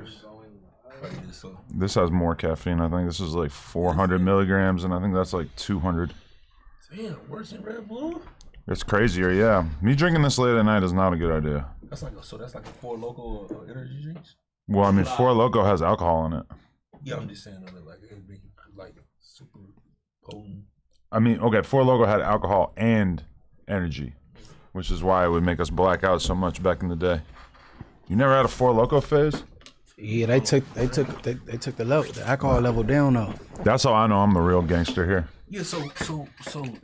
first. So. This has more caffeine. I think this is like 400 milligrams, and I think that's like 200. Damn, worse than Red Bull? It's crazier, yeah. Me drinking this late at night is not a good idea. That's like a Four Loco energy drinks? Well, I mean, Four Loco has alcohol in it. Yeah, I'm just saying that like it'd be like super potent. I mean, okay, Four Loco had alcohol and energy, which is why it would make us black out so much back in the day. You never had a Four Loco phase? Yeah, they took the alcohol level down though. That's how I know I'm the real gangster here. Yeah, so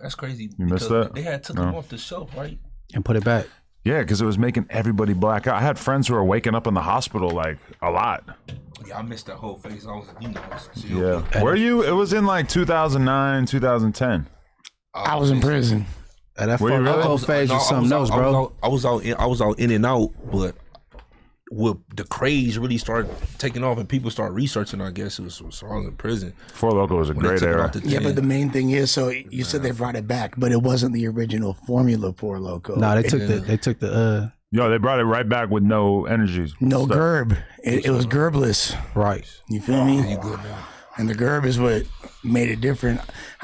that's crazy. You missed that? They had took them off the shelf, right? And put it back. Yeah, because it was making everybody black out. I had friends who were waking up in the hospital like a lot. Yeah, I missed that whole phase. I was, Yeah. Were you? It was in like 2009, 2010. I was in prison. That Four Loco phase was something else, bro. I was out in and out, but with the craze really started taking off and people started researching, I guess it was so I was in prison. Four Loco was a great era. Yeah, but the main thing is, so you said they brought it back, but it wasn't the original formula Four Loco. No, they took the Yo, they brought it right back with no energy. No gerb. It was gerbless. Right. You feel me? You good now. And the gerb is what made it different.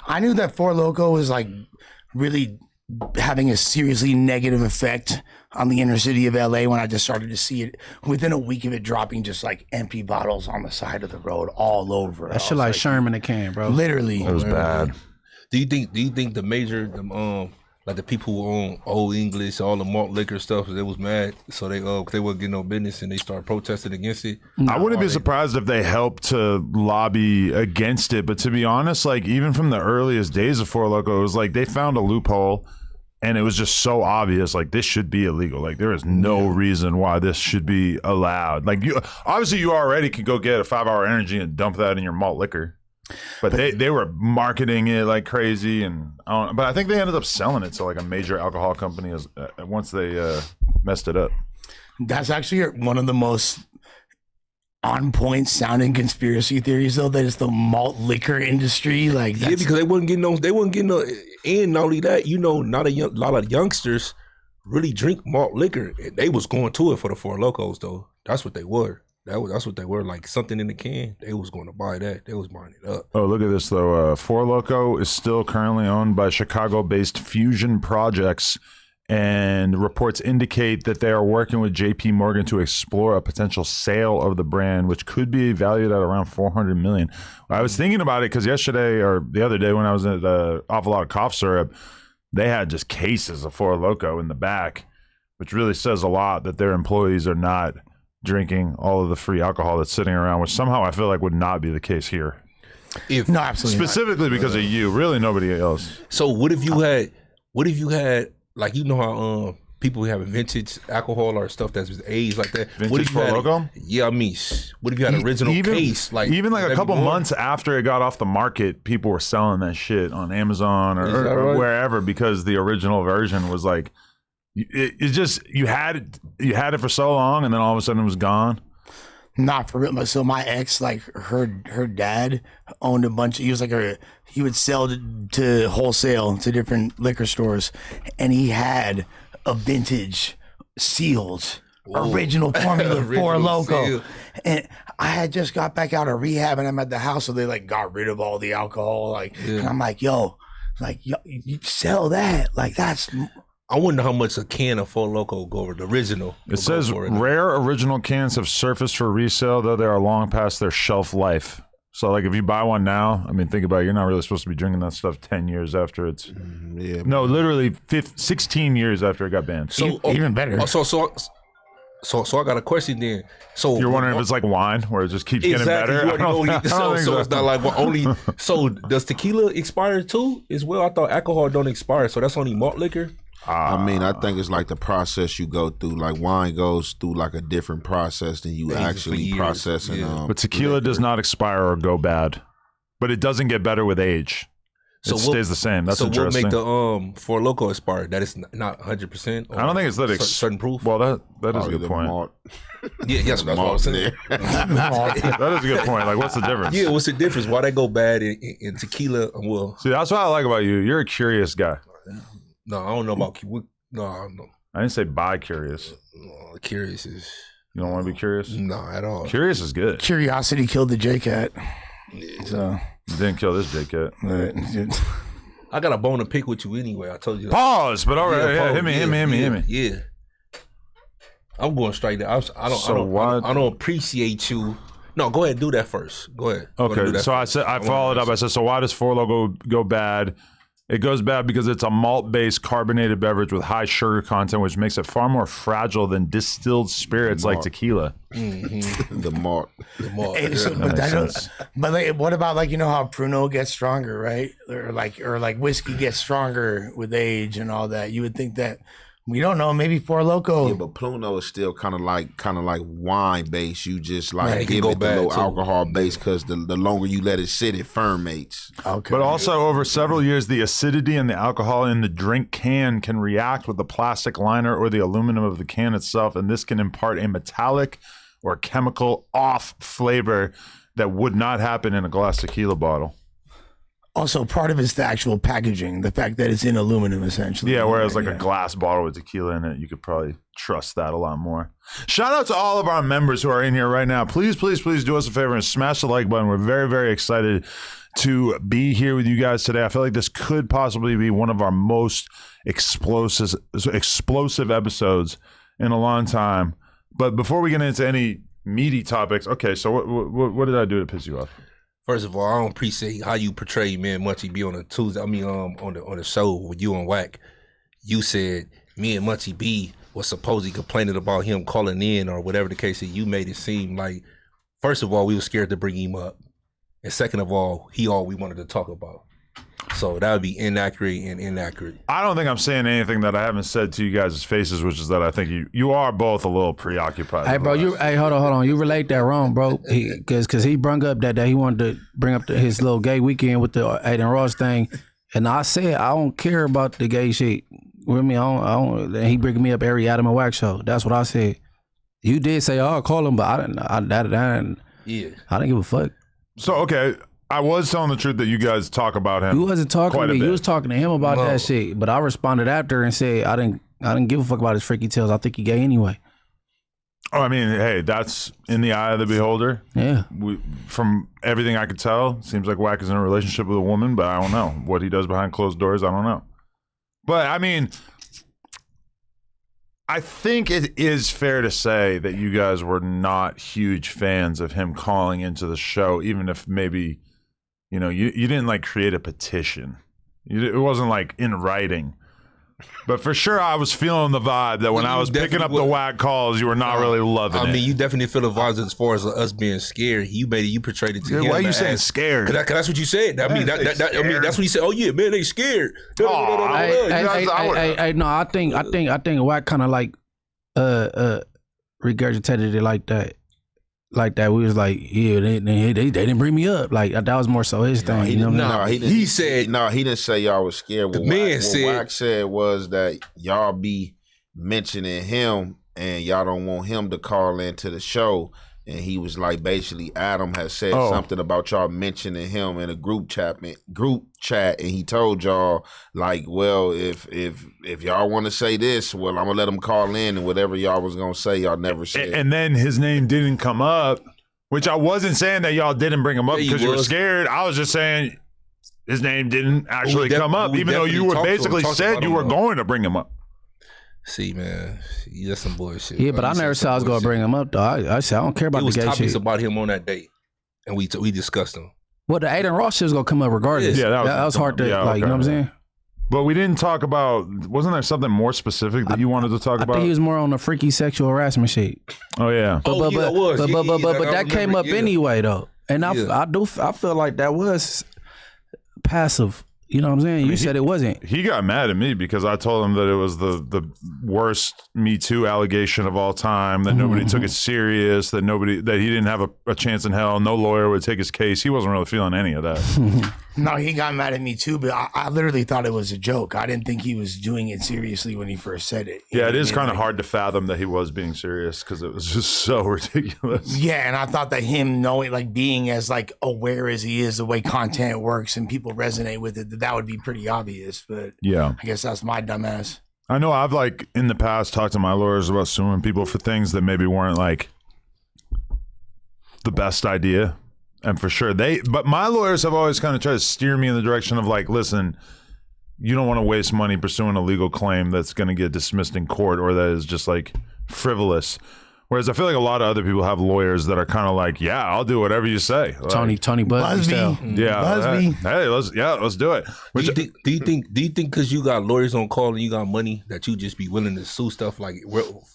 I knew that Four Loco was like really having a seriously negative effect on the inner city of LA when I just started to see it within a week of it dropping just like empty bottles on the side of the road all over. That shit like Sherman in a can, bro. Literally. It was bad. Do you think the major like the people who own Old English, all the malt liquor stuff, they was mad, so they wouldn't get no business and they started protesting against it? I wouldn't be surprised if they helped to lobby against it, but to be honest, like even from the earliest days of Four Loco, it was like they found a loophole and it was just so obvious, like this should be illegal. Like there is no reason why this should be allowed. Like you already could go get a 5-hour energy and dump that in your malt liquor. But they were marketing it like crazy, but I think they ended up selling it to like a major alcohol company once they messed it up. That's actually one of the most on point sounding conspiracy theories, though. That it's the malt liquor industry, like that's... yeah, because they wouldn't get no. And not only that, not a lot of youngsters really drink malt liquor. They was going to it for the Four Locos though. That's what they were. That's what they were, like something in the can. They was going to buy that. They was buying it up. Oh, look at this though. Four Loco is still currently owned by Chicago-based Fusion Projects, and reports indicate that they are working with J.P. Morgan to explore a potential sale of the brand, which could be valued at around $400 million. I was thinking about it because yesterday or the other day when I was at Awful Lot of Cough Syrup, they had just cases of Four Loco in the back, which really says a lot that their employees are not drinking all of the free alcohol that's sitting around, which somehow I feel like would not be the case here. No, absolutely specifically not. Because of you, really nobody else. So what if you had like how people have vintage alcohol or stuff that's aged like that? Vintage what if you Four had, Loco? Yeah, I mean, what if you had an original case? Like even like a couple months after it got off the market, people were selling that shit on Amazon or wherever because the original version was like. It's just you had it for so long and then all of a sudden it was gone. Not for real. So my ex, like her dad owned a bunch. He was like he would sell to wholesale to different liquor stores, and he had a vintage sealed original formula Four Loco. And I had just got back out of rehab and I'm at the house, so they like got rid of all the alcohol. And I'm like, yo, you sell that? Like that's. I wonder how much a can of Four Loco go over the original. It says rare original cans have surfaced for resale, though they are long past their shelf life. So, like, if you buy one now, I mean, think about it. You're not really supposed to be drinking that stuff 10 years after it's... yeah. No, literally 16 years after it got banned. So even better. So I got a question then. So you're wondering if it's like wine, where it just keeps getting better? So it's not like only... So does tequila expire too as well? I thought alcohol don't expire, so that's only malt liquor? I mean, I think it's like the process you go through. Like wine goes through like a different process than you actually processing. But tequila does not expire or go bad, but it doesn't get better with age. It stays the same. That's interesting. So what make the Four Loco expire? That is not 100%? I don't think it's that certain proof? Well, that is a good point. Yes, that's what I was saying. That is a good point. Like, what's the difference? Yeah, what's the difference? Why they go bad in tequila? Well, see, that's what I like about you. You're a curious guy. No, I don't know about... No, I don't know. I didn't say bi-curious. Curious is... You don't want to be curious? No, at all. Curious is good. Curiosity killed the J-Cat. So You didn't kill this J-Cat. I got a bone to pick with you anyway. I told you. Pause, but all right, pause. hit me. Yeah. I'm going straight there. I don't appreciate you. No, go ahead and do that first. Go ahead. Okay, so I followed up. I said, so why does Four Loco go bad? It goes bad because it's a malt-based carbonated beverage with high sugar content, which makes it far more fragile than distilled spirits like tequila. Mm-hmm. The malt. Hey, but like, what about like how Pruno gets stronger, right? Or like whiskey gets stronger with age and all that. You would think that we don't know. Maybe Four Loco. Yeah, but Pruno is still kind of like wine based. You just Man, give go it the bad, low too. alcohol base because the longer you let it sit, it fermentates. Okay. But also, over several years, the acidity and the alcohol in the drink can react with the plastic liner or the aluminum of the can itself, and this can impart a metallic or chemical off flavor that would not happen in a glass tequila bottle. Also, part of it's the actual packaging, the fact that it's in aluminum, essentially. Yeah, whereas like a glass bottle with tequila in it, you could probably trust that a lot more. Shout out to all of our members who are in here right now. Please, please, please do us a favor and smash the like button. We're very, very excited to be here with you guys today. I feel like this could possibly be one of our most explosive episodes in a long time. But before we get into any meaty topics, okay, so what did I do to piss you off? First of all, I don't appreciate how you portray me and Munchie be on a Tuesday. I mean, on the show with you and Wack. You said me and Munchie B was supposedly complaining about him calling in or whatever the case is. You made it seem like, first of all, we were scared to bring him up, and second of all, he all we wanted to talk about. So that would be inaccurate. I don't think I'm saying anything that I haven't said to you guys' faces, which is that I think you are both a little preoccupied. Hey, bro, hold on. You relate that wrong, bro. Because he brung up that he wanted to bring up his little gay weekend with the Aiden Ross thing. And I said, I don't care about the gay shit. With me, I don't. He bringing me up every Adam and Wax show. That's what I said. You did say, oh, I'll call him, but I didn't give a fuck. So, okay. I was telling the truth that you guys talk about him. You wasn't talking to me. You was talking to him about that shit. But I responded after and said I didn't give a fuck about his freaky tales. I think he gay anyway. Oh, I mean, hey, that's in the eye of the beholder. Yeah. From everything I could tell, seems like Wack is in a relationship with a woman, but I don't know. What he does behind closed doors, I don't know. But, I mean, I think it is fair to say that you guys were not huge fans of him calling into the show, even if maybe... you didn't like create a petition. It wasn't like in writing. But for sure, I was feeling the vibe that when I was picking up the Wack calls, you were not really loving it. I mean, you definitely feel the vibes as far as us being scared. You portrayed it to him. Why are you saying scared? Cause that's what you said. I mean, that's what he said. Oh yeah, man, they scared. No, I think Wack kind of like regurgitated it like that. Like that, we was like, yeah, they didn't bring me up. Like that was more so his thing. He didn't say y'all was scared. The man said, what Wack said was that y'all be mentioning him and y'all don't want him to call into the show. And he was like, basically, Adam has said something about y'all mentioning him in a group chat, and he told y'all like, well, if y'all want to say this, well, I'm gonna let him call in, and whatever y'all was gonna say, y'all never said. And then his name didn't come up, which I wasn't saying that y'all didn't bring him up because you were scared. I was just saying his name didn't actually come up, even though you were basically said you were going to bring him up. See, man, that's some bullshit. Yeah, but I never said I was going to bring him up, though. I said I don't care about the gay shit. It was topics about him on that date, and we discussed them. Well, the Aiden Ross shit was going to come up regardless. Yeah, that was hard to, you know what I'm saying? But we didn't talk about, wasn't there something more specific that you wanted to talk about? I think he was more on the freaky sexual harassment shit. Oh, yeah. But that came up anyway, though. And I feel like that was passive. You know what I'm saying? You said it wasn't. He got mad at me because I told him that it was the worst Me Too allegation of all time, that nobody took it serious, that he didn't have a chance in hell, no lawyer would take his case. He wasn't really feeling any of that. No, he got mad at me too, but I literally thought it was a joke. I didn't think he was doing it seriously when he first said it. Yeah, it is kind of hard to fathom that he was being serious because it was just so ridiculous. Yeah, and I thought that him knowing, like being as like aware as he is, the way content works and people resonate with it, that would be pretty obvious. But yeah, I guess that's my dumbass. I know I've like in the past talked to my lawyers about suing people for things that maybe weren't like the best idea. And for sure but my lawyers have always kind of tried to steer me in the direction of like, listen, you don't want to waste money pursuing a legal claim that's going to get dismissed in court or that is just like frivolous. Whereas I feel like a lot of other people have lawyers that are kind of like, yeah, I'll do whatever you say. Like, Tony Busby. Yeah, Busby. hey, let's do it. Which, Do you think because you got lawyers on call and you got money that you just be willing to sue stuff like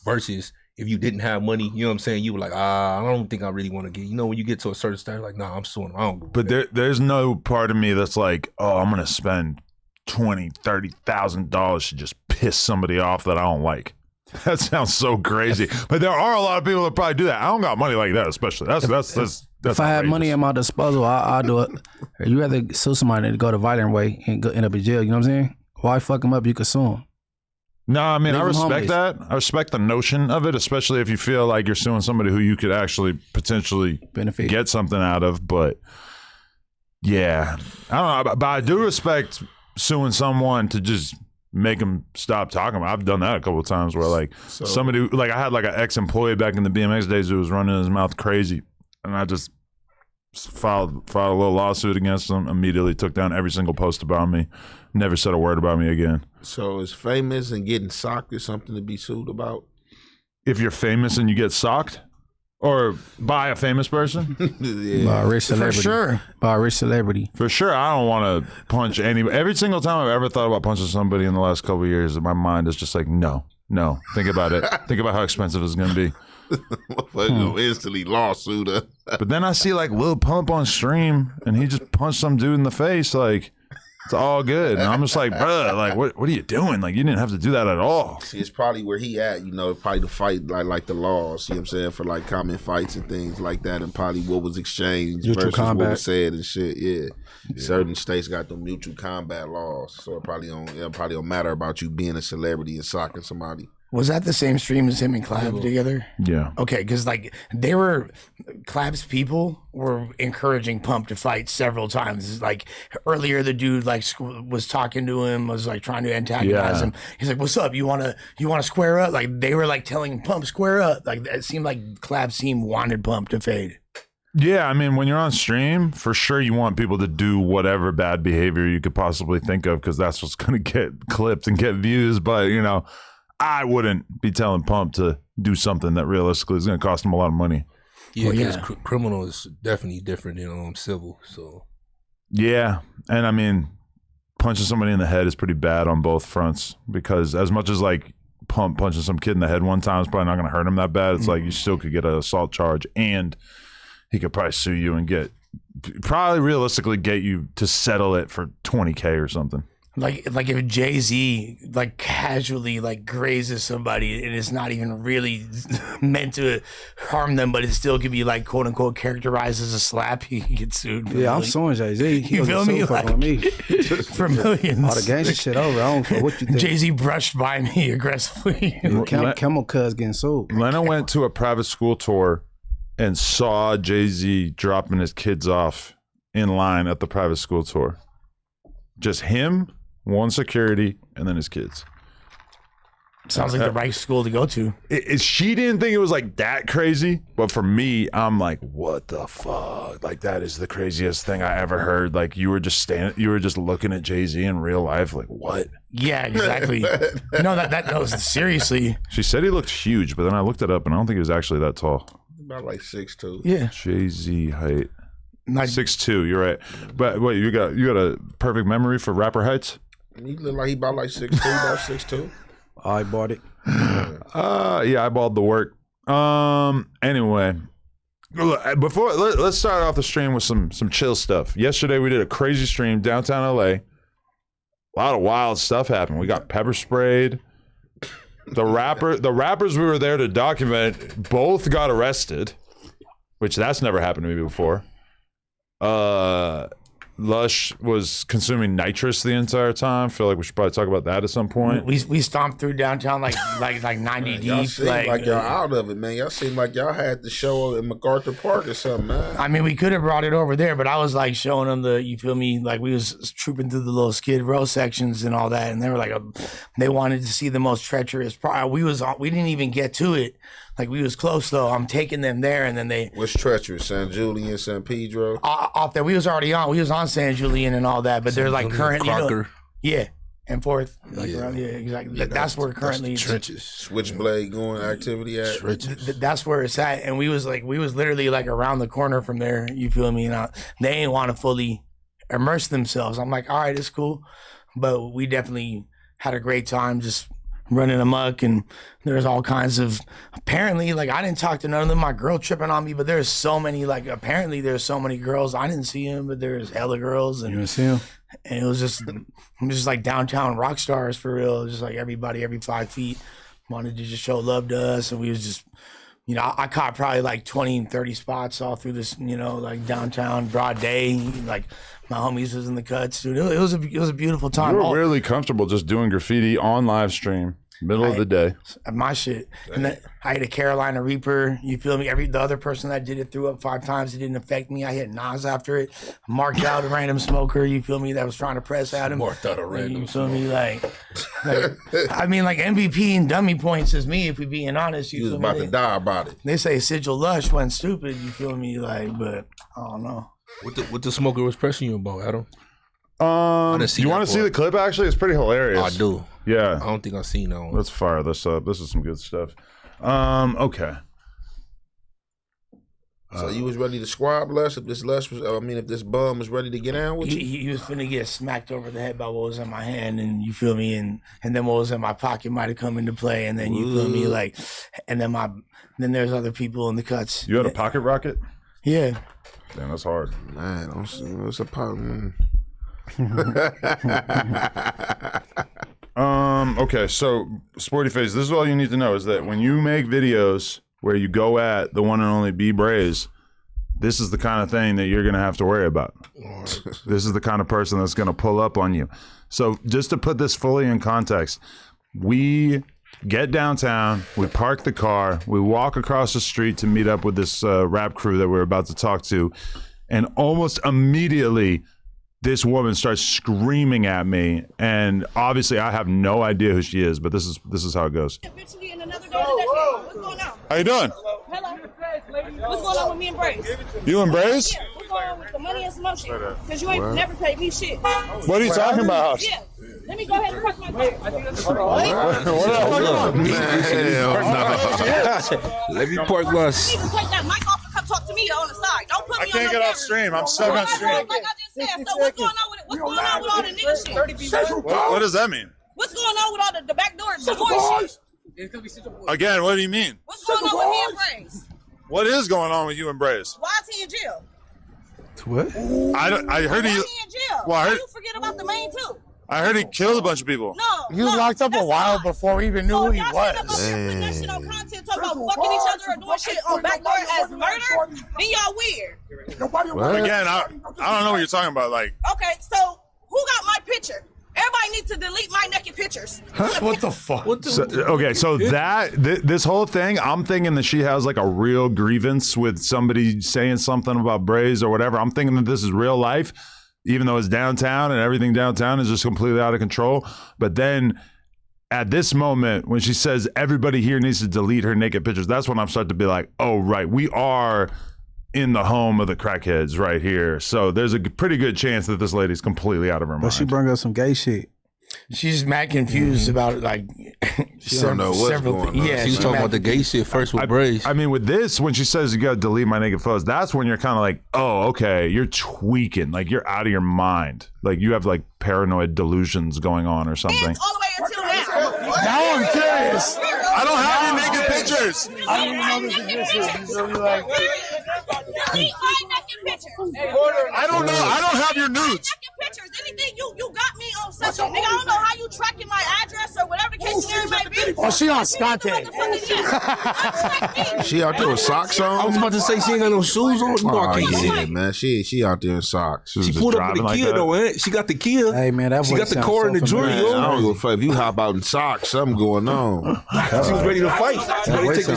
versus if you didn't have money, you know what I'm saying? You were like, I don't think I really want to get. You know, when you get to a certain stage, like, nah, I'm suing. I don't. But there's no part of me that's like, oh, I'm gonna spend $20,000-$30,000 to just piss somebody off that I don't like. That sounds so crazy, but there are a lot of people that probably do that. I don't got money like that, especially. That's if I had money at my disposal, I'll do it. You rather sue somebody than go the violent way and end up in jail. You know what I'm saying? Why fuck them up? You could sue them. No, I mean, I respect homies. that. I respect the notion of it, especially if you feel like you're suing somebody who you could actually potentially Benefit. get something out of. But yeah, I don't know. But I do respect suing someone to just make them stop talking. I've done that a couple of times where like somebody, like I had like an ex-employee back in the BMX days who was running his mouth crazy, and I just filed a little lawsuit against him, immediately took down every single post about me, never said a word about me again. So is famous and getting socked is something to be sued about? If you're famous and you get socked? Or by a famous person? Yeah. By a rich celebrity. For sure. By a rich celebrity. For sure, I don't want to punch anybody. Every single time I've ever thought about punching somebody in the last couple of years, my mind is just like, no. Think about it. Think about how expensive it's going to be. Motherfucker instantly lawsuit her. But then I see like Lil Pump on stream, and he just punched some dude in the face. Like, it's all good. And I'm just like, bruh, like, what are you doing? Like, you didn't have to do that at all. See, it's probably where he at, you know, probably to fight like the laws, see what I'm saying, for like common fights and things like that, and probably what was exchanged Mutual versus combat. what was said and shit. Yeah. Certain states got the mutual combat laws, so it probably don't matter about you being a celebrity and socking somebody. Was that the same stream as him and Clav together? Yeah. Okay, because like Clav's people were encouraging Pump to fight several times. Like earlier, the dude like was talking to him, was like trying to antagonize him. He's like, "What's up? You wanna square up?" Like they were like telling Pump square up. Like it seemed like Clav's team wanted Pump to fade. Yeah, I mean, when you're on stream, for sure you want people to do whatever bad behavior you could possibly think of, because that's what's going to get clipped and get views. But, you know, I wouldn't be telling Pump to do something that realistically is going to cost him a lot of money. Yeah, because criminal is definitely different than civil. So yeah, and I mean, punching somebody in the head is pretty bad on both fronts, because as much as like Pump punching some kid in the head one time is probably not going to hurt him that bad, it's like you still could get an assault charge, and he could probably sue you and realistically get you to settle it for $20,000 or something. Like if Jay-Z like casually like grazes somebody and it's not even really meant to harm them, but it still could be like quote unquote characterized as a slap, he gets sued. Yeah, I'm suing Jay-Z. You feel me? Like, me. For millions. All the gangster shit over. I don't care what you think. Jay-Z brushed by me aggressively. Camel Cuz getting sued. Lena went to a private school tour and saw Jay-Z dropping his kids off in line at the private school tour. Just him, one security, and then his kids. Sounds like the right school to go to. She didn't think it was like that crazy, but for me, I'm like, what the fuck? Like, that is the craziest thing I ever heard. Like, you were just looking at Jay-Z in real life. Like, what? Yeah, exactly. No, seriously. She said he looked huge, but then I looked it up and I don't think he was actually that tall. About like 6'2". Yeah. Jay-Z height. Not 6'2", you're right. But wait, you got a perfect memory for rapper heights? He look like he about like 6'2", about 6'2". I bought it. Yeah, I balled the work. Anyway, before let's start off the stream with some chill stuff. Yesterday we did a crazy stream downtown LA. A lot of wild stuff happened. We got pepper sprayed. The rappers we were there to document both got arrested, which that's never happened to me before. Lush was consuming nitrous the entire time. I feel like we should probably talk about that at some point. We stomped through downtown like 90 Y'all deep. seem like y'all out of it, man. Y'all seem like y'all had the show in MacArthur Park or something, man. I mean, we could have brought it over there, but I was like showing them you feel me? Like we was trooping through the little Skid Row sections and all that, and they were like, they wanted to see the most treacherous part. We didn't even get to it. Like we was close though. I'm taking them there, and then they. What's treacherous? San Julian, San Pedro. Off there, we was already on. We was on San Julian and all that, but they're like current. Yeah, and forth. Exactly. Yeah, that's where currently trenches. Switchblade going activity at. That's where it's at, and we was literally like around the corner from there. You feel me? And they ain't want to fully immerse themselves. I'm like, all right, it's cool, but we definitely had a great time just running amok, and there's all kinds of apparently like I didn't talk to none of them. My girl tripping on me, but there's so many apparently there's so many girls. I didn't see them, but there's hella girls, and You didn't see him? and it was just like downtown rock stars for real. Just like everybody every 5 feet wanted to just show love to us, and we was just I caught probably like 20 and 30 spots all through this like downtown broad day. Like my homies was in the cuts, dude. It was a beautiful time. You were really comfortable just doing graffiti on live stream, middle of the day. My shit. And then I had a Carolina Reaper. You feel me? The other person that did it threw up 5 times. It didn't affect me. I hit Nas after it. Marked out a random smoker. You feel me? That was trying to press at him. Marked out a random. You feel me? Like I mean, like MVP and dummy points is me. If we being honest, You was about to die about it. They say Sigil Lush went stupid. You feel me? Like, but I don't know. What the smoker was pressing you about, Adam? You want to see the clip? Actually, it's pretty hilarious. I do. Yeah. I don't think I've seen that one. Let's fire this up. This is some good stuff. Okay. So you was ready to squab Lush if this bum was ready to get down with you? He was finna get smacked over the head by what was in my hand, and you feel me, and then what was in my pocket might have come into play, and then you feel me, like, and then there's other people in the cuts. You had a pocket rocket? Yeah. Damn, that's hard. Man, it's a problem. Okay, so Sporty Face, this is all you need to know is that when you make videos where you go at the one and only B Braze, this is the kind of thing that you're gonna have to worry about. This is the kind of person that's gonna pull up on you. So just to put this fully in context, we get downtown, we park the car, we walk across the street to meet up with this rap crew that we're about to talk to, and almost immediately this woman starts screaming at me, and obviously I have no idea who she is, but this is how it goes. What's going on? How you doing? Hello. What's going on with me and Braze? You and Braze? Yeah, what's going on with the money and some more shit? Because you ain't never paid me shit. What are you talking about? Yeah. Let me go ahead and park my car. Let me park Lush. You need to take that mic off and come talk to me on the side. Don't put me I on can't no get off camera. stream. I'm stuck on stream. Like I just said. So what's going on with it? What's going on with all the nigga shit? What does that mean? What's going on with all the backdoor divorce shit? Again, what do you mean? What's going on with me and Braze? What is going on with you and Braze? Why is he in jail? What? I heard Why he. is he in jail? Well, I Why heard- you forget about the main two? I heard he killed a bunch of people. No. He was locked up a that's while lie. before we even knew who he Y'all sitting up was. over here putting that shit on content, talking about fucking each other or doing shit on backdoor as murder, then y'all weird. Again, I don't know what you're talking about. Like, Okay, so who got my picture? Everybody needs to delete my naked pictures. What the fuck? so this whole thing, I'm thinking that she has like a real grievance with somebody saying something about Braze or whatever. I'm thinking that this is real life, even though it's downtown and everything downtown is just completely out of control. But then at this moment, when she says everybody here needs to delete her naked pictures, that's when I'm starting to be like, oh, right, we are in the home of the crackheads right here. So there's a pretty good chance that this lady's completely out of her mind. But she brought up some gay shit. She's mad confused about it, like She don't know what's going on. Yeah, She was talking about the gay shit first with Braze. I mean, with this, when she says you got to delete my naked photos, that's when you're kind of like, oh, okay, you're tweaking. Like, you're out of your mind. Like, you have, like, paranoid delusions going on or something. All the way until now. Now I'm curious. I don't have your naked pictures. I didn't even know this existed. He's really like, Delete my naked pictures. I don't know. I don't have your nudes. Naked pictures. Anything you got me on social. Nigga, I don't know how you tracking my address or whatever the case Oh, she on Scante. She out there with socks I on? was about to say she ain't got no shoes on. You know, I Oh, can't see. yeah, man. She out there in socks. She pulled up with the Kia though, man. She got the Kia. Hey man, that She got the car and the jewelry Man, I on. don't give a fuck. If you hop out in socks, something going on. She was ready to fight. She ready to take the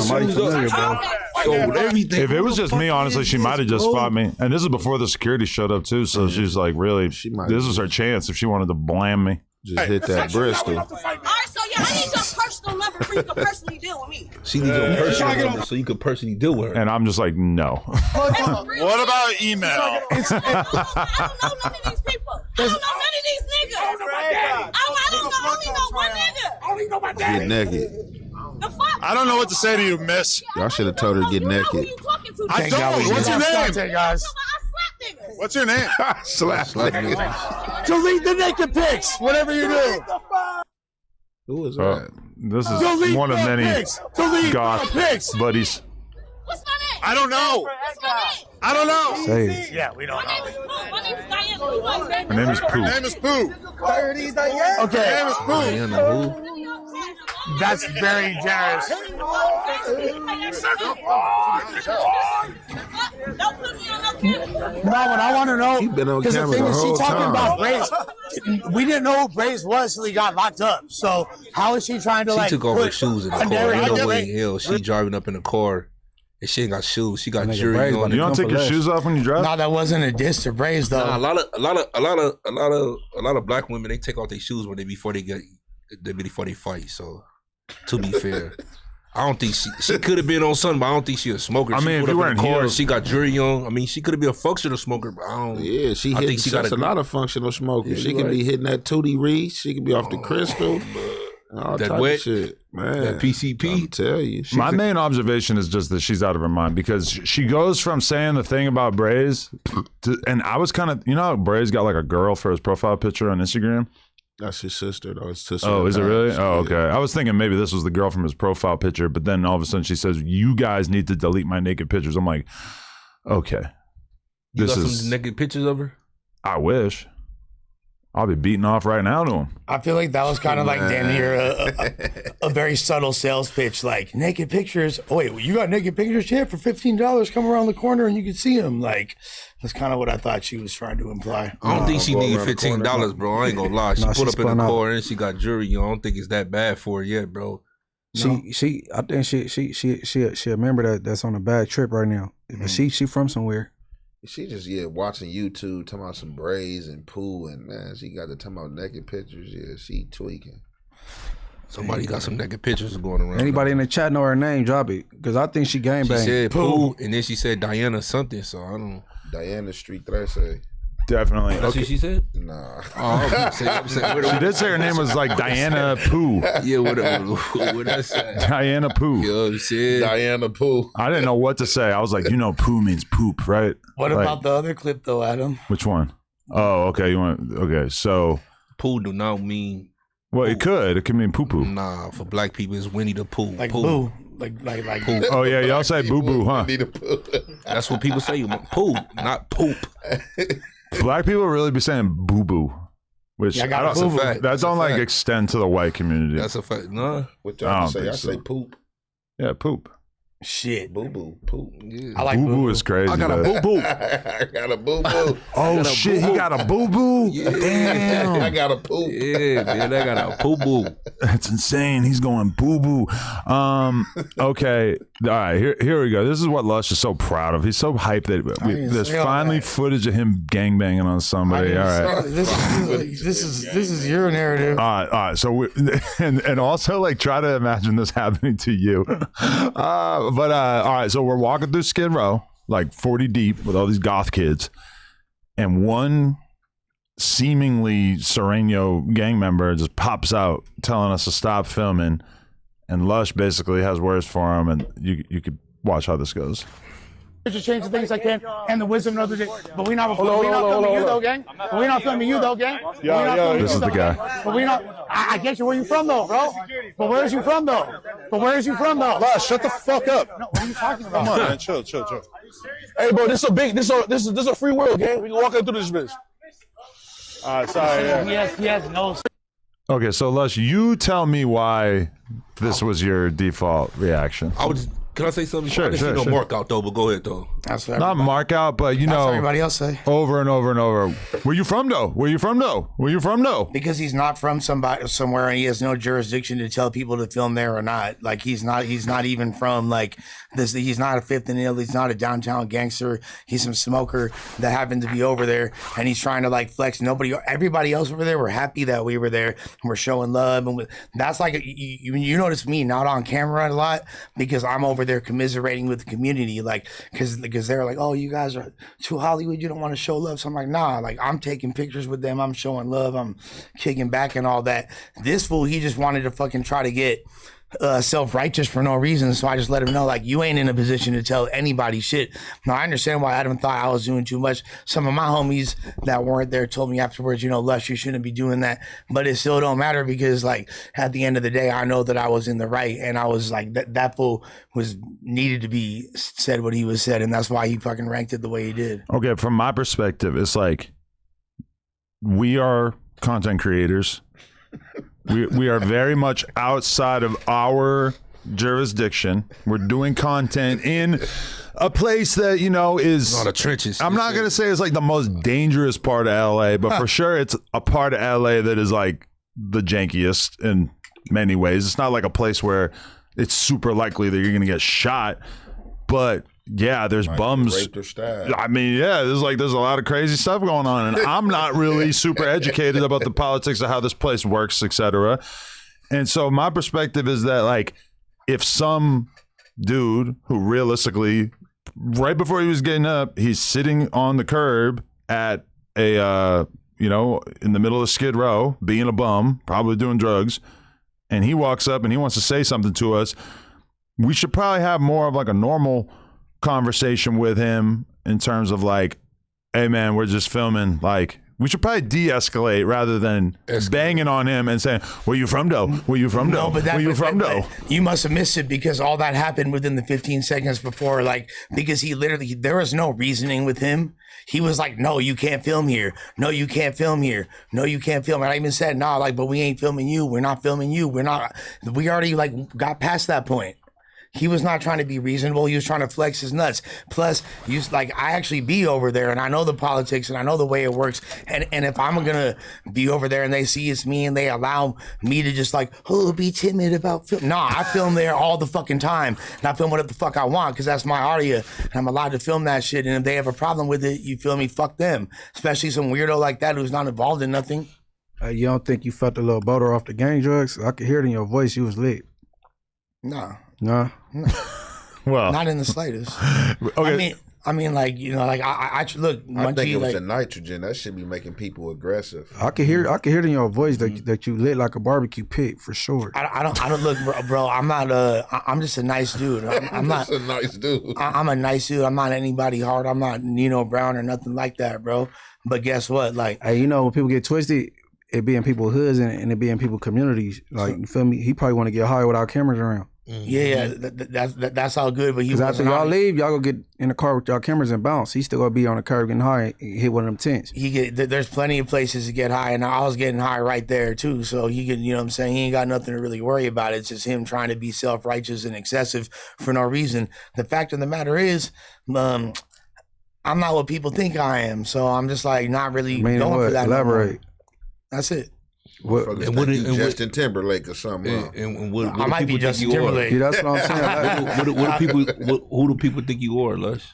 shoes off. Sold everything. If it was just me, honestly, she might have just fought me. And this is before the security showed up too, so she's like, really, this was her chance if she wanted to blam me. Just hit that Bristol. All right, so yeah, I need your personal number for you to personally deal with me. She needs your personal number so you could personally deal with her. And I'm just like, no. What about email? I don't know none of these people. I don't know none of these niggas. I only know one nigga. Get naked. The fuck? I don't know what to say to you, miss. Y'all should have told her to get Who naked. you talking to? I don't. What's your name? guys? I slap niggas. What's your name? Slap. Delete the naked pics, whatever you do. Who is that? This is Delete one of the many pics. Delete goth the pics. buddies. What's my name? I don't know. What's my name? I don't know. Say, Yeah, we don't My name know. is Pooh. My name is Diana. Who you want to say? Her name is Her Pooh. name is Pooh. Her Okay, name is Pooh. Diana, who? that's very generous. Don't put me on no camera. No, what I want to know, He been on because the camera thing the is, she whole talking time. about Braze. We didn't know who Braze was till he got locked up. So how is she trying to She like took off her put shoes in the a car. narrative- Ain't no way in hell she driving up in the car and she ain't got shoes. She got Nigga, jury Braze on. about You to don't come take for your less. shoes off when you drive? No, that wasn't a diss to Braze though. Nah, a lot of black women, they take off their shoes before they fight. So to be fair, I don't think she could have been on something, but I don't think she a smoker. I She mean, put if you up in the weren't car, heels- she got jury on. I mean, she could have been a functional smoker, but I don't. Yeah, she I hit think she got that's a lot of functional smokers. Yeah, she you could be right. hitting that Tootie Reed. She could be off the crystal. All That type wet, of shit. Man. that PCP. I'm tell you. My main observation is just that she's out of her mind because she goes from saying the thing about Braze to, and I was kind of, you know how Braze got like a girl for his profile picture on Instagram? That's his sister, though. His sister. Oh, is it really? Yeah. Oh, okay. I was thinking maybe this was the girl from his profile picture, but then all of a sudden she says, you guys need to delete my naked pictures. I'm like, okay. You This got is, some naked pictures of her? I wish. I'll be beating off right now to him. I feel like that was kind of like damn near a very subtle sales pitch, like naked pictures. Oh wait, you got naked pictures here for $15? Come around the corner and you can see them. Like that's kind of what I thought she was trying to imply. I don't think she go need around the corner. $15, bro. I ain't gonna lie. She No, put she up in spun the out. car and she got jury. I don't think it's that bad for her yet, bro. she, I think she a member that's on a bad trip right now. But she from somewhere. She just watching YouTube, talking about some Braze and Pooh, and man, she got to talking about naked pictures. Yeah, she tweaking. Somebody got some naked pictures going around. Anybody in the chat know her name? Drop it, because I think she gang She bang. said Pooh, and then she said Diana something. So I don't. Diana Street Threse. Definitely. That's what she said. Nah. Oh, I'm saying, She did say her name was like Diana Pooh. Yeah, what I say? Diana Pooh. You know what I'm saying? Diana Pooh. I didn't know what to say. I was like, you know, poo means poop, right? What Like, about the other clip though, Adam? which one? Oh, okay. Okay. So, Pooh do not mean well, it could mean poo poo. nah. For black people, it's Winnie the Pooh. Like Pooh. boo, like Pooh. Oh yeah, y'all say boo boo, huh? Need a Pooh. That's what people say. Pooh, not poop. Black people really be saying boo boo, which Yeah, I got I a don't, boo-boo. fact. that That's a don't like fact. extend to the white community. That's a fact. Nah. What I y'all don't say? think I say so. poop. Yeah, poop. shit. Boo boo. Poop. Yeah. I like Boo boo boo. is crazy. I got a but- boo boo. I got a boo boo. Oh got a shit, he boo-boo. got a boo boo. Yeah. I Damn, got a poop. Yeah, man, I got a poo boo. that's insane. He's going boo boo. Okay, all right. Here we go. This is what Lush is so proud of. He's so hyped that didn't there's say all finally that. footage of him gangbanging on somebody. All right. This is your narrative. All right. So, and also like try to imagine this happening to you. All right. So we're walking through Skid Row, like 40 deep, with all these goth kids, and one seemingly Sereno gang member just pops out telling us to stop filming, and Lush basically has words for him, and you could watch how this goes. Just change the things I can and the wisdom of the day. But we not filming you though, gang. But we not filming you though, gang. This is the guy. But we not. I get you. Where you from though, bro? But where's you from though? Lush, shut the fuck up. No, what are you talking about? Come on, man. Chill. Hey, bro, this is a free world, gang. We can walk in through this bitch. All right, sorry. Yeah. He has no. Okay, so Lush, you tell me why this was your default reaction. Can I say something? Sure, I didn't sure, see no sure. mark out though, but go ahead though. That's what Not mark out, but you that's what know, everybody else say. over and over and over. Where you from though? Where you from though? Where you from though? Because he's not from somewhere, and he has no jurisdiction to tell people to film there or not. Like he's not even from like this. He's not a Fifth and Ill. He's not a downtown gangster. He's some smoker that happened to be over there, and he's trying to like flex. Everybody else over there were happy that we were there, and we're showing love, and that's like you notice me not on camera a lot because I'm over there commiserating with the community, like because they're like, oh, you guys are too Hollywood, you don't want to show love. So I'm like, nah, like I'm taking pictures with them, I'm showing love, I'm kicking back and all that. This fool, he just wanted to fucking try to get self-righteous for no reason, so I just let him know, like, you ain't in a position to tell anybody shit. Now I understand why Adam thought I was doing too much. Some of my homies that weren't there told me afterwards, you know, Lush, you shouldn't be doing that, but it still don't matter because like at the end of the day I know that I was in the right, and I was like that fool was needed to be said what he was said, and that's why he fucking ranked it the way he did. Okay, from my perspective, it's like we are content creators. We are very much outside of our jurisdiction. We're doing content in a place that, you know, is A lot of trenches. I'm not going to say it's like the most dangerous part of LA, but for sure it's a part of LA that is like the jankiest in many ways. It's not like a place where it's super likely that you're going to get shot, but yeah, there's bums. Raped or stabbed. I mean, yeah, there's a lot of crazy stuff going on, and I'm not really super educated about the politics of how this place works, etc. And so my perspective is that, like, if some dude who realistically, right before he was getting up, he's sitting on the curb at a, you know, in the middle of Skid Row, being a bum, probably doing drugs, and he walks up and he wants to say something to us, we should probably have more of like a normal conversation with him in terms of like, hey man, we're just filming. Like, we should probably de-escalate rather than banging on him and saying, where you from though? Where you from though? Where you from though? You must have missed it because all that happened within the 15 seconds before, like, because he literally, there was no reasoning with him. He was like, no, you can't film here. No, you can't film here. No, you can't film. And I even said, nah, like, but we ain't filming you. We're not filming you. We already like got past that point. He was not trying to be reasonable. He was trying to flex his nuts. Plus, I actually be over there, and I know the politics, and I know the way it works. And if I'm gonna be over there, and they see it's me, and they allow me to just like, oh, be timid about film. Nah, I film there all the fucking time, and I film whatever the fuck I want because that's my area, and I'm allowed to film that shit. And if they have a problem with it, you feel me? Fuck them. Especially some weirdo like that who's not involved in nothing. You don't think you felt a little boulder off the gang drugs? I could hear it in your voice. You was lit. Nah. Nah. Well, Not in the slightest. okay. I mean, like, you know, like I look. I think it was like, the nitrogen that should be making people aggressive. I could hear it in your voice that you lit like a barbecue pit for sure. I don't look, bro. I'm not I'm just a nice dude. I'm not a nice dude. I'm a nice dude. I'm not anybody hard. I'm not Nino Brown or nothing like that, bro. But guess what? Like, Hey, you know, when people get twisted, it be in people's hoods and it be in people's communities. Like, you feel me? He probably want to get high without cameras around. yeah, that's all good. But he Because after wasn't y'all on- leave, y'all go get in the car with y'all cameras and bounce. He still gonna be on the curb getting high and hit one of them tents. There's plenty of places to get high, and I was getting high right there too. So he could, you know what I'm saying? He ain't got nothing to really worry about. It's just him trying to be self-righteous and excessive for no reason. The fact of the matter is, I'm not what people think I am. So I'm just like not really Meaning going what? for that. no more. Elaborate. That's it. What? Motherfuckers and what think it- you and what- Justin Timberlake or something. huh? And what I do might be people think Justin you are? Timberlake. Yeah, that's what I'm saying. Who do people think you are, Lush?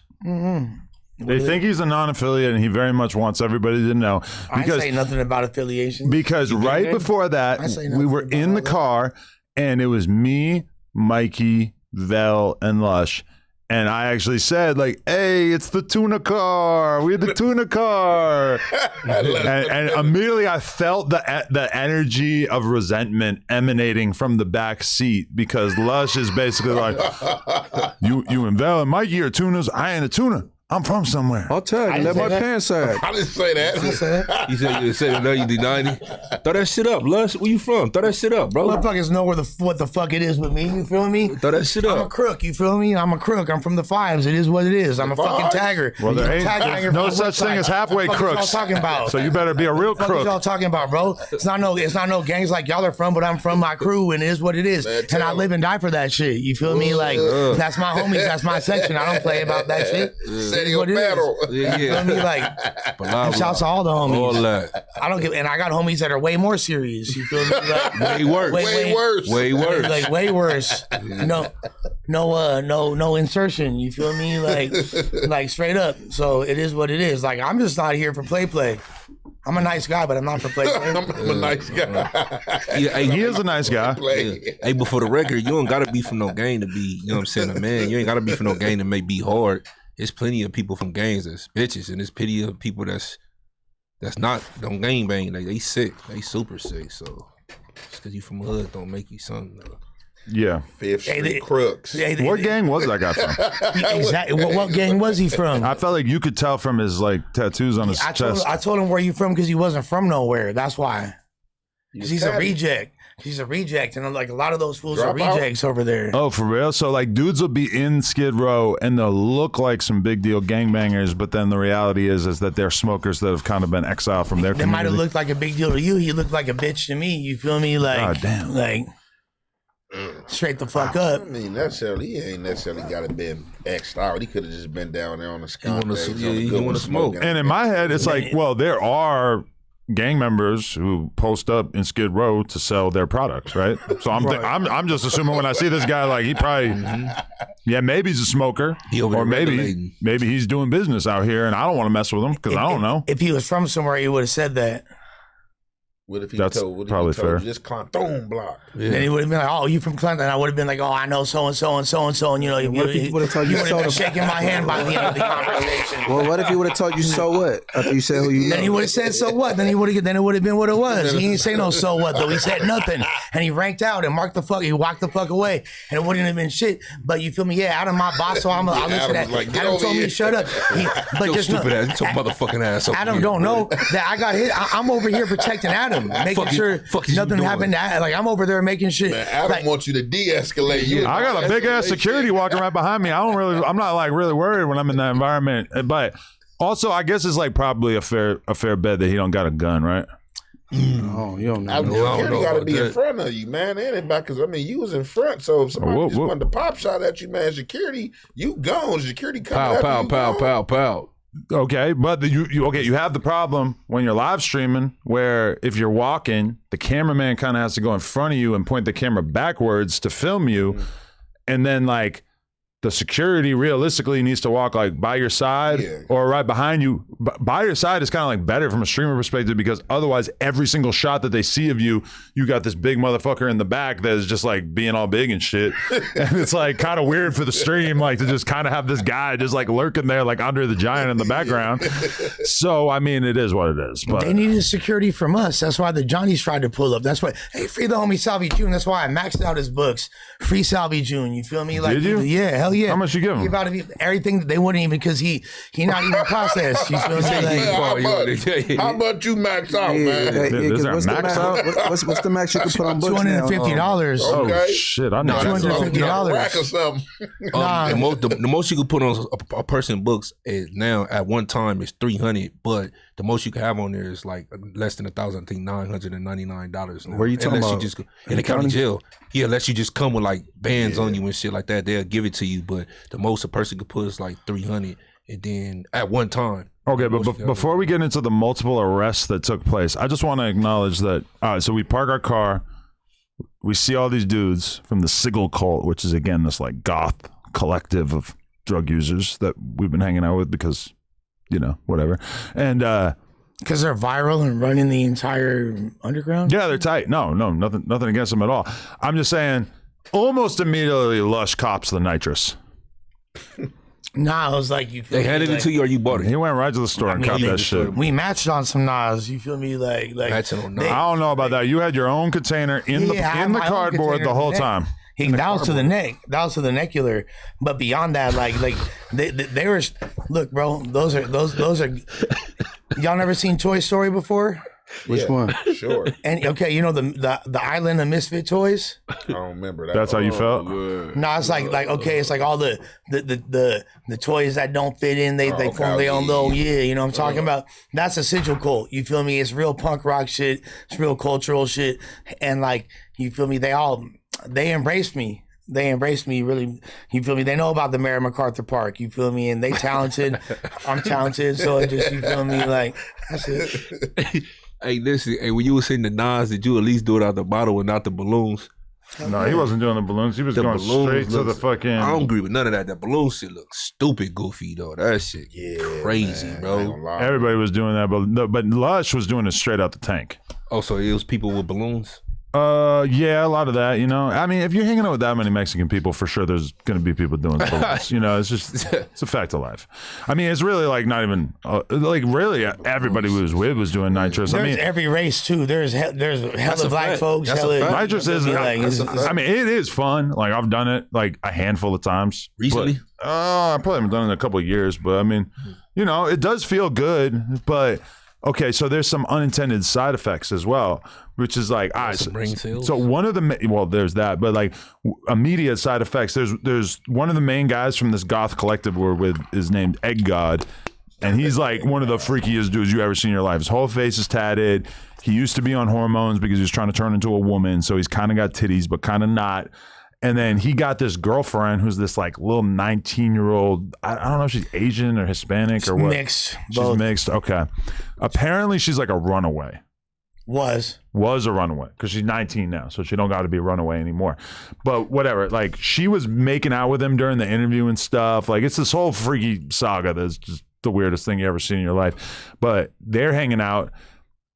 They think he's a non-affiliate, and he very much wants everybody to know. I ain't say nothing about affiliation. Because right before that, I say we nothing were about in all the that. car, and it was me, Mikey, Vel, and Lush. And I actually said, like, hey, it's the tuna car. We're the tuna car. and immediately I felt the energy of resentment emanating from the back seat because Lush is basically like, you and Vel and Mikey are tunas. I ain't a tuna. I'm from somewhere. I'll tell you. Let my pants sag. I didn't say that. You said no, you did 90. Throw that shit up, Lush. Where you from? Throw that shit up, bro. Motherfuckers know what the fuck it is with me. You feel me? Throw that shit I'm a up. crook. You feel me? I'm a crook. I'm from the fives. It is what it is. I'm a fucking tagger. Well, there ain't Tag no from the such thing website. as halfway What the fuck is crooks. y'all talking about? So you better be a real What is y'all crook. talking about, bro? It's not no gangs like y'all are from, but I'm from my crew, and it is what it is. Man, And I live and die for that shit. You feel me? Like that's my homies. That's my section. I don't play about that shit. Said It is your what it is. battle. Yeah, You feel me? Like, and shouts to all the homies. All that. I don't give, and I got homies that are way more serious. You feel me? Like, Way worse. Way worse. Way worse. like way worse. No insertion. You feel me? Like straight up. So it is what it is. Like I'm just not here for play. I'm a nice guy, but I'm not for play. I'm a nice guy. Yeah, hey, He is a nice guy. Hey, but for the record, you don't gotta be from no gang to be, you know what I'm saying, a man. You ain't gotta be from no gang to make be hard. There's plenty of people from gangs that's bitches, and there's plenty of people that's not don't gang bang. Like they sick, they super sick. So just because you from hood don't make you something. Yeah. Fifth Street Crooks. What gang was that guy from? Exactly. What gang was he from? I felt like you could tell from his like tattoos on his chest. I told him where you from because he wasn't from nowhere. That's why. Because he's a reject. He's a reject, and like a lot of those fools are rejects over there. Oh, for real? So like dudes will be in Skid Row and they'll look like some big deal gangbangers, but then the reality is that they're smokers that have kind of been exiled from their They community. might have looked like a big deal to you. He looked like a bitch to me. You feel me? Like, God damn. like straight the fuck up. I mean, he ain't necessarily got to been X'd out. He could have just been down there on the skunk days, on the good one smoke. And in my head, it's like, well, there are gang members who post up in Skid Row to sell their products, right? So I'm just assuming when I see this guy, like he probably, yeah, maybe he's a smoker, or maybe he's doing business out here, and I don't want to mess with him because I don't know. If he was from somewhere, he would have said that. What if he That's told, probably fair. you just Clanton block? Yeah. Then he would have been like, "Oh, you from Clinton?" I would have been like, "Oh, I know so and so and so and so." And you know, What if he would have told you would so? have been shaking my hand by the end of the conversation. Well, what if he would have told you so what after you said who you know? Then he would have said so what? Then it would have been what it was. He didn't say no so what though. He said nothing, and he ranked out and marked the fuck. He walked the fuck away, and it wouldn't have been shit. But you feel me? Yeah, Adam my boss, so I'll listen to that. Like, get Adam over told me here. to shut up. But Your just know, stupid ass, your motherfucking ass. over Adam here, don't bro. know that I got hit. I'm over here protecting Adam, making Fuck you- sure fuck is you nothing doing? happened. Like I'm over there making shit. Man, Adam like, wants you to de-escalate. You I got a big ass security walking right behind me. I'm not like really worried when I'm in that environment. But also, I guess it's like probably a fair bet that he don't got a gun, right? Oh, you don't know. Security got to about be in that. front of you, man. And it back because I mean, you was in front, so if somebody just wanted to pop shot at you, man, security, you gone. Security coming Pow, at pow, you. pow, pow, pow. Okay, but you have the problem when you're live streaming where if you're walking, the cameraman kind of has to go in front of you and point the camera backwards to film you, and then like the security realistically needs to walk like by your side or right behind you. By your side is kind of like better from a streamer perspective because otherwise every single shot that they see of you, you got this big motherfucker in the back that is just like being all big and shit. And it's like kind of weird for the stream, like to just kind of have this guy just like lurking there like under the giant in the background. So, I mean, it is what it is. But they needed security from us. That's why the Johnnies tried to pull up. That's why, hey, free the homie Salvi June. That's why I maxed out his books. Free Salvi June. You feel me? Like, Did you? Yeah, hell yeah. How much you give him? He about to be everything that they wouldn't even because he not even processed. You feel me? Like, How much you max out, man? Is there a what's the max out? What's the max you can put on books now? $250. Oh shit! I know. $250. Rack or something. The most you could put on a person books is now at one time is $300, but the most you can have on there is like less than $1,000. I think $999. Now. Where you talking unless about? You just in the county jail. Yeah, unless you just come with like bands on you and shit like that, they'll give it to you. But the most a person could put is like $300, and then at one time. Okay, but before we get into the multiple arrests that took place, I just want to acknowledge that. All right, so we park our car, we see all these dudes from the Sigil cult, which is again this like goth collective of drug users that we've been hanging out with because, whatever, and because they're viral and running the entire underground. yeah, they're tight. No, nothing against them at all. I'm just saying, almost immediately, Lush cops the Nitrous. Nah, I was like, you. They handed it to you or you bought it. He went right to the store and copped that shit. We matched on some Nas. You feel me? Like Matching on I don't know about that. You had your own container in the I had in the my own cardboard container. the whole time. that was to the neck. That was to the necular. But beyond that, like they were. Look, bro, those are. Y'all never seen Toy Story before? Which one? Sure. And okay, you know the Island of Misfit Toys. I don't remember that. That's how you felt? No, it's like okay, it's like all the toys that don't fit in. They form their own little you know what I'm talking about. That's a Sigil cult. You feel me? It's real punk rock shit. It's real cultural shit, and like you feel me? They embraced me. They embraced me really. You feel me? They know about the Mary MacArthur Park. You feel me? And they talented. I'm talented. So it just you feel me? Like that's it. Hey, listen. Hey, when you was hitting the Nas, did you at least do it out the bottle and not the balloons? No, he wasn't doing the balloons. He was The going balloons straight to the looks- fucking. I don't agree with none of that. That balloon shit looks stupid goofy though. That shit crazy, I ain't bro. gonna lie. Everybody was doing that, but Lush was doing it straight out the tank. Oh, so it was people with balloons? Yeah, a lot of that, you know. I mean, if you're hanging out with that many Mexican people, for sure there's going to be people doing balloons. You know, it's a fact of life. I mean, it's really like not even like really everybody who was with was doing nitrous. There's I mean, every race too. There's hella a black fact. folks. That's a Hella fact. nitrous is. like, I mean, it is fun. Like I've done it like a handful of times Recently? But, I probably haven't done it in a couple of years, but I mean, you know, it does feel good. But okay, so there's some unintended side effects as well, which is like, brain cells? so one of the well, there's that, but like immediate side effects. There's one of the main guys from this goth collective we're with is named Egg God, and he's like one of the freakiest dudes you ever seen in your life. His whole face is tatted. He used to be on hormones because he was trying to turn into a woman, so he's kind of got titties, but kind of not. And then he got this girlfriend who's this like little 19-year-old. I don't know if she's Asian or Hispanic or what. mixed. She's Both. mixed. Okay. Apparently she's like a runaway. Was a runaway because she's 19 now, so she don't got to be a runaway anymore. But whatever. Like she was making out with him during the interview and stuff. Like it's this whole freaky saga that's just the weirdest thing you ever seen in your life. But they're hanging out.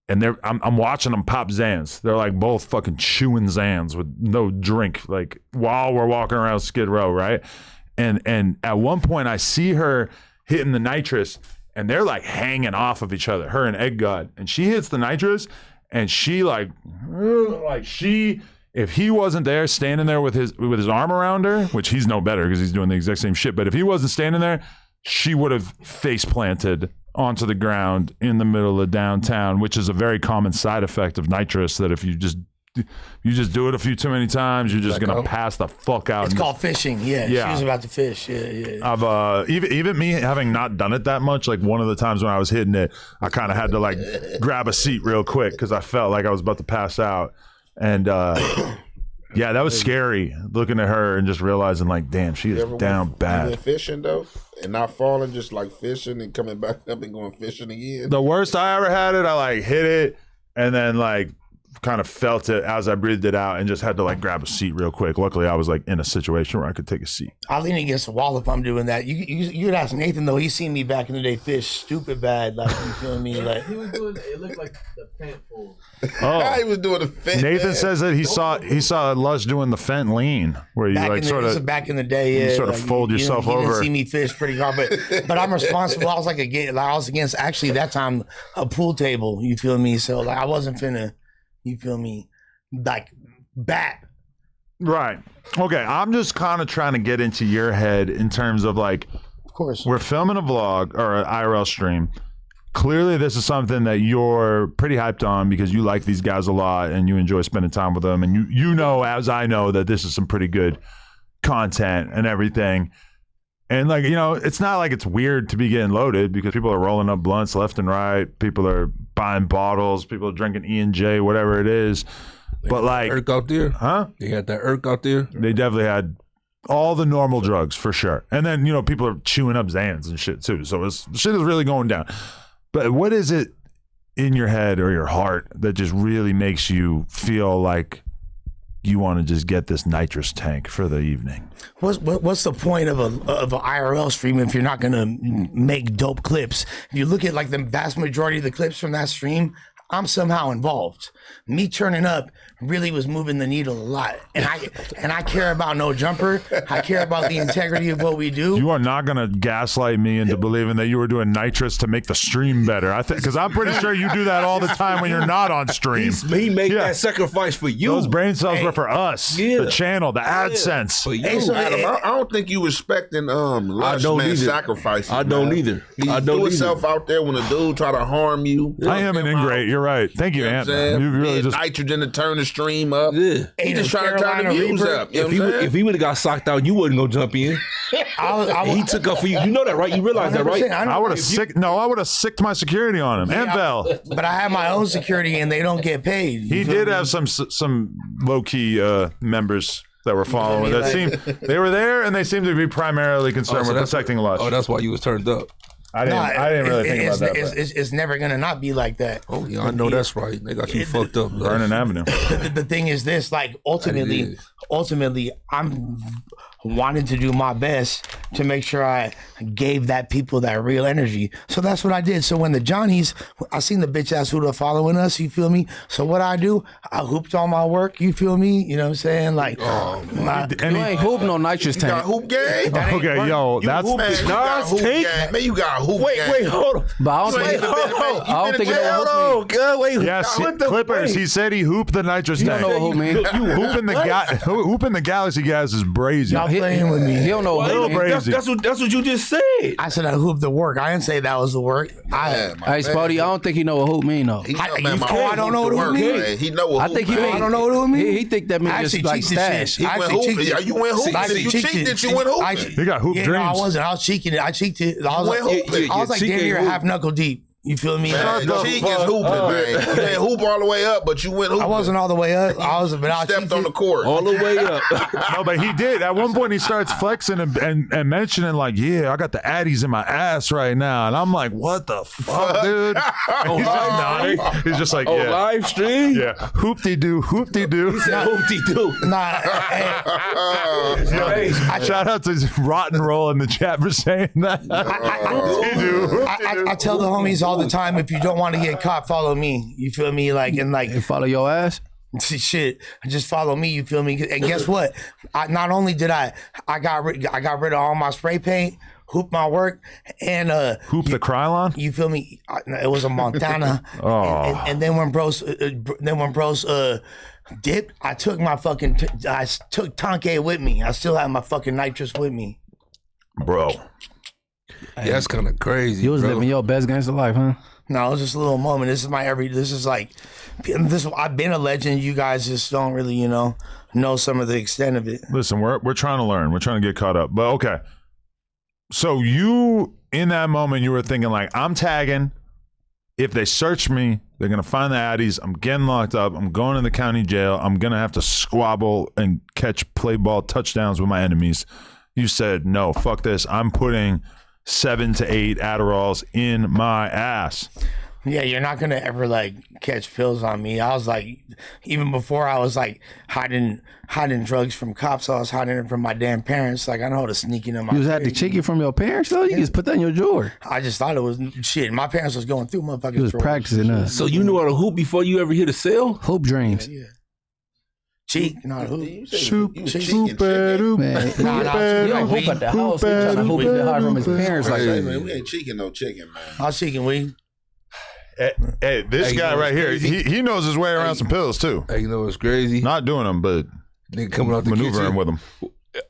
And I'm watching them pop Zans. They're like both fucking chewing Zans with no drink, like while we're walking around Skid Row, right? And at one point I see her hitting the nitrous, and they're like hanging off of each other, her and Egg God. And she hits the nitrous, and she if he wasn't there standing there with his arm around her, which he's no better because he's doing the exact same shit, but if he wasn't standing there, she would have face planted onto the ground in the middle of downtown, which is a very common side effect of nitrous, that if you just do it a few too many times, you're just gonna pass the fuck out. It's called fishing. Yeah, she was about to fish. Yeah. I've even me having not done it that much, like one of the times when I was hitting it, I kind of had to like grab a seat real quick because I felt like I was about to pass out. And yeah, that was scary looking at her and just realizing like, damn, she is down bad. You went fishing though, and not falling, just like fishing and coming back up and going fishing again. The worst I ever had it, I like hit it and then like kind of felt it as I breathed it out and just had to like grab a seat real quick. Luckily, I was like in a situation where I could take a seat. I lean against the wall if I'm doing that. You'd ask Nathan though. He seen me back in the day fish stupid bad. Like you feel me? Like He was doing. It looked like the pant full. Oh, He was doing the fence. Nathan says that he saw Lush doing the fent lean, where you like sort this is of back in the day. Yeah, you sort of like, fold yourself he over. didn't see me fish pretty hard, but I'm responsible. I was like I was against actually that time a pool table. You feel me? So like I wasn't finna. You feel me? Like bat. Right. Okay. I'm just kind of trying to get into your head in terms of like, Of course. we're filming a vlog or an IRL stream. Clearly, this is something that you're pretty hyped on because you like these guys a lot and you enjoy spending time with them. And you know, as I know, that this is some pretty good content and everything. And like, you know, it's not like it's weird to be getting loaded because people are rolling up blunts left and right. People are buying bottles. People are drinking E&J, whatever it is. But like, Irk out there? huh? They had that Irk out there? They definitely had all the normal drugs for sure. And then, you know, people are chewing up Xans and shit too. So shit is really going down. But what is it in your head or your heart that just really makes you feel like you want to just get this nitrous tank for the evening? What's the point of an IRL stream if you're not gonna make dope clips? If you look at like the vast majority of the clips from that stream, I'm somehow involved. Me turning up really was moving the needle a lot. And I care about no jumper. I care about the integrity of what we do. You are not going to gaslight me into believing that you were doing nitrous to make the stream better. Because I'm pretty sure you do that all the time when you're not on stream. He made that sacrifice for you. Those brain cells were for us. The channel, the AdSense. For you. Hey, so Adam, I don't think you respecting Lush man sacrifices. I don't either. I don't Put yourself out there when a dude try to harm you. I am an ingrate. You're right. Thank you, Ant. You really just nitrogen to turn the stream up. Yeah. He just trying to turn the views up. You know If he would have got socked out, you wasn't gonna jump in. He took up for you. You know that, right? You realize that, right? I would have I would have sicked my security on him. And Val. But I have my own security and they don't get paid. He did have some low key members that were following. That seemed they were there and they seemed to be primarily concerned with protecting Lush. Oh, that's why you was turned up. I didn't really think about that. It's never gonna not be like that. Oh yeah, I know that's right. They got you fucked up. Vernon Avenue. The thing is this, like ultimately, I'm wanted to do my best to make sure I gave that people that real energy. So that's what I did. So when the Johnnies, I seen the bitch ass who are following us, you feel me? So what I do, I hooped all my work, you feel me? You know what I'm saying? Like, you ain't hoop no nitrous tank. You got hoop game? Okay, yo, that's you got hoop game. Man, you got hoop game. Wait, hold on. But I don't think you know what hoop mean. God, wait. Yes, Clippers. He said he hooped the nitrous tank. You don't know what hoop mean. Hooping the Galaxy gas is brazy. Y'all playing with me. He don't know what hoop mean. That's what you just said. I said I hooped the work. I didn't say that was the work. Hey, Spotty, I don't think he know what hoop mean though. I don't know what hoop mean. He know what I think he mean. I don't know what hoop mean. He think that means just like stash. He went hooping. You went hooping. You cheated. You went hooping. He got hoop No, I dreams. wasn't. I was cheeking it. I cheeked it. I was like damn near half knuckle deep. You feel me? Man, cheek is hooping, man. You didn't hoop all the way up, but you went hooping. I wasn't all the way up. I stepped on the court. All the way up. No, but he did. At one point, he starts flexing and mentioning like, "Yeah, I got the addies in my ass right now," and I'm like, "What the fuck, dude?" He's just like, "Yeah, live stream." Yeah, hoopty doo, hoopty doo. He said hoopty doo. Shout out to Rotten Roll in the chat for saying that. I tell the homies all the time, if you don't want to get caught, follow me. You feel me? And follow your ass. Shit, just follow me. You feel me? And guess what? Not only did I got rid of all my spray paint, hoop my work, and hoop the Krylon. You feel me? It was a Montana. And then when bros dipped, I took my fucking I took Tonke with me. I still have my fucking nitrous with me, bro. Yeah, that's kind of crazy. You was living your best gangster life, huh? No, it was just a little moment. This is I've been a legend. You guys just don't really, know some of the extent of it. Listen, we're trying to learn. We're trying to get caught up. But okay. So you, in that moment, you were thinking like, I'm tagging. If they search me, they're going to find the addies. I'm getting locked up. I'm going to the county jail. I'm going to have to squabble and catch play ball touchdowns with my enemies. You said, no, fuck this. I'm putting 7 to 8 Adderalls in my ass. Yeah, you're not gonna ever catch pills on me. I was like, even before I was hiding drugs from cops, I was hiding it from my damn parents. I know how to sneak in my. You was had to check it from your parents though. You just put that in your drawer. I just thought it was shit. My parents was going through motherfucking. You was practicing us. So you knew how to hoop before you ever hit a cell? Hoop dreams. Yeah. Cheek, not hoop. Man, you don't hoop at the house. He trying to hoop it hard from his parents. We ain't cheeking no chicken, man. I was cheeking weed. Hey, this guy right here, he knows his way around some pills too. Hey, you know what's crazy? Not doing them, but nigga coming out the maneuvering kitchen with them.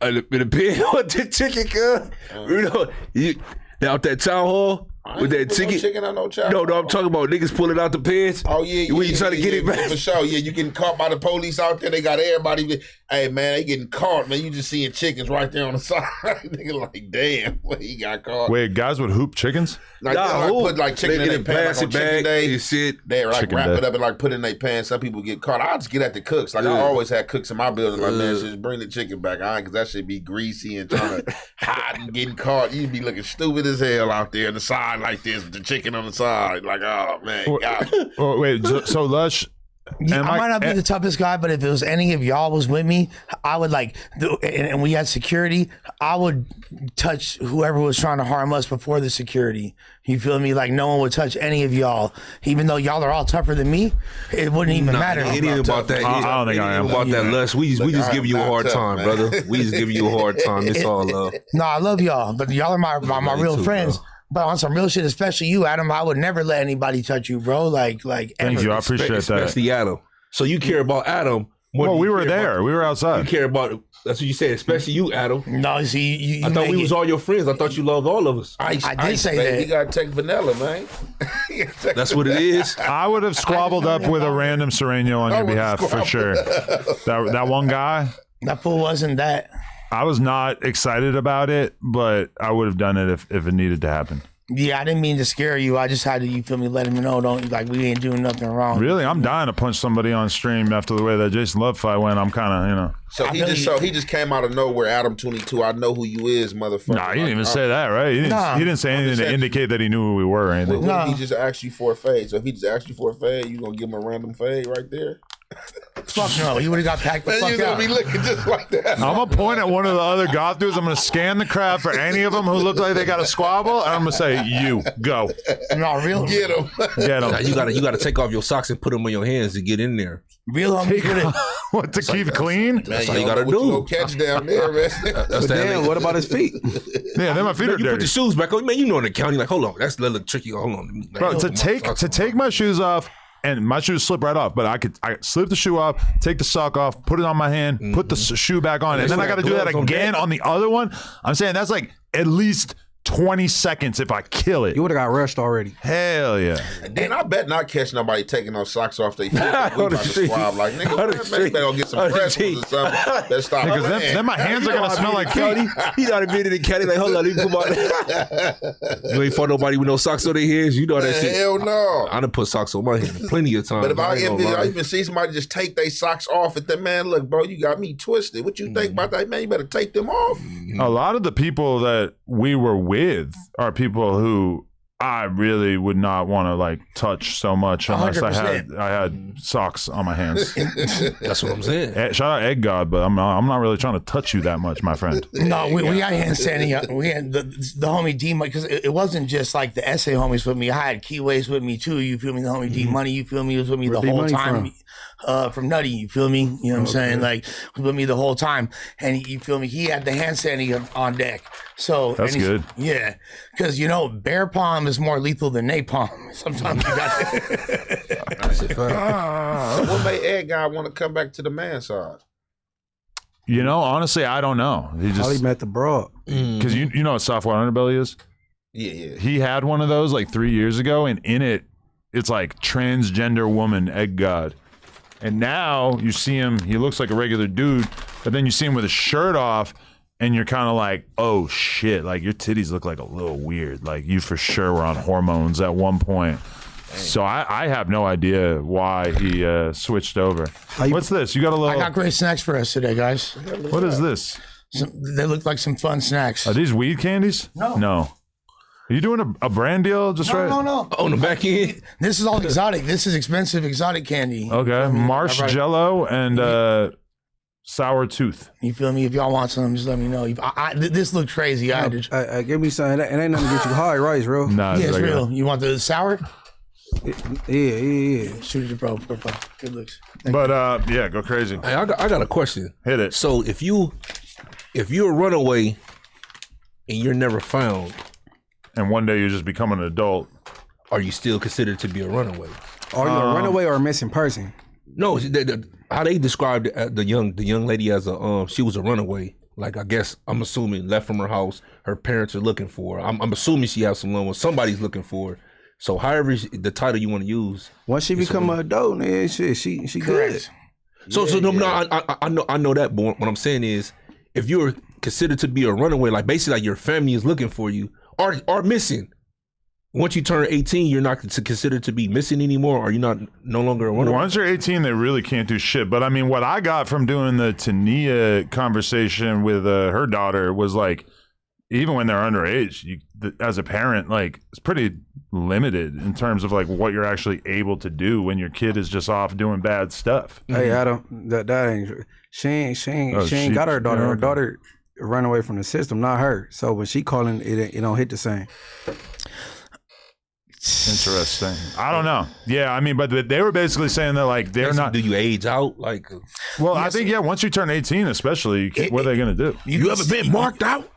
In the bed with the chicken, cuz. Out that town hall with that chicken. On no child. No, I'm talking about niggas pulling out the pants. Oh yeah, when you trying to get it back for sure. Yeah, you getting caught by the police out there. They got everybody. Hey man, they getting caught, man. You just seeing chickens right there on the side. Nigga like, damn, he got caught. Wait, guys would hoop chickens? Put chicken in their pants on chicken day. And shit. They wrap it up and put it in their pants. Some people get caught. I just get at the cooks. I always had cooks in my building. Like man, just bring the chicken back on because that should be greasy and trying to hide and getting caught. You'd be looking stupid as hell out there on the side like this with the chicken on the side. Like, oh man, wait, so Lush, I might not be the toughest guy, but if it was any of y'all was with me, I would and we had security, I would touch whoever was trying to harm us before the security. You feel me? Like no one would touch any of y'all, even though y'all are all tougher than me. It wouldn't even matter. It ain't about that. I don't think I am. About that lust. We just give you a hard time, brother. We just give you a hard time. It's all love. No, I love y'all, but y'all are my real friends. Bro. But on some real shit, especially you, Adam, I would never let anybody touch you, bro. Like ever. Thank you. I appreciate that. Especially Adam. So you care about Adam more Well, we were there. We were outside. You care about, that's what you said, especially you, Adam. No, see, you I thought we was all your friends. I thought you loved all of us. I did say that. You gotta take vanilla, man. That's what it is. I would have squabbled up with a random Sereno on your behalf for sure. That one guy. That fool wasn't that. I was not excited about it, but I would have done it if it needed to happen. Yeah, I didn't mean to scare you. I just had to, you feel me, let him know, we ain't doing nothing wrong. Really? I'm dying to punch somebody on stream after the way that Jason Love fight went. I'm kind of, So he just came out of nowhere, Adam 22. I know who you is, motherfucker. Nah, he didn't even say that, right? He didn't say anything to indicate that he knew who we were or anything. What if he just asked you for a fade? So if he just asked you for a fade, you gonna give him a random fade right there? Fuck no, he would have got packed the fuck you out. gonna be looking just like that. I'm gonna point at one of the other goth dudes. I'm gonna scan the crowd for any of them who look like they got a squabble, and I'm gonna say, "You go, no, real, get him, get him." Now you gotta take off your socks and put them on your hands to get in there. Real homie, what to keep clean? Man, That's all you gotta do. You gonna catch down there, man. That's Damn, what about his feet? Yeah, then my feet are You put dirty. the shoes back on. Man, you know in the county, like, hold on, that's a little tricky. Hold on, Bro, to take my shoes off, and my shoes slip right off, but I slip the shoe off, take the sock off, put it on my hand, put the shoe back on, and then I got to do that again on the other one. I'm saying that's like at least 20 seconds if I kill it. You would have got rushed already. Hell yeah. And I bet not catch nobody taking those socks off their feet. We On the about to street. swab like, nigga, man, you better go get some On the fresh street. ones or something. Let's stop Because playing. then my hands are going to smell like feet. He not admitted to county. Like, hold on, let me put my. You ain't fought nobody with no socks on their hands. You know that shit. Hell no. I done put socks on my hand plenty of times. But if I ain't even see somebody just take their socks off at that, man, look, bro, you got me twisted. What you think about that, man? You better take them off. A lot of the people that we were with are people who I really would not want to like touch so much unless 100%. I had socks on my hands. That's what I'm saying. Shout out Egg God, but I'm not really trying to touch you that much, my friend. No, we had hand standing. We had the homie D Money, because it wasn't just like the essay homies with me. I had Keyways with me too. You feel me? The homie D Money. You feel me? He was with me the whole time. From Nutty, you feel me? You know what I'm saying? Like, he was with me the whole time, and you feel me? He had the hand standing on deck. So that's good. Yeah, because bear palm is more lethal than napalm. Sometimes you got. That's a fact. So what made Ed guy want to come back to the man side? Honestly, I don't know. He How he just met the broad. because you know what software underbelly is. Yeah. He had one of those like 3 years ago, and in it, it's like transgender woman Egg God. And now you see him, he looks like a regular dude, but then you see him with his shirt off, and you're kind of like, oh shit, like your titties look like a little weird. Like you for sure were on hormones at one point. So I have no idea why he switched over. What's this? You got a little. I got great snacks for us today, guys. What is this? They look like some fun snacks. Are these weed candies? No. Are you doing a brand deal just right? No. On the back end. This is all exotic. This is expensive exotic candy. Okay. Marsh Jello and sour tooth. You feel me? If y'all want some, just let me know. This looked crazy. I had to. Give me some. It ain't nothing to get you high, right? It's real. Nah, Yeah, it's real. You want the sour? Yeah. Shoot it, bro. Good looks. But yeah, go crazy. Hey, I got a question. Hit it. So if you're a runaway and you're never found, And one day you just become an adult. are you still considered to be a runaway? Are you a runaway or a missing person? No, how they described the young lady as she was a runaway. Like, I guess I'm assuming left from her house. Her parents are looking for her. I'm assuming she has some loved ones. Somebody's looking for her. So however the title you want to use. Once she become an adult, man, she good. So I know that. But what I'm saying is, if you're considered to be a runaway, like basically like your family is looking for you, or missing. Once you turn 18, you're not considered to be missing anymore, or you're no longer a runaway. Once you're 18, they really can't do shit. But I mean, what I got from doing the Tania conversation with her daughter was like, even when they're underage, as a parent, like it's pretty limited in terms of like what you're actually able to do when your kid is just off doing bad stuff. Hey, Adam, that ain't. She ain't got her daughter. Her daughter run away from the system, not her. So when she calling, it don't hit the same. Interesting. I don't know. Yeah, I mean, but they were basically saying that like they're not. Do you age out? Like, well, I think once you turn 18, especially, what are they going to do? you ever been marked out?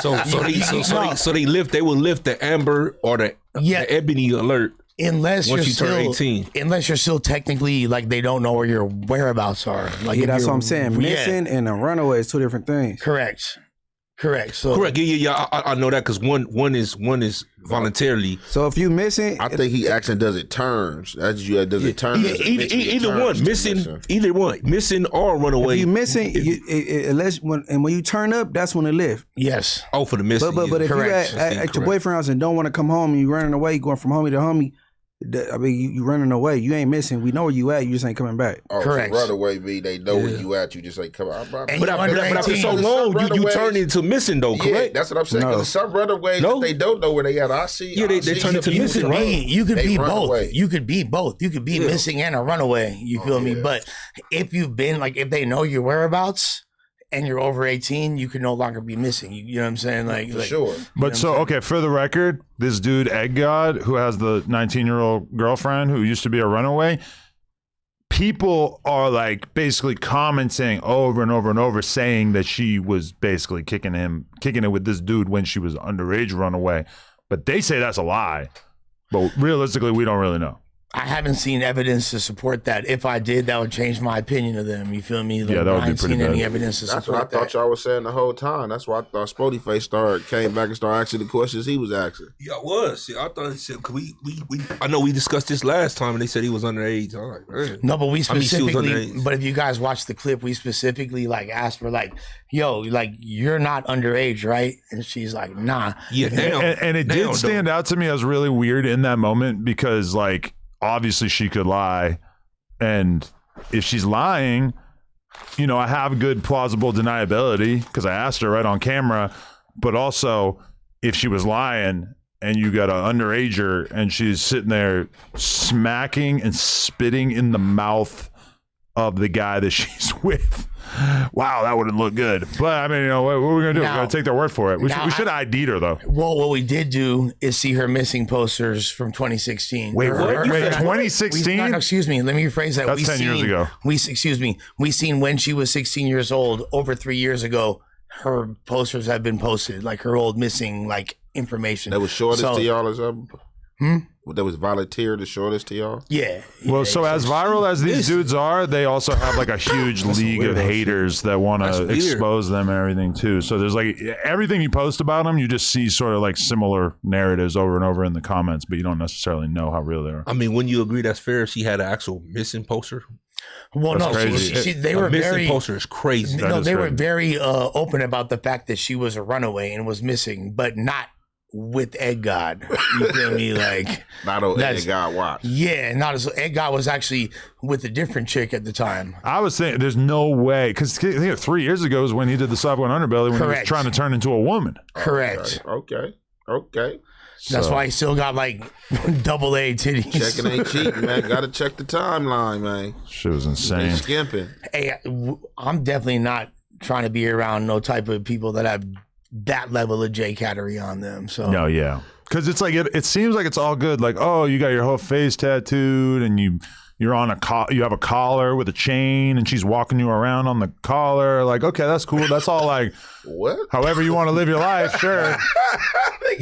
so they lift. They will lift the amber or the ebony alert. Unless once you turn 18, unless you're still technically like they don't know where your whereabouts are. Like that's what I'm saying. Missing and a runaway is two different things. Correct. So correct. Yeah. I know that because one is voluntarily. So if you missing, I think he asking does it turns? Does it turn? Either one, missing. Either one, missing or runaway. If you missing, when you turn up, that's when it lift. Yes. Oh, for the missing. But if you at your boyfriend's house and don't want to come home, and you running away, going from homie to homie. I mean, you running away. You ain't missing. We know where you at. You just ain't coming back. Oh, correct. So runaway be they know where you at. You just ain't come out. But after so long, you turn into missing though. Correct. Yeah, that's what I'm saying. Because some runaways they don't know where they at. I see. Yeah, they turn into missing. Right. You could be both. You could be both. You could be missing and a runaway. You feel me? But if you've been if they know your whereabouts. And you're over 18, you can no longer be missing. You know what I'm saying? Like sure. But so, okay, for the record, this dude, Egg God, who has the 19-year-old girlfriend who used to be a runaway, people are like basically commenting over and over and over saying that she was basically kicking it with this dude when she was underage runaway. But they say that's a lie. But realistically, we don't really know. I haven't seen evidence to support that. If I did, that would change my opinion of them. You feel me? Like, yeah, that would I be ain't pretty seen bad. any evidence to That's support what I thought y'all was saying the whole time. That's why I thought Spody Face came back and started asking the questions he was asking. Yeah, I was. Yeah, I thought I know we discussed this last time, and they said he was underage. I'm like, man. No, but we specifically. underage. But if you guys watch the clip, we specifically asked for yo, you're not underage, right? And she's like, nah. Yeah, and it did stand out to me as really weird in that moment because obviously she could lie, and if she's lying, I have good plausible deniability because I asked her right on camera. But also, if she was lying and you got an underager and she's sitting there smacking and spitting in the mouth of the guy that she's with, wow, that wouldn't look good. But I mean, what are we gonna do? We're gonna take their word for it. We should have ID'd her though. Well, what we did do is see her missing posters from 2016. Wait, 2016? No, excuse me. Let me rephrase that. That's 10 years ago. We seen when she was 16 years old, over 3 years ago. Her posters have been posted, her old missing information. That was shortest to y'all or something. That was volunteer to show this to y'all? Yeah. Well, so as viral as these dudes are, they also have a huge league of haters that want to expose them and everything too. So there's everything you post about them, you just see sort of similar narratives over and over in the comments, but you don't necessarily know how real they are. I mean, when you agree that's fair, she had an actual missing poster. Well, that's no, they were missing very poster is crazy. No, they were very open about the fact that she was a runaway and was missing, but not with Egg God. You feel me? Not on Egg God watch. Yeah, not as Egg God was actually with a different chick at the time. I was saying there's no way, because 3 years ago is when he did the Subway Underbelly when he was trying to turn into a woman. Correct. Okay. That's why he still got double A titties. Checking ain't cheating, man. Gotta check the timeline, man. Shit was insane. Skimping. Hey, I'm definitely not trying to be around no type of people that have that level of J category on them. So no, yeah, because it's it seems like it's all good. Oh, you got your whole face tattooed, and you're on you have a collar with a chain, and she's walking you around on the collar. Okay, that's cool. That's all what? However you want to live your life, sure.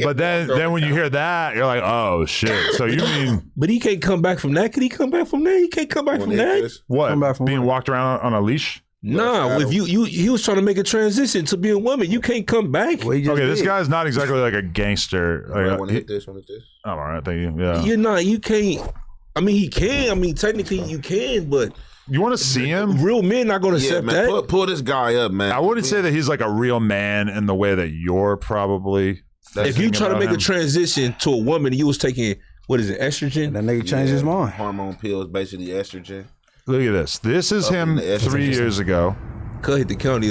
But then when you hear that, you're like, oh shit. So you mean? But he can't come back from that. Could he come back from that? He can't come back from that. What? Come back from being walked around on a leash? No, if he was trying to make a transition to being a woman, you can't come back. Okay, this guy's not exactly a gangster. I want to hit this. Oh, all right, thank you. Yeah, you're not. You can't. I mean, he can. I mean, technically, you can, but you want to see him? Real men not going to accept man, that. Pull this guy up, man. I wouldn't say that he's a real man in the way that you're probably. If you try to make a transition to a woman, you was taking estrogen. That nigga changed his mind. Hormone pills, basically estrogen. Look at this. This is him 3 years ago. Cut hit the county.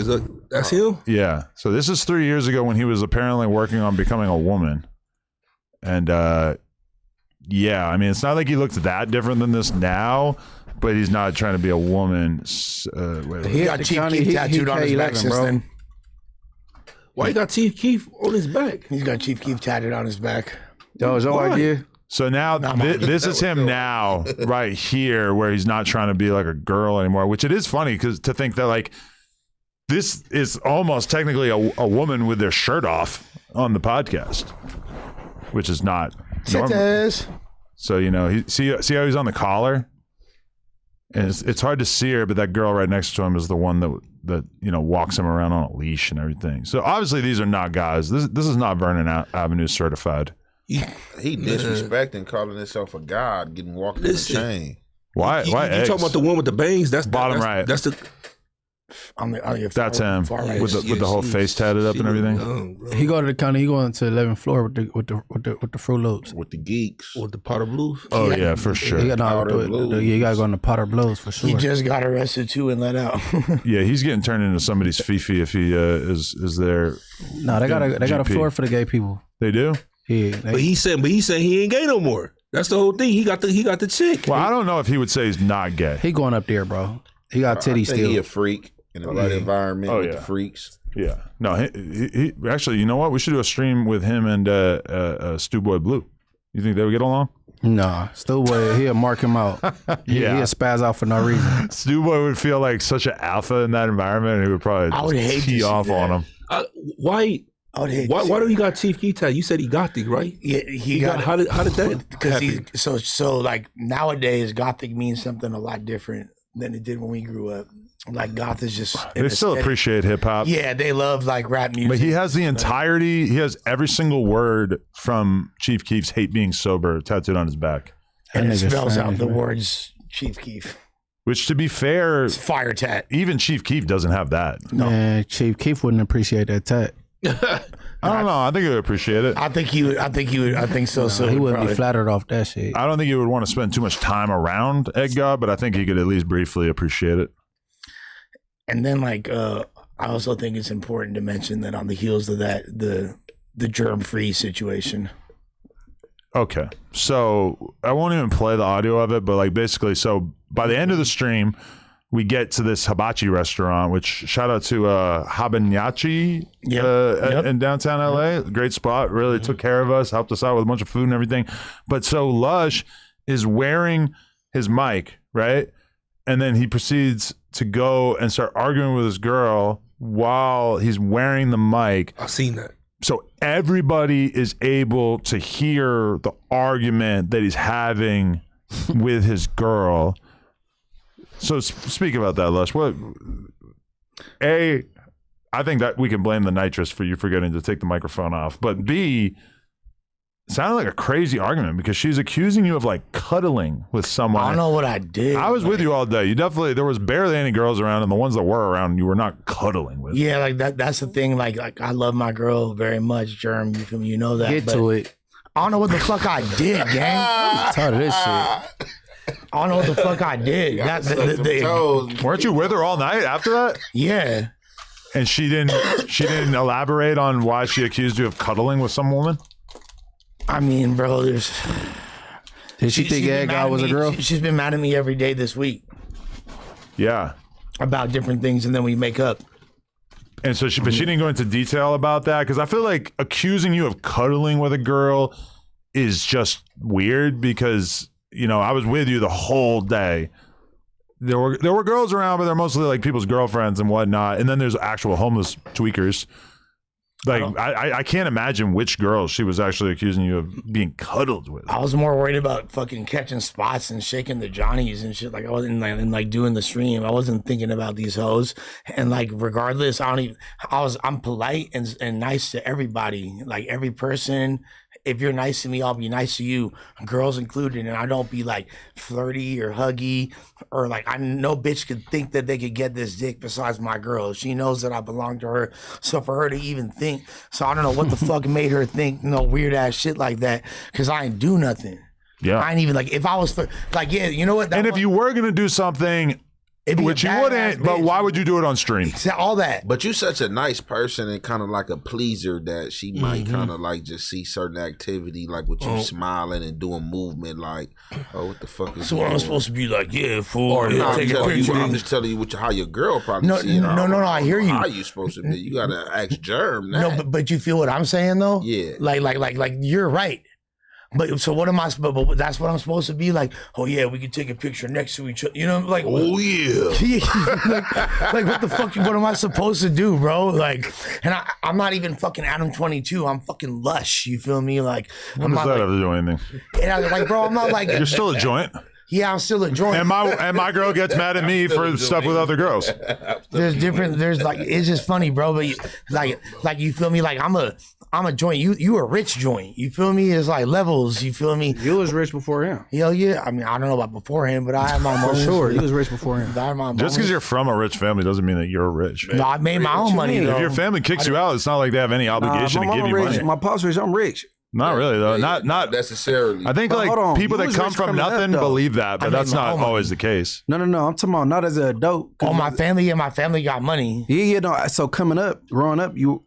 That's him? Yeah. So this is 3 years ago when he was apparently working on becoming a woman. And yeah, I mean, it's not like he looks that different than this now, but he's not trying to be a woman. He got Chief Keef tattooed on his back since then. Why you got Chief Keef on his back? He's got Chief Keef tattooed on his back. That was your idea? So now this is him now, right here, where he's not trying to be like a girl anymore, which it is funny because to think that like this is almost technically a woman with their shirt off on the podcast, which is not normal. So, you know, see how he's on the collar? And it's hard to see her, but that girl right next to him is the one that you know walks him around on a leash and everything. So obviously these are not guys. This is not Vernon Avenue certified. He disrespecting, calling himself a god, getting walked in the chain. Why? You talking about the one with the bangs? That's bottom right. That's the. That's him with the whole face tatted up and everything. He go to the county. He going to 11th floor with the Fruit Loops. With the geeks. With the Potter Blues. Oh yeah, for sure. You got to go on the Potter Blues for sure. He just got arrested too and let out. Yeah, he's getting turned into somebody's fifi if he is there. No, they got a floor for the gay people. They do. Yeah, but he said he ain't gay no more. That's the whole thing. He got the chick. Well, I don't know if he would say he's not gay. He going up there, bro. He got titties still. He a freak in the right environment with the freaks. Yeah. No, he actually, you know what? We should do a stream with him and Stu Boy Blue. You think they would get along? Nah, Stu Boy, he'll mark him out. He'll spaz out for no reason. Stu Boy would feel like such an alpha in that environment, and he would probably tee off on him. Why? Why do you got Chief Keef tattoo? You said he gothic, right? Yeah, he got. How did that? Because he so like nowadays, gothic means something a lot different than it did when we grew up. Like goth is just they still appreciate hip hop. Yeah, they love like rap music. But he has the entirety. He has every single word from Chief Keef's "Hate Being Sober" tattooed on his back, and it spells out the words Chief Keef. Which, to be fair, it's fire tat. Even Chief Keef doesn't have that. No, man, Chief Keef wouldn't appreciate that tat. I don't know. I think he would appreciate it. I think he would. I think so. So he wouldn't be flattered off that shit. I don't think he would want to spend too much time around Edgar, but I think he could at least briefly appreciate it. And then, like, I also think it's important to mention that on the heels of that, the germ-free situation. Okay, so I won't even play the audio of it, but like basically, so by the end of the stream, we get to this hibachi restaurant, which shout out to Habanyachi in downtown LA. Great spot. Really took care of us, helped us out with a bunch of food and everything. But so Lush is wearing his mic, right? And then he proceeds to go and start arguing with this girl while he's wearing the mic. I've seen that. So everybody is able to hear the argument that he's having with his girl. So speak about that, Lush. I think that we can blame the Nitrous for you forgetting to take the microphone off. But B, it sounded like a crazy argument because she's accusing you of like cuddling with someone. I don't know what I did. I was with you all day. There was barely any girls around, and the ones that were around, you were not cuddling with. Yeah, like that's the thing. Like I love my girl very much, Germ. You feel me? You know that. Get to it. I don't know what the fuck I did, gang. I'm tired of this shit. I don't know what the fuck I did. Weren't you with her all night after that? Yeah. And she didn't elaborate on why she accused you of cuddling with some woman? I mean, bro, Did she think that guy was a girl? She's been mad at me every day this week. Yeah. About different things, and then we make up. And so but she didn't go into detail about that, because I feel like accusing you of cuddling with a girl is just weird, because you know I was with you the whole day. There were girls around, but they're mostly like people's girlfriends and whatnot. And then there's actual homeless tweakers. Like I can't imagine which girl she was actually accusing you of being cuddled with. I was more worried about fucking catching spots and shaking the Johnnies and shit. Like I wasn't like doing the stream. I wasn't thinking about these hoes. And like regardless, I'm polite and nice to everybody. Like every person. If you're nice to me, I'll be nice to you, girls included, and I don't be like flirty or huggy or like no bitch could think that they could get this dick besides my girl. She knows that I belong to her, so for her to even think, so I don't know what the fuck made her think weird ass shit like that, because I ain't do nothing. Yeah, I ain't even like if I was like, yeah, you know what? And if you were gonna do something, It'd be Which a you badass wouldn't, but bitch. why would you do it on stream? All that. But you such a nice person and kind of like a pleaser that she might kind of like just see certain activity like with you smiling and doing movement like, oh, what the fuck is So what I'm supposed to be like, yeah, fool. Or yeah, no, take a picture. I'm just telling you how your girl probably No, see it. no, I hear you. How you supposed to be? You gotta ask Germ that. No, but you feel what I'm saying though? Yeah. Like you're right. But so what am I? But that's what I'm supposed to be like. Oh yeah, we can take a picture next to each other. You know, like oh yeah, like what the fuck? What am I supposed to do, bro? Like, and I'm not even fucking Adam 22. I'm fucking Lush. You feel me? Like, What I'm does not that like, have to do anything? and I was like, bro, I'm not like. You're still a joint. Yeah, I'm still a joint. And my girl gets mad at me for stuff with other girls. There's like it's just funny, bro. But like you feel me? Like I'm a joint. You a rich joint. You feel me? It's like levels. You feel me? You was rich before him. Hell yeah. I mean, I don't know about beforehand, but I have my For moments. sure. You was rich before him. I have my Just because moments. you're from a rich family doesn't mean that you're rich. No, I made my own money though. If your family kicks you out, it's not like they have any obligation my to give mama you rich. money. My pops rich. I'm rich. Not really though. Not necessarily. I think But like hold on. people You that was come rich from coming up, nothing though. believe that, but I that's made my not own money. always the case. No. I'm talking about not as an adult. Oh, my family got money. Yeah. No. So coming up, growing up, you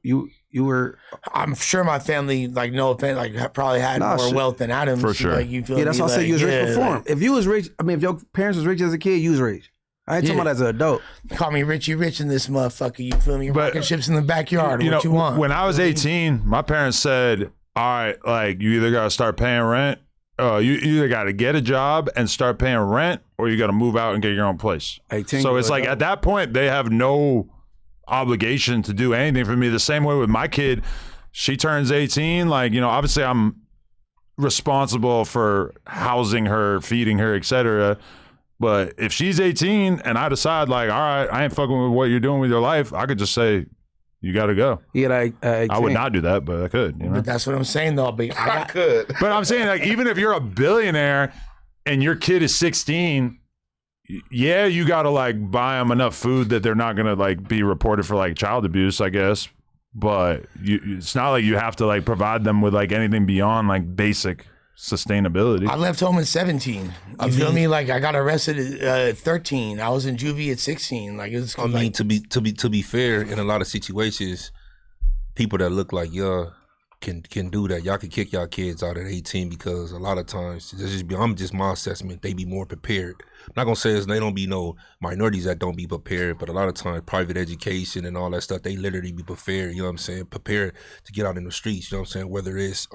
were. I'm sure my family, like no offense, like probably had Nah, more shit. wealth than Adams. For sure. Like, you feel Yeah, that's me? why I said you was rich yeah, before him. like, If you was rich, I mean, if your parents was rich as a kid, you was rich. I ain't talking Yeah. about as an adult. Call me Richie Rich in this motherfucker. You feel me? But- Rocking ships in the backyard. You What know, you want? when I was 18, my parents said, "All right, like you either got to start paying rent, you either got to get a job and start paying rent, or you got to move out and get your own place." 18. So you it's were like adult. at that point they have no obligation to do anything for me. The same way with my kid, she turns 18. Like, you know, obviously I'm responsible for housing her, feeding her, etc. But if she's 18 and I decide like, all right, I ain't fucking with what you're doing with your life, I could just say, you got to go. Yeah, like, I would not do that, but I could. You know? But that's what I'm saying though. But I could. But I'm saying, like, even if you're a billionaire and your kid is 16, yeah, you got to like buy them enough food that they're not gonna like be reported for like child abuse, I guess. But it's not like you have to like provide them with like anything beyond like basic sustainability. I left home at 17. You feel me? Like I got arrested at 13. I was in juvie at 16. Like it's. I mean, to be fair, in a lot of situations, people that look like y'all can do that. Y'all can kick y'all kids out at 18 because a lot of times, I'm just my assessment, they be more prepared. I'm not gonna say they don't be no minorities that don't be prepared, but a lot of times private education and all that stuff, they literally be prepared, you know what I'm saying, prepared to get out in the streets, you know what I'm saying, whether it's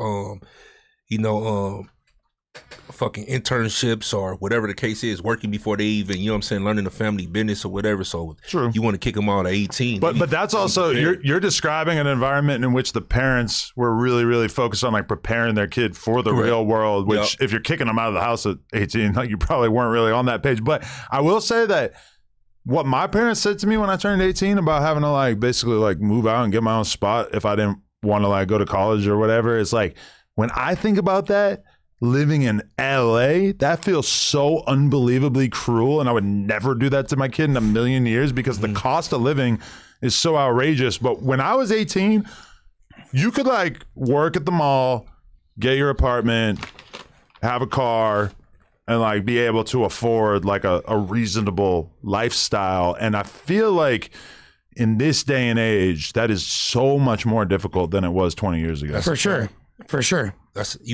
fucking internships or whatever the case is, working before they even, you know what I'm saying, learning the family business or whatever. So True. You want to kick them out at 18. But that's also you're describing an environment in which the parents were really, really focused on like preparing their kid for the Correct. real world, which if you're kicking them out of the house at 18, like you probably weren't really on that page. But I will say that what my parents said to me when I turned 18 about having to like basically like move out and get my own spot if I didn't want to like go to college or whatever, is like when I think about that, living in LA, that feels so unbelievably cruel, and I would never do that to my kid in a million years because the cost of living is so outrageous. But when I was 18, you could like work at the mall, get your apartment, have a car, and like be able to afford like a reasonable lifestyle. And I feel like in this day and age, that is so much more difficult than it was 20 years ago. For sure.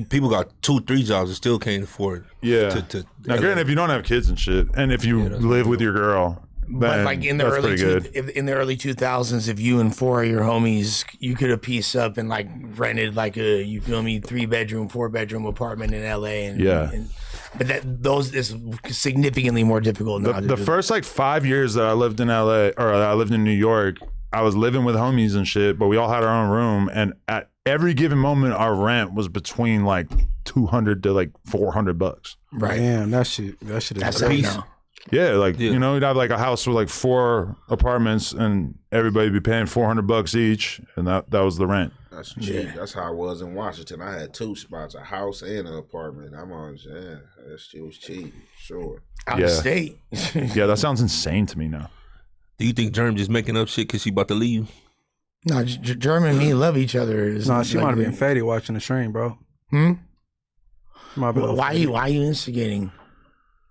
People got 2-3 jobs and still can't afford. Yeah. Now, granted, if you don't have kids and shit, and if you live with your girl, But then like in the that's early pretty good. in the early 2000s, if you and 4 of your homies, you could have pieced up and like rented like a 3-bedroom, 4-bedroom apartment in LA. But those is significantly more difficult now. The first like 5 years that I lived in LA or I lived in New York, I was living with homies and shit, but we all had our own room, and at every given moment, our rent was between like $200 to like $400. Right. Damn, that shit is That's crazy. now. Yeah, like you know, you'd have like a house with like 4 apartments, and everybody be paying $400 each, and that was the rent. That's cheap. That's how I was in Washington. I had 2 spots, a house and an apartment. I'm on, that shit was cheap, sure. Out of state. Yeah, that sounds insane to me now. Do you think Germ just making up shit because she about to leave? No, German and me love each other. No, she might have been faded watching the stream, bro. Hmm? Might be Why are you instigating?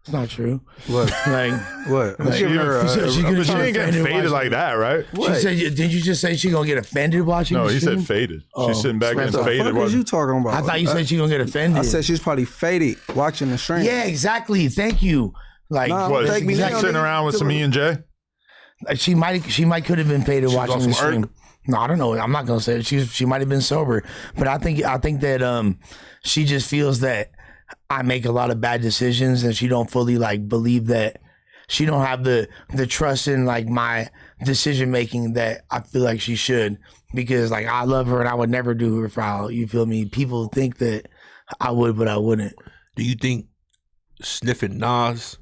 It's not true. What? Like What? Like, She, she's she gonna ain't getting faded like that, right? She said, "Did you just say she gonna get offended watching?" No, the he stream? said faded. Oh, She's sitting back and what the faded. What are you talking about? I thought you said she gonna get offended. I said she's probably faded watching the stream. Yeah, exactly. Thank you. Like, Nah, What? take me She's down, sitting nigga. around with some E&J? she might could have been faded watching on the some stream. No, I don't know. I'm not gonna say it. She might have been sober, but I think that she just feels that I make a lot of bad decisions, and she don't fully like believe that she don't have the trust in like my decision making that I feel like she should, because like I love her and I would never do her foul. You feel me? People think that I would, but I wouldn't. Do you think sniffing Nas,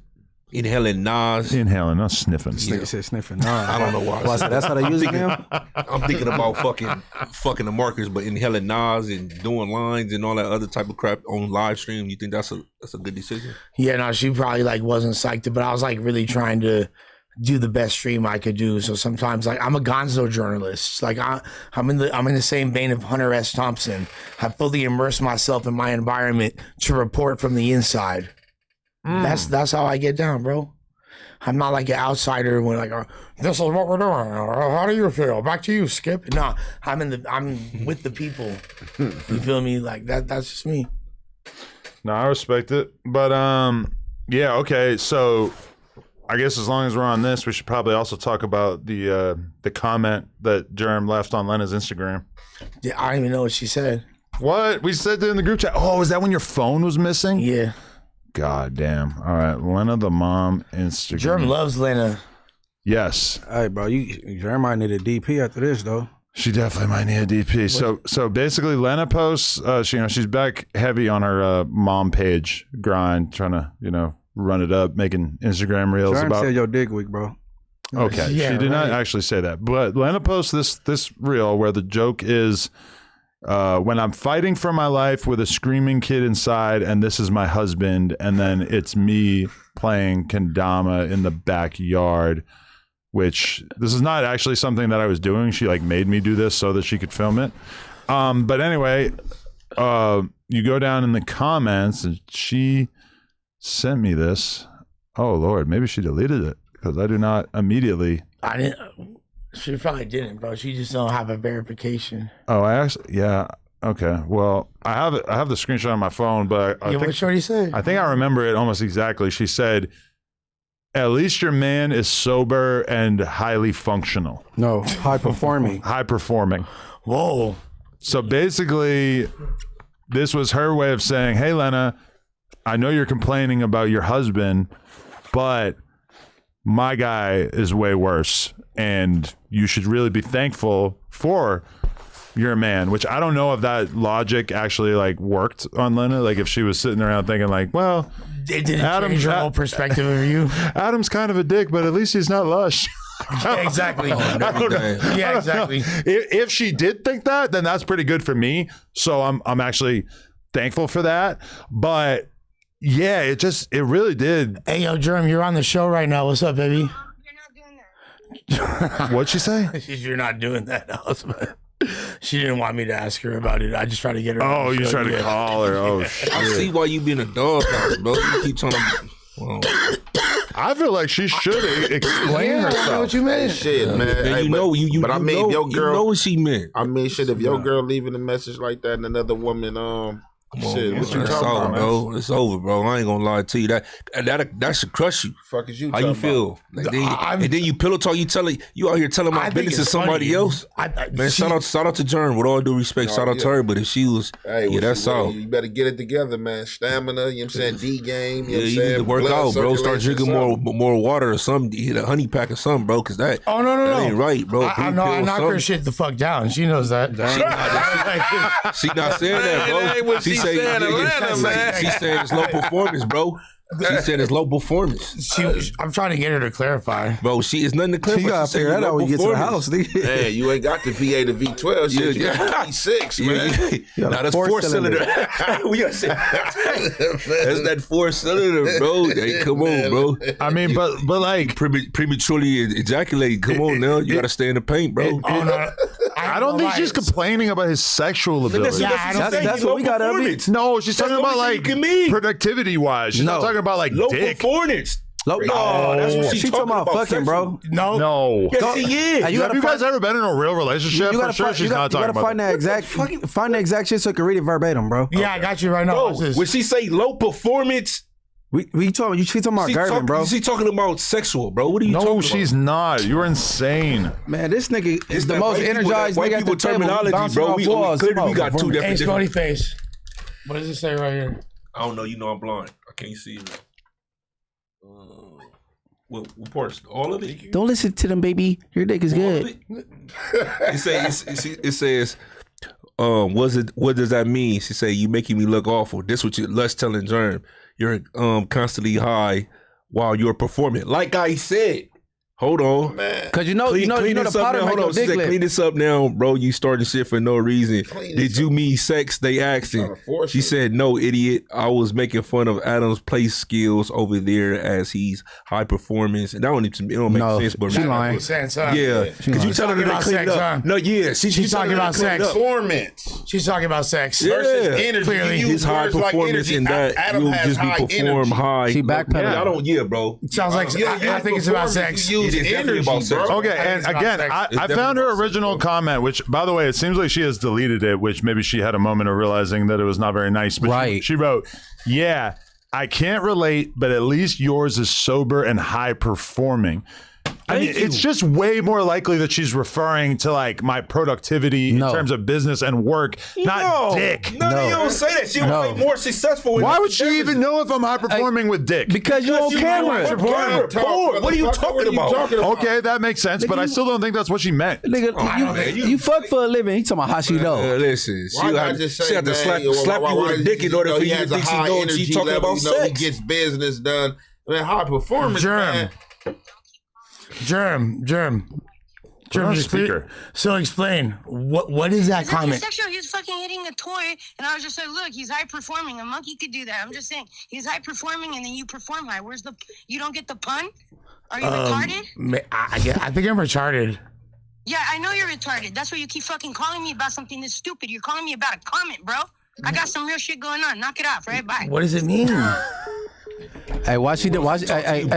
inhaling Nas? Inhaling, not sniffing. This nigga said sniffing. Nah, I don't know why. Well, I said that's how they use it now. I'm thinking about fucking the markers, but inhaling Nas and doing lines and all that other type of crap on live stream. You think that's a good decision? Yeah, no, she probably like wasn't psyched, but I was like really trying to do the best stream I could do. So sometimes like I'm a Gonzo journalist. Like I'm in the same vein of Hunter S. Thompson. I fully immerse myself in my environment to report from the inside. That's how I get down, bro. I'm not like an outsider when like, this is what we're doing. How do you feel? Back to you, Skip. No, I'm with the people. You feel me? Like that's just me. No, I respect it. But yeah, okay. So I guess as long as we're on this, we should probably also talk about the comment that Jerem left on Lena's Instagram. Yeah, I don't even know what she said. What? We said that in the group chat. Oh, is that when your phone was missing? Yeah. God damn. All right. Lena the mom Instagram. Jerem loves Lena. Yes. Hey, bro, Jerem might need a DP after this though. She definitely might need a DP. So basically, Lena posts. She's back heavy on her mom page grind, trying to run it up, making Instagram reels Jerem about. said your dick weak, bro. Okay, Yeah, she did not right. actually say that, but Lena posts this reel where the joke is, when I'm fighting for my life with a screaming kid inside, and this is my husband, and then it's me playing kendama in the backyard. Which this is not actually something that I was doing. She like made me do this so that she could film it. But anyway, you go down in the comments and she sent me this. Oh Lord, maybe she deleted it because I do not immediately. I didn't. She probably didn't, bro. She just don't have a verification. Oh, I actually, yeah. Okay. Well, I have the screenshot on my phone, but I What think Shorty said? I remember it almost exactly. She said, "At least your man is sober and highly functional, No, high performing. high performing." Whoa. So basically, this was her way of saying, "Hey, Lena, I know you're complaining about your husband, but my guy is way worse, and you should really be thankful for your man." Which I don't know if that logic actually like worked on Lena. Like if she was sitting around thinking like, well, It didn't change your whole perspective of you. Adam's kind of a dick, but at least he's not lush. Yeah, exactly. I don't know. Yeah, exactly. If she did think that, then that's pretty good for me. So I'm actually thankful for that. But yeah, it really did. Hey, yo, Jerem, you're on the show right now. What's up, baby? You're not doing that. What'd she say? You're not doing that. She didn't want me to ask her about it. I just tried to get her. on Oh, the you show. tried to Yeah. call her. Oh, I shit. see why you being a dog, bro. You keep trying to. Well, I feel like she should explain Yeah, I know herself. what you meant. Shit, man. then Hey, you know, you. but I you mean, know, if your girl, you know what she meant. I mean, shit. If your girl leaving a message like that, and another woman, Come on, shit, man. what you It's talking over, about, man? bro. It's over, bro. I ain't gonna lie to you. That should crush you. Fuck is you? How you talking feel? Like, I'm- and then you pillow talk. You out here telling my I think business to it's somebody funny. else. She- Man, shout out to Jern. With all due respect, Oh, shout out to yeah. her. But if she was, Hey, yeah, what that's you, all. You better get it together, man. Stamina, you know what I'm saying? D game, you know Yeah, what I'm you need saying? to work Blood out, bro. Start circulation, drinking more water or something. Hit a honey pack or something, bro. Cause that Oh no, that ain't right, bro. I Blue know. pill I or knock her something. shit the fuck down. She knows that. She not saying that, bro. That ain't what she say- said, Atlanta, man. She saying it's low performance, bro. She said it's low performance, I'm trying to get her to clarify. bro. She is nothing to clarify. You gotta She said figure that low out when you get to the performance. house, nigga. Man, you ain't got the V8 to V12 shit. You got the V6, man. got Nah, a that's four-cylinder. 4-cylinder. We gotta say that's that 4-cylinder, bro. Hey, come on, bro. I mean, but like, Prematurely ejaculate. Come on now, you gotta stay in the paint, bro. Oh no, I I don't think she's complaining about his sexual ability. That's what we got to be. No, she's talking about like productivity wise. She's not talking about like low dick. performance. No, that's what she's talking about fucking, bro. No. Yes, she is. Hey, Have you guys ever been in a real relationship? For sure, she's not talking about find that find the exact shit so I can read it verbatim, bro. Yeah, I got you right now. Bro, when she say low performance, we talking. She talking about Garvin, bro. She talking about sexual, bro. What are you talking about? No, she's not. You're insane. Man, this nigga is the most energized white nigga people at the table. terminology, bro. We clearly got two different. Hey, Smutty Face. What does it say right here? I don't know. You know I'm blind. I can't see it. What parts? All of it? Don't listen to them, baby. Your dick is good. It says, what does that mean? She say, you making me look awful. This what you lust telling Germ. You're constantly high while you're performing. Like I said. Hold on. Cause you know the powder make your dick clean this up now, bro. You starting shit for no reason. Did you mean sex? They asking. She said, no, idiot. I was making fun of Adam's play skills over there as he's high performance. And that don't make sense, but she lying. Yeah. Cause you telling her to clean it up. No, yeah. She's talking about sex. Performance. She's talking about sex. Versus energy. Clearly. His high performance in that you'll just be perform high. She backpedaling. Yeah, bro. Sounds like I think it's about sex. It is definitely about sex. Okay, and again, I found her original comment, which, by the way, it seems like she has deleted it, which maybe she had a moment of realizing that it was not very nice. But she wrote, yeah, I can't relate, but at least yours is sober and high performing. I mean, it's just way more likely that she's referring to like my productivity in terms of business and work, not dick. No, you don't say that. She was more successful. Why would she even know if I'm high performing with dick? Because you're on camera. What are you talking about? Okay, that makes sense, but I still don't think that's what she meant. Nigga, you fuck for a living. He talking about how she know. Listen, she had to slap you with a dick in order for you to think she know and she talking about sex. He gets business done. Man, high performance, man. Germ. So explain what is that comment? Sexual. He was fucking hitting a toy, and I was just like, look, he's high performing. A monkey could do that. I'm just saying, he's high performing, and then you perform high. Where's the? You don't get the pun? Are you retarded? I think I'm retarded. Yeah, I know you're retarded. That's why you keep fucking calling me about something that's stupid. You're calling me about a comment, bro. I got some real shit going on. Knock it off, right? Bye. What does it mean? Hey, why she did? Why she playing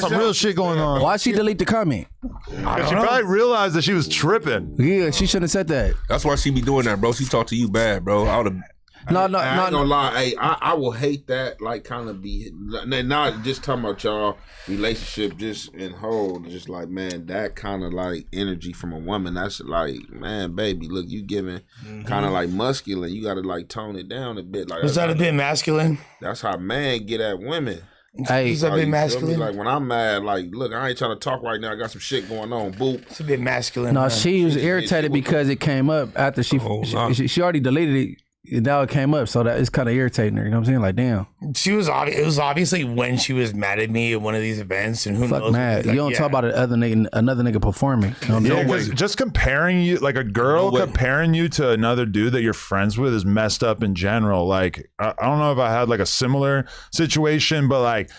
some real shit going on. Why she delete the comment? She probably realized that she was tripping. Yeah, she shouldn't have said that. That's why she be doing that, bro. She talked to you bad, bro. I would have. I ain't gonna lie. Hey, I will hate that. Like, kind of be not just talking about y'all relationship, just in whole. Just like, man, that kind of like energy from a woman. That's like, man, baby, look, you giving kind of like muscular. You got to like tone it down a bit. Like, was that a bit masculine? That's how man get at women. Hey, it's a bit masculine. Like when I'm mad, like, look, I ain't trying to talk right now. I got some shit going on. Boop. It's a bit masculine. No, she was irritated because it came up after she already deleted it. Now it came up, so that it's kind of irritating her. You know what I'm saying? Like, damn. It was obviously when she was mad at me at one of these events, and who knows? Mad. You don't talk about another nigga performing. You know what I'm saying? Just comparing you, like a girl comparing you to another dude that you're friends with is messed up in general. Like, I don't know if I had like a similar situation, but like,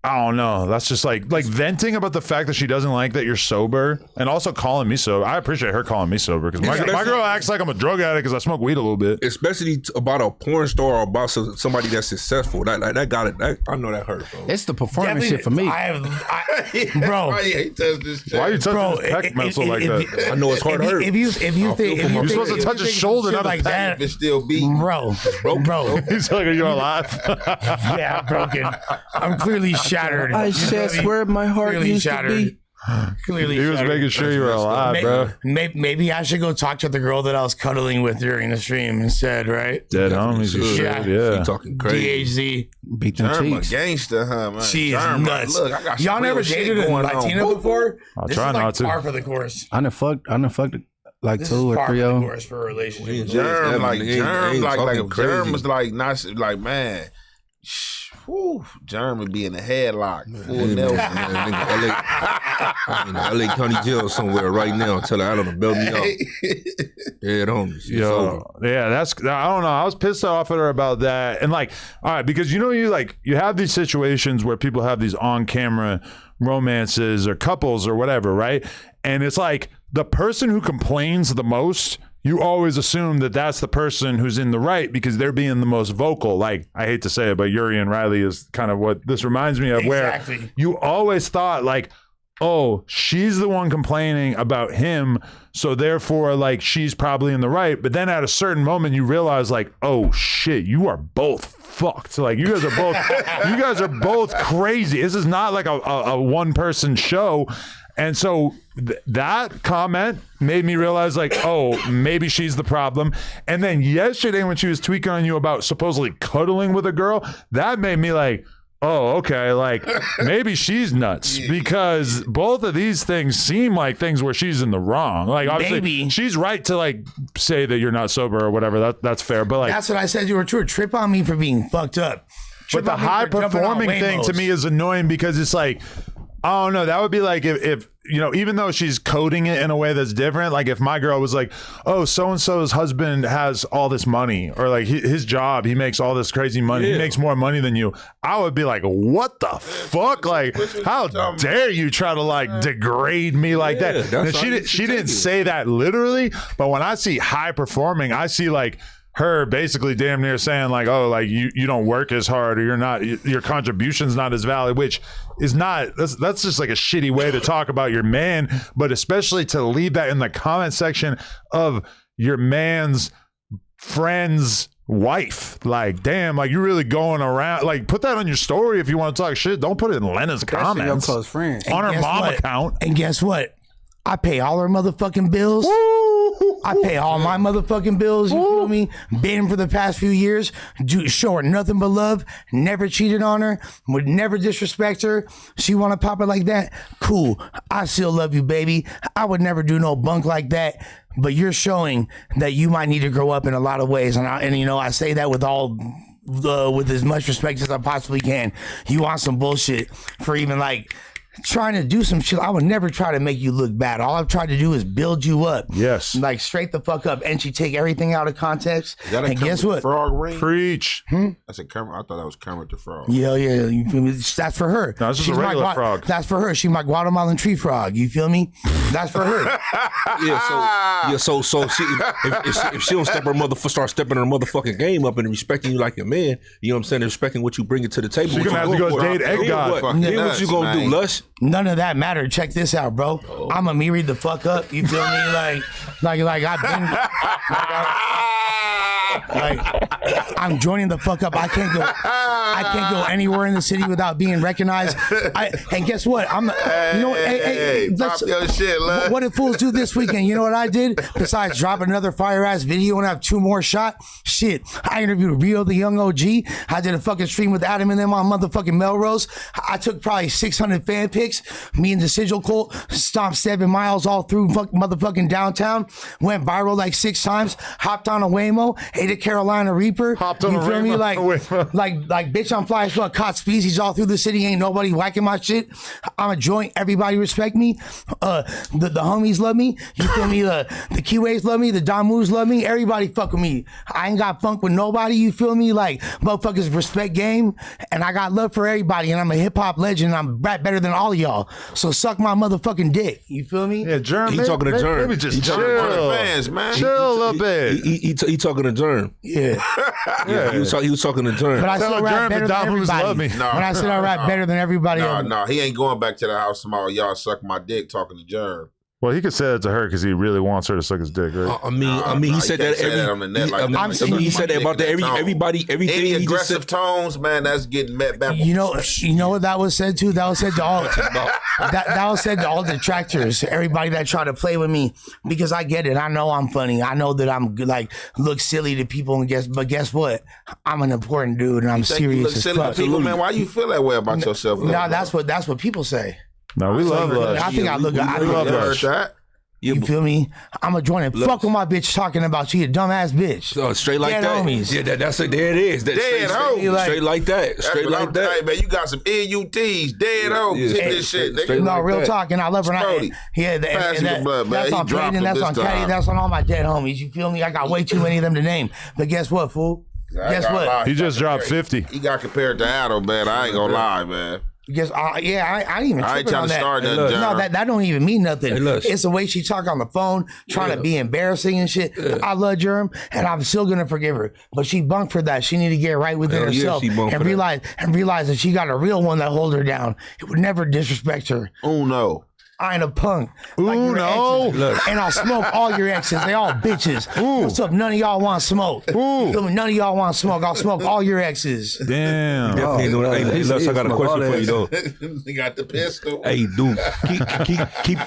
I don't know. That's just like venting about the fact that she doesn't like that you're sober, and also calling me sober. I appreciate her calling me sober because my girl acts like I'm a drug addict because I smoke weed a little bit. Especially about a porn star or about somebody that's successful. That got it. I know that hurt, bro. It's the performance shit for me. Bro. Why you touching his pec muscle like that? I know it's hard to hurt. If you think you're supposed to touch his shoulder, not like that, it's still beating. Bro. He's like, are you alive? Yeah, I'm broken. I'm clearly shattered. I just where my heart used shattered. to be. Clearly, he was making sure you were alive, bro. Maybe I should go talk to the girl that I was cuddling with during the stream instead, right? Dead homies, yeah. She talking crazy. DHZ, beat them cheeks. Gangster, huh, man? She's nuts. Look, I got y'all never dated a Latina before? I'll try not to. Par for the course. I done fucked like this 2 or 3 of them. Course for a relationship. Germ was like not like man. Whew, Jeremy be in the headlock. Full Nelson. LA County Jail somewhere right now. Tell her I don't know, bail me out. Dead homies. Yeah, that's, I don't know. I was pissed off at her about that. And like, all right, because you have these situations where people have these on-camera romances or couples or whatever, right? And it's like the person who complains the most, you always assume that that's the person who's in the right because they're being the most vocal. Like, I hate to say it, but Yuri and Riley is kind of what this reminds me of, where you always thought like, oh, she's the one complaining about him, so therefore like she's probably in the right. But then at a certain moment you realize like, oh shit, you are both fucked. Like you guys are both crazy. This is not like a one person show. And so that comment made me realize like, oh, maybe she's the problem. And then yesterday when she was tweaking on you about supposedly cuddling with a girl, that made me like, oh, okay, like maybe she's nuts, because both of these things seem like things where she's in the wrong. Like obviously she's right to like say that you're not sober or whatever. That's fair. But like, that's what I said you were true. Trip on me for being fucked up. But the high performing thing to me is annoying because it's like, I don't know. That would be like if even though she's coding it in a way that's different, like if my girl was like, oh, so-and-so's husband has all this money, or like his job, he makes all this crazy money. He makes more money than you. I would be like, what the fuck? Like, how dare you try to like degrade me like that? Now, she didn't say that literally, but when I see high performing, I see like her basically damn near saying like, oh, like you don't work as hard, or your contribution's not as valid, which is not, that's just like a shitty way to talk about your man, but especially to leave that in the comment section of your man's friend's wife. Like, damn, like you're really going around, like put that on your story if you want to talk shit. Don't put it in Lena's comments. Your close friends. On her mom account. And guess what? I pay all her motherfucking bills. I pay all my motherfucking bills, you feel me? Been for the past few years, show her nothing but love, never cheated on her, would never disrespect her. She want to pop it like that? Cool. I still love you, baby. I would never do no bunk like that. But you're showing that you might need to grow up in a lot of ways. And I say that with with as much respect as I possibly can. You want some bullshit for even like trying to do some shit. I would never try to make you look bad. All I've tried to do is build you up. Yes. Like straight the fuck up. And she take everything out of context. Is that and guess what? Frog ring? Preach. That's a Kermit. I thought that was Kermit the Frog. Yeah. You feel me? That's for her. No, this is a regular frog. That's for her. She's my Guatemalan tree frog. You feel me? That's for her. So she, if she don't start stepping her motherfucking game up and respecting you like a man, you know what I'm saying, and respecting what you bring it to the table. She's gonna have to go date Egg God. Then what you gonna do, Lush? None of that matter. Check this out, bro. I'm a me read the fuck up. You feel me? Like I've been. Like I'm joining the fuck up. I can't go anywhere in the city without being recognized. And guess what? Pop your shit, love. What did fools do this weekend? You know what I did? Besides drop another fire ass video and have 2 more shot. Shit, I interviewed Rio the Young OG. I did a fucking stream with Adam and them on motherfucking Melrose. I took probably 600 fan pics. Me and the Sigil Cult stomped 7 miles all through motherfucking downtown. Went viral like 6 times. Hopped on a Waymo. Ate a Carolina Reaper. Hopped on you a feel me? Waymo. Like bitch, I'm fly as fuck. Caught species all through the city. Ain't nobody whacking my shit. I'm a joint. Everybody respect me. The homies love me. You feel me? The Keyways love me. The Damus love me. Everybody fuck with me. I ain't got funk with nobody. You feel me? Like motherfuckers respect game, and I got love for everybody. And I'm a hip hop legend. And I'm rap better than all of y'all. So suck my motherfucking dick. You feel me? Yeah, Germ. He talking to Germ. Maybe just chill. Fans, man. Chill a little bit. He talking to Germ. Yeah. He was talking to Germ. But I still rap better than everybody. Love me. When I said I rap better than everybody. No, he ain't going back to the house tomorrow. Y'all suck my dick talking to Germ. Well, he could say that to her because he really wants her to suck his dick, right? I mean, he said that on the net like he said that about everybody, everything. Any he aggressive just said, tones, man, that's getting met back. You know what that was said to? That was said to all. that was said to all detractors, everybody that tried to play with me, because I get it. I know I'm funny. I know that I'm like look silly to people, and guess what? I'm an important dude, and I'm serious as fuck. People, man, why you feel that way about yourself? No, that's what people say. No, we love Lush. I think I look. We love Lush. You feel me? I'ma join and fuck with my bitch talking about she a dumbass bitch. So straight like Dead that. homies. Yeah, that's it. There it is. That's Dead straight, homies. straight like that. That's Straight what like I'm that. saying, man. You got some NUTs, dead homies. Yeah. Hit this shit. Straight No, like real that. talk, and I love her. Sprody. Yeah, Pass him the blood, man. that's He on dropped Payton, him that's this on Caddy, time. that's on all my dead homies. You feel me? I got way too many of them to name. But guess what, fool? Guess what? He just dropped 50. He got compared to Adam, man. I ain't gonna lie, man. Guess, I ain't even I ain't tripping trying on to that. start that, look, John. No, that don't even mean nothing. Hey, look. It's the way she talk on the phone, trying to be embarrassing and shit. I love Germ, and I'm still gonna forgive her. But she bunked for that. She need to get right within Hell yeah, herself she bunked and for realize that she got a real one that hold her down. It would never disrespect her. Oh no. I ain't a punk. Ooh, your no. exes. Look. And I'll smoke all your exes. They all bitches. What's up? None of y'all want smoke. Ooh. Feel me? None of y'all want smoke. I'll smoke all your exes. Damn. Definitely doing that. Hey, Les, I got a question for you though. He got the pistol. Hey, dude,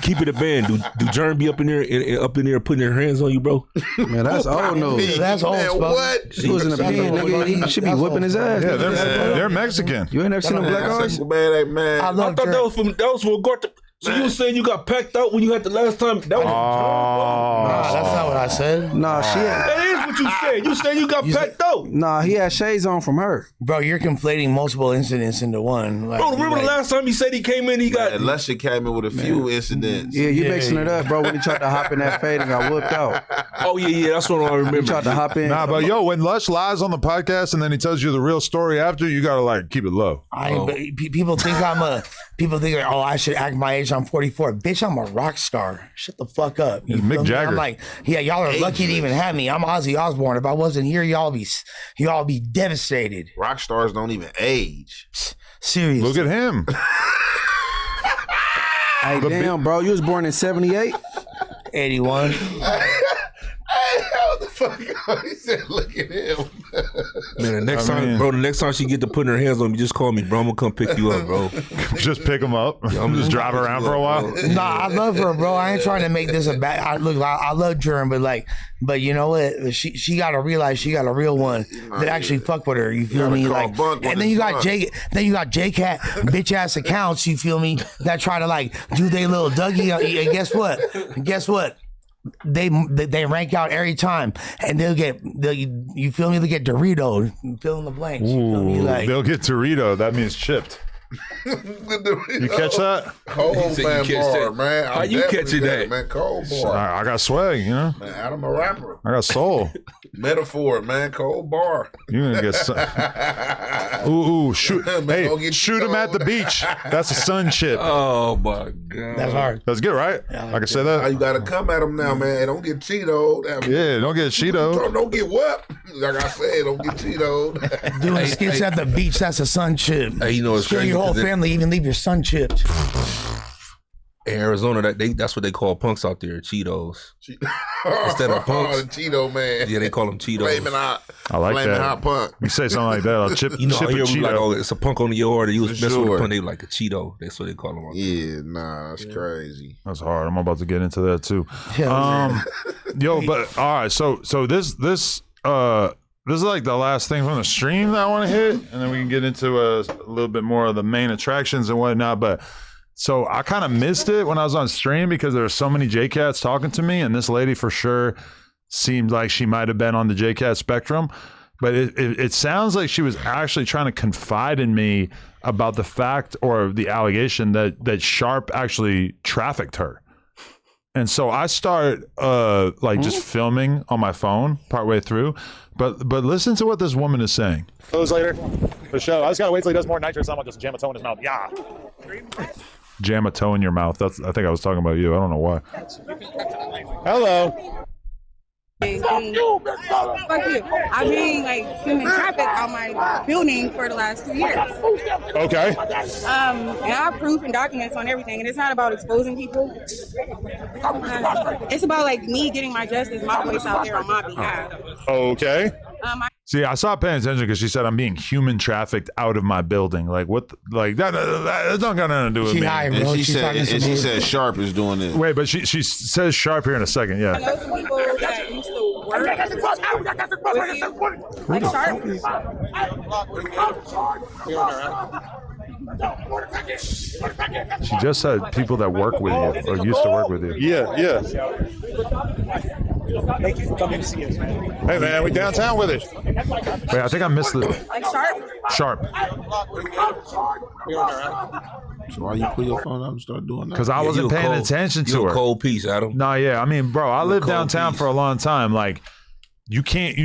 keep it a band. Do Germ be up in there putting her hands on you, bro? Man, that's old news. That's old, Man, Spud. what? He was in the pen, nigga. He should be whipping his ass. Yeah, nigga. they're Mexican. You ain't never seen them black eyes? Man, I I love thought Germ. that was for Gorta. So you were saying you got packed out when you had the last time? That was Nah, that's not what I said. Nah, that is what you said. You said you got packed out. Nah, he had shades on from her. Bro, you're conflating multiple incidents into one. Like, Bro, remember the last time he said he came in, he got unless she came in with a few incidents. Yeah, you mixing it up, bro. When he tried to hop in that fade and got whooped out. Oh yeah, that's what I He remember. tried to hop in. Nah, but yo, when Lush lies on the podcast and then he tells you the real story after, you gotta like keep it low. but people think people think, oh, I should act my age. I'm 44. Bitch, I'm a rock star. Shut the fuck up. You Mick feel me? Jagger. I'm like, yeah, y'all are lucky to even have me. I'm Ozzy Osbourne. If I wasn't here, y'all be devastated. Rock stars don't even age. Serious. Look at him. Hey, damn, bro. You was born in 78? 81. Hey, how the fuck? He said, "Look at him." Man, the next time she get to putting her hands on me, just call me, bro. I'm gonna come pick you up, bro. Just pick him up. Just drive around for a while. Nah, I love her, bro. I ain't trying to make this a bad. I love Germ, but you know what? She got to realize she got a real one that actually fuck with her. You feel me? Like, and then you got J-Cat bitch ass accounts. You feel me? That try to like do they little Dougie. And guess what? They rank out every time, and you feel me? They get Dorito, fill in the blanks. You feel me? Like, They'll get Dorito. That means chipped. You catch that? Cold said man you catch bar, that. man. How you catching that? man? Cold bar. I got swag, you know. Man, Adam a rapper. I got soul. Metaphor, man. Cold bar. You gonna get ooh, shoot! Man, Hey, don't get shoot him at the beach. That's a sun chip. Oh my god, that's hard. That's good, right? I can say Now that. you gotta come at him now, man. Don't get Cheeto. Yeah, don't get Cheeto. Don't get what? Like I said, don't get Cheeto. Doing skits at the beach, that's a sun chip. Hey, you know it's Kill crazy. your whole 'cause family, even leave your son chipped. in Arizona, that's what they call punks out there, Cheetos. Instead of punks. The Cheeto man. Yeah, they call them Cheetos. Flaming hot. I like Flaming that. hot punk. You say something like that, I'll chip, You know, chip a here we Cheeto. like, oh, it's a punk on the yard. You was For messing with sure. the punk. They like a Cheeto. That's what they call them. Out there. Yeah, nah, that's crazy. That's hard. I'm about to get into that too. Yeah, Yo, but all right. So this is like the last thing from the stream that I want to hit, and then we can get into a little bit more of the main attractions and whatnot. But so I kind of missed it when I was on stream because there were so many J-Cats talking to me, and this lady for sure seemed like she might have been on the J-Cat spectrum. But it sounds like she was actually trying to confide in me about the fact or the allegation that Sharp actually trafficked her. And so I start just filming on my phone partway through. But listen to what this woman is saying. Close later. For sure. I just gotta wait till he does more nitrous. I'm gonna just jam a toe in his mouth. Yeah. Jam a toe in your mouth. I think I was talking about you. I don't know why. Hello. Fuck you. I've been like filming traffic on my building for the last 2 years. Okay. And I have proof and documents on everything. And it's not about exposing people. It's about like me getting my justice, my voice out there on my behalf. Okay. See, I stopped paying attention because she said I'm being human trafficked out of my building. Like what? That don't got nothing to do with She me. high, bro. And she She's said, talking and some she bullshit. said Sharp is doing this. Wait, but she says Sharp here in a second. I Yeah. know some people that used to work with you, like Sharp. She just said people that work with you or used to work with you. Yeah. Thank you for coming to see us, man. Hey, man, we downtown with it. Wait, I think I missed the Like Sharp? Sharp. So why you put your phone out and start doing that? Because I wasn't paying attention to her. You a cold piece, Adam. No, yeah. I mean, bro, I lived downtown for a long time. Like, you can't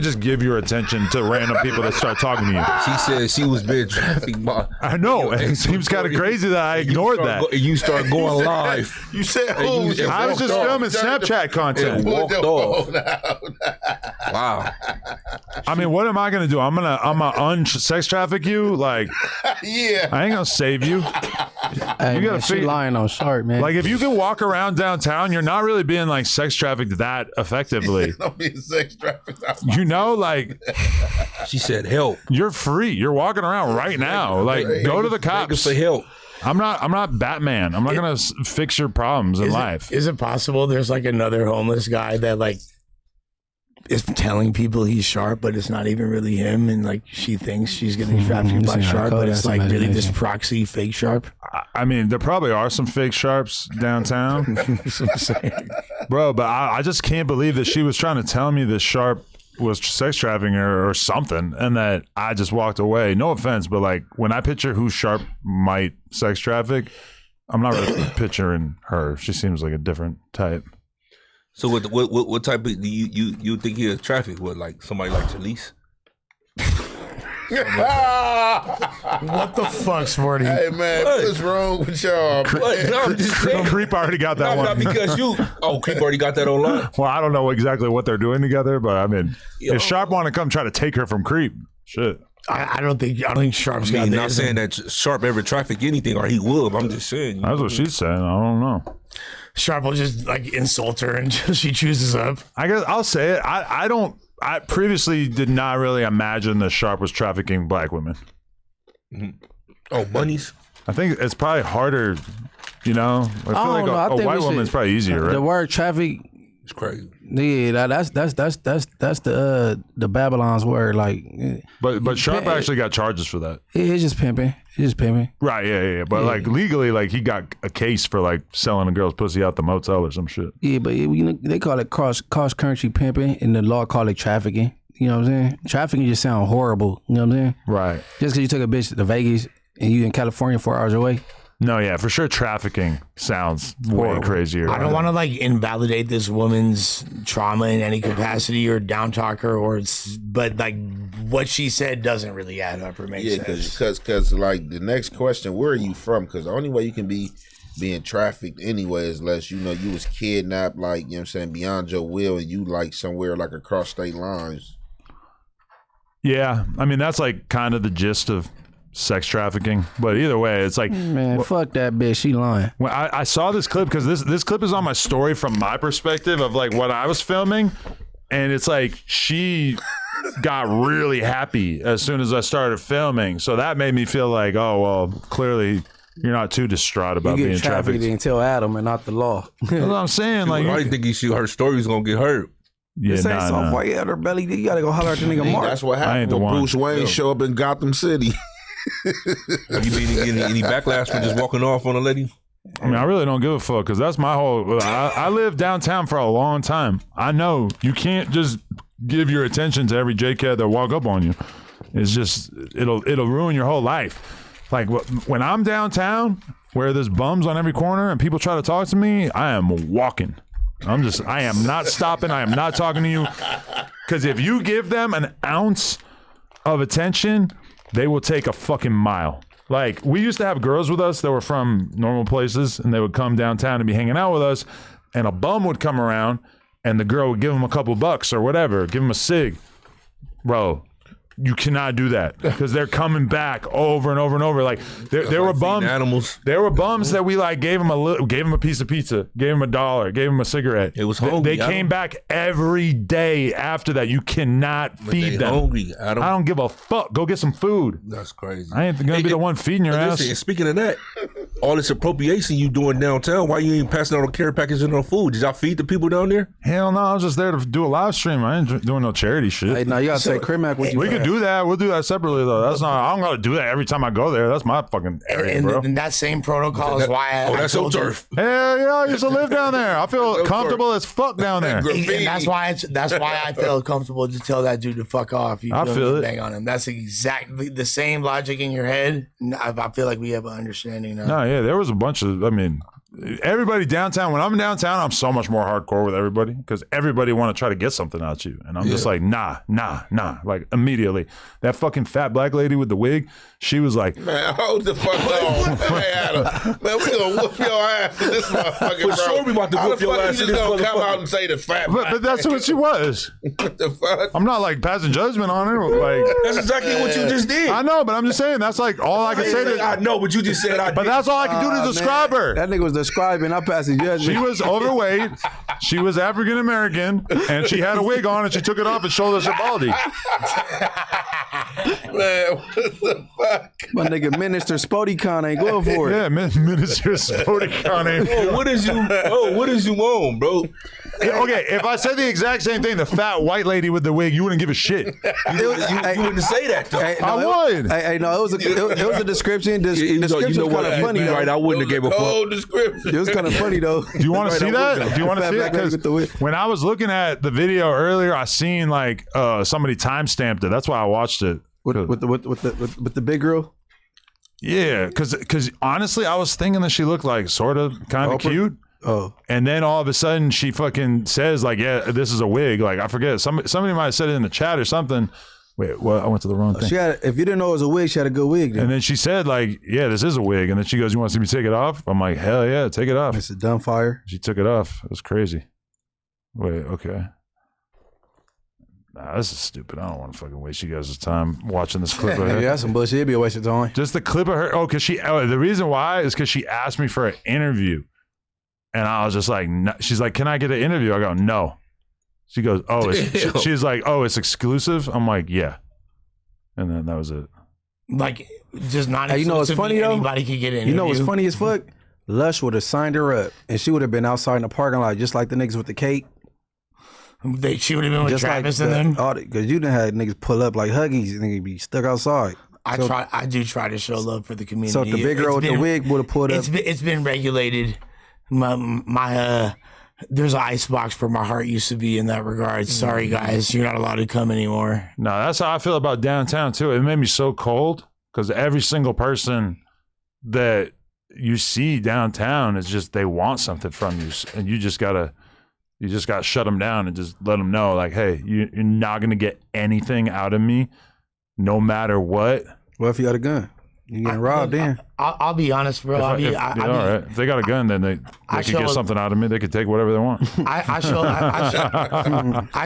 just give your attention to random people that start talking to you. She said she was being trafficked by. I know. It seems kind of crazy that I ignored that. You start going live. You said who? I was just filming Snapchat content. Walked off. Wow. I mean, what am I gonna do? I'm gonna sex traffic you? Like, Yeah. I ain't gonna save you. Hey, You gotta man, she figure- lying on Sharp, man. Like, if you can walk around downtown, you're not really being like sex trafficked that effectively. Don't be sex trafficked. You know, like, She said help. you're free. You're walking around right now. Like, go to the cops. For help. I'm not Batman. I'm not gonna fix your problems in life. Is it possible there's like another homeless guy that like is telling people he's Sharp, but it's not even really him, and like she thinks she's getting trafficked by Sharp, but it's like really this proxy fake Sharp? I mean, there probably are some fake Sharps downtown, That's what I'm saying. bro. But I just can't believe that she was trying to tell me that Sharp was sex trafficking her or something, and that I just walked away. No offense, but like when I picture who Sharp might sex traffic, I'm not really picturing her. She seems like a different type. So what type of do you think he is traffic with? Like somebody like Talise? What the fuck, Sporty? Hey man, what's wrong with y'all? No, I'm just saying. Creep already got that one. Not because you. Oh, Creep already got that online. Well, I don't know exactly what they're doing together, but I mean, if Sharp want to come try to take her from Creep, shit. I don't think Sharp's got not saying that Sharp ever traffic anything or he would. But I'm just saying. That's what she's saying. I don't know. Sharp will just like insult her until she chooses up. I guess I'll say it. I previously did not really imagine that Sharp was trafficking black women. Mm-hmm. Oh, bunnies. I think it's probably harder, you know? I feel like a white woman is probably easier, right? The word traffic, it's crazy. Yeah, that's the Babylon's word. Like, but Sharp actually got charges for that. It's just pimping. Right, yeah. But like legally, like he got a case for like selling a girl's pussy out the motel or some shit. Yeah, but they call it cross currency pimping, and the law call it trafficking. You know what I'm saying? Trafficking just sound horrible. You know what I'm saying? Right. Just because you took a bitch to Vegas and you in California 4 hours away. No, yeah, for sure. Trafficking sounds way crazier. I don't want to like invalidate this woman's trauma in any capacity or down talk her, but like what she said doesn't really add up or make sense. Because like the next question, where are you from? Because the only way you can be being trafficked anyway is unless you know you was kidnapped, like you know what I'm saying, beyond your will, and you like somewhere like across state lines. Yeah, I mean that's like kind of the gist of sex trafficking, but either way, it's like, man, fuck that bitch. She lying. When I saw this clip, because this clip is on my story from my perspective of like what I was filming, and it's like she got really happy as soon as I started filming, so that made me feel like, oh well, clearly you're not too distraught about being trafficked until Adam and not the law. That's what I'm saying. Like, I didn't think her story was gonna get hurt. Yeah, this ain't soft white at her belly. You gotta go holler at the nigga Mark. That's what happened when Bruce Wayne show up in Gotham City. You mean any backlash for just walking off on a lady? I mean, I really don't give a fuck because that's my whole. I lived downtown for a long time. I know you can't just give your attention to every JCat that walk up on you. It's just it'll ruin your whole life. Like when I'm downtown, where there's bums on every corner and people try to talk to me, I am walking. I am not stopping. I am not talking to you. Because if you give them an ounce of attention, they will take a fucking mile. Like, we used to have girls with us that were from normal places, and they would come downtown and be hanging out with us, and a bum would come around, and the girl would give him a couple bucks or whatever, give him a cig. Bro, you cannot do that because they're coming back over and over and over. Like there were bums. Animals. There were bums that we like gave him a piece of pizza, gave him $1, gave him a cigarette. It was hungry. They came back every day after that. You cannot feed them. Hungry, Adam. I don't give a fuck. Go get some food. That's crazy. I ain't gonna be the one feeding your ass. Listen, speaking of that, all this appropriation you doing downtown, why you ain't passing out no care packages and no food? Did y'all feed the people down there? Hell no, I was just there to do a live stream. I ain't doing no charity shit. Hey, now you gotta say Crib Mac with you. We could do that. We'll do that separately though. That's not. I'm gonna do that every time I go there. That's my fucking area, bro. And that same protocol is why that's your turf. Hell yeah, I used to live down there. I feel comfortable as fuck down there. And that's why I feel comfortable to tell that dude to fuck off. You I feel it. Bang on him. That's exactly the same logic in your head. I feel like we have an understanding now. No, yeah, there was a bunch of. I mean, everybody downtown. When I'm downtown, I'm so much more hardcore with everybody because everybody want to try to get something out you, and I'm just like, nah. Like immediately, that fucking fat black lady with the wig, she was like, man, hold the fuck on, hey, Adam. Man, we gonna whoop your ass in this motherfucker, bro. For sure, we about to whoop your ass. You just gonna come out and say the fat? But that's what she was. What the fuck? I'm not like passing judgment on her. Like that's exactly what you just did. I know, but I'm just saying that's like all I can say. I know, but you just said I. But that's all I can do to describe her. That nigga was describing. I'm passing judgment. She was overweight. She was African American, and she had a wig on, and she took it off and showed us her baldy. Man, what the fuck? My nigga Minister Spodicon ain't going for it. Yeah, Minister Spodicon ain't. Oh, what is you? Oh, what is you on, bro? Okay, if I said the exact same thing, the fat white lady with the wig, you wouldn't give a shit. You wouldn't say that though. Hey, I would. Hey, no, it was a description. Description was kind of funny. Right, I wouldn't have gave a fuck. Description. It was kind of funny though. Do you want to see that? Do you want to see it? Because when I was looking at the video earlier, I seen like somebody timestamped it. That's why I watched it. With the big girl. Yeah, because honestly, I was thinking that she looked like sort of kind of cute. Oh, and then all of a sudden she fucking says like, yeah, this is a wig. Like I forget, somebody might have said it in the chat or something. Wait, well, I went to the wrong thing. She had, if you didn't know it was a wig, she had a good wig. Then. And then she said like, yeah, this is a wig. And then she goes, you want to see me take it off? I'm like, hell yeah, take it off. It's a dumb fire. She took it off. It was crazy. Wait, okay. Nah, this is stupid. I don't want to fucking waste you guys' time watching this clip of her. Yeah, that's some bullshit. It'd be a waste of time. Just the clip of her. Oh, because the reason why is because she asked me for an interview. And I was just like, no. She's like, can I get an interview? I go, no. She goes, oh, she's like, oh, it's exclusive? I'm like, yeah. And then that was it. Like, just not hey, you know what's funny though? Anybody can get in. You know what's funny as fuck? Lush would have signed her up and she would have been outside in the parking lot just like the niggas with the cake. She would have been with Travis and them? Because you done had niggas pull up like Huggies and they be stuck outside. I do try to show love for the community. So if the big girl with the wig would have pulled up. It's been regulated. My there's an ice box where my heart used to be in that regard. Sorry guys, you're not allowed to come anymore. No, that's how I feel about downtown too. It made me so cold because every single person that you see downtown is just they want something from you, and you just gotta shut them down and just let them know like, hey, you're not gonna get anything out of me, no matter what. What if you got a gun? You getting robbed then? I'll be honest, bro. All right. If they got a gun, then they could get something out of me. They could take whatever they want. I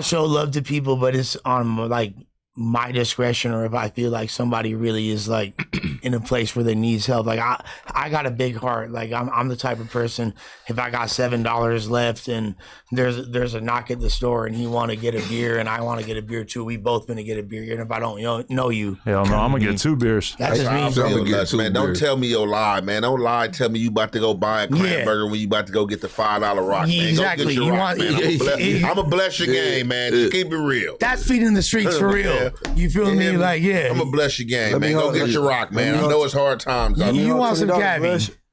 show love to people, but it's on like my discretion, or if I feel like somebody really is like in a place where they needs help. Like I got a big heart. Like I'm the type of person, if I got $7 left and there's a knock at the store and he want to get a beer and I want to get a beer too, we both gonna get a beer. And if I don't know you, hell no, I'm gonna get 2 beers. That's just me. Man, don't tell me your lie, man. Don't lie. Tell me you about to go buy a clam burger when you about to go get the $5 rock, man. Exactly. Go get your rock, man. I'm gonna bless your game, man. Just keep it real. That's feeding the streets for real. You feel me? Like, yeah. I'm gonna bless your game, man. Go get your rock, man. I know it's hard times. You want some cabbie?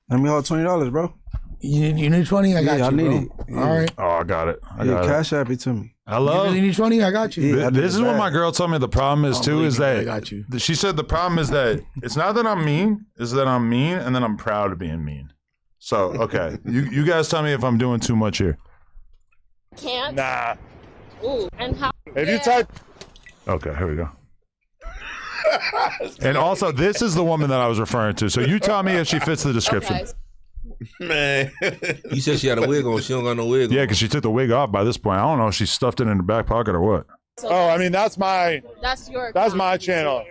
Let me hold $20, bro. You need 20? I got you, I need bro. it. Yeah. All right. Oh, I got it. I got it. Cash app it to me. I love. You really need 20? I got you. Yeah, this is what my girl told me the problem is too, is that I got you. She said the problem is that it's not that I'm mean, it's that I'm mean and then I'm proud of being mean. So, okay. you guys tell me if I'm doing too much here. Can't. Nah. Ooh, and how? If you type. Okay, here we go. And also, this is the woman that I was referring to. So you tell me if she fits the description. Okay. Man. You said she had a wig on. She don't got no wig on. Yeah, because she took the wig off by this point. I don't know if she stuffed it in her back pocket or what. So I mean, that's my account. channel.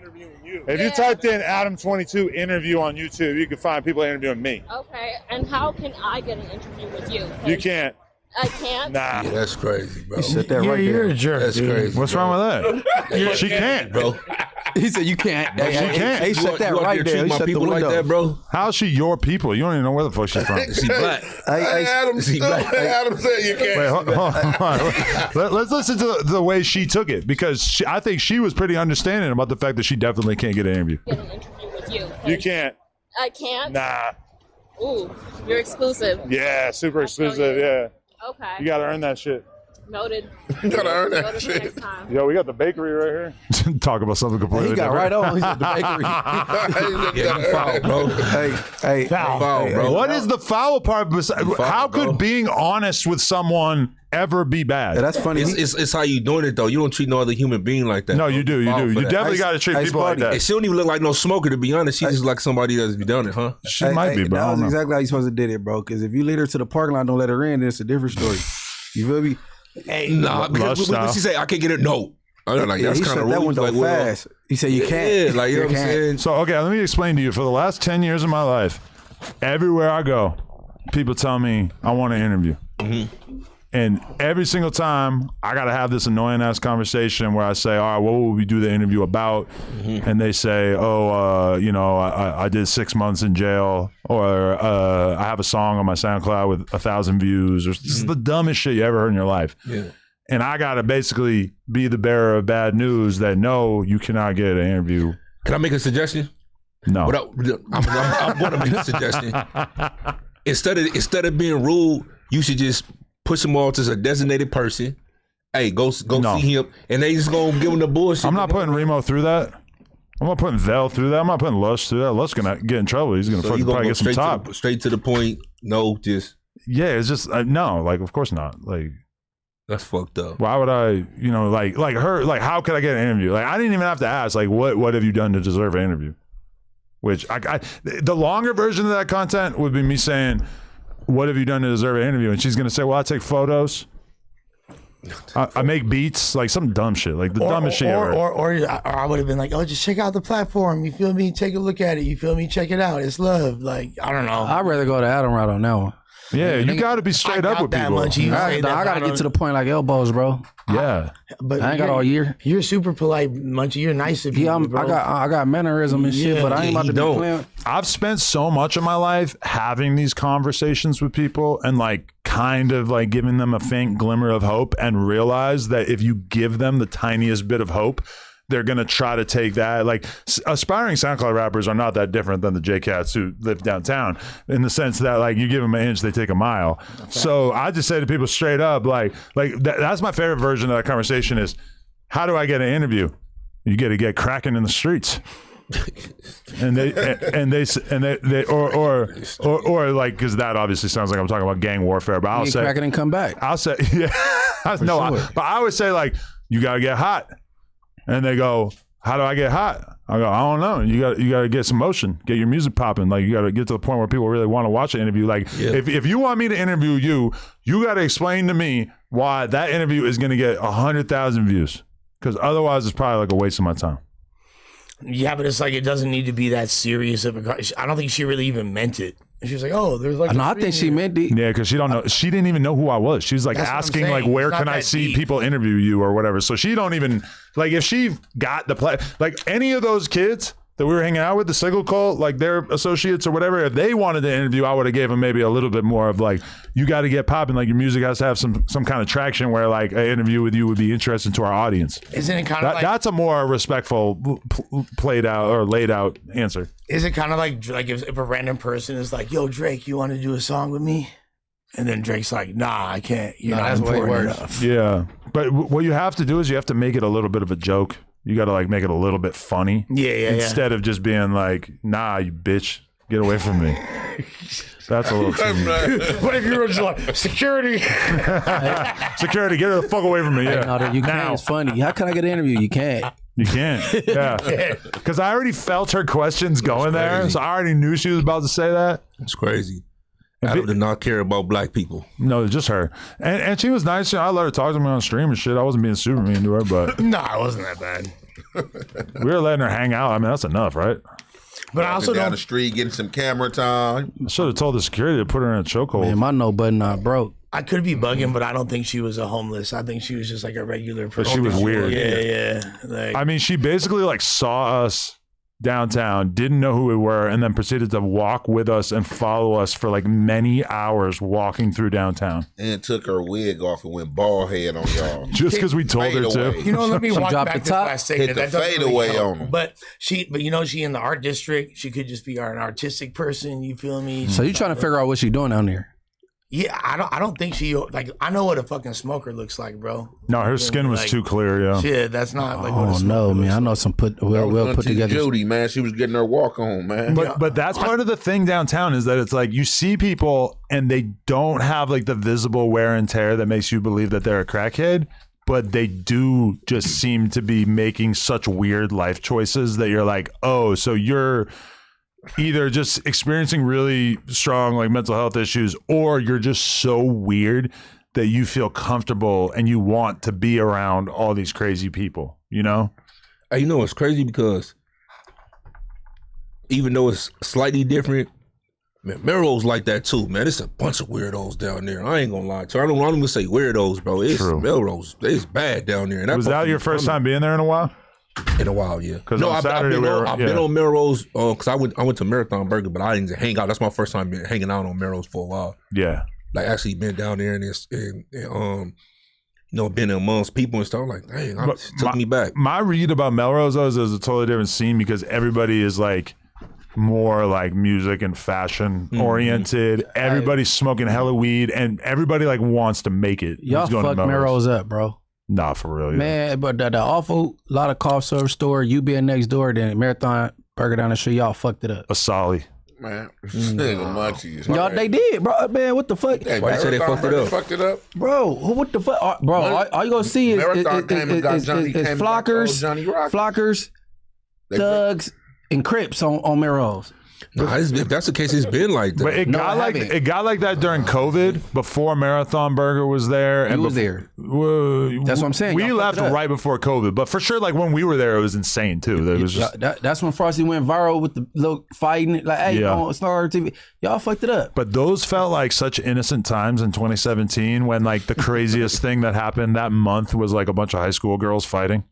If you typed in Adam22 interview on YouTube, you can find people interviewing me. Okay, and how can I get an interview with you? You can't. I can't. Nah. Yeah, that's crazy, bro. He said that right You're there. a jerk. That's dude. crazy. What's wrong with that? She can't, bro? He said you can't. Hey, She can't. He You shut out- that you out right there. He treat my shut the people like window. that, bro. How's she your people? You don't even know where the fuck she's from. She black. Hey, Adam, See, black- Adam said you can't. Wait, hold on. Let's listen to the way she took it, because I think she was pretty understanding about the fact that she definitely can't get an interview. Get an interview with you. You can't. I can't. Nah. Ooh, you're exclusive. Yeah, super exclusive. Yeah. Okay. You gotta earn that shit. Noted. You gotta earn that Noted for shit. next time. Yo, we got the bakery right here. Talk about something completely he got different. right on. He said the bakery. Yeah, you foul, bro. hey, Foul, bro. What is the foul part? How bro. could being honest with someone ever be bad? Yeah, that's funny. It's how you doing it though. You don't treat no other human being like that. No, bro. you do. You Foul do. for You that. definitely Hey, got to treat hey, people like Spuddy. that. And she don't even look like no smoker, to be honest. She just like somebody that's be done it, huh? She might be, but I that don't was know. exactly how you supposed to did it, bro. Because if you lead her to the parking lot, don't let her in, then it's a different story. You feel me? Hey, Nah, Lush because what she say? I can't get it. No. I'm like, Yeah, that's he kind shut of that rude. window Like, well, fast. He said you can't. Yeah, like you know what I'm can't. saying. So, okay, let me explain to you. For the last 10 years of my life, everywhere I go, people tell me I want to interview. And every single time, I got to have this annoying ass conversation where I say, all right, what will we do the interview about? And they say, you know, I did 6 months in jail, or I have a song on my SoundCloud with 1,000 views. Or this is the dumbest shit you ever heard in your life. Yeah. And I got to basically be the bearer of bad news that no, you cannot get an interview. Can I make a suggestion? No. I'm going to make a suggestion. Instead of being rude, you should just push them all to a designated person. Hey, go No. see him, and they just gonna give him the bullshit. I'm not putting Remo through that. I'm not putting Vel through that. I'm not putting Lush through that. Lush gonna get in trouble. He's gonna So fucking you gonna probably go get some top. straight to the point. No, just Yeah, it's just no. Like, of course not. Like, that's fucked up. why would I? You know, like her. Like, how could I get an interview? Like, I didn't even have to ask. Like, what have you done to deserve an interview? Which the longer version of that content would be me saying, "What have you done to deserve an interview?" And she's gonna say, "Well, I take photos. I make beats, like some dumb shit, like the dumbest shit ever." Or I would have been like, oh, just check out the platform. You feel me? Take a look at it. You feel me? Check it out. It's love. Like, I don't know. I'd rather go to Adam route on that one. Yeah, you got to be straight up with people. I gotta get to the point like elbows, bro. Yeah, but I ain't got all year. You're super polite, Munchie. You're nice to people, Yeah, bro. I got mannerism and shit, but I ain't about to be playing. I've spent so much of my life having these conversations with people and like kind of like giving them a faint glimmer of hope, and realize that if you give them the tiniest bit of hope, they're going to try to take that. Like, aspiring SoundCloud rappers are not that different than the J-Cats who live downtown, in the sense that like you give them an inch, they take a mile. So I just say to people straight up, like that's my favorite version of that conversation is, how do I get an interview? You got to get cracking in the streets. and they like, because that obviously sounds like I'm talking about gang warfare, but I'll say cracking and come back. I'll say, yeah, no, sure. but I always say like, you got to get hot. And they go, how do I get hot? I go, I don't know. You got to get some motion, get your music popping. Like, you got to get to the point where people really want to watch an interview. Like, if you want me to interview you, you got to explain to me why that interview is going to get 100,000 views. Because otherwise, it's probably like a waste of my time. Yeah, but it's like, it doesn't need to be that serious of a. I don't think she really even meant it. She was like, "Oh, there's like." No, I think she meant it. Yeah, because she don't know. She didn't even know who I was. She was like That's what I'm asking, saying. like, where It's not can I that see deep. people interview you or whatever. So she don't even like, if she got the play, like any of those kids that we were hanging out with, the Sigil cult, like their associates or whatever, if they wanted to interview, I would have gave them maybe a little bit more of like, you got to get popping. Like, your music has to have some kind of traction where like an interview with you would be interesting to our audience. Isn't it kind of like? That's a more respectful, played out or laid out answer. Is it kind of like if a random person is like, "Yo, Drake, you want to do a song with me?" And then Drake's like, "Nah, I can't. You're not that's way important worse. enough." Yeah, but what you have to do is you have to make it a little bit of a joke. You got to like make it a little bit funny. Yeah. Instead of just being like, "Nah, you bitch, get away from me." That's a little too much. What if you were just like, "Security"? Security, get the fuck away from me. Yeah. No, you can't. It's funny. How can I get an interview? You can't. You can't. Yeah. Because I already felt her questions going there, so I already knew she was about to say that. It's crazy. Adam did not care about black people. No, just her. And she was nice. You know, I let her talk to me on stream and shit. I wasn't being super mean to her, but Nah, it wasn't that bad. we were letting her hang out. I mean, that's enough, right? But I also down don't. the street getting some camera time. I should have told the security to put her in a chokehold. Man, my no button not broke. I could be bugging, but I don't think she was a homeless. I think she was just like a regular person. But she was weird. Yeah. Like, I mean, she basically like saw us downtown, didn't know who we were, and then proceeded to walk with us and follow us for like many hours walking through downtown. And took her wig off and went bald head on y'all. Just because we told her to. you know, let me walk dropped back the to top, last segment. hit the That doesn't fade really away help. on her. But you know, she in the art district. She could just be an artistic person. You feel me? So you trying to figure out what she doing down there? Yeah, I don't think she like. I know what a fucking smoker looks like, bro. No, her skin was Like, too clear, yeah. Shit, that's not like. what a Oh smoker no, man! looks I know like. some That well was put Auntie together. Judy, man, she was getting her walk on, man. But that's part of the thing downtown is that it's like you see people and they don't have like the visible wear and tear that makes you believe that they're a crackhead, but they do just seem to be making such weird life choices that you're like, oh, so you're either just experiencing really strong like mental health issues, or you're just so weird that you feel comfortable and you want to be around all these crazy people, you know? Hey, you know it's crazy because even though it's slightly different, man, Melrose like that too, man. It's a bunch of weirdos down there. I ain't gonna lie to you. I don't even say weirdos, bro. It's True. Melrose. It's bad down there. And Was that your first time being there in a while? In a while, yeah. Because no, on I've Saturday been on Melrose because I went to Marathon Burger, but I didn't hang out. That's my first time hanging out on Melrose for a while. Yeah. Like actually been down there and you know, been amongst people and stuff. Like, dang, it took me back. My read about Melrose though is a totally different scene because everybody is like more like music and fashion oriented. Everybody's smoking hella weed and everybody like wants to make it. Y'all Who's going to fucked Melrose up, bro. Nah, for real. Yeah. Man, but the awful lot of cough syrup store, you being next door, then Marathon Burger down the street, y'all fucked it up. Asali. Man, nigga Munchie. Y'all, they did, bro. Man, what the fuck? Hey, Why you say they fucked it up? Fucked it up. Bro, what the fuck? Bro, all you gonna see is Marathon came and got Johnny- came and got Flockers, Johnny Rock. Flockers, Thugs, and Crips on Melrose. Nah, if that's the case, it's been like that. But it No, got I like haven't. it got like that during COVID before Marathon Burger was there. And was there. Well, That's what I'm saying. We Y'all left fucked it up. right before COVID, but for sure, like when we were there, it was insane too. There was just, That's when Frosty went viral with the little fighting. Like, hey, Yeah. on Star TV, y'all fucked it up. but those felt like such innocent times in 2017 when like the craziest thing that happened that month was like a bunch of high school girls fighting.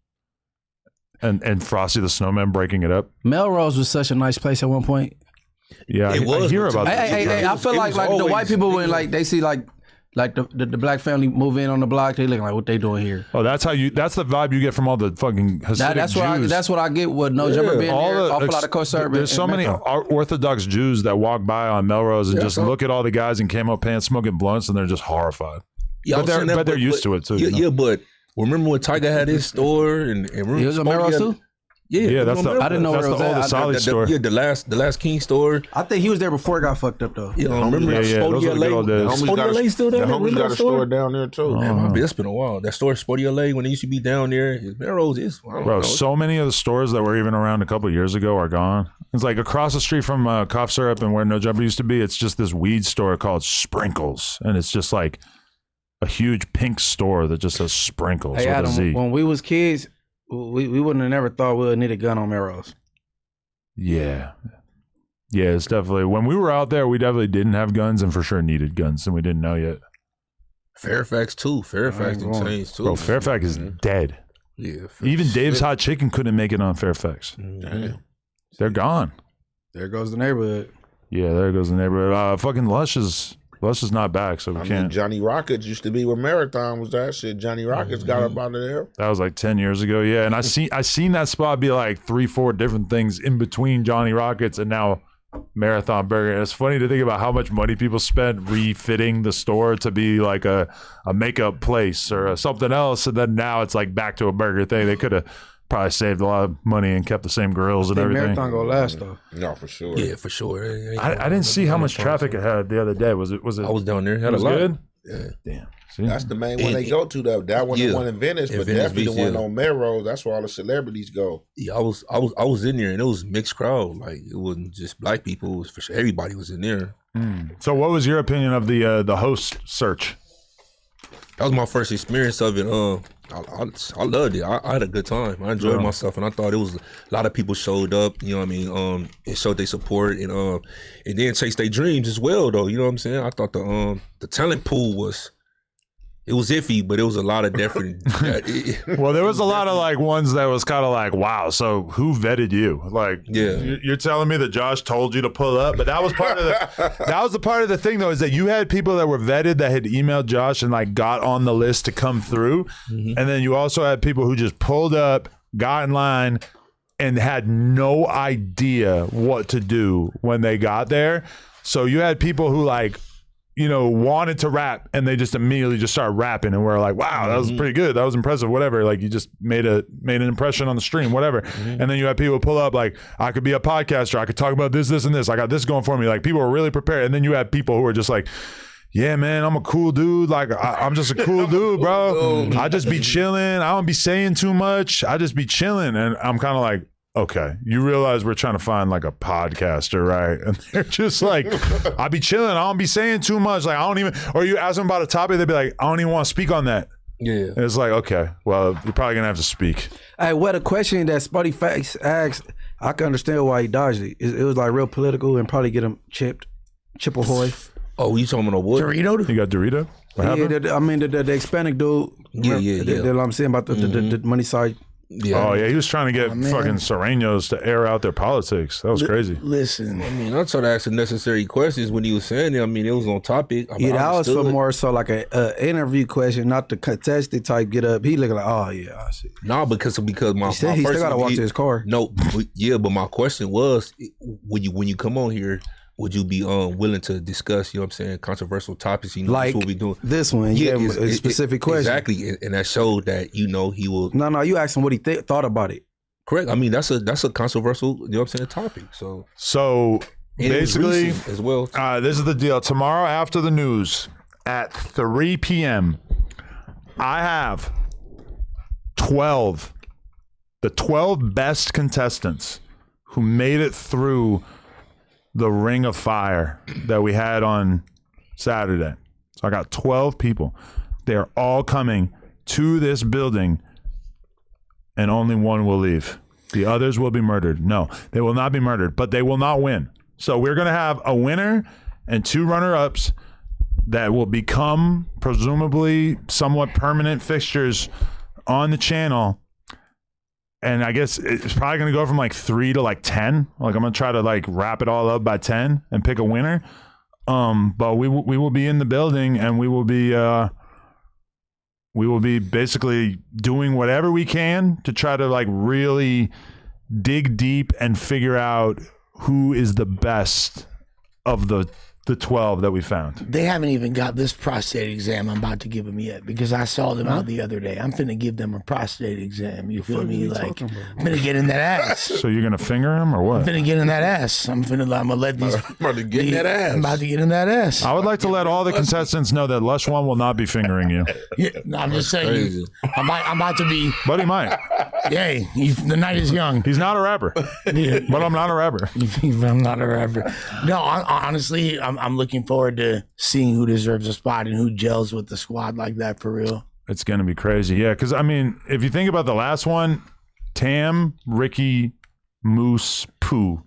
And Frosty the Snowman breaking it up. Melrose was such a nice place at one point. Yeah, It I was, hear but about that. Hey, I feel it like was the always- white people when like they see like the black family move in on the block, they looking like what they doing here. Oh, that's the vibe you get from all the fucking Hasidic Jews. That's what I get with No Jumper being All there. the- Awful lot of co-serve. There's so many Orthodox Jews that walk by on Melrose and just look at all the guys in camo pants smoking blunts and they're just horrified. Yeah, but they're used to it too. Yeah, you know? yeah, but remember when Tiger had his store and It was a Melrose too. Yeah, that's the I didn't know that's where the it was oldest at. solid store. Yeah, the last King store. I think he was there before it got fucked up though. Yeah, remember Yeah, yeah, those Sporty are the good old days. LA? Sporty LA still The down there? homies Remember got that a store down there too. Man, that's been a while. That store, Sporty LA, when it used to be down there, Melrose is. I don't Bro, know. so many of the stores that were even around a couple of years ago are gone. It's like across the street from Cough Syrup and where No Jumper used to be, it's just this weed store called Sprinkles. And it's just like a huge pink store that just says Sprinkles Hey with a Adam, Z. when we was kids, we wouldn't have never thought we would need a gun on Melrose. Yeah. Yeah, it's definitely, when we were out there, we definitely didn't have guns and for sure needed guns and we didn't know yet. Fairfax too. Fairfax I ain't done changed too. Bro, Fairfax is dead. Yeah. Even Dave's Hot Chicken couldn't make it on Fairfax. Damn. They're gone. There goes the neighborhood. Yeah, there goes the neighborhood. Fucking Lush is not back, so we I mean, can't. Johnny Rockets used to be where Marathon was that shit. Johnny Rockets got up out of there. That was like 10 years ago. Yeah, and I seen that spot be like 3-4 different things in between Johnny Rockets and now Marathon Burger. And it's funny to think about how much money people spent refitting the store to be like a makeup place or something else, and then now it's like back to a burger thing. They could have probably saved a lot of money and kept the same grills and everything. Marathon gonna last though. No, for sure. Yeah, for sure. I didn't see how much traffic it had the other day. Was it? I was down there. It Had a was lot. good. Yeah. Damn. See? That's the main one And- they go to though. That one, yeah. the one in Venice, In but Venice definitely Beach, the one yeah. on Melrose. That's where all the celebrities go. Yeah, I was in there and it was mixed crowd. Like it wasn't just black people. It was for sure everybody was in there. So, what was your opinion of the host search? that was my first experience of it. I loved it. I had a good time. I enjoyed myself, and I thought it was a lot of people showed up. You know what I mean? It showed their support, and then chase their dreams as well. Though you know what I'm saying? I thought the talent pool was iffy, but it was a lot of different. Well, there was a lot of like ones that was kind of like, wow. So who vetted you? Like, you're telling me that Josh told you to pull up, but that was part of the part of the thing though, is that you had people that were vetted that had emailed Josh and like got on the list to come through, and then you also had people who just pulled up, got in line, and had no idea what to do when they got there. So you had people who like, you know, wanted to rap and they just immediately just started rapping and we're like, wow, that was pretty good. That was impressive, whatever. Like you just made an impression on the stream, whatever. And then you had people pull up like, I could be a podcaster. I could talk about this, this, and this. I got this going for me. Like people were really prepared. And then you had people who were just like, yeah, man, I'm a cool dude. Like I'm just a cool dude, bro. I just be chilling. I don't be saying too much. I just be chilling. And I'm kind of like, okay, you realize we're trying to find like a podcaster, right? And they're just like, I be chilling. I don't be saying too much. Like I don't even, or you ask them about a topic, they'd be like, I don't even want to speak on that. Yeah. And it's like, okay, well, you're probably gonna have to speak. Hey, what a question that Spuddy Facts asked, I can understand why he dodged it. It was like real political and probably get him chipped. Chip Ahoy. Oh, you talking about what? Dorito? You got Dorito? Yeah, I mean the Hispanic dude. Yeah. What I'm saying about the money side. Yeah. Oh yeah, he was trying to get fucking Sereños to air out their politics. That was crazy. Listen, I mean, I tried to ask the necessary questions when he was saying it. I mean, it was on topic. That was for more so like a interview question, not the contested type. Get up. He looking like, oh yeah, I see. No, because my he still got to walk to his car. No, but my question was, when you come on here, would you be willing to discuss, you know what I'm saying, controversial topics? You know, like that's what we doing. This one, a specific question. Exactly, and that showed that, you know, he will. No, you asked him what he thought about it. Correct. I mean, that's a controversial, you know what I'm saying, topic. So basically, as well. This is the deal. Tomorrow after the news at 3 p.m., I have 12 best contestants who made it through the ring of fire that we had on Saturday. So I got 12 people. They're all coming to this building and only one will leave. The others will be murdered. No, they will not be murdered, but they will not win. So we're going to have a winner and 2 runner-ups that will become presumably somewhat permanent fixtures on the channel. And I guess it's probably going to go from like 3 to like 10. Like I'm going to try to like wrap it all up by 10 and pick a winner. But we will be in the building and we will be basically doing whatever we can to try to like really dig deep and figure out who is the best of the 12 that we found. They haven't even got this prostate exam I'm about to give them yet because I saw them out the other day. I'm finna give them a prostate exam. You feel me? Like, I'm finna get in that ass. So you're gonna finger him or what? I'm finna get in that ass. I'm gonna let these. I'm about to get in that ass. I'm about to get in that ass. I would like to let all the contestants know that Lush One will not be fingering you. Yeah, no, I'm just saying. I'm about to be. But he might. Yay, the night is young. He's not a rapper. But I'm not a rapper. I'm not a rapper. No, honestly, I'm looking forward to seeing who deserves a spot and who gels with the squad like that for real. It's going to be crazy. Yeah, because, I mean, if you think about the last one, Tam, Ricky, Moose, Pooh.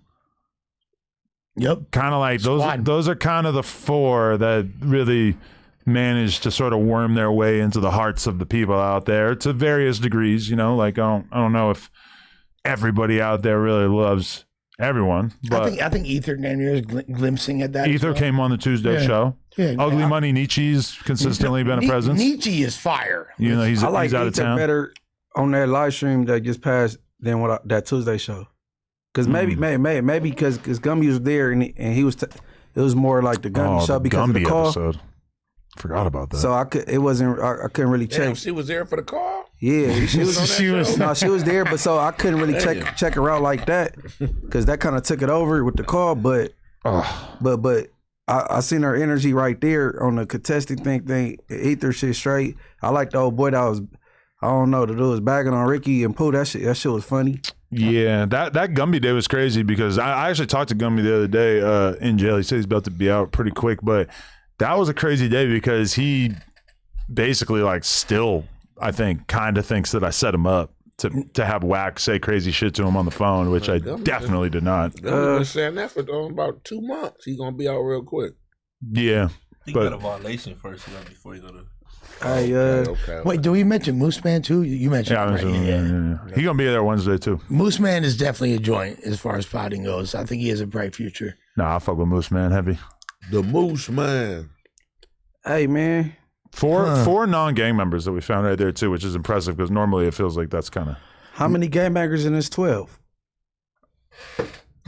Yep. Kind of like those are kind of the 4 that really managed to sort of worm their way into the hearts of the people out there to various degrees, you know, like I don't know if everybody out there really loves everyone, but I think Ether damn near is glimpsing at that. Ether came on the Tuesday show. Yeah, Ugly Money Nietzsche's consistently been a presence. Nietzsche is fire. You know, he's out of town. Better on that live stream that just passed than that Tuesday show. Because maybe because Gumby was there and he was. It was more like the Gumby show because Gumby of the call. Episode. Forgot about that. So I couldn't really check. Damn, she was there for the call? Yeah, she was. She was there, but so I couldn't really check her out like that because that kind of took it over with the call. But I seen her energy right there on the contesting thing. Ether shit straight. I like the old boy that was. I don't know, the dude was bagging on Ricky and Pooh. That shit was funny. Yeah, that Gumby day was crazy because I actually talked to Gumby the other day in jail. He said he's about to be out pretty quick, but that was a crazy day because he basically like still, I think, kind of thinks that I set him up to have Whack say crazy shit to him on the phone, which I definitely did not. I've been saying that for about 2 months. He's gonna be out real quick. Yeah, He got a violation first before you go to. Okay. Wait, do we mention Moose Man too? You mentioned Yeah, him, right? yeah. He gonna be there Wednesday too. Moose Man is definitely a joint as far as potting goes. I think he has a bright future. Nah, I fuck with Moose Man heavy. The Moose Man. Hey, man. Four non-gang members that we found right there too, which is impressive because normally it feels like that's kind of How many gangbangers in this 12?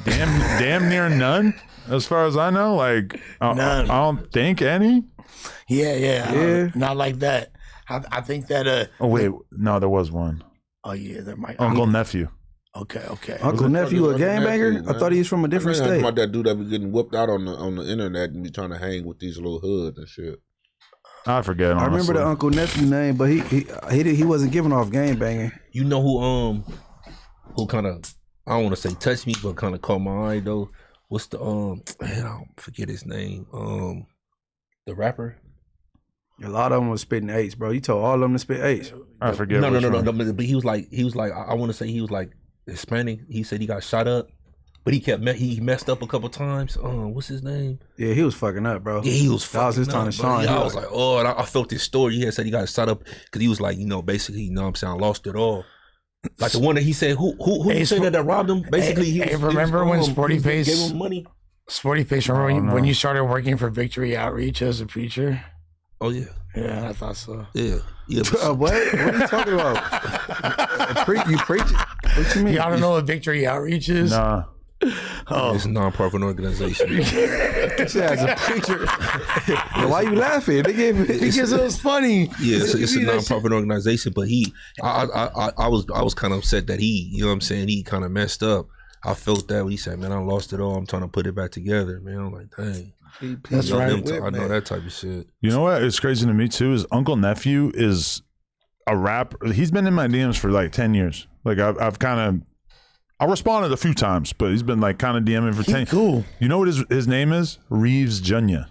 damn near none, as far as I know. Like None. I don't think any. Yeah. Not like that. I think that. Oh wait, no, there was one. Oh yeah, there might. Uncle nephew. Okay. Uncle nephew a gangbanger? I thought he was from a different state. About that dude that be getting whooped out on the internet and be trying to hang with these little hoods and shit. I forget. Honestly. I remember the uncle nephew name, but he wasn't giving off gangbanging. You know who kind of, I don't want to say touched me, but kind of caught my eye though. What's the man, I don't forget his name. The rapper. A lot of them was spitting eights, bro. You told all of them to spit eights. I forget. No. But he was like, I want to say he was like Hispanic. He said he got shot up, but he messed up a couple times. What's his name? Yeah, he was fucking up, bro. Yeah, he was fucking That was his up, time to bro. shine. Yeah, I was like, oh, and I felt this story. He had said he got shot up because he was like, basically, what I'm saying, I lost it all. Like the one that he said, who you say that robbed him? Basically, remember when Sporty Face gave him money? Sporty Face, remember when you started working for Victory Outreach as a preacher? Oh yeah. Yeah, I thought so. Yeah. What are you talking about? You preach? What you mean? Y'all don't know what Victory Outreach is? Nah. Oh, it's a non-profit organization. As a preacher. Why you laughing? Because it was funny. Yeah, it's a non-profit organization, but I was kind of upset that you know what I'm saying, he kind of messed up. I felt that when he said, man, I lost it all. I'm trying to put it back together, man. I'm like, dang. That's right. I know that type of shit. You know what? It's crazy to me too. Is Uncle Nephew is a rapper. He's been in my DMs for like 10 years. Like I've kind of, I responded a few times, but he's been like kind of DMing for 10. Cool. You know what his name is? Reeves Jr.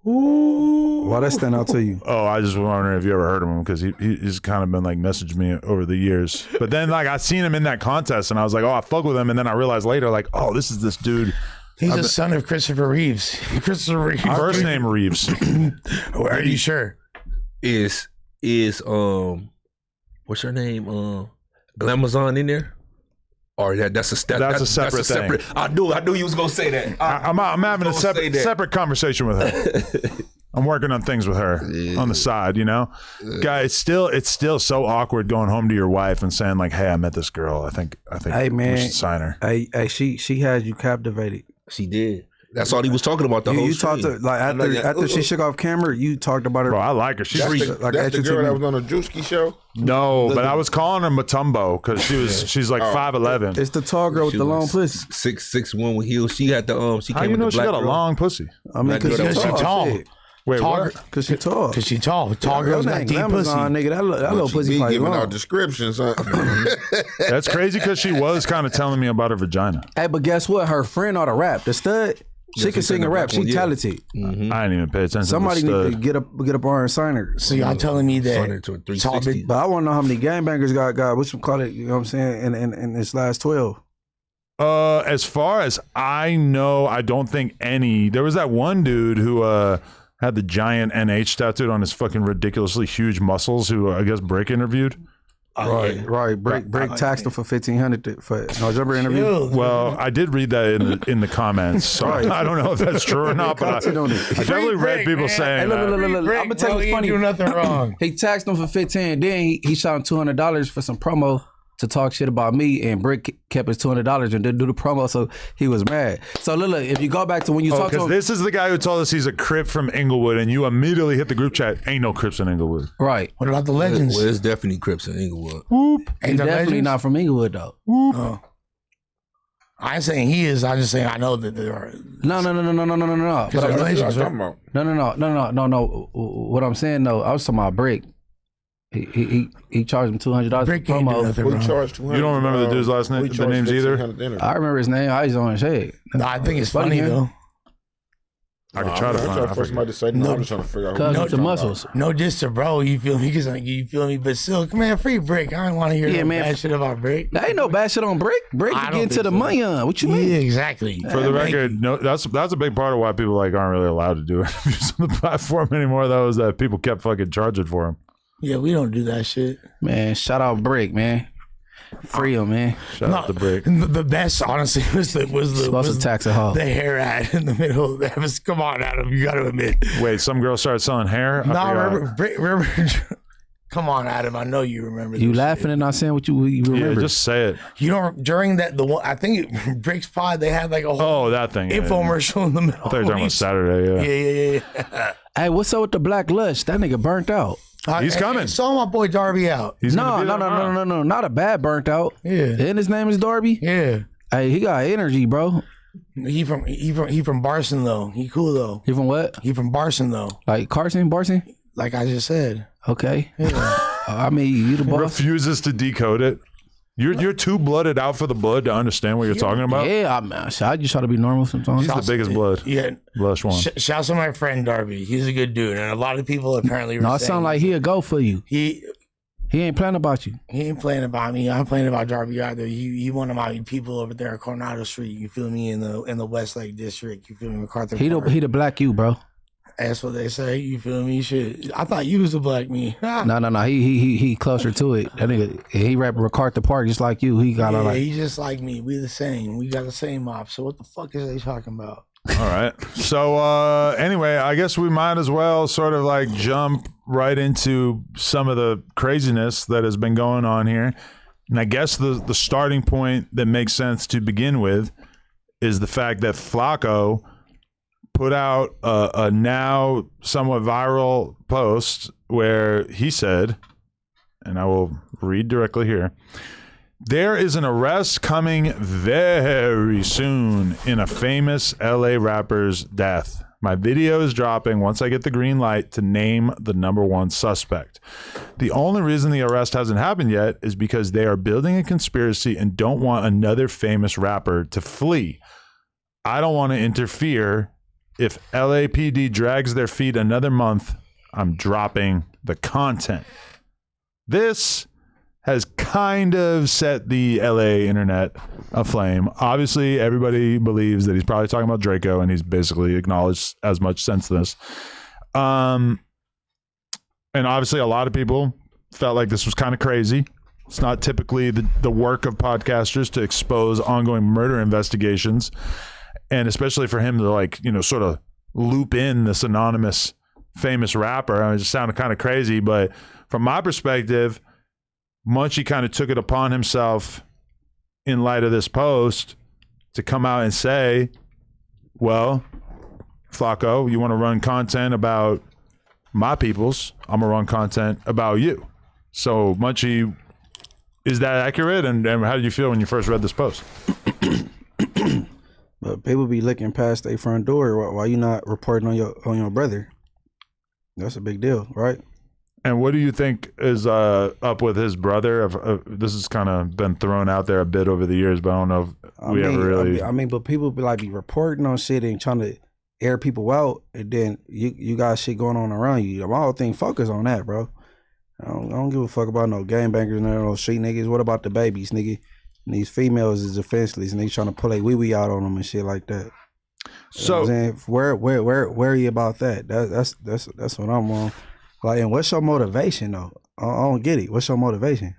Ooh. Why that stand out to you? Oh, I just was wondering if you ever heard of him because he's kind of been like messaged me over the years. But then like I seen him in that contest and I was like, oh, I fuck with him. And then I realized later like, oh, this is this dude. He's a son of Christopher Reeves. Christopher Reeves. First name Reeves. Are you sure? Is what's her name? Glamazon in there? Or that's a separate thing. I knew you was gonna say that. I'm having a separate conversation with her. I'm working on things with her on the side, you know. Guy, it's still so awkward going home to your wife and saying like, "Hey, I met this girl. I think hey, man, we should sign her." Hey, she has you captivated. She did. That's all he was talking about the whole. You talked to like after she shook off camera. You talked about her. Bro, I like her. She's that's the girl that was on the Drewski show. No, but I was calling her Matumbo because she's like 5'11". It's the tall girl with the long pussy. 6'1" with heels. She got the She How came you with know the she black got a girl. long pussy? I mean, because she's tall. Wait, what? Because she tall. Because she tall. Tall girls got deep pussy. Nigga, that little pussy Be probably giving long. out descriptions, huh? That's crazy because she was kind of telling me about her vagina. Hey, but guess what? Her friend ought to rap. The stud, she can sing and rap. She talented. Mm-hmm. I didn't even pay attention. Somebody to the need to get up on her and sign her. So y'all telling me Sign her that to a 360. But I want to know how many gangbangers got what you call it, you know what I'm saying, in this last 12. As far as I know, I don't think any. There was that one dude who had the giant NH tattooed on his fucking ridiculously huge muscles who I guess Brick interviewed. Right. Break taxed him for $1,500 for November interview. Well, I did read that in the comments, so I don't know if that's true or not. But I definitely read people saying. Hey, look, I'm gonna tell you what's funny. Do nothing wrong. He taxed him for $15. Then he shot him $200 for some promo to talk shit about me, and Brick kept his $200 and didn't do the promo, so he was mad. So look, if you go back to when you talked to him, this is the guy who told us he's a Crip from Inglewood, and you immediately hit the group chat. Ain't no Crips in Inglewood. Right. What about the legends? Well, it's definitely Crips in Inglewood. Whoop. He's definitely not from Inglewood though. Whoop. Oh. I ain't saying he is. I'm just saying I know that there are. No. But That's what I'm talking about. No. What I'm saying though, I was talking about Brick. He charged him $200 for promo. Who charged $200? You don't remember the dude's last name, the names either? I remember his name. I was on his head. No, I think it's funny though. I could try to find it. Somebody to say no. I'm just trying to figure out. Cause the muscles. No diss to bro, you feel me? Cause like, you feel me? But still, man, free Brick. I don't want to hear bad shit about Brick. There ain't no bad shit on Brick. Brick to get into the money on. What you mean? Yeah, exactly. For the record, no, that's a big part of why people like aren't really allowed to do interviews on the platform anymore. Though, is that people kept fucking charging for them. Yeah, we don't do that shit. Man, shout out Brick, man. Free him, man. Shout out to Brick. The best, honestly, was the hair ad in the middle. That was, come on, Adam, you got to admit. Wait, some girl started selling hair? No, remember come on, Adam, I know you remember. You laughing shit. And not saying what you remember. Yeah, just say it. You don't, during that, the one, I think Brick's Pod, they had like a whole that thing infomercial in the middle. I thought you were talking about Saturday, yeah. Hey, what's up with the Black Lush? That nigga burnt out. He's coming. Saw my boy Darby out. No, not a bad burnt out. Yeah. And his name is Darby? Yeah. Hey, he got energy, bro. He from Barson though. He cool though. He from what? He from Barson though. Like Barson? Like I just said. Okay. Yeah. I mean, you the boss. Refuses to decode it. You're too blooded out for the blood to understand what you're talking about. Yeah, I just try to be normal sometimes. He's the biggest blood. Yeah, Lush one. Shouts to my friend Darby. He's a good dude, and a lot of people apparently. No, it sound like he'll go for you. He ain't playing about you. He ain't playing about me. I'm playing about Darby either. He one of my people over there at Coronado Street. You feel me in the Westlake district. You feel me, MacArthur. He the black you, bro. That's what they say. You feel me? Shit. I thought you was a black me. No. He closer to it. That nigga, he rap MacArthur Park just like you. He got yeah, he just like me. We the same. We got the same mob. So what the fuck is they talking about? All right. So anyway, I guess we might as well sort of like jump right into some of the craziness that has been going on here. And I guess the starting point that makes sense to begin with is the fact that Flaco put out a now somewhat viral post where he said, and I will read directly here, "There is an arrest coming very soon in a famous LA rapper's death. My video is dropping once I get the green light to name the #1 suspect. The only reason the arrest hasn't happened yet is because they are building a conspiracy and don't want another famous rapper to flee. I don't want to interfere. If LAPD drags their feet another month, I'm dropping the content." This has kind of set the LA internet aflame. Obviously, everybody believes that he's probably talking about Drakeo, and he's basically acknowledged as much since this. And obviously, a lot of people felt like this was kind of crazy. It's not typically the work of podcasters to expose ongoing murder investigations. And especially for him to like, sort of loop in this anonymous famous rapper. I mean, it just sounded kind of crazy, but from my perspective, Munchie kind of took it upon himself in light of this post to come out and say, well, Flaco, you want to run content about my peoples, I'm going to run content about you. So Munchie, is that accurate? And how did you feel when you first read this post? But people be looking past their front door while you not reporting on your brother. That's a big deal, right? And what do you think is up with his brother? This has kind of been thrown out there a bit over the years, but I don't know if we ever really. I mean, but people be reporting on shit and trying to air people out, and then you got shit going on around you. My whole thing focus on that, bro. I don't give a fuck about no gangbangers and no street niggas. What about the babies, nigga? And these females is defenseless, and they trying to pull a wee out on them and shit like that. So you know where are you about that? That's what I'm on. Like, and what's your motivation though? I don't get it. What's your motivation?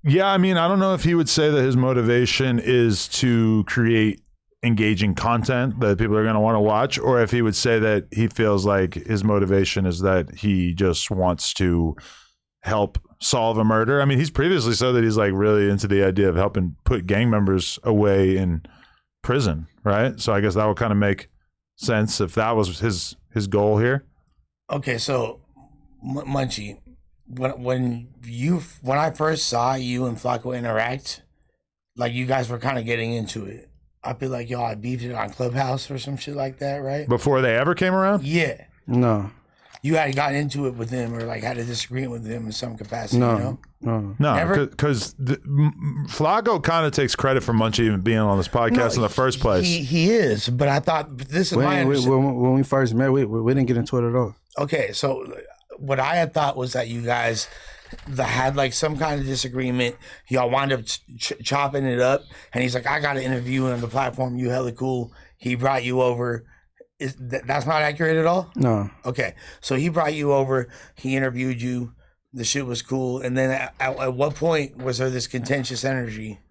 Yeah, I mean, I don't know if he would say that his motivation is to create engaging content that people are going to want to watch, or if he would say that he feels like his motivation is that he just wants to help solve a murder. I mean, he's previously said that he's like really into the idea of helping put gang members away in prison, right? So I guess that would kind of make sense if that was his goal here. Okay, so Munchie, when I first saw you and Flaco interact, like you guys were kind of getting into it. I feel like y'all had beefed it on Clubhouse or some shit like that, right? Before they ever came around? Yeah. No. you had gotten into it with him or like had a disagreement with him in some capacity. No, You know? no. No, because Flaco kind of takes credit for Munchie even being on this podcast in the first place. He is, but I thought this is my understanding. When we first met, we didn't get into it at all. Okay, so what I had thought was that you guys had like some kind of disagreement. Y'all wound up chopping it up, and he's like, "I got to interview on the platform. You hella cool." He brought you over. That's not accurate at all? No. Okay, so he brought you over. He interviewed you. The shit was cool. And then at what point was there this contentious energy?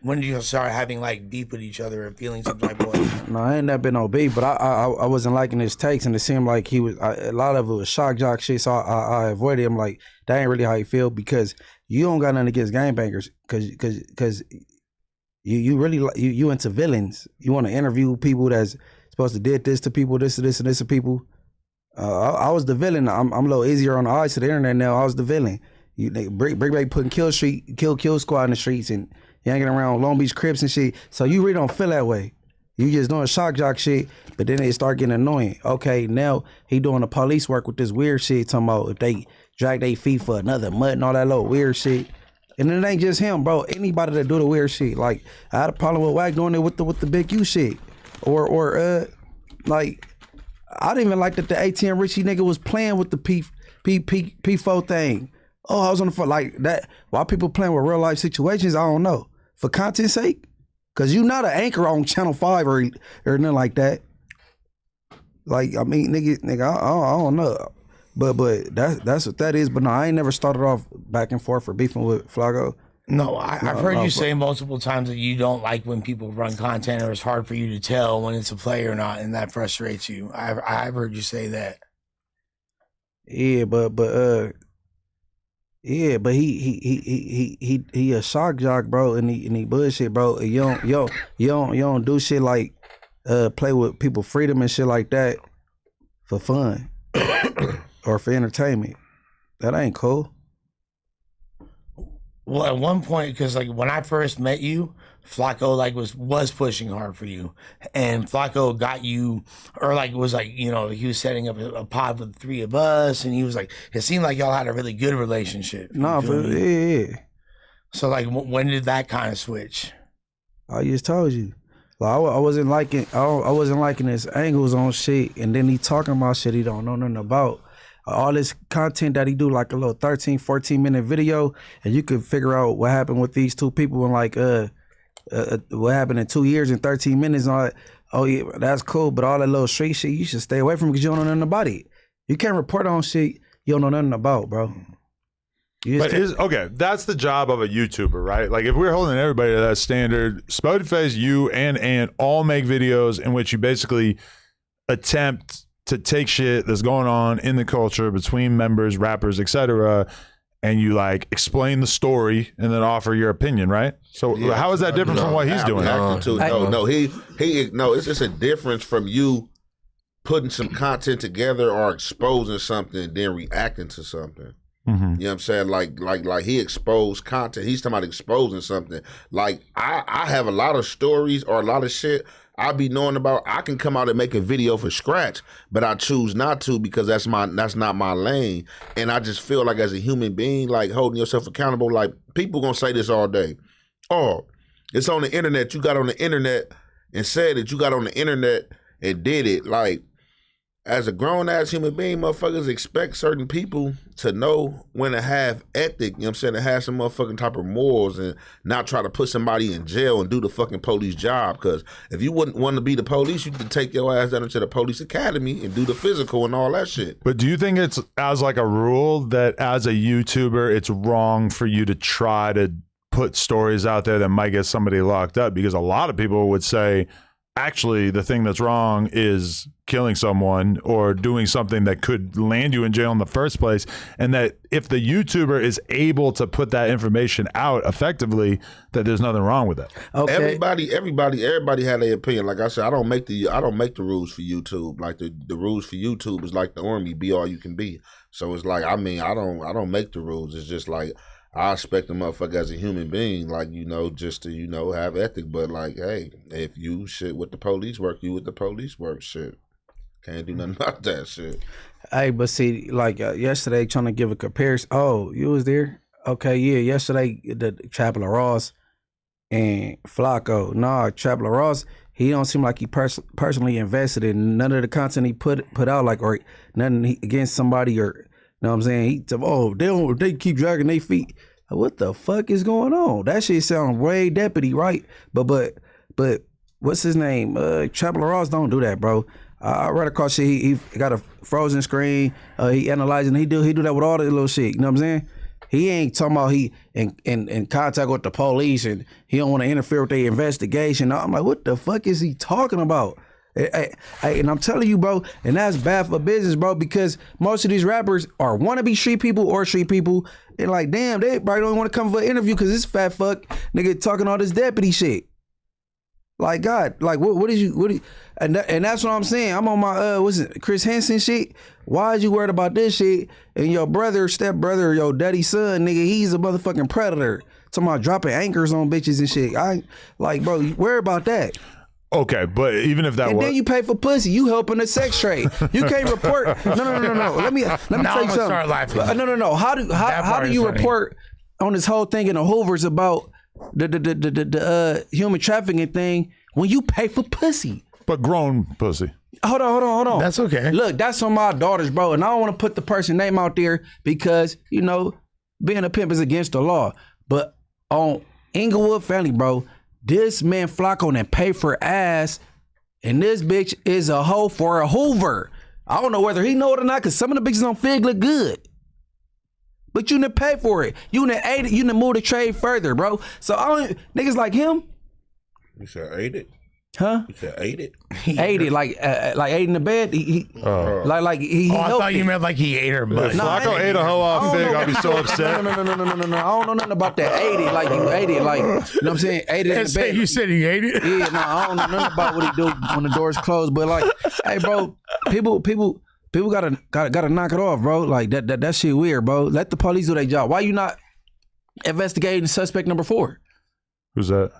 When did you start having like beef with each other and feeling some type of way? No, I ain't never been no beef, but I wasn't liking his takes, and it seemed like he was a lot of it was shock jock shit. So I avoided him. Like that ain't really how you feel, because you don't got nothing against gangbangers, because you really you into villains. You want to interview people that's supposed to did this to people, this and this and this to people. I was the villain. I'm a little easier on the eyes to the internet now. I was the villain. They bring back putting kill squad in the streets and hanging around Long Beach Crips and shit. So you really don't feel that way. You just doing shock jock shit, but then they start getting annoying. Okay, now he doing the police work with this weird shit, talking about if they drag their feet for another month and all that little weird shit. And it ain't just him, bro. Anybody that do the weird shit. Like, I had a problem with Wack doing it with the big U shit. Or like, I didn't even like that the ATM Richie nigga was playing with the P4 thing. Oh, I was on the phone like that. Why people playing with real life situations, I don't know. For content's sake? Cause you not an anchor on Channel 5 or nothing like that. Like, I mean, nigga, I don't know. But that's what that is. But no, I ain't never started off back and forth for beefing with Flaco. No, I've heard you say multiple times that you don't like when people run content, or it's hard for you to tell when it's a play or not, and that frustrates you. I've heard you say that. Yeah, but he a shock jock, bro, and he bullshit, bro. You don't do shit like play with people freedom and shit like that for fun or for entertainment. That ain't cool. Well, at one point, because like when I first met you, Flaco like was pushing hard for you, and Flaco got you, or like was like, you know, he was setting up a pod with the three of us, and he was like, it seemed like y'all had a really good relationship. No, but yeah. So like, when did that kind of switch? I just told you. Like, I wasn't liking his angles on shit, and then he talking about shit he don't know nothing about. All this content that he do, like a little 13, 14-minute video, and you could figure out what happened with these two people in like what happened in 2 years and 13 minutes and all that. Oh yeah, that's cool, but all that little street shit you should stay away from because you don't know nothing about it. You can't report on shit you don't know nothing about, bro. Okay, that's the job of a YouTuber, right? Like if we're holding everybody to that standard, Spotify, you and Ant all make videos in which you basically attempt to take shit that's going on in the culture between members, rappers, etc., and you like explain the story and then offer your opinion, right? So how is that different from what he's doing? No, it's just a difference from you putting some content together or exposing something and then reacting to something. Mm-hmm. You know what I'm saying? Like he exposed content. He's talking about exposing something. Like I have a lot of stories or a lot of shit I be knowing about. I can come out and make a video for scratch, but I choose not to because that's not my lane. And I just feel like as a human being, like holding yourself accountable, like people gonna say this all day. Oh, it's on the internet. You got on the internet and said that you got on the internet and did it. Like, as a grown-ass human being, motherfuckers expect certain people to know when to have ethic, you know what I'm saying, to have some motherfucking type of morals and not try to put somebody in jail and do the fucking police job. Because if you wouldn't want to be the police, you could take your ass down into the police academy and do the physical and all that shit. But do you think it's as like a rule that as a YouTuber, it's wrong for you to try to put stories out there that might get somebody locked up? Because a lot of people would say, actually, the thing that's wrong is killing someone or doing something that could land you in jail in the first place. And that if the YouTuber is able to put that information out effectively, that there's nothing wrong with that. Okay. Everybody had their opinion. Like I said, I don't make the rules for YouTube. Like the rules for YouTube is like the army, be all you can be. So it's like, I mean, I don't make the rules. It's just like, I expect a motherfucker as a human being, like, you know, just to, you know, have ethic. But like, hey, if you shit with the police work, you with the police work shit. Can't do nothing about that shit. Hey, but see, like yesterday, trying to give a comparison. Oh, you was there? Okay, yeah. Yesterday, the Chapel Ross and Flaco. Nah, Chapel Ross, he don't seem like he personally invested in none of the content he put out, like, or nothing against somebody, or, you know what I'm saying? They keep dragging their feet. Like, what the fuck is going on? That shit sound way deputy, right? But what's his name? Chapel Ross don't do that, bro. I read across shit. He got a frozen screen. He analyzing. He do that with all the little shit. You know what I'm saying? He ain't talking about he in contact with the police and he don't want to interfere with their investigation. I'm like, what the fuck is he talking about? And I'm telling you, bro, and that's bad for business, bro, because most of these rappers are wannabe street people or street people. And like, damn, they probably don't want to come for an interview because this fat fuck nigga talking all this deputy shit. Like, God, like, what is you, and that's what I'm saying. I'm on my, what's it, Chris Hansen shit. Why is you worried about this shit? And your brother, stepbrother, your daddy's son, nigga, he's a motherfucking predator. Talking about dropping anchors on bitches and shit. I, like, bro, you worry about that. Okay, but even if that and then you pay for pussy, you helping the sex trade. You can't report. No. Let me tell you something. Start laughing. No. How do you report on this whole thing in the Hoovers about the human trafficking thing when you pay for pussy? But grown pussy. Hold on. That's okay. Look, that's on my daughters, bro, and I don't want to put the person name out there because, you know, being a pimp is against the law. But on Inglewood Family, bro, this man Flakko and pay for ass, and this bitch is a hoe for a Hoover. I don't know whether he know it or not, because some of the bitches on Fig look good. But you didn't pay for it. You didn't aid it. You didn't move the trade further, bro. So I don't, niggas like him. You said ate it? Huh? You said ate it? Ate it, like ate in the bed. He like he. I thought you meant like he ate her butt. If Flakko ate a hoe off Fig, I'll be so upset. No. I don't know nothing about that. Ate it, like you ate it, like, you know what I'm saying? Ate it in the bed. You said he ate it? Yeah, no, I don't know nothing about what he do when the doors closed. But like, hey, bro, people gotta knock it off, bro. Like that shit weird, bro. Let the police do their job. Why you not investigating suspect number 4? Who's that?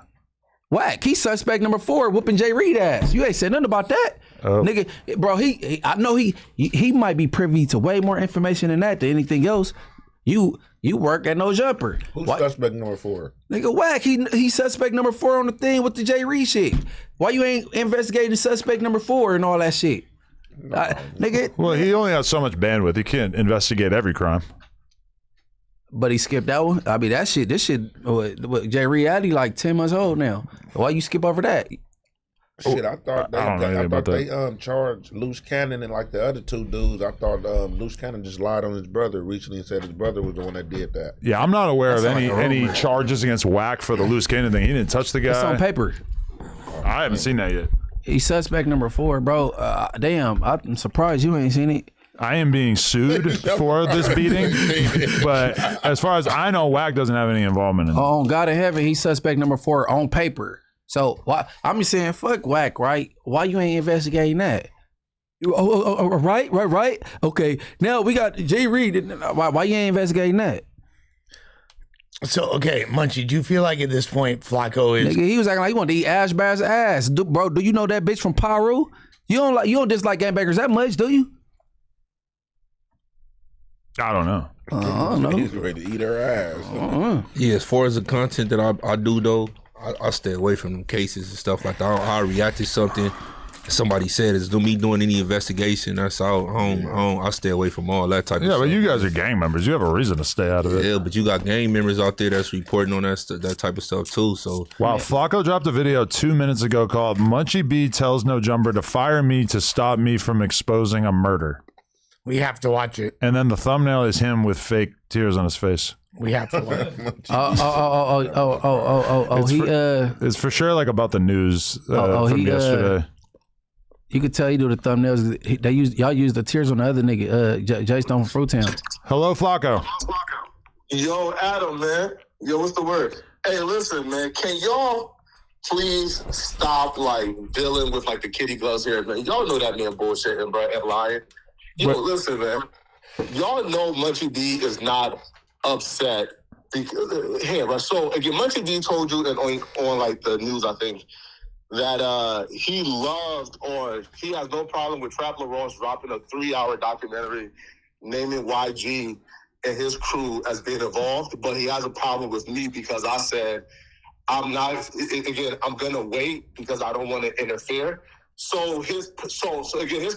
Whack. He's suspect number 4, whooping Jay Reed ass. You ain't said nothing about that. Nigga, bro, I know he might be privy to way more information than that than anything else. You work at No Jumper. Who's suspect number 4? Nigga, Whack. He suspect number 4 on the thing with the Jay Reed shit. Why you ain't investigating suspect number 4 and all that shit? Nigga. Well, he only has so much bandwidth. He can't investigate every crime. But he skipped that one. I mean, this shit, what Jay Reed Addy like 10 months old now. Why you skip over that? Shit, I thought they charged Loose Cannon and like the other 2 dudes. I thought Loose Cannon just lied on his brother recently and said his brother was the one that did that. Yeah, I'm not aware of any charges against Whack for the Loose Cannon thing. He didn't touch the guy. It's on paper. I haven't seen that yet. He's suspect number 4, bro. Damn, I'm surprised you ain't seen it. I am being sued for this beating, but as far as I know, Whack doesn't have any involvement in it. On God in heaven, he's suspect number 4 on paper. So why I'm just saying, fuck Whack, right? Why you ain't investigating that? Right. Okay, now we got Jay Reed. Why you ain't investigating that? So, okay, Munchie, do you feel like at this point Flakko is... Nigga, he was acting like he wanted to eat Ash Bear's ass. Bro, do you know that bitch from Paru? You don't dislike gangbangers that much, do you? I don't know. I don't know. He's ready to eat her ass. Yeah, as far as the content that I do though, I stay away from them cases and stuff like that. I don't know how I react to something somebody said is me doing any investigation. That's all. I stay away from all that type of stuff. Yeah, but you guys are gang members. You have a reason to stay out of it. Yeah, but you got gang members out there that's reporting on that type of stuff too. So wow, Flakko dropped a video 2 minutes ago called "Munchie B tells No Jumper to fire me to stop me from exposing a murder." We have to watch it. And then the thumbnail is him with fake tears on his face. We have to watch it. It's for sure like about the news from yesterday. You could tell he do the thumbnails. Y'all use the tears on the other nigga, Jay Stone from Fruitown. Hello, Flakko. Yo, Adam, man. Yo, what's the word? Hey, listen, man. Can y'all please stop like dealing with like the kitty gloves here, man? Y'all know that man bullshitting, bro, and lying. Yo, listen, man. Y'all know Munchie D is not upset because right? So again, Munchie D told you that on like the news, I think, that he loved, or he has no problem with Trap Laurence dropping a 3-hour documentary naming YG and his crew as being involved, but he has a problem with me because I said I'm gonna wait because I don't want to interfere. So his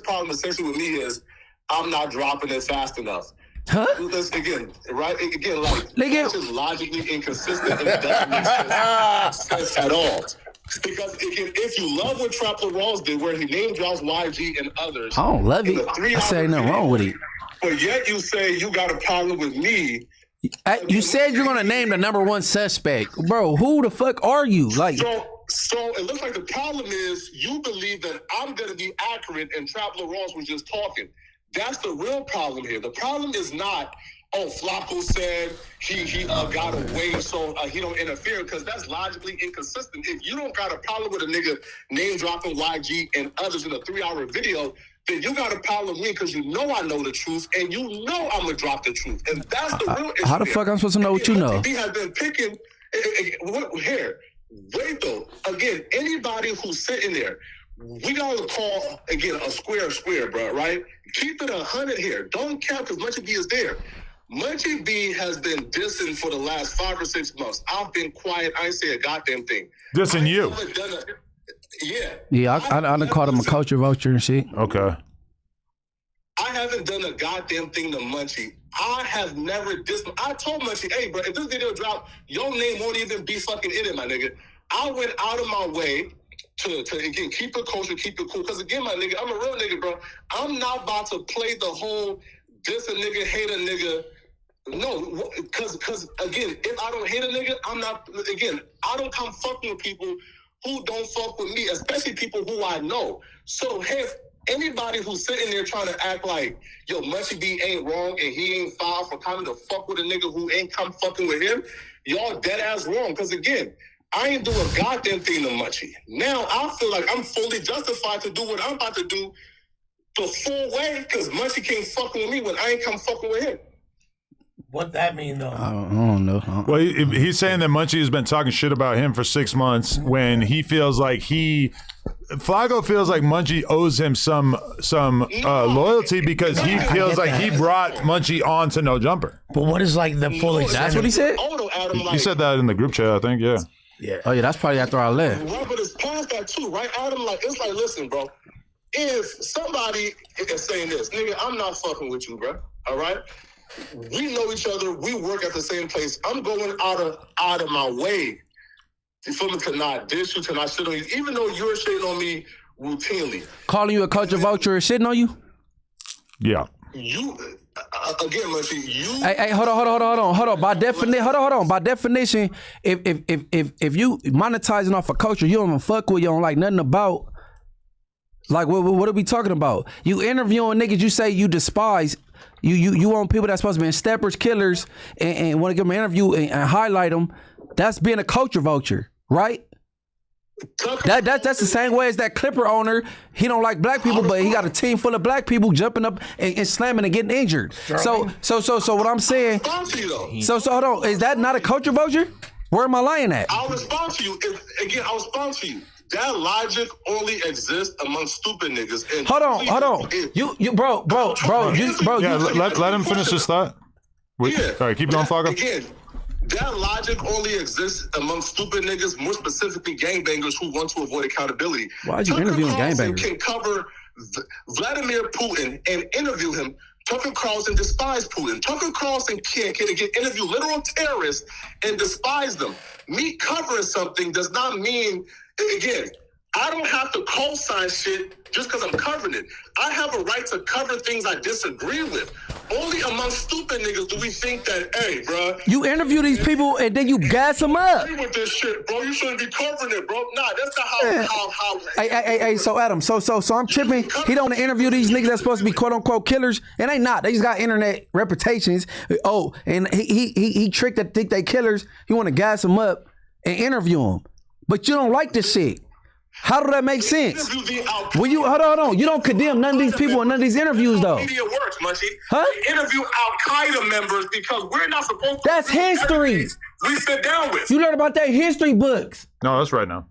problem essentially with me is I'm not dropping it fast enough. Huh? Again, it's just logically inconsistent and it doesn't make sense at all. Because again, if you love what Trap Laurence did, where he name drops YG and others, I don't love it. I say nothing wrong with it. But yet you say you got a problem with me. You said you're gonna name the #1 suspect, bro. Who the fuck are you? Like, so it looks like the problem is you believe that I'm gonna be accurate, and Trap Laurence was just talking. That's the real problem here. The problem is not, Flaco said he got away, so he don't interfere, because that's logically inconsistent. If you don't got a problem with a nigga name dropping YG and others in a 3-hour video, then you got a problem with me because you know I know the truth, and you know I'm gonna drop the truth, and that's the real issue. How the fuck I'm supposed to know what you know? He has been picking here. Wait though. Again, anybody who's sitting there, we gotta call again a square, bro. Right? Keep it 100 here. Don't count because Munchie B is there. Munchie B has been dissing for the last 5 or 6 months. I've been quiet. I ain't say a goddamn thing. Dissing you? Yeah, I done called him a culture vulture and shit. Okay. I haven't done a goddamn thing to Munchie. I have never dissed. I told Munchie, hey, bro, if this video drop, your name won't even be fucking in it, my nigga. I went out of my way to again, keep it kosher, keep it cool. Because again, my nigga, I'm a real nigga, bro. I'm not about to play the whole diss a nigga, hate a nigga. No, because again, if I don't hate a nigga, I don't come fucking with people who don't fuck with me, especially people who I know. So if anybody who's sitting there trying to act like, yo, Munchie B ain't wrong and he ain't foul for coming to fuck with a nigga who ain't come fucking with him, y'all dead ass wrong. Because again, I ain't do a goddamn thing to Munchie. Now I feel like I'm fully justified to do what I'm about to do the full way, because Munchie can't fucking with me when I ain't come fucking with him. What that mean though? I don't know. Well, he's saying that Munchie has been talking shit about him for 6 months when he feels like Flaco feels like Munchie owes him some loyalty because he feels like he brought Munchie on to No Jumper. But what is like the full extent? That's what he said? He said that in the group chat, I think, yeah. Yeah. Oh yeah, that's probably after I left. Right, but it's past that too, right? Adam, it's like, listen, bro. If somebody is saying this, nigga, I'm not fucking with you, bro. All right? We know each other. We work at the same place. I'm going out of my way, you feel me, to not dish you, to not shit on you, even though you're shitting on me routinely. Calling you a culture vulture is shitting on you? Yeah. You again, Munchie. You. Hey, hold on. By definition, if you monetizing off a culture you don't even fuck with, you don't like nothing about. Like what are we talking about? You interviewing niggas you say you despise. You want people that's supposed to be steppers, killers, and want to give them an interview and highlight them. That's being a culture vulture, right? That's the same way as that Clipper owner. He don't like black people, but he got a team full of black people jumping up and slamming and getting injured. So what I'm saying. So hold on, is that not a culture vulture? Where am I lying at? I'll respond to you. I'll respond to you. That logic only exists among stupid niggas. And hold on. You bro. Yeah, let him finish his thought. All right, keep going, Flakko. Again, that logic only exists among stupid niggas, more specifically gangbangers who want to avoid accountability. Why are you interviewing gangbangers? Can cover Vladimir Putin and interview him. Tucker Carlson despise Putin. Tucker Carlson can interview literal terrorists and despise them. Me covering something does not mean, again, I don't have to co-sign shit just because I'm covering it. I have a right to cover things I disagree with. Only among stupid niggas do we think that, hey, bro. You interview these people and then you gas them up. With this shit, bro. You shouldn't be covering it, bro. Nah, that's not how. Hey, so Adam, so I'm tripping. He don't interview these niggas that's supposed to be quote unquote killers. It ain't not. They just got internet reputations. Oh, and he tricked that think they killers. He want to gas them up and interview them. But you don't like this shit. How do that make sense? Well, you hold on. You don't condemn none of these people in none of these interviews, though. Media works, Munchie. Huh? They interview Al-Qaeda members because we're not supposed to. That's history. We sit down with. You learn about their history books. No, that's right now.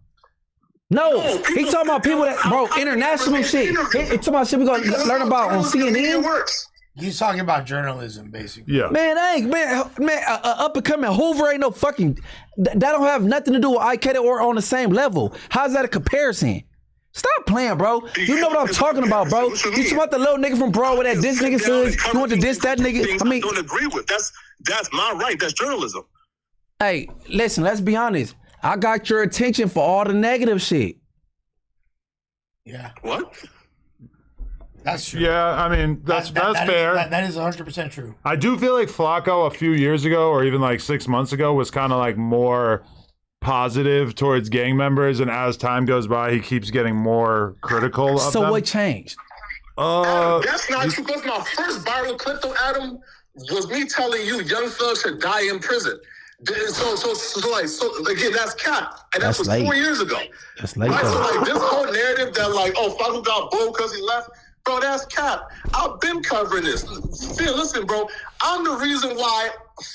No, he talking about people that, bro, international shit. He talking about shit we gonna learn about on CNN. He's talking about journalism, basically. Yeah. Man, up and coming Hoover ain't no fucking. That don't have nothing to do with Ikeda or on the same level. How's that a comparison? Stop playing, bro. You know what I'm talking about, bro. You talking about the little nigga from Broadway that this nigga says you want to diss that nigga. I mean, don't agree with that's my right. That's journalism. Hey, listen. Let's be honest. I got your attention for all the negative shit. Yeah. What? That's true. Yeah, I mean, that's fair. That is 100% true. I do feel like Flaco a few years ago, or even like 6 months ago, was kind of like more positive towards gang members, and as time goes by, he keeps getting more critical of So them. what changed? Adam, that's not true. Because my first viral clip, though, Adam, was me telling you young thugs should die in prison. So again, that's cap, and that was late. 4 years ago. That's late. Right? So like this whole narrative that like, oh, Flaco got bold because he left. Bro, that's cap. I've been covering this. Listen, bro, I'm the reason why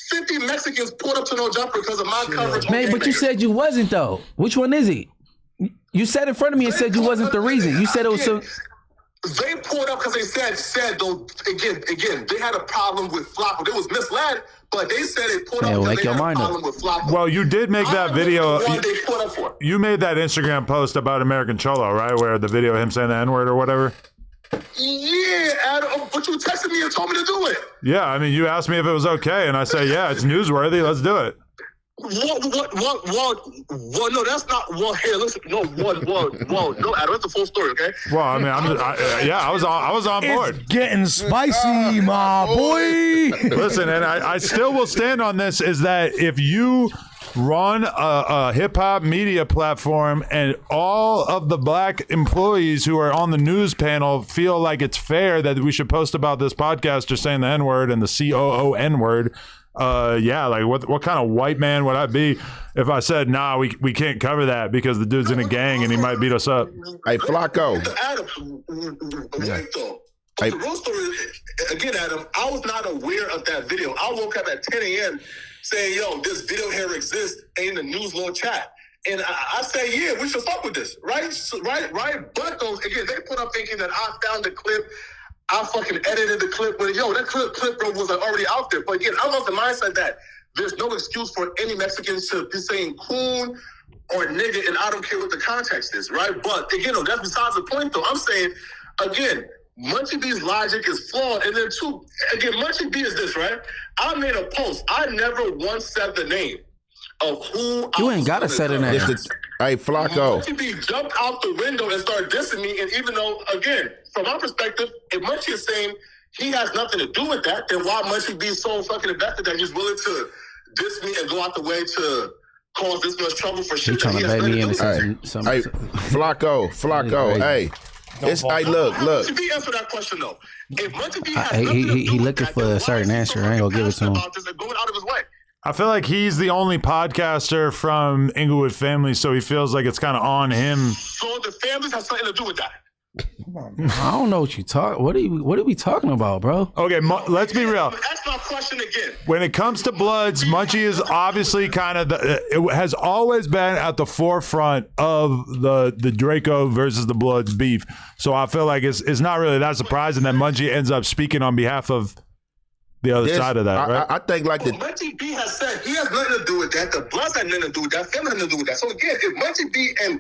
50 Mexicans pulled up to No Jumper because of my coverage. Man, but you said you wasn't though. Which one is he? You sat in front of me and said you wasn't the reason. You said it was some. They pulled up because they said though again they had a problem with Flaco. They was misled, but they said they pulled up because they had a problem with Flaco. Well, you did make that video. They put up for. You made that Instagram post about American Cholo, right? Where the video of him saying the N-word or whatever. Yeah, Adam, but you texted me and told me to do it. Yeah, I mean, you asked me if it was okay, and I say, yeah, it's newsworthy. Let's do it. Well, no, that's not. Well, here, listen, no, no, Adam, that's a full story, okay? Well, I mean, I was on board. It's getting spicy, my boy. Listen, and I still will stand on this, is that if you run a hip-hop media platform and all of the black employees who are on the news panel feel like it's fair that we should post about this podcast just saying the N-word and the COO N-word, yeah, like what kind of white man would I be if I said, nah, we can't cover that because the dude's in a gang and he might beat us up? Hey, Flaco. Adam, wait though. The real story, again, Adam, I was not aware of that video. I woke up at 10 a.m. saying, yo, this video here exists in the news law chat. And I say, yeah, we should fuck with this, right? Right? But those, again, they put up thinking that I found the clip. I fucking edited the clip, but yo, that clip, bro, was already out there. But again, I was the mindset that there's no excuse for any Mexicans to be saying coon or nigga, and I don't care what the context is, right? But again, that's besides the point, though. I'm saying, again, Munchie B's logic is flawed. And then two, again, Munchie B is this, right? I made a post. I never once said the name of who you ain't gotta say the name. Hey, Flaco. Munchie B jumped out the window and started dissing me. And even though, again, from my perspective, if Munchie is saying he has nothing to do with that, then why Munchie be so fucking invested that he's willing to diss me and go out the way to cause this much trouble for shit that he has nothing to do with? Hey, Flaco, hey. Hey, look. Munchie B answer that question though. If Munchie B has nothing to do he looking for a certain answer. I ain't gonna give it to him. going out of his way. I feel like he's the only podcaster from Inglewood Family, so he feels like it's kind of on him. So the families have something to do with that. I don't know what you talk. What are we talking about, bro? Okay, let's be real. Ask my question again. When it comes to Bloods, Munchie is obviously kind of it has always been at the forefront of the Drakeo versus the Bloods beef. So I feel like it's not really that surprising that Munchie ends up speaking on behalf of the other side of that, right? I think like Munchie B has said he has nothing to do with that. The Bloods had nothing to do with that. Family had nothing to do with that. So again, if Munchie B and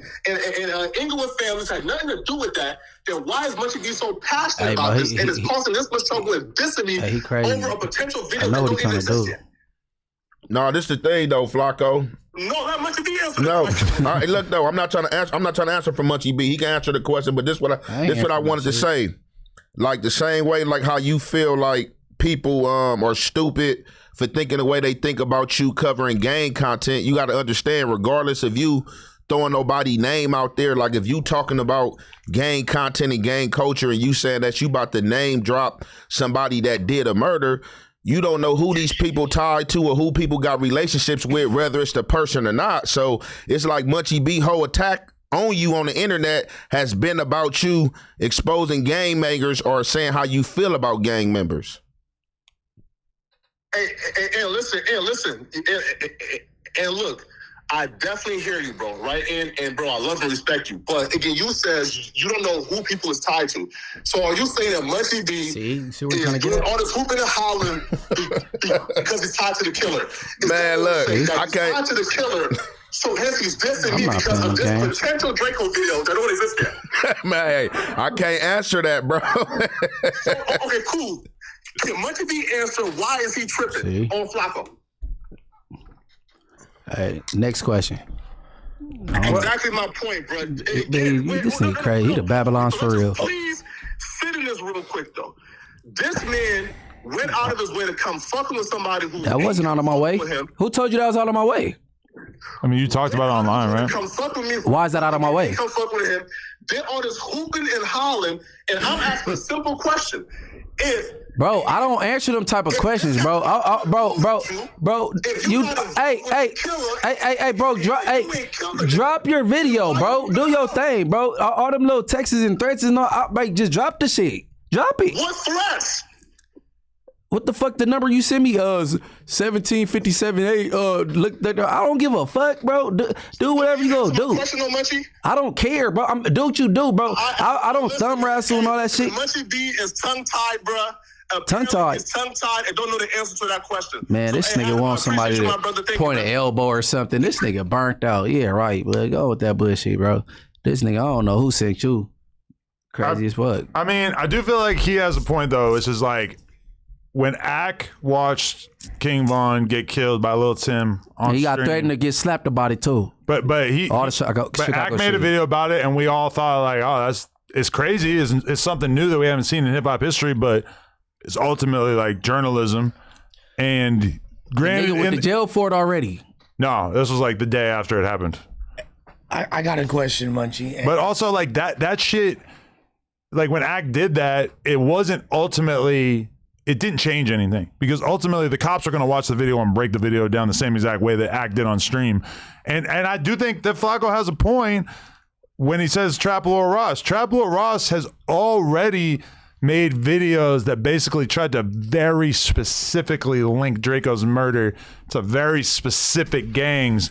Inglewood families had nothing to do with that, then why is Munchie B so passionate about this and is causing this much trouble with dissing me over a potential video that don't even exist yet? No, this is the thing though, Flaco. No, not Munchie B answer. No, all right, look though, I'm not trying to answer for Munchie B. He can answer the question, but this what I wanted to say. Like the same way, like how you feel like people are stupid for thinking the way they think about you covering gang content. You got to understand, regardless of you throwing nobody name out there, like if you talking about gang content and gang culture and you saying that you about to name drop somebody that did a murder, you don't know who these people tied to or who people got relationships with, whether it's the person or not. So it's like Munchie B whole attack on you on the internet has been about you exposing gang makers or saying how you feel about gang members. And listen, and look, I definitely hear you, bro, right? And bro, I love and respect you. But again, you says you don't know who people is tied to. So are you saying that Munchie B is doing all this hooping and hollering because he's tied to the killer? Man, look, I can't. Tied to the killer. So hence he's dissing me because of this potential Drakeo video that don't exist yet. Man, hey, I can't answer that, bro. Okay, cool. Can Munchie B answer why is he tripping on Flaco? All right, next question. Exactly my point, bro. This nigga crazy. He the Babylons for real. Please sit in this real quick, though. This man went out of his way to come fucking with somebody who that wasn't out of my way. Who told you that was out of my way? I mean, you talked about it online, right? Come fuck with me. Why is that out of my way? Come fuck with him. Did all this hooping and hollering, and I'm asking a simple question. Bro, I don't answer them type of questions, bro. Bro. Hey, bro. Drop your video, bro. Do your thing, bro. All them little texts and threats and all, just drop the shit. Drop it. What threats? What the fuck? The number you sent me, 17578. Look, I don't give a fuck, bro. Do whatever you gonna do. I don't care, bro. Do what you do, bro. I don't thumb wrestle and all that shit. Munchie B is tongue tied, bro. Tongue-tied. Is tongue-tied and don't know the answer to that question. Man, this nigga wants somebody to point an elbow or something. This nigga burnt out. Yeah, right. But go with that bullshit, bro. This nigga, I don't know who sent you. Crazy as fuck. I mean, I do feel like he has a point, though. It's just like, when Ak watched King Von get killed by Lil Tim on he got stream, threatened to get slapped about it, too. But Ak made a video about it, and we all thought, like, oh, it's crazy. It's something new that we haven't seen in hip-hop history, but it's ultimately like journalism. And granted, the nigga went to jail for it already. No, this was like the day after it happened. I got a question, Munchie. But also like that shit, like when Ak did that, it wasn't ultimately, it didn't change anything because ultimately the cops are going to watch the video and break the video down the same exact way that Ak did on stream. And I do think that Flaco has a point when he says Trap Lord Ross. Trap Lord Ross has already made videos that basically tried to very specifically link Draco's murder to very specific gangs.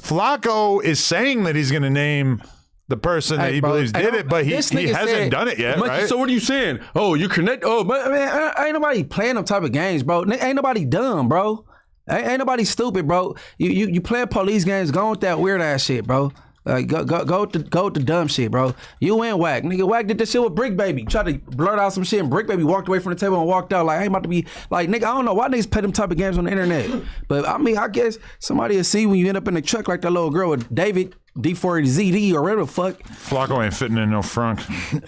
Flaco is saying that he's going to name the person that he believes did it, but he hasn't done it yet, right? So what are you saying? Oh, you connect? Oh, but man, ain't nobody playing them type of games, bro. Ain't nobody dumb, bro. Ain't nobody stupid, bro. You playing police games, go with that weird ass shit, bro. Like go with the dumb shit, bro. You and Wack, nigga. Wack did this shit with Brick Baby. Tried to blurt out some shit, and Brick Baby walked away from the table and walked out. Like I ain't about to be like, nigga. I don't know why niggas play them type of games on the internet. But I mean, I guess somebody will see when you end up in the truck like that little girl with David D40ZD or whatever the fuck. Flaco ain't fitting in no frunk.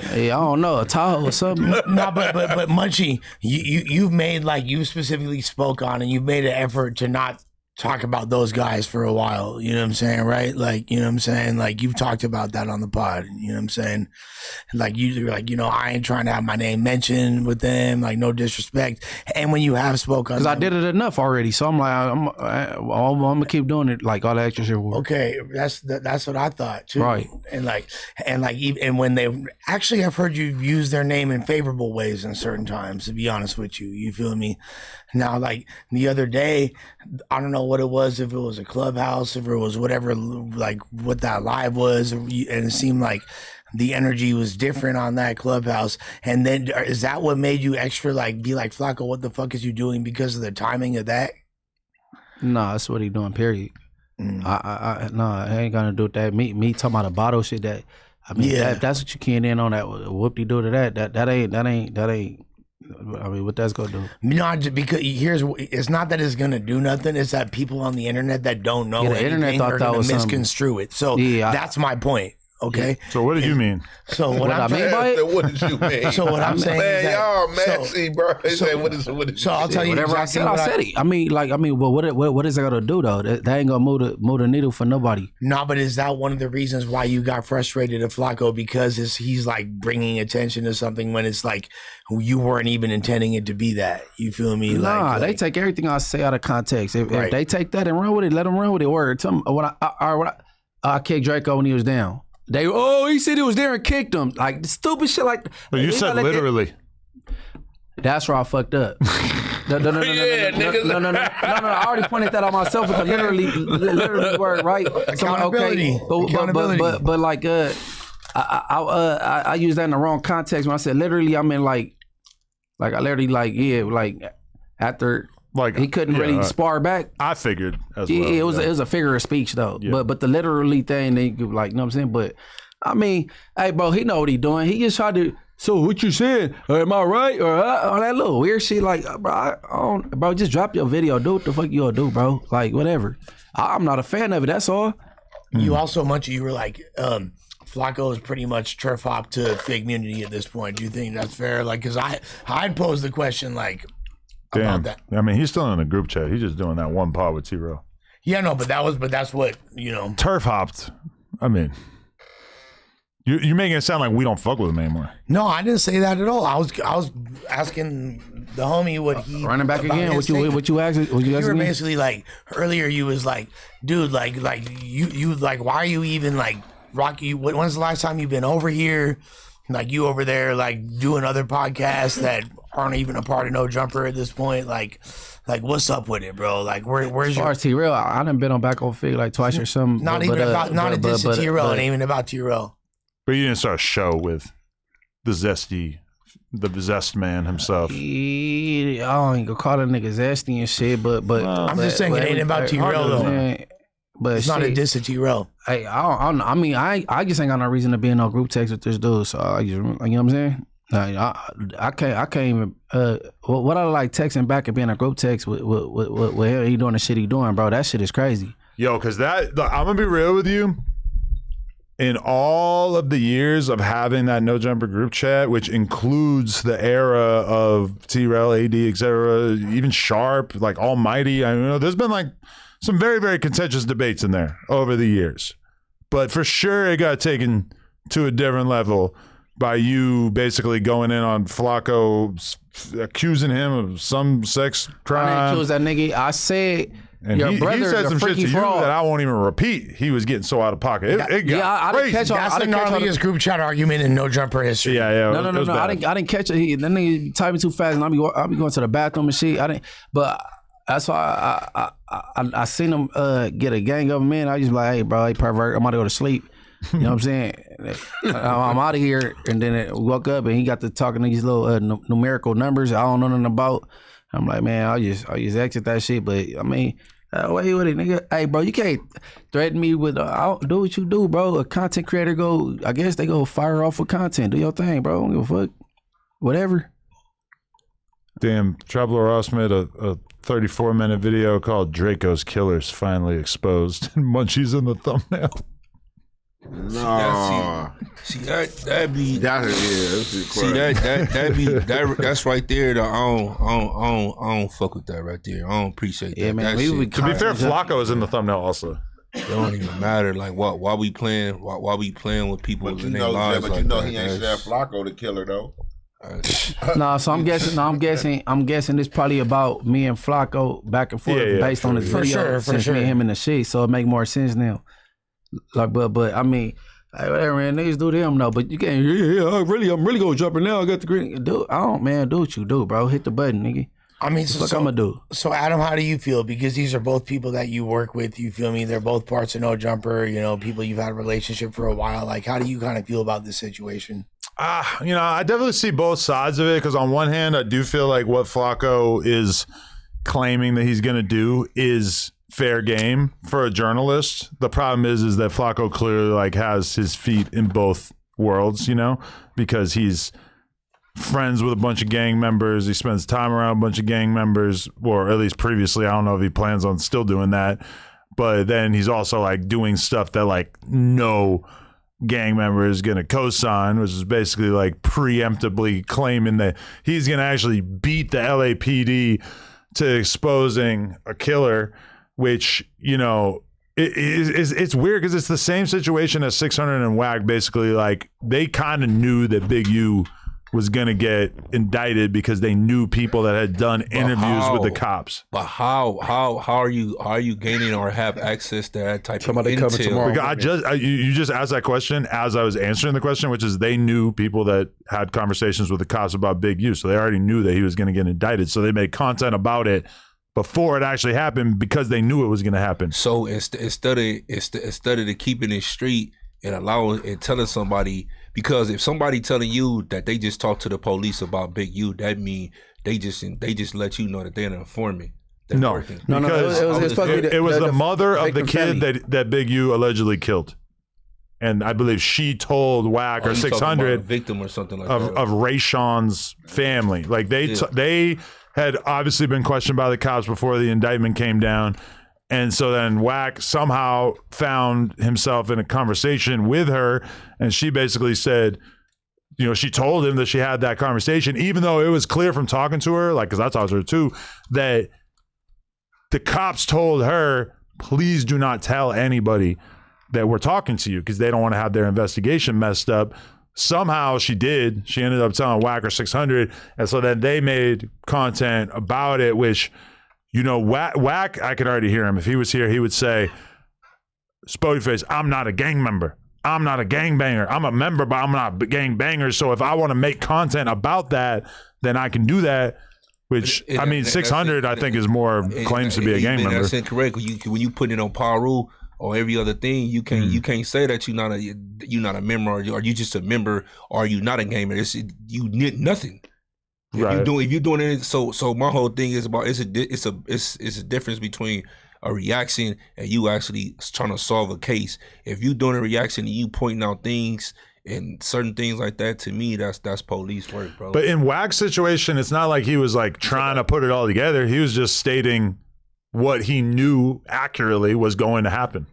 Hey, I don't know, a Tahoe or something. No, but Munchie, you've made, like, you specifically spoke on, and you've made an effort to not talk about those guys for a while, you know what I'm saying, right? Like, you know what I'm saying? Like, you've talked about that on the pod, you know what I'm saying? Like, you're like, you know, I ain't trying to have my name mentioned with them, like, no disrespect. And when you have spoken, because I did it enough already, so I'm like, I'm gonna keep doing it, like all that extra shit. Okay, that's what I thought too, right? And when they actually, I've heard you use their name in favorable ways in certain times. To be honest with you, you feel me? Now, like the other day, I don't know what it was, if it was a clubhouse, if it was whatever, like what that live was, and it seemed like the energy was different on that clubhouse. And then is that what made you extra like be like, Flaco, what the fuck is you doing because of the timing of that? No, that's what he doing, period. I ain't gonna do that. Me talking about a bottle shit that, I mean, if that's what you keying in on, that whoop-de-doo to that ain't I mean, what that's gonna do? Not because it's not that it's gonna do nothing. It's that people on the internet that don't know the internet thought are that gonna was misconstrue it. So that's my point. Okay. So what do you mean? So what I mean by it? What did you mean? So what I'm saying is that, y'all messy, bro. So I'll tell you whatever exactly I said it. I mean, well, what is it gonna do though? That ain't gonna move the needle for nobody. No, but is that one of the reasons why you got frustrated at Flaco, because he's like bringing attention to something when it's like you weren't even intending it to be that? You feel me? Nah, they take everything I say out of context. If they take that and run with it, let them run with it. Word. Tell them when I kicked Drakeo when he was down. He said he was there and kicked him. Like the stupid shit like. But you said literally. That's where I fucked up. No. I already pointed that out myself because literally word right. Accountability. Okay, but like I used that in the wrong context when I said literally. I mean like I literally like after. Like he couldn't really spar back. I figured as well. It was a figure of speech though. Yeah. But the literally thing they like, you know what I'm saying? But I mean, hey bro, he know what he doing. He just tried to. So what you saying? Am I right? Or that little weird shit like, bro, just drop your video. Do what the fuck you gonna do, bro? Like whatever. I'm not a fan of it. That's all. You also, Munchie, you were like, Flaco is pretty much turf hop to fake immunity at this point. Do you think that's fair? Like, because I'd pose the question like. Damn. That. I mean, he's still in the group chat. He's just doing that one pod with T-Rail. Yeah, no, but that's what, you know. Turf hopped. I mean, you're making it sound like we don't fuck with him anymore. No, I didn't say that at all. I was asking the homie what he running back again. What you asking? You were basically like earlier. You was like, dude, like you like, why are you even like Rocky? When's the last time you've been over here? Like you over there, like doing other podcasts that aren't even a part of No Jumper at this point. Like what's up with it, bro? Like where's your T-Rail? I done been on Back on Fig like twice or something. Not a diss to T-Rail. It ain't even about T-Rail. But you didn't start a show with the zest man himself. I don't even call that nigga zesty and shit, but I'm just saying it ain't about T-Rail though. Man. But it's not a diss to T-Rail. Hey, I mean, I just ain't got no reason to be in no group text with this dude. So I just, you know what I'm saying? Like, I can't even. What I like texting back and being a group text with him, he doing the shit he doing, bro. That shit is crazy. Yo, because I'm gonna be real with you. In all of the years of having that No Jumper group chat, which includes the era of T-Rail, AD, etc., even Sharp, like Almighty, I know there's been like some very, very contentious debates in there over the years. But for sure, it got taken to a different level by you basically going in on Flaco, accusing him of some sex crime. I didn't accuse that nigga. I said... And he said some shit to you that I won't even repeat. He was getting so out of pocket. It got crazy. That's the gnarliest group chat argument in No Jumper history. Yeah. No. I didn't catch it. That nigga typing too fast, and I'll be going to the bathroom and shit. But that's why I seen him get a gang of them in. I just be like, hey, bro, hey, pervert, I'm about to go to sleep. You know what I'm saying? I'm out of here. And then I woke up, and he got to talking to these little numerical numbers I don't know nothing about. I'm like, man, I'll just exit that shit. But I mean. Wait with it, nigga. Hey, bro, you can't threaten me with I'll do what you do, bro. A content creator I guess they go fire off with content. Do your thing, bro. Don't give a fuck. Whatever. Damn, Traveler Ross made a 34-minute video called Draco's Killers Finally Exposed. And Munchie's in the thumbnail. No, see that be that's right there. I don't fuck with that right there. I don't appreciate that. Yeah, man. To be fair, Flaco is in the thumbnail also. It don't even matter. Like why we playing? Why we playing with people in their lives? But like you know he ain't said Flaco the killer though. No, so I'm guessing it's probably about me and Flaco back and forth based on his video since me and him in the shit. So it make more sense now. Like, but I mean, hey, whatever, man. Niggas do them, no. But you can't. Yeah, I'm really gonna jump in now. I got the green. Do what you do, bro. Hit the button, nigga. I mean, what I'm gonna do. So, Adam, how do you feel? Because these are both people that you work with. You feel me? They're both parts of No Jumper. You know, people you've had a relationship for a while. Like, how do you kind of feel about this situation? I definitely see both sides of it. Because on one hand, I do feel like what Flaco is claiming that he's gonna do is fair game for a journalist. The problem is that Flaco clearly like has his feet in both worlds, you know, because he's friends with a bunch of gang members. He spends time around a bunch of gang members, or at least previously. I don't know if he plans on still doing that, but then he's also like doing stuff that like no gang member is going to co-sign, which is basically like preemptively claiming that he's going to actually beat the LAPD to exposing a killer. Which, you know, it's weird because it's the same situation as 600 and WAC. Basically, like they kind of knew that Big U was going to get indicted because they knew people that had done interviews with the cops. But how are you gaining or have access to that type of intel? Tomorrow. You just asked that question as I was answering the question, which is they knew people that had conversations with the cops about Big U, so they already knew that he was going to get indicted. So they made content about it before it actually happened because they knew it was going to happen. So instead of keeping it street and telling somebody, because if somebody telling you that they just talked to the police about Big U, that mean they just let you know that they're an informant. No, it was the mother of the kid family. that Big U allegedly killed. And I believe she told Whack or 600 victim or something like that of Rayshon's family. Like they had obviously been questioned by the cops before the indictment came down. And so then Whack somehow found himself in a conversation with her, and she basically said, you know, she told him that she had that conversation, even though it was clear from talking to her, like, because I talked to her too, that the cops told her, please do not tell anybody that we're talking to you because they don't want to have their investigation messed up. Somehow she did. She ended up telling Whack or 600, and so then they made content about it, which, you know, Whack, I could already hear him. If he was here, he would say, Spodyface, I'm not a gang member. I'm not a gangbanger. I'm a member, but I'm not a gangbanger. So if I want to make content about that, then I can do that. Which, I mean, 600, I think, is more claims to be a gang member. That's incorrect. When you put it on Paru or every other thing, you can't say that you're not a member or you just a member or you not a gamer. You need nothing. If you're doing it, so my whole thing is about it's a difference between a reaction and you actually trying to solve a case. If you doing a reaction and you pointing out things and certain things like that, to me, that's police work, bro. But in Whack's situation, it's not like he was like trying to put it all together. He was just stating what he knew accurately was going to happen.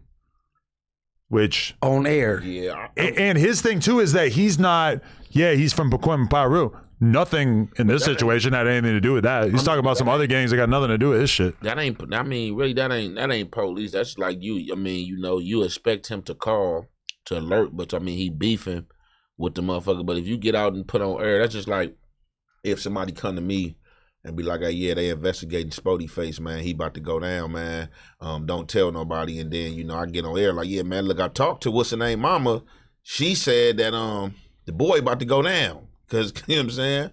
Which on air. Yeah. And his thing too is that he's from Pacoima, Paru. Nothing in this situation had anything to do with that. He's talking about some other gangs that got nothing to do with this shit. That ain't police. That's like you. I mean, you know, you expect him to call to alert, but I mean, he beefing with the motherfucker. But if you get out and put on air, that's just like if somebody come to me and be like, hey, yeah, they investigating Spodyface, man. He about to go down, man. Don't tell nobody. And then, you know, I get on air like, yeah, man, look, I talked to what's her name, mama. She said that the boy about to go down. Because, you know what I'm saying?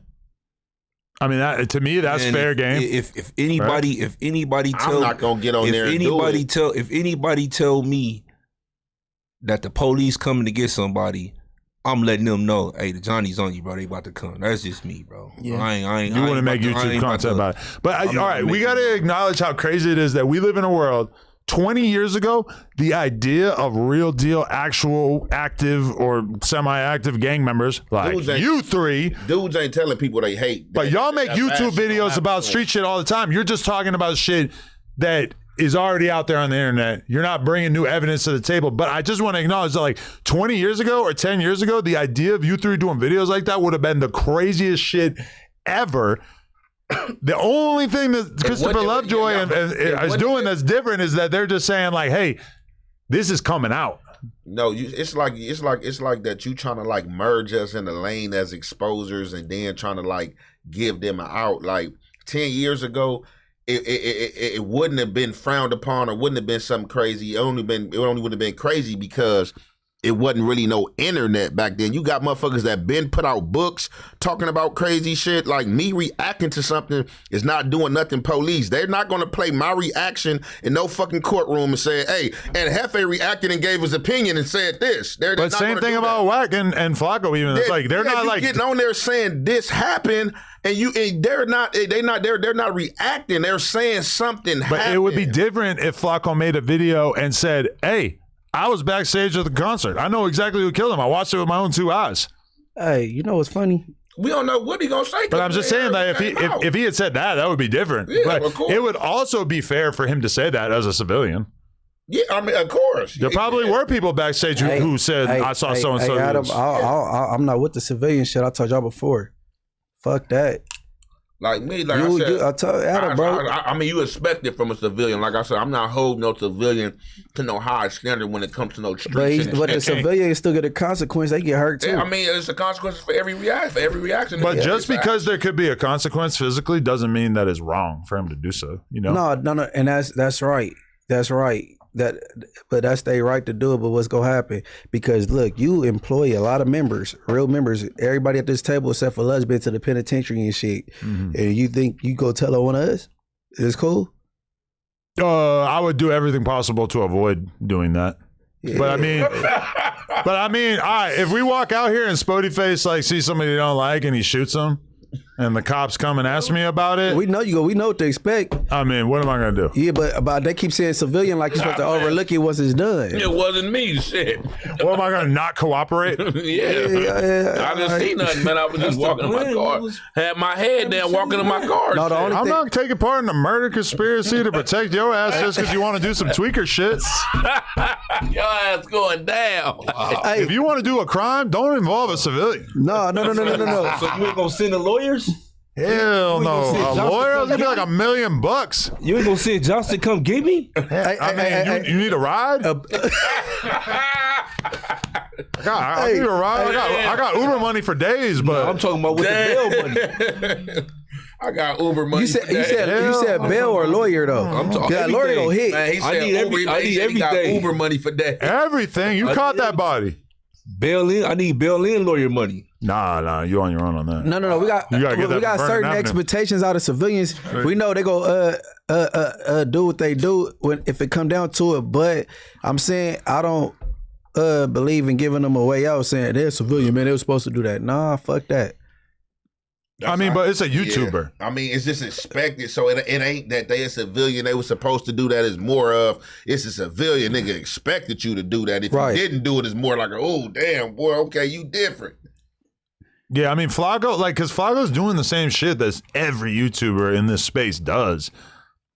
I mean, to me, that's fair game. If anybody tell, I'm not gonna get on there and do it. If anybody tell me that the police coming to get somebody, I'm letting them know, hey, the Johnny's on you, bro. They about to come. That's just me, bro. Yeah. I ain't. You want to make YouTube content about it. But all right, we got to acknowledge how crazy it is that we live in a world. 20 years ago, the idea of real deal, actual active or semi-active gang members like you three. Dudes ain't telling people they hate. But y'all make YouTube videos about street shit all the time. You're just talking about shit that is already out there on the internet. You're not bringing new evidence to the table. But I just want to acknowledge that like 20 years ago or 10 years ago, the idea of you three doing videos like that would have been the craziest shit ever. The only thing that Christopher Lovejoy is doing that's different is that they're just saying like, "Hey, this is coming out." No, it's like that you trying to like merge us in the lane as exposers and then trying to like give them an out. Like 10 years ago, it wouldn't have been frowned upon or wouldn't have been something crazy. It only would have been crazy because it wasn't really no internet back then. You got motherfuckers that been put out books talking about crazy shit. Like me reacting to something is not doing nothing police. They're not going to play my reaction in no fucking courtroom and say, hey, and Hefe reacted and gave his opinion and said this. But same thing about Whack and Flaco even. It's like they're not like getting on there saying this happened and they're not reacting. They're saying something happened. But it would be different if Flaco made a video and said, hey, I was backstage at the concert. I know exactly who killed him. I watched it with my own two eyes. Hey, you know what's funny? We don't know what he gonna say. But I'm just saying that if he had said that would be different. Yeah, but of course. It would also be fair for him to say that as a civilian. Yeah, I mean, of course. There probably were people backstage who said, I saw so-and-so. Adam, I'm not with the civilian shit. I told y'all before. Fuck that. Like me, like You- I said, you- I told Adam, bro. I mean, you expect it from a civilian. Like I said, I'm not holding no civilian to no high standard when it comes to no streets. But the civilians still get a consequence. They get hurt too. Yeah, I mean, it's a consequence for every reaction. But Yeah, just it's because there could be a consequence physically doesn't mean that it's wrong for him to do so. You know? No, and that's right. That's right. But that's their right to do it. But what's gonna happen? Because look, you employ a lot of members, real members. Everybody at this table except for us been to the penitentiary and shit. Mm-hmm. And you think you go tell on one of us? It's cool. I would do everything possible to avoid doing that. Yeah. But I mean, all right, if we walk out here and Spody Face like see somebody they don't like and he shoots them, and the cops come and ask me about it, We know you go. We know what to expect. I mean, what am I gonna do? Yeah, but they keep saying civilian like you're supposed to overlook it once it's done. It wasn't me, shit. What am I gonna not cooperate? I didn't see nothing, man. I was just walking in my car. Had my head down walking in my car. No, the only I'm thing- not taking part in a murder conspiracy to protect your ass just because you want to do some tweaker shit. Your ass going down. Hey, If you want to do a crime, don't involve a civilian. no. So you ain't gonna send the lawyers? Hell no. gonna say A Johnson lawyer come will be get like $1 million. You ain't gonna send Johnston come get me? I mean, you need a ride? I need a ride. I got Uber money for days, but I'm talking about with the bail money. I got Uber money. You said bail or lawyer though. I'm talking Yeah, lawyer gonna hit. Man, he I said need Uber, I he need said he got everything. Uber money for that. everything. You caught that body. Bail in. I need bail in lawyer money. Nah, you on your own on that. No. We got You gotta get that we got from certain Vernon Avenue. expectations out of civilians. We know they go do what they do when if it come down to it. But I'm saying I don't believe in giving them a way out. Saying they're civilian, man. They were supposed to do that. Nah, fuck that. I mean, but it's a YouTuber. Yeah. I mean, it's just expected. So it ain't that they a civilian. They were supposed to do that. It's more of it's a civilian nigga expected you to do that. If Right. you didn't do it, it's more like, oh damn, boy, okay, you different. Yeah, I mean, Flaco, because Flaco's doing the same shit that every YouTuber in this space does.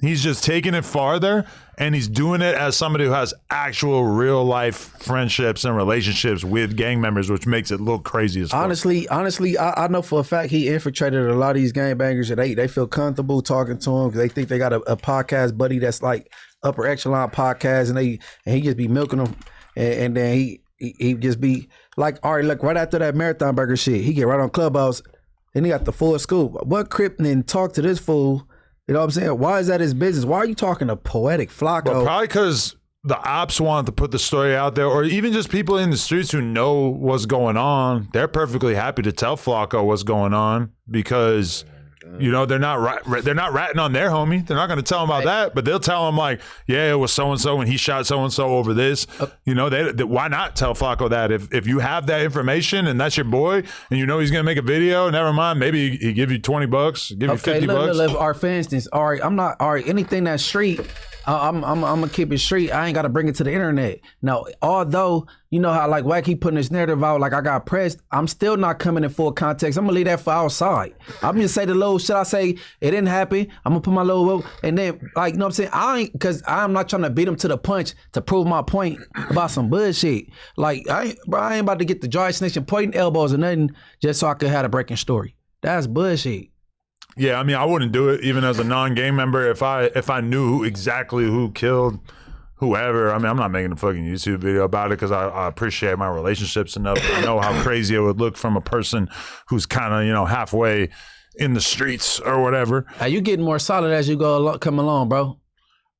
He's just taking it farther, and he's doing it as somebody who has actual real life friendships and relationships with gang members, which makes it look crazy as fuck. Honestly, I know for a fact he infiltrated a lot of these gangbangers and they feel comfortable talking to him because they think they got a podcast buddy that's like upper echelon podcast and he just be milking them and then he just be like, all right, look, right after that Marathon Burger shit, he get right on Clubhouse and he got the full scoop. What Crip then talk to this fool? You know what I'm saying? Why is that his business? Why are you talking to Poetic Flacco? But probably because the ops want to put the story out there, or even just people in the streets who know what's going on. They're perfectly happy to tell Flacco what's going on because, you know, they're not ratting on their homie. They're not going to tell him about that, but they'll tell him like, yeah, it was so and so, and he shot so and so over this. You know, why not tell Flacco that if you have that information and that's your boy, and you know he's going to make a video? Never mind, maybe he give you $20, give you $50. Look, all right, for instance, all right, anything that's street, I'm gonna keep it street. I ain't gotta bring it to the internet. Now, although you know how like Wack he putting this narrative out, like I got pressed, I'm still not coming in full context. I'm gonna leave that for outside. I'm just say the little shit I say, it didn't happen. I'm gonna put my little and then like you know what I'm saying? I ain't because I'm not trying to beat him to the punch to prove my point about some bullshit. Like I ain't about to get the dry snitch and pointing elbows or nothing just so I could have a breaking story. That's bullshit. Yeah, I mean, I wouldn't do it even as a non-gang member if I knew exactly who killed whoever. I mean, I'm not making a fucking YouTube video about it because I appreciate my relationships enough. I know how crazy it would look from a person who's kind of, you know, halfway in the streets or whatever. Hey, you getting more solid as you come along, bro.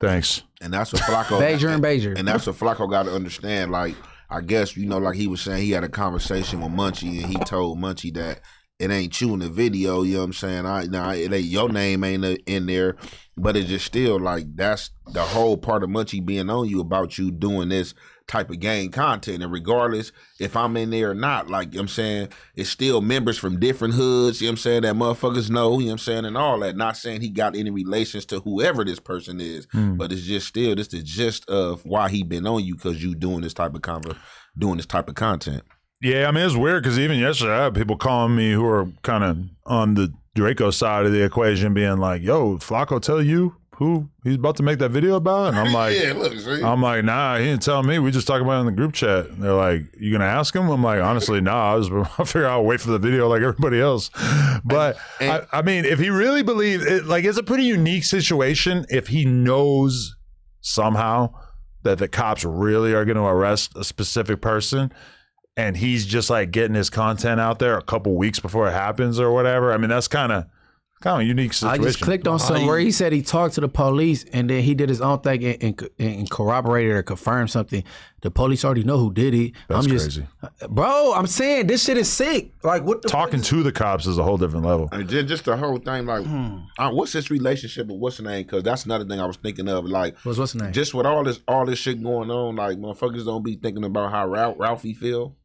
Thanks. And that's what Flacco And that's what Flacco got to understand. Like, I guess, you know, like he was saying, he had a conversation with Munchie and he told Munchie that it ain't you in the video, you know what I'm saying? It ain't your name ain't in there, but it's just still like that's the whole part of Munchie being on you about you doing this type of gang content. And regardless if I'm in there or not, like, you know what I'm saying, it's still members from different hoods, you know what I'm saying, that motherfuckers know, you know what I'm saying, and all that. Not saying he got any relations to whoever this person is, but it's just still, this the gist of why he been on you, because you doing this type of content. Yeah, I mean, it's weird because even yesterday I had people calling me who are kind of on the Drakeo side of the equation being like, yo, Flacco tell you who he's about to make that video about? And I'm like, Yeah, look, see? I'm like, nah, he didn't tell me. We just talking about it in the group chat. And they're like, you gonna ask him? I'm like, honestly, nah. I figure I'll wait for the video like everybody else. But I mean, if he really believes it, like, it's a pretty unique situation. If he knows somehow that the cops really are going to arrest a specific person, and he's just like getting his content out there a couple weeks before it happens or whatever. I mean, that's kind of a unique situation. I just clicked on something where he said he talked to the police and then he did his own thing and corroborated or confirmed something. The police already know who did it. That's crazy. Bro, I'm saying this shit is sick. Like, what the Talking to the cops is a whole different level. And just the whole thing, like, what's this relationship with what's the name? Because that's another thing I was thinking of. Like, what's the name? Just with all this shit going on, like, motherfuckers don't be thinking about how Ralphie feel.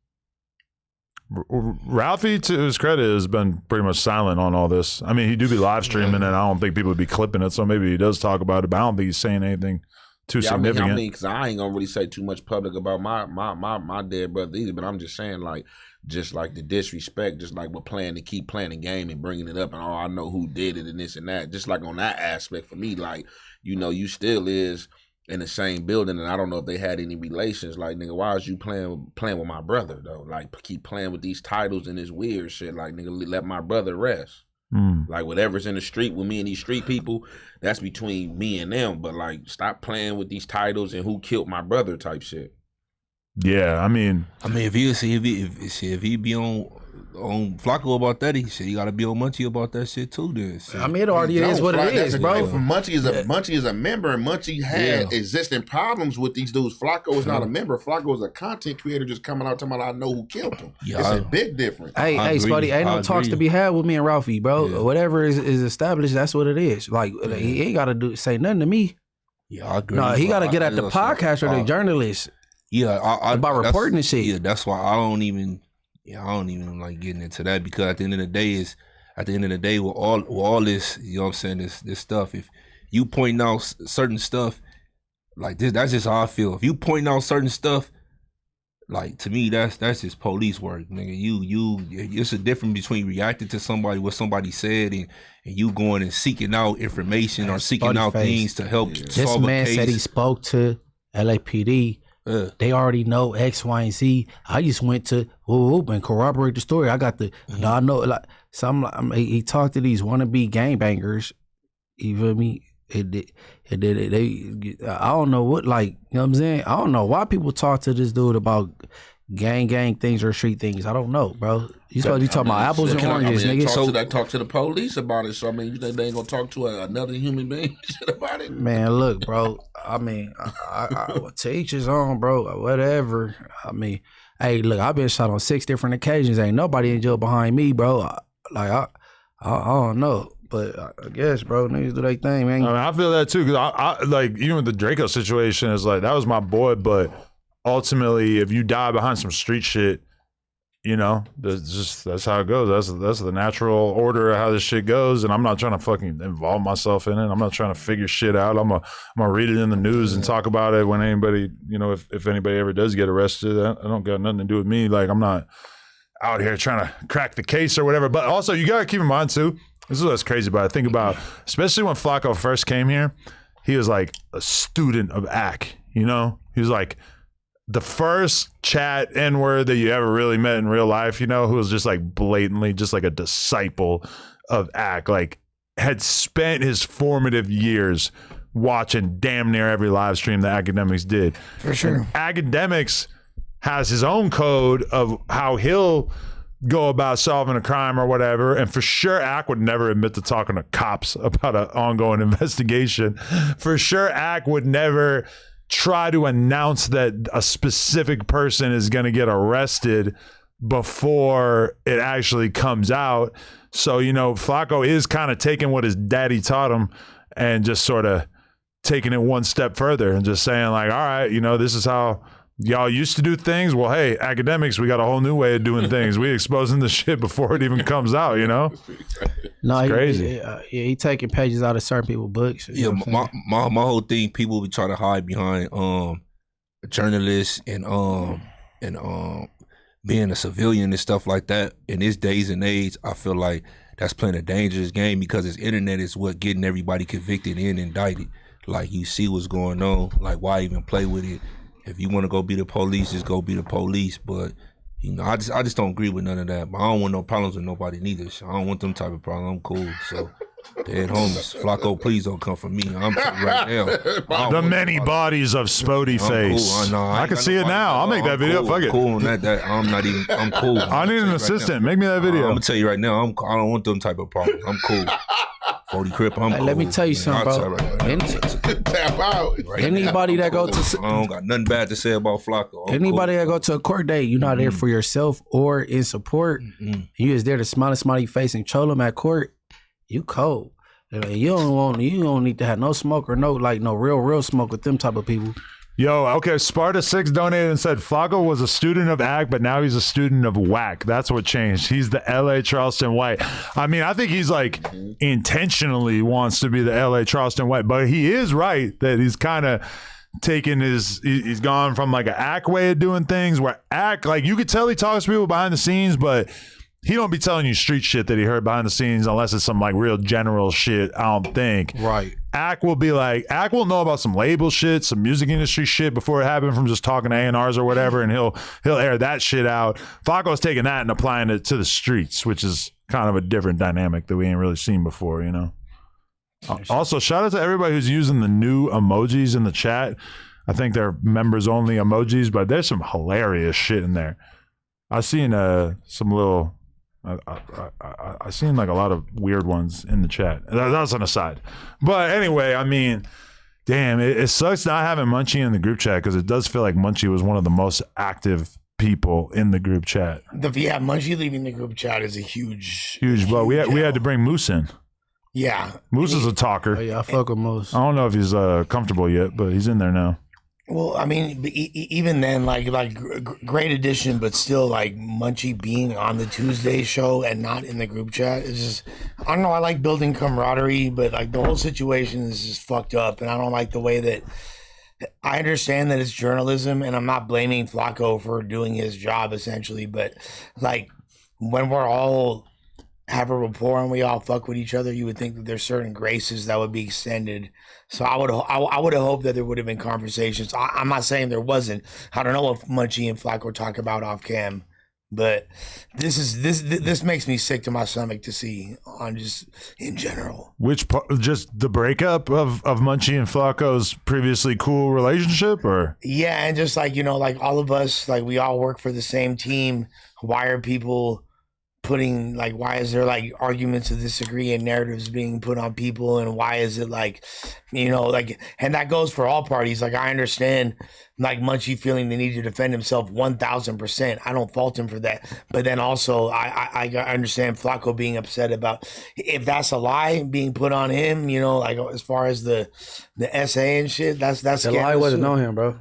Ralphie, to his credit, has been pretty much silent on all this. I mean, he do be live streaming, and I don't think people would be clipping it, so maybe he does talk about it, but I don't think he's saying anything too significant. I mean, because I ain't gonna really say too much public about my dead brother either, but I'm just saying, like, just like the disrespect, just like we're playing to keep playing the game and bringing it up, and I know who did it and this and that. Just like on that aspect for me, like, you know, you still is in the same building, and I don't know if they had any relations. Like, nigga, why is you playing with my brother though? Like, keep playing with these titles and this weird shit. Like, nigga, let my brother rest. Like, whatever's in the street with me and these street people, that's between me and them. But like, stop playing with these titles and who killed my brother type shit. Yeah, I mean, if he be on Flaco about that, he got to be on Munchie about that shit too. Then I mean, it already is what it is, bro. Munchie is a member, and Munchie had existing problems with these dudes. Flaco is not a member. Flaco is a content creator, just coming out talking about, I know who killed him. It's a big difference. Hey, Spuddy, ain't no talks to be had with me and Ralphie, bro. Yeah. Whatever is established, that's what it is. Like, he ain't got to say nothing to me. Yeah, I agree. No, he got to get at the podcast or the journalist. Yeah, about reporting the shit. Yeah, that's why I don't even like getting into that, because at the end of the day, with all this, you know what I'm saying, this stuff, if you point out certain stuff like this, that's just how I feel. If you point out certain stuff, like, to me, that's just police work, nigga. It's a difference between reacting to somebody, what somebody said, and you going and seeking out information or seeking out things to help solve a case. This man said he spoke to LAPD. They already know X, Y, and Z. I just went to and corroborate the story. I got the I know, like, he talked to these wannabe gangbangers. You feel me? I don't know what, like, you know what I'm saying? I don't know why people talk to this dude about gang things or street things. I don't know, bro. You supposed to be talking about apples and oranges, nigga. Talk to the police about it. So, I mean, you think they ain't gonna talk to another human being about it? Man, look, bro. I mean, I to each his own, bro. Whatever. I mean, hey, look, I've been shot on 6 different occasions. Ain't nobody in jail behind me, bro. I don't know. But I guess, bro, niggas do their thing, man. I mean, I feel that too, because I like, even with the Drakeo situation, it's like, that was my boy, but ultimately, if you die behind some street shit, you know, that's how it goes. That's the natural order of how this shit goes, and I'm not trying to fucking involve myself in it. I'm not trying to figure shit out. I'm gonna read it in the news and talk about it when anybody, you know, if anybody ever does get arrested. I don't got nothing to do with me. Like, I'm not out here trying to crack the case or whatever. But also, you gotta keep in mind too, this is what's crazy about it. Think about, especially when Flaco first came here, he was like a student of AC, you know? He was like the first chat N-word that you ever really met in real life, you know, who was just like blatantly just like a disciple of AC, like had spent his formative years watching damn near every live stream that Academics did. For sure. And Academics has his own code of how he'll go about solving a crime or whatever, and for sure AC would never admit to talking to cops about an ongoing investigation. For sure AC would never try to announce that a specific person is going to get arrested before it actually comes out. So, you know, Flaco is kind of taking what his daddy taught him and just sort of taking it one step further and just saying, like, all right, you know, this is how y'all used to do things. Well, hey, Academics, we got a whole new way of doing things. We exposing the shit before it even comes out, you know? No, it's crazy. He taking pages out of certain people's books. Yeah, my whole thing, people be trying to hide behind journalists and being a civilian and stuff like that in this days and age, I feel like that's playing a dangerous game because this internet is what getting everybody convicted and indicted. Like, you see what's going on. Like, why even play with it? If you want to go be the police, just go be the police. But, you know, I just don't agree with none of that. But I don't want no problems with nobody neither. So I don't want them type of problems. I'm cool. So, dead homies. Flacco, please don't come for me. I'm right now. The many bodies of Spody face. Cool. I can see it now. I'll make that video. Cool. Fuck it. Cool on that. I'm cool. I need an assistant. Make me that video. I'm gonna tell you right now. I don't want them type of problems. I'm cool. 40 Crip. I'm cool. Let me tell you something, bro. Tap out. Anybody that go to, I don't got nothing bad to say about Flacco. Anybody that go to a court date, you're not there for yourself or in support. You is there to smile a smiley face and troll them at court. You cold. You don't need to have no smoke or no real smoke with them type of people. Yo, okay, Sparta6 donated and said Flacco was a student of AG, but now he's a student of whack. That's what changed. He's the LA Charleston White. I mean, I think he's like intentionally wants to be the LA Charleston White, but he is right that he's kind of taking he's gone from like an AG way of doing things where AG, like you could tell he talks to people behind the scenes, but he don't be telling you street shit that he heard behind the scenes unless it's some like real general shit, I don't think. Right. Ack will know about some label shit, some music industry shit before it happened from just talking to A&Rs or whatever, and he'll air that shit out. Flacco's taking that and applying it to the streets, which is kind of a different dynamic that we ain't really seen before, you know? Also, shout out to everybody who's using the new emojis in the chat. I think they're members only emojis, but there's some hilarious shit in there. I've seen some little... I seen like a lot of weird ones in the chat. That's an aside. But anyway, I mean, damn, it sucks not having Munchie in the group chat because it does feel like Munchie was one of the most active people in the group chat. Munchie leaving the group chat is a huge. But we had to bring Moose in. Yeah, Moose is a talker. Oh, yeah, I fuck with Moose. I don't know if he's comfortable yet, but he's in there now. Well, I mean, even then, like great addition, but still, like Munchie being on the Tuesday show and not in the group chat is just, I don't know. I like building camaraderie, but like the whole situation is just fucked up, and I don't like the way that. I understand that it's journalism, and I'm not blaming Flacco for doing his job essentially, but like when we're all have a rapport and we all fuck with each other, you would think that there's certain graces that would be extended. So I would have hoped that there would have been conversations. I'm not saying there wasn't. I don't know what Munchie and Flacco talk about off cam, but this makes me sick to my stomach to see on just in general. Which part, just the breakup of Munchie and Flacco's previously cool relationship, or? Yeah, and just like, you know, like all of us, like we all work for the same team. Why are people putting, like, why is there like arguments of disagree and narratives being put on people, and why is it like, you know, like, and that goes for all parties. Like, I understand like Munchie feeling the need to defend himself 1000%. I don't fault him for that, but then also I understand Flacco being upset about if that's a lie being put on him, you know, like as far as the essay and shit, that's the lie wasn't on him, bro.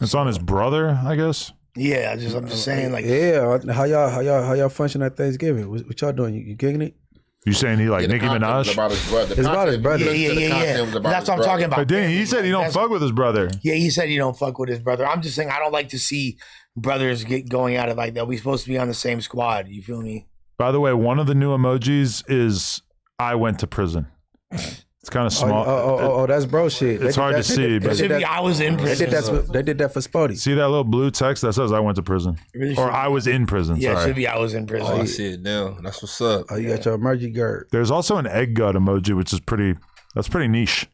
It's on his brother, I guess. Yeah, I'm just saying, like, yeah. How y'all function at Thanksgiving? What y'all doing? You gigging it? You saying he like Nicki Minaj? About his brother. It's about his brother. Yeah. That's what I'm talking about. But then he said he don't fuck with his brother. Yeah, he said he don't fuck with his brother. I'm just saying I don't like to see brothers going at it like that. We supposed to be on the same squad. You feel me? By the way, one of the new emojis is I went to prison. It's kind of small. Oh, that's bro shit. It's hard to see, but I was in prison. They did that for Spody. See that little blue text that says I went to prison, or I was in prison. Yeah, sorry. it should be I was in prison. Oh, I see it now. That's what's up. Oh, you got your emergency guard. There's also an egg gut emoji, which is pretty niche.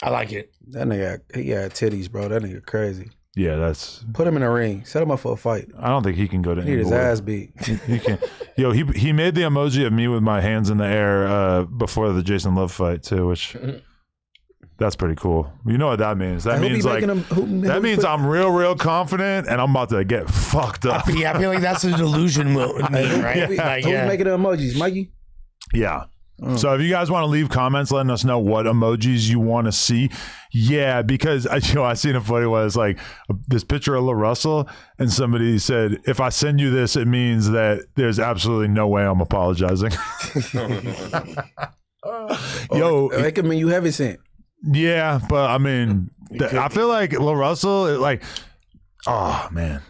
I like it. That nigga, he got titties, bro. That nigga crazy. Yeah, that's. Put him in a ring. Set him up for a fight. I don't think he can go to. He need his ass beat. He can. Yo, he made the emoji of me with my hands in the air before the Jason Love fight too, which. That's pretty cool. You know what that means? That means like that means I'm real confident and I'm about to get fucked up. Yeah, I feel like that's a delusion move, right? Who's making the emojis, Mikey? Yeah. So if you guys want to leave comments letting us know what emojis you want to see, yeah, because I seen a funny one. It's like this picture of La Russell, and somebody said, "If I send you this, it means that there's absolutely no way I'm apologizing." Yo, it could mean you heavy sent. Yeah, but I mean, I feel like La Russell, like, oh man,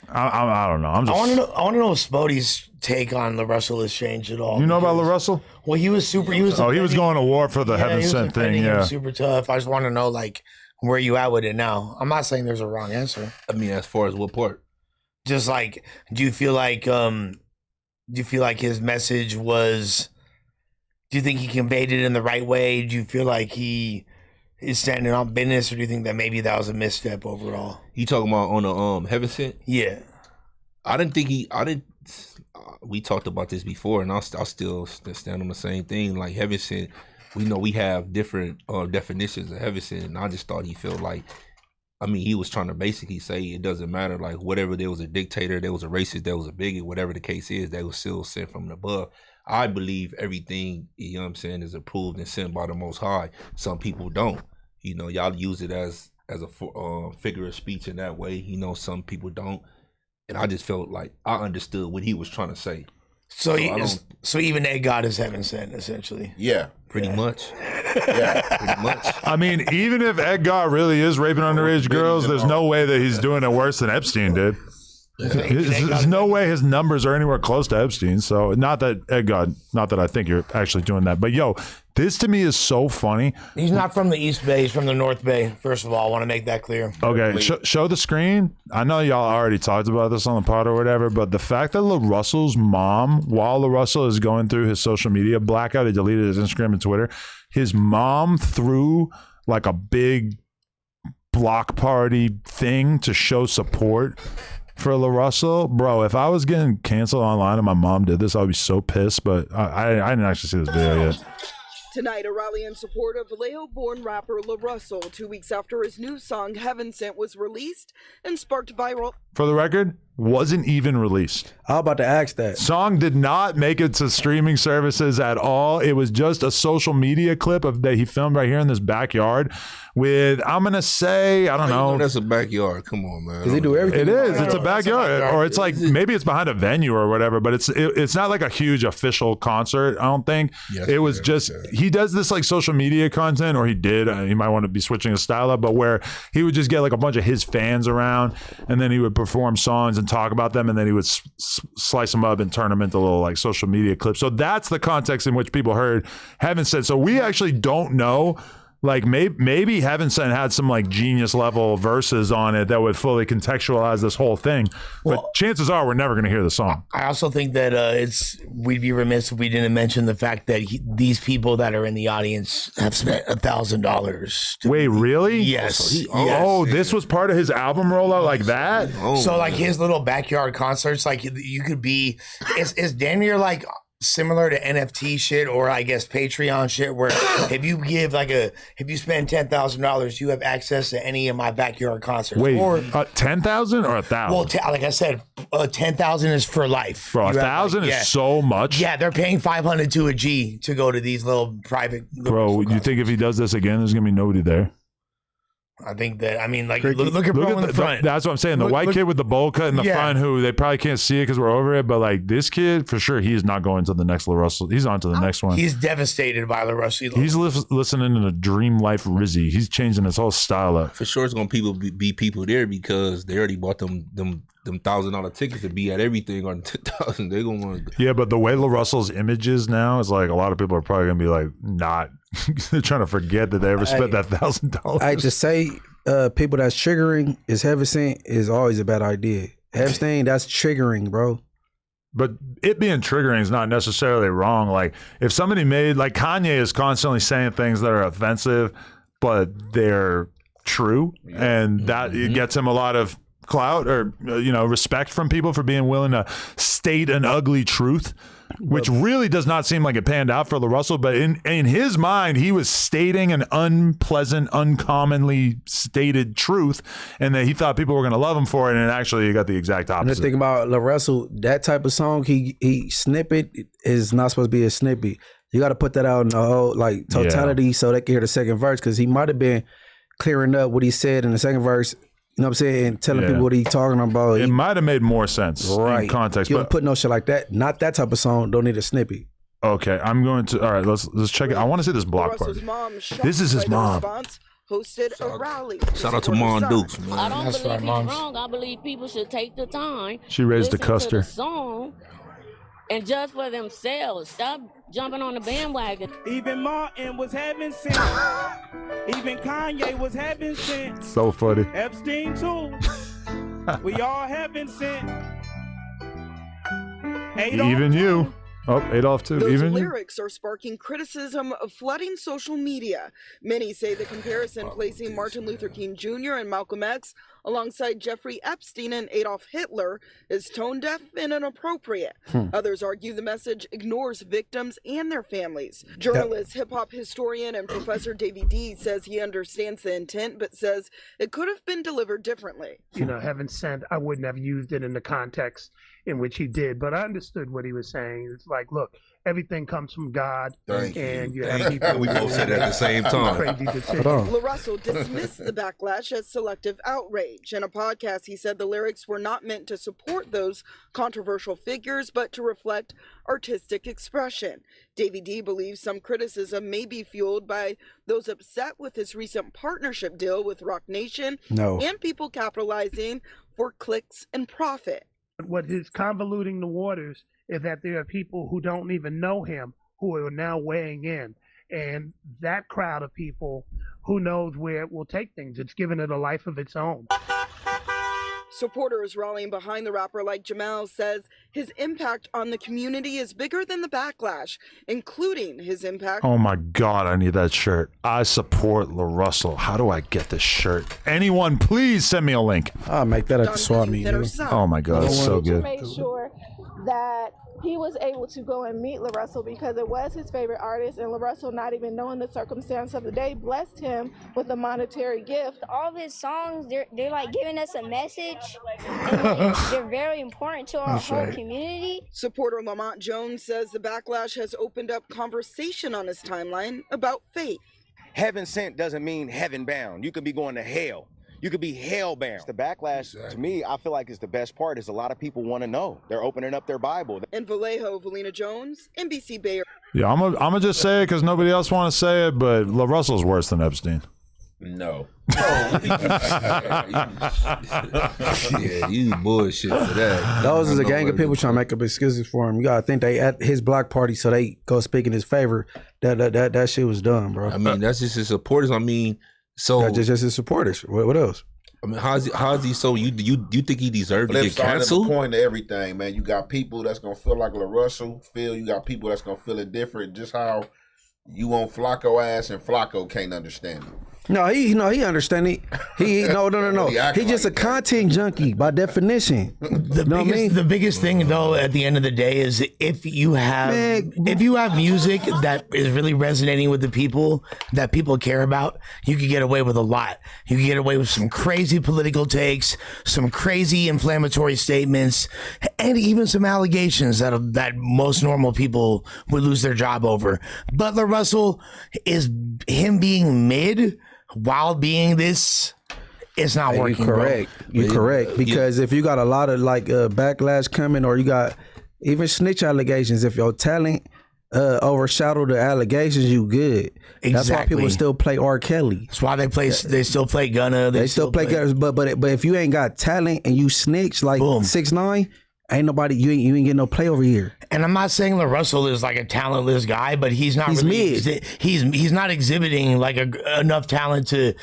I don't know. I want to know if Spodie's take on La Russell has changed at all. You know about La Russell? Well, he was super. He was going to war for the Heaven Sent thing. Yeah, super tough. I just want to know like where you at with it now. I'm not saying there's a wrong answer. I mean, as far as what part? Just like, do you feel like his message was? Do you think he conveyed it in the right way? Do you feel like he is standing on business, or do you think that maybe that was a misstep overall? You talking about on the Heaven Sent? Yeah, I didn't think he. I didn't. We talked about this before, and I'll still stand on the same thing. Like Heaven Sent, we know we have different definitions of Heaven Sent, and I just thought he felt like. I mean, he was trying to basically say it doesn't matter, like whatever, there was a dictator, there was a racist, there was a bigot, whatever the case is, they was still sent from above. I believe everything, you know what I'm saying, is approved and sent by the Most High. Some people don't. You know, y'all use it as a figure of speech in that way. You know, some people don't. And I just felt like I understood what he was trying to say. So even Ed God is Heaven Sent, essentially. Yeah. Pretty much. Yeah, pretty much. I mean, even if Edgar really is raping underage girls, there's no way that he's doing it worse than Epstein did. There's no way his numbers are anywhere close to Epstein. So not that I think you're actually doing that. But yo, this to me is so funny. He's not from the East Bay. He's from the North Bay. First of all, I want to make that clear. Okay, show the screen. I know y'all already talked about this on the pod or whatever, but the fact that La Russell's mom, while La Russell is going through his social media blackout, he deleted his Instagram and Twitter, his mom threw like a big block party thing to show support for La Russell. Bro, if I was getting canceled online and my mom did this, I would be so pissed, but I didn't actually see this video yet. Tonight, a rally in support of Vallejo-born rapper La Russell, 2 weeks after his new song Heaven Sent was released and sparked viral. For the record, wasn't even released. I was about to ask that. Song did not make it to streaming services at all. It was just a social media clip that he filmed right here in this backyard with, I'm going to say, I don't know. That's a backyard. Come on, man. Does he do everything? It is. It's a backyard. Or it's like, maybe it's behind a venue or whatever, but it's not like a huge official concert, I don't think. Yes, it was just, he does this like social media content, or he did. He might want to be switching his style up, but where he would just get like a bunch of his fans around, and then he would perform songs and talk about them, and then he would slice them up and turn them into little like social media clips. So that's the context in which people heard Heaven Sent. So we actually don't know, like maybe Heaven Sent had some like genius level verses on it that would fully contextualize this whole thing. But chances are we're never going to hear the song. I also think that we'd be remiss if we didn't mention the fact that these people that are in the audience have spent $1,000. Wait, really? Yes. Yes. Oh, this was part of his album rollout like that? So like his little backyard concerts, like you could be, it's damn near like similar to NFT shit, or I guess Patreon shit, where if you spend $10,000, you have access to any of my backyard concerts. Wait, 10,000 or 1,000? Well, like I said, 10,000 is for life. Bro, 1,000 is so much. Yeah, they're paying 500 to a G to go to these little private. Bro, you think if he does this again, there's gonna be nobody there? I think that, I mean, like, look at bro in the front. That's what I'm saying. The white kid with the bowl cut in the front, who they probably can't see it because we're over it, but like this kid, for sure, he is not going to the next La Russell. He's on to the next one. He's devastated by La Russell. He's listening to Dream Life Rizzy. He's changing his whole style up. For sure, it's gonna be people there because they already bought them $1,000 tickets to be at everything on 10,000. They're gonna want to. Yeah, but the way La Russell's image is now is like a lot of people are probably gonna be like not. They're trying to forget that they ever spent that $1,000. I just say people that's triggering is Heaven Sent is always a bad idea. Epstein, that's triggering, bro. But it being triggering is not necessarily wrong. Like if somebody made, like Kanye is constantly saying things that are offensive, but they're true, and that it gets him a lot of clout or respect from people for being willing to state an ugly truth, which really does not seem like it panned out for La Russell. But in his mind, he was stating an unpleasant, uncommonly stated truth, and that he thought people were going to love him for it, and actually he got the exact opposite. And the thing about La Russell, that type of song, he snippet is not supposed to be a snippet. You got to put that out in the whole like totality so they can hear the second verse, because he might have been clearing up what he said in the second verse. You know what I'm saying? And telling people what he's talking about. It might have made more sense in context. You don't put no shit like that. Not that type of song. Don't need a snippet. Okay, I'm going to. All right, let's check it. I want to see this block part. This is his mom. hosted a rally. Shout out to Mom Dukes, man. I don't That's believe right, he's Moms. wrong. I believe people should take the time. She raised a listen to custer. the song and judge for themselves. Stop jumping on the bandwagon. Even Martin was having sin. Even Kanye was having sin. So funny. Epstein too. We all having sin. Even you. Oh, Adolf too. Those Even you. lyrics are sparking criticism of flooding social media. Many say the comparison placing Martin Luther King Jr. and Malcolm X alongside Jeffrey Epstein and Adolf Hitler is tone deaf and inappropriate. Others argue the message ignores victims and their families. Journalist, hip-hop historian, and Professor Davey D says he understands the intent, but says it could have been delivered differently. You know, heaven sent, I wouldn't have used it in the context in which he did, but I understood what he was saying. It's like, look, everything comes from God, and you have people. We both said it at the same time. Crazy decisions. LaRussell dismissed the backlash as selective outrage. In a podcast, he said the lyrics were not meant to support those controversial figures, but to reflect artistic expression. Davey D believes some criticism may be fueled by those upset with his recent partnership deal with Roc Nation and people capitalizing for clicks and profit. What is convoluting the waters is that there are people who don't even know him who are now weighing in. And that crowd of people, who knows where it will take things. It's given it a life of its own. Supporters rallying behind the rapper like Jamal says his impact on the community is bigger than the backlash, including his impact. Oh my God, I need that shirt. I support LaRussell. How do I get this shirt? Anyone, please send me a link. I'll make that at the swap meet. Oh my God, it's so good. Made sure that he was able to go and meet LaRussell because it was his favorite artist, and LaRussell, not even knowing the circumstance of the day, blessed him with a monetary gift. All of his songs, they're like giving us a message, and like, they're very important to our whole community. Supporter Lamont Jones says the backlash has opened up conversation on his timeline about faith. Heaven sent doesn't mean heaven bound. You could be going to hell. You could be hell-bound. The backlash, to me, I feel like is the best part, is a lot of people want to know. They're opening up their Bible. In Vallejo, Valina Jones, NBC Bay. Yeah, I'm gonna just say it because nobody else want to say it, but LaRussell's worse than Epstein. No. Yeah, you bullshit for that. Those is a gang of people trying to make up excuses for him. You gotta think they at his block party, so they go speak in his favor. That shit was done, bro. I mean, that's just his supporters. I mean, so that's just his supporters. What else? I mean, how's he? So you think he deserved to Flip get side of the canceled? coin to everything, man. You got people that's gonna feel like LaRussell feel. You got people that's gonna feel it different. Just how you want Flaco ass and Flaco can't understand it. No, he understand it. No. He just a content junkie by definition. The biggest thing though at the end of the day is if you have music that is really resonating with the people that people care about, you can get away with a lot. You can get away with some crazy political takes, some crazy inflammatory statements, and even some allegations that most normal people would lose their job over. But LaRussell is him being mid while being this, it's not working. You're correct. Because if you got a lot of like backlash coming, or you got even snitch allegations, if your talent overshadow the allegations, you good. Exactly. That's why people still play R. Kelly. That's why they still play Gunna. They still play Gunna. But if you ain't got talent and you snitch like 6ix9ine, ain't nobody, you ain't getting no play over here. And I'm not saying LaRussell is like a talentless guy, but he's not. He's really, he's not exhibiting like enough talent to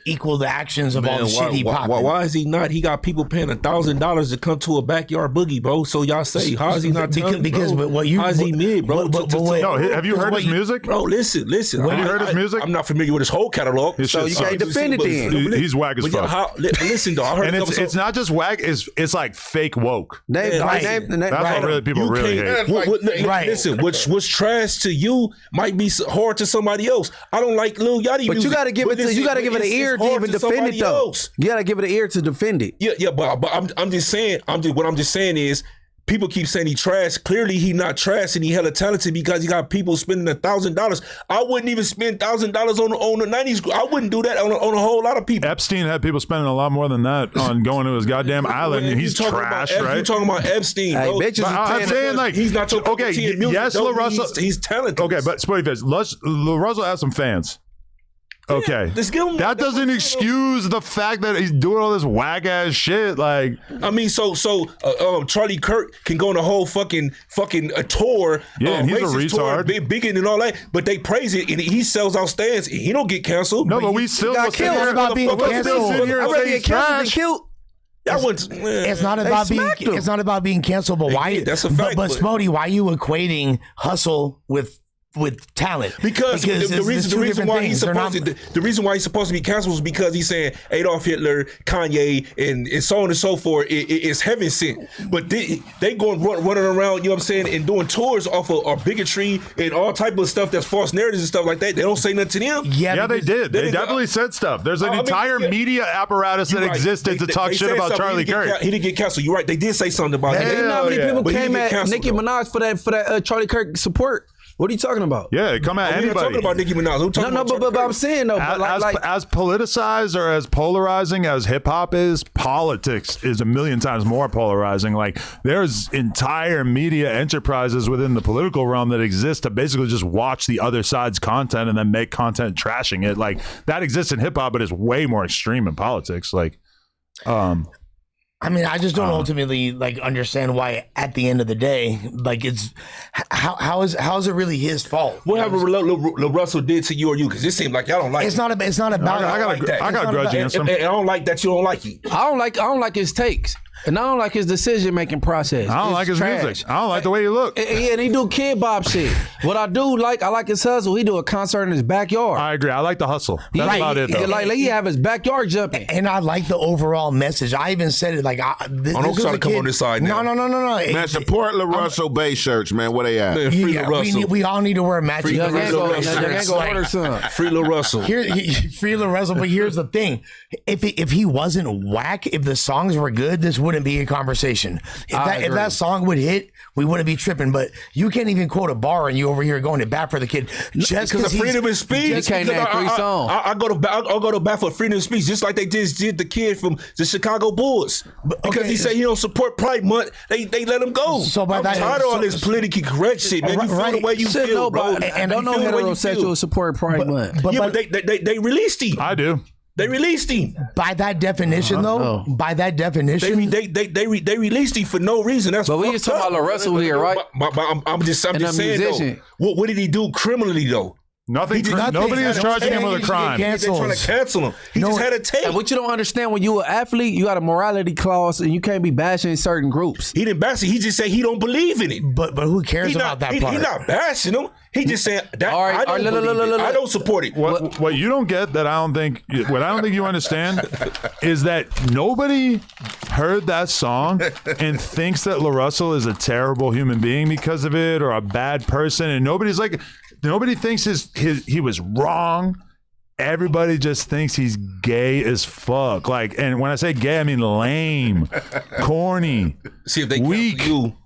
equal the actions of all the shit he popped. Why is he not? He got people paying $1,000 to come to a backyard boogie, bro. So y'all say, how is he not? Because what you, how is he mid, bro? No, have you heard his music, bro? Listen. Have you heard his music? I'm not familiar with his whole catalog, so you can't defend it. Then he's wag as fuck. Listen, though, I heard, and it's not just wag. It's like fake woke. That's what really people really hate. Right. Listen, what's trash to you might be hard to somebody else. I don't like Lil Yachty music. But you gotta give it an ear to even defend it though. You gotta give it an ear to defend it. Yeah, but I'm just saying. What I'm just saying is, people keep saying he trash. Clearly, he not trash, and he hella talented because he got people spending $1,000. I wouldn't even spend $1,000 on the '90s. I wouldn't do that on a whole lot of people. Epstein had people spending a lot more than that on going to his goddamn island. And he's trash, right? You're talking about Epstein, bro. I'm saying like he's not your okay. Music, yes, LaRussell. He's talented. Okay, but Spoiler, LaRussell has some fans. Okay, Let's give him that doesn't excuse the fact that he's doing all this whack ass shit. Like, I mean, so Charlie Kirk can go on a whole fucking tour. Yeah, and he's a racist tour, retard. big and all that, but they praise it, and he sells out stands. And he don't get canceled. No, but we still got killed. It's about being canceled. I'd rather get canceled than killed. That one's. It's not about being. It's not about being canceled. But why? That's a fact. But Smody, why are you equating hustle with talent? Because the reason why he's supposed to be canceled is because he's saying Adolf Hitler, Kanye, and so on and so forth is heaven sent. But they going running around, you know what I'm saying, and doing tours off of bigotry and all type of stuff that's false narratives and stuff like that. They don't say nothing to them. Yeah, they did. They definitely said stuff. There's an entire media apparatus that existed to talk shit about Charlie Kirk. He didn't get canceled. You're right. They did say something about him. You know how many people But he came didn't get at canceled, Nicki though. Minaj for that Charlie Kirk support? What are you talking about? Yeah, they come at We're not anybody. talking about Nicki Minaj. We're talking about but I'm saying though, As politicized or as polarizing as hip hop is, politics is a million times more polarizing. Like, there's entire media enterprises within the political realm that exist to basically just watch the other side's content and then make content trashing it. Like, that exists in hip hop, but it's way more extreme in politics. Like, I mean, I just don't ultimately like understand why. At the end of the day, like, it's how is it really his fault? Whatever Russell did to you or you, because it seems like y'all don't like. It's not about. I got a grudge against him. I don't like that you don't like it. I don't like his takes. And I don't like his decision making process. I don't like his music. I don't like the way he look. And he do Kid Bob shit. What I like his hustle. He do a concert in his backyard. I agree. I like the hustle. That's about it, though. Like he have his backyard jumping. And I like the overall message. I even said it like, don't try to come on this side now. No. Man, support LaRussell Bay shirts, man. Where they at? Man, free LaRussell. We all need to wear matching. Free LaRussell. Free LaRussell. But here's the thing: if he wasn't whack, if the songs were good, this wouldn't be a conversation. If that song would hit, we wouldn't be tripping. But you can't even quote a bar, and you over here going to bat for the kid just because of freedom of speech. He can't name 3 songs. I'll go to bat for freedom of speech, just like they just did the kid from the Chicago Bulls. Because he said he don't support Pride Month, they let him go. So I'm tired of all this politically correct shit, man. You feel the way you feel, bro. And don't know heterosexual support Pride Month. But they released him. I do. They released him. By that definition, though. By that definition, they released him for no reason. That's but we just talking about LaRussell here, right? I'm just saying though. What did he do criminally though? Nothing. Nobody is charging him with a crime. They're trying to cancel him. He just had a tape. And what you don't understand, when you an athlete, you got a morality clause, and you can't be bashing certain groups. He didn't bash it. He just said he don't believe in it. But who cares about that part? He's not bashing him. He just saying that I don't support it. What you don't get what I don't think you understand is that nobody heard that song and thinks that LaRussell is a terrible human being because of it or a bad person, and nobody thinks he was wrong. Everybody just thinks he's gay as fuck. Like, and when I say gay, I mean lame, corny, see if they weak. Cancel you.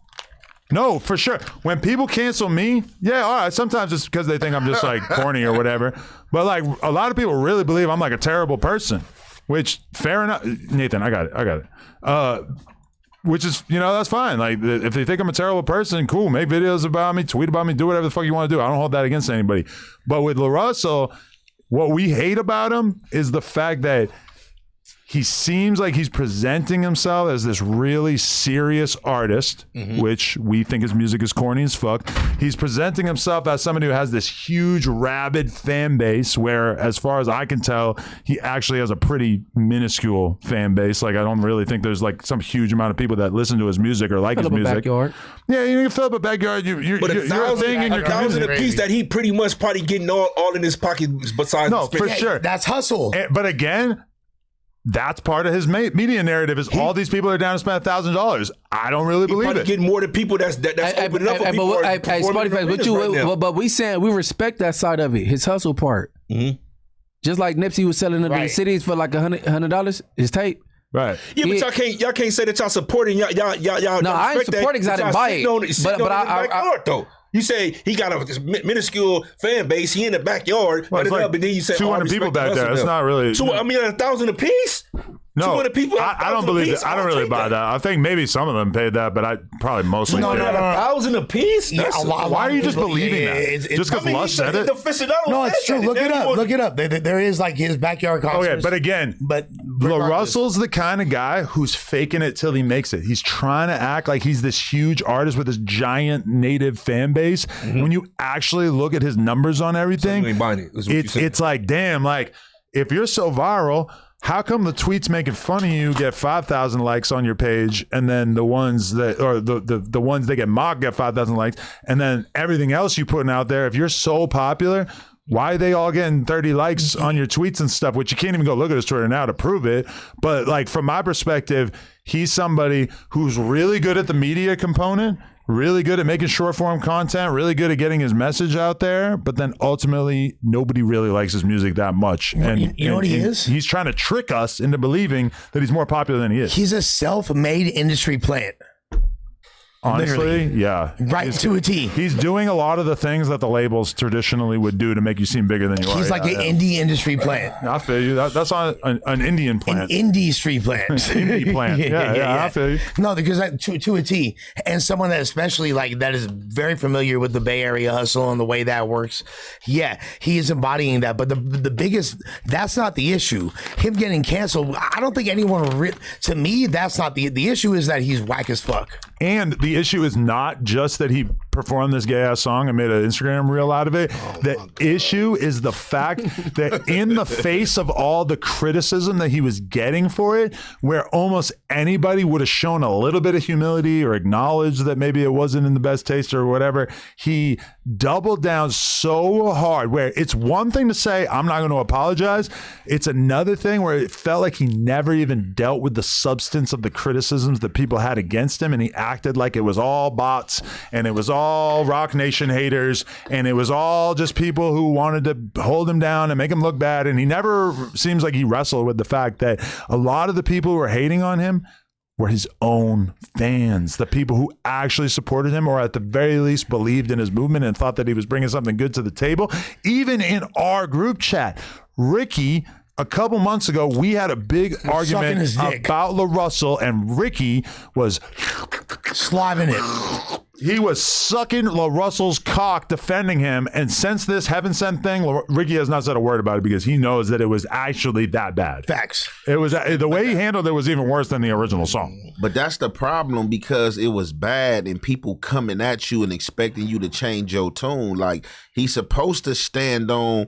No, for sure. When people cancel me, yeah, all right. Sometimes it's because they think I'm just like corny or whatever. But like a lot of people really believe I'm like a terrible person, which fair enough. Nathan, I got it. Which is, that's fine. Like, if they think I'm a terrible person, cool. Make videos about me, tweet about me, do whatever the fuck you want to do. I don't hold that against anybody. But with LaRussell, what we hate about him is the fact that he seems like he's presenting himself as this really serious artist, which we think his music is corny as fuck. He's presenting himself as somebody who has this huge, rabid fan base where, as far as I can tell, he actually has a pretty minuscule fan base. Like, I don't really think there's like some huge amount of people that listen to his music or like his music. Backyard. Yeah, you can fill up a backyard. You're a thing in your community. A piece that he pretty much probably getting all in his pocket besides. No, for sure. That's hustle. But again, that's part of his media narrative is all these people are down to spend $1,000. I don't really believe it. Getting more than people that's opening up for people. But we saying we respect that side of it, his hustle part. Just like Nipsey was selling to the cities for like $100, his tape. Right. Yeah, but y'all can't say that y'all supporting y'all. No, I ain't supporting because I didn't buy it. But I You say he got a minuscule fan base. He in the backyard, Well, it's like and then you say 200 people back there. It's not really. I mean, 1,000 apiece. No, 200 people. I don't believe that. I don't really buy that. I think maybe some of them paid that, but I probably mostly. No, 1,000 apiece. Yeah, Why are you just believing that? Just because Lush said it? No, it's true. Look it up. Look it up. There is like his backyard concerts. Okay, but again, Russell's the kind of guy who's faking it till he makes it. He's trying to act like he's this huge artist with this giant native fan base. When you actually look at his numbers on everything, it's like, damn, like if you're so viral, how come the tweets making fun of you get 5,000 likes on your page, and then the ones that, or the ones that get mocked get 5,000 likes, and then everything else you putting out there, if you're so popular, why are they all getting 30 likes on your tweets and stuff, which you can't even go look at his Twitter now to prove it. But like from my perspective, he's somebody who's really good at the media component, really good at making short form content, really good at getting his message out there, but then ultimately nobody really likes his music that much. And you know what he is? He's trying to trick us into believing that he's more popular than he is. He's a self-made industry plant. Honestly, Literally. yeah. Right to a T. He's doing a lot of the things that the labels traditionally would do to make you seem bigger than you are. He's like an indie industry plant. I feel you. That's on an Indian plant. An industry plant. Indie plant. Yeah, I feel you. No, because to a T. And someone that especially like that is very familiar with the Bay Area hustle and the way that works. Yeah, he is embodying that. But the biggest, that's not the issue. Him getting canceled, I don't think anyone, to me, that's not the issue is that he's whack as fuck. And the issue is not just that he performed this gay ass song and made an Instagram reel out of it. The issue is the fact that in the face of all the criticism that he was getting for it, where almost anybody would have shown a little bit of humility or acknowledged that maybe it wasn't in the best taste or whatever, he doubled down so hard where it's one thing to say, I'm not going to apologize. It's another thing where it felt like he never even dealt with the substance of the criticisms that people had against him, and he acted like it was all bots and it was all Rock Nation haters and it was all just people who wanted to hold him down and make him look bad. And he never seems like he wrestled with the fact that a lot of the people who were hating on him were his own fans, the people who actually supported him or at the very least believed in his movement and thought that he was bringing something good to the table. Even in our group chat, Ricky, a couple months ago, we had a big argument about LaRussell, and Ricky was slobbing it. He was sucking LaRussell's cock defending him. And since this heaven sent thing, Ricky has not said a word about it because he knows that it was actually that bad. Facts. It was the way he handled it was even worse than the original song. But that's the problem, because it was bad and people coming at you and expecting you to change your tune. Like, he's supposed to stand on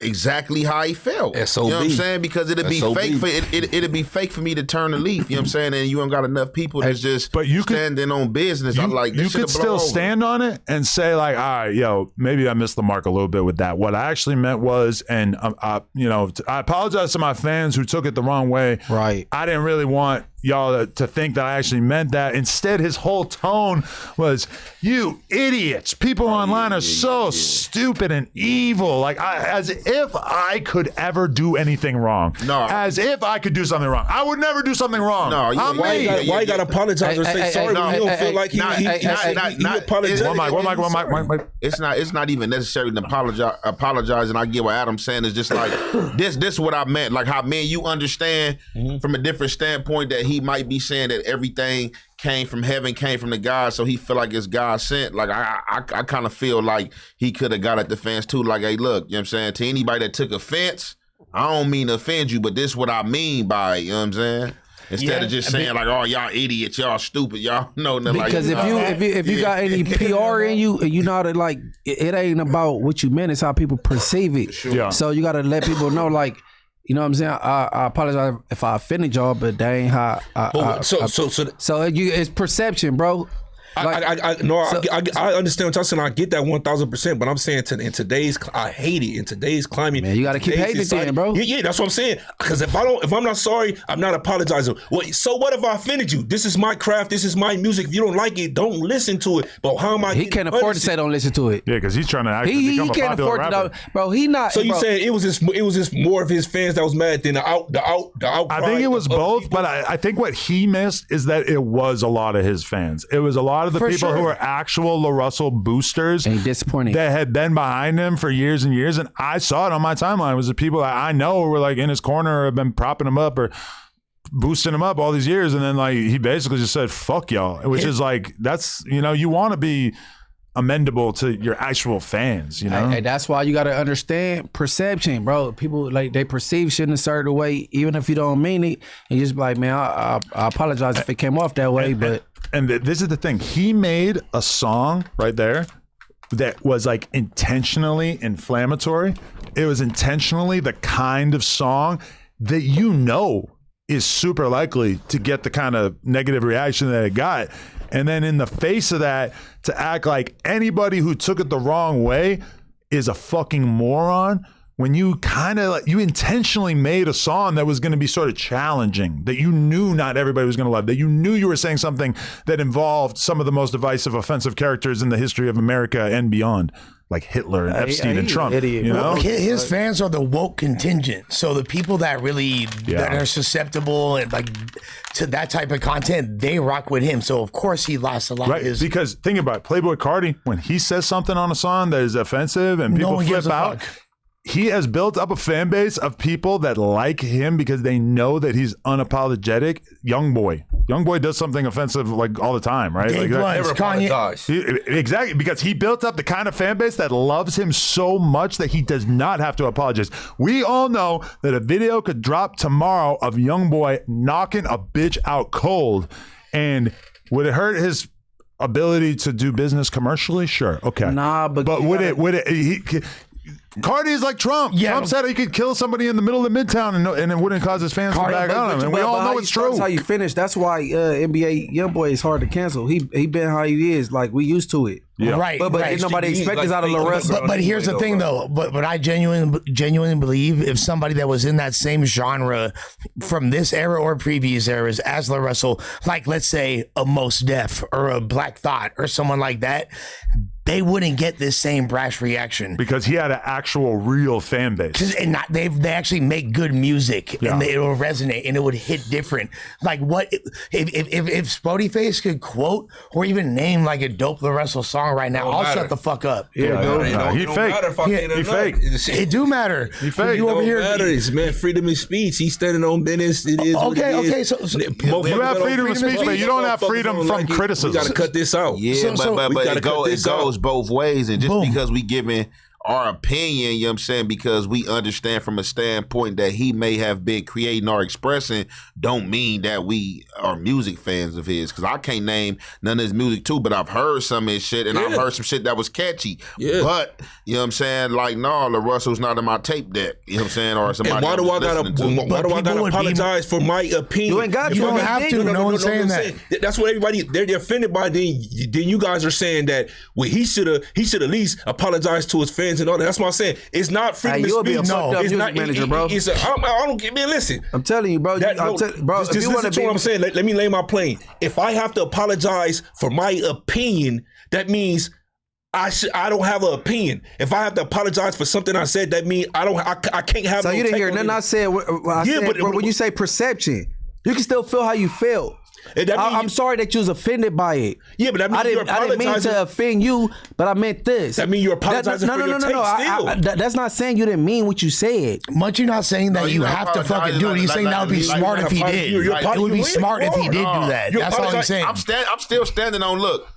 exactly how he felt. SOB. You know what I'm saying? Because it'd be SOB. fake for it'd be fake for me to turn the leaf. You know what I'm saying? And you don't got enough people that's just standing on business. I'm like, you this could still stand on it and say like, all right, yo, maybe I missed the mark a little bit with that. What I actually meant was, and I apologize to my fans who took it the wrong way. Right. I didn't really want y'all to think that I actually meant that. Instead, his whole tone was, you idiots. People online are so stupid and evil. Like, as if I could ever do anything wrong. No. As if I could do something wrong. I would never do something wrong. No. Why you gotta apologize or say sorry when you don't feel like he apologized? One mic. It's not even necessary to apologize. And I get what Adam's saying is just like, this is what I meant. Like how, man, you understand from a different standpoint that he might be saying that everything came from heaven, came from the God, so he feel like it's God sent. Like I kind of feel like he could have got at the fans too. Like, hey, look, you know what I'm saying? To anybody that took offense, I don't mean to offend you, but this is what I mean by it, you know what I'm saying? Instead of just saying like, oh, y'all idiots, y'all stupid, y'all know nothing like that. Because if you got any PR in you, and you know that like it ain't about what you meant, it's how people perceive it. Sure. Yeah. So you gotta let people know, like, you know what I'm saying? I apologize if I offended y'all, but that ain't how. It's perception, bro. I understand what y'all saying. I get that 1,000%, but I'm saying in today's, I hate it. In today's climate, man, you gotta keep hating it, then, bro. Yeah, that's what I'm saying. Because if I'm not sorry, I'm not apologizing. Well, so what if I offended you? This is my craft. This is my music. If you don't like it, don't listen to it. But how am I? He can't afford to say don't listen to it. Yeah, because he's trying to actually become a popular rapper. Bro, he not. So you saying it was just more of his fans that was mad than the outcry? I think it was both, but I think what he missed is that it was a lot of his fans. It was a lot lot of the For people sure. who are actual LaRussell boosters Ain't disappointing. that had been behind him for years and years, and I saw it on my timeline. It was the people that I know were like in his corner or have been propping him up or boosting him up all these years, and then like he basically just said fuck y'all, which is like, that's, you know, you want to be amendable to your actual fans, you know. Hey, that's why you got to understand perception, bro. People like they perceive shit in a certain way, even if you don't mean it. And you just be like, man, I apologize if it came off that way, but this is the thing. He made a song right there that was like intentionally inflammatory. It was intentionally the kind of song that you know is super likely to get the kind of negative reaction that it got. And then in the face of that, to act like anybody who took it the wrong way is a fucking moron, when you kind of like, you intentionally made a song that was going to be sort of challenging, that you knew not everybody was going to love, that you knew you were saying something that involved some of the most divisive, offensive characters in the history of America and beyond, like Hitler and Epstein and Trump. Idiot, you know, his fans are the woke contingent. So the people that really that are susceptible and like to that type of content, they rock with him. So of course he lost a lot of his. Because think about it, Playboy Cardi, when he says something on a song that is offensive and people flip out, he has built up a fan base of people that like him because they know that he's unapologetic. Youngboy does something offensive like all the time, right? Like never apologize. Exactly, because he built up the kind of fan base that loves him so much that he does not have to apologize. We all know that a video could drop tomorrow of Youngboy knocking a bitch out cold, and would it hurt his ability to do business commercially? Sure, okay. Nah, but would it? Cardi is like Trump. Yeah. Trump said he could kill somebody in the middle of Midtown and it wouldn't cause his fans to back on him. And we all know it's true. That's how you finish. That's why NBA Youngboy is hard to cancel. He been how he is. Like, we used to it. Yeah. Right, But right. nobody expect this out of LaRussell. But here's the thing, though. But I genuinely believe if somebody that was in that same genre from this era or previous eras as LaRussell, like let's say a Mos Def or a Black Thought or someone like that, they wouldn't get this same brash reaction because he had an actual real fan base. And they actually make good music, and it'll resonate and it would hit different. Like what if Spody Face could quote or even name like a dope LaRussell song right now, I'll shut the fuck up. He fake. He fake. It do matter. He fake. You over here, matters, man. Freedom of speech. He's standing on business. It is. Okay. So you have freedom of speech, but you don't have freedom from criticism. We gotta cut this out. Yeah, but it goes both ways, and just because we giving our opinion, you know what I'm saying, because we understand from a standpoint that he may have been creating or expressing, don't mean that we are music fans of his. Because I can't name none of his music too, but I've heard some of his shit, and I've heard some shit that was catchy. Yeah. But, you know what I'm saying, like, no, LaRussell's not in my tape deck. You know what I'm saying? Or somebody. And why do I gotta apologize for my opinion? You ain't got to. You don't have to. No one's saying that. That's what everybody they're offended by. Then you guys are saying that he should at least apologize to his fans and all that. That's what I'm saying. It's not freedom of speech. Be a fucked up it's music not manager, bro. I don't get. Man, listen. I'm telling you, bro. Bro, just listen to what I'm saying. Let me lay my plane. If I have to apologize for my opinion, that means I don't have an opinion. If I have to apologize for something I said, that means I can't have. So no you didn't hear take on nothing it. I said. But when you say perception, you can still feel how you feel. I'm sorry that you was offended by it. Yeah, but that means I didn't mean to offend you, but I meant this. That means you're apologizing for your take still. That's not saying you didn't mean what you said. Munchie not saying that you have to fucking do it. He's saying that would be smart if he did. It would be smart if he did do that. That's all he's saying. I'm still standing on, look,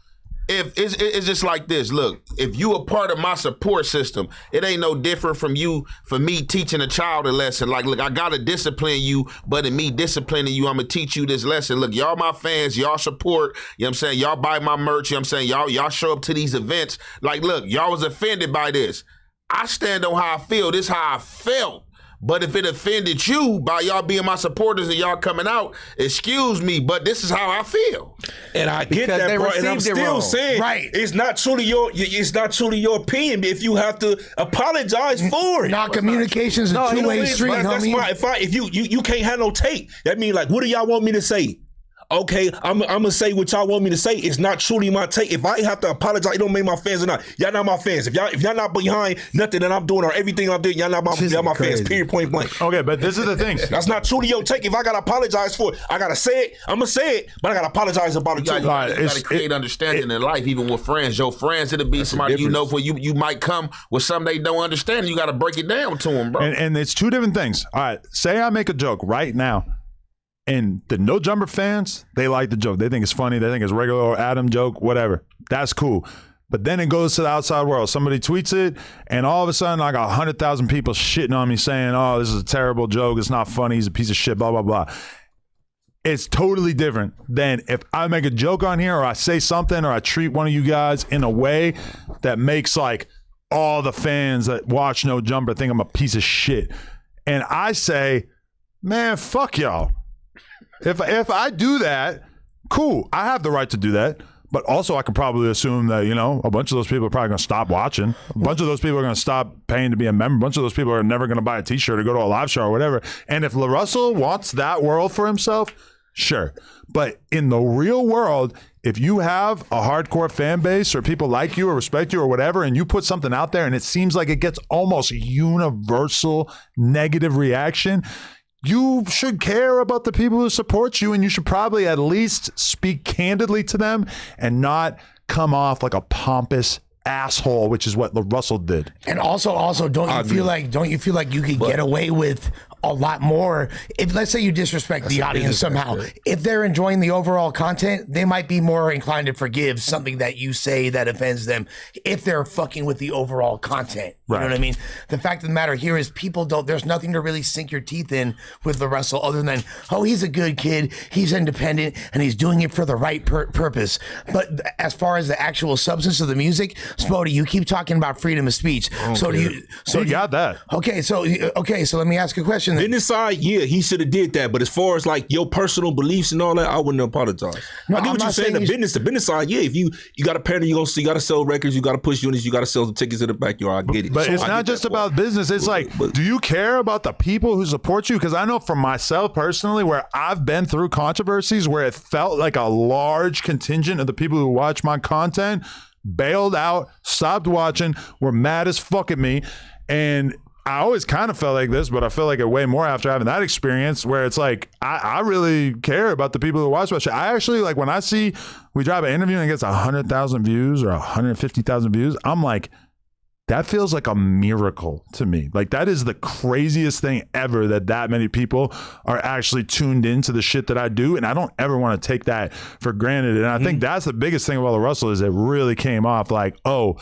if it's just like this. Look, if you a part of my support system, it ain't no different from me teaching a child a lesson. Like, look, I gotta discipline you, but in me disciplining you, I'm gonna teach you this lesson. Look, y'all my fans, y'all support, you know what I'm saying? Y'all buy my merch, you know what I'm saying? Y'all show up to these events. Like, look, y'all was offended by this. I stand on how I feel. This how I felt. But if it offended you by y'all being my supporters and y'all coming out, excuse me, but this is how I feel. And I get that, bro. And I'm still saying, right, it's not truly your opinion if you have to apologize for it. Not communication's a two-way street, that's homie. why if you can't have no tape, that means, like, what do y'all want me to say? okay, I'm gonna say what y'all want me to say. It's not truly my take. If I have to apologize, it don't make my fans or not. Y'all not my fans. If y'all not behind nothing that I'm doing or everything I'm doing, y'all not my fans. Period. Point blank. Okay, but this is the thing. That's not truly your take. If I gotta apologize for it, I gotta say it. I'm gonna say it, but I gotta apologize about it too. You gotta create understanding in life, even with friends. Your friends, it'll be somebody you know, for you might come with something they don't understand. You gotta break it down to them, bro. And it's two different things. All right, say I make a joke right now. And the No Jumper fans, they like the joke. They think it's funny. They think it's regular or Adam joke, whatever. That's cool. But then it goes to the outside world. Somebody tweets it, and all of a sudden, I got 100,000 people shitting on me saying, oh, this is a terrible joke. It's not funny. He's a piece of shit, blah, blah, blah. It's totally different than if I make a joke on here or I say something or I treat one of you guys in a way that makes like all the fans that watch No Jumper think I'm a piece of shit. And I say, man, fuck y'all. If I do that, cool. I have the right to do that. But also I can probably assume that, you know, a bunch of those people are probably going to stop watching. A bunch of those people are going to stop paying to be a member. A bunch of those people are never going to buy a t-shirt or go to a live show or whatever. And if LaRussell wants that world for himself, sure. But in the real world, if you have a hardcore fan base or people like you or respect you or whatever, and you put something out there and it seems like it gets almost universal negative reaction, you should care about the people who support you, and you should probably at least speak candidly to them and not come off like a pompous asshole, which is what LaRussell did. And also, don't you feel like you could get away with a lot more if, let's say, you disrespect the audience somehow? If they're enjoying the overall content, they might be more inclined to forgive something that you say that offends them if they're fucking with the overall content. You know what I mean? The fact of the matter here is there's nothing to really sink your teeth in with LaRussell other than, oh, he's a good kid, he's independent, and he's doing it for the right purpose. But as far as the actual substance of the music, Spody, you keep talking about freedom of speech. So you got that. Okay, so let me ask you a question. Business side, yeah, he should have did that. But as far as like your personal beliefs and all that, I wouldn't apologize. No, I get what you're saying. The business side, yeah. If you got a pattern, you got to sell records, you got to push units, you got to sell the tickets in the backyard. I get it. But it's not just about business. It's like, do you care about the people who support you? Because I know for myself personally, where I've been through controversies where it felt like a large contingent of the people who watch my content bailed out, stopped watching, were mad as fuck at me. And I always kind of felt like this, but I feel like it way more after having that experience where it's like, I really care about the people who watch my shit. I actually, like, when I see we drop an interview and it gets 100,000 views or 150,000 views, I'm like, that feels like a miracle to me. Like, that is the craziest thing ever that many people are actually tuned into the shit that I do. And I don't ever want to take that for granted. And I think that's the biggest thing about LaRussell is it really came off like, oh,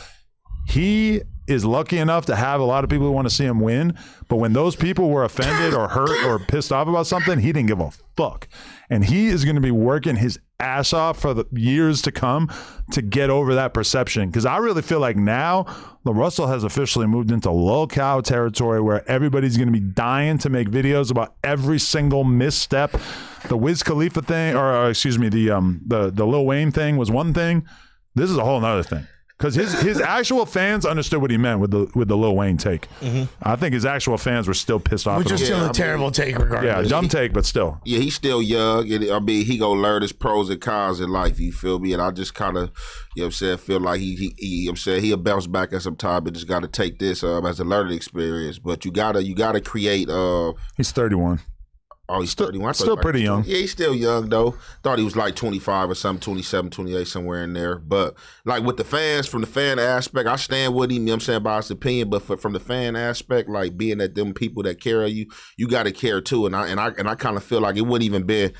he is lucky enough to have a lot of people who want to see him win. But when those people were offended or hurt or pissed off about something, he didn't give a fuck. And he is going to be working his ass off for the years to come to get over that perception. Because I really feel like now LaRussell has officially moved into low-cow territory where everybody's going to be dying to make videos about every single misstep. The Wiz Khalifa thing, or excuse me, the Lil Wayne thing was one thing. This is a whole nother thing. Because his actual fans understood what he meant with the Lil Wayne take. I think his actual fans were still pissed off. Which was still a terrible take regardless. Yeah, dumb take, but still. Yeah, he's still young. And, I mean, he gonna learn his pros and cons in life, you feel me? And I just kind of, you know what I'm saying, feel like he'll bounce back at some time, but just got to take this as a learning experience. But you gotta create. He's 31. Oh, he's 31. Still pretty young. Yeah, he's still young, though. Thought he was like 25 or something, 27, 28, somewhere in there. But, like, with the fans, from the fan aspect, I stand with him, you know what I'm saying, by his opinion. But from the fan aspect, like, being that them people that care of you, you got to care, too. And I kind of feel like it wouldn't even be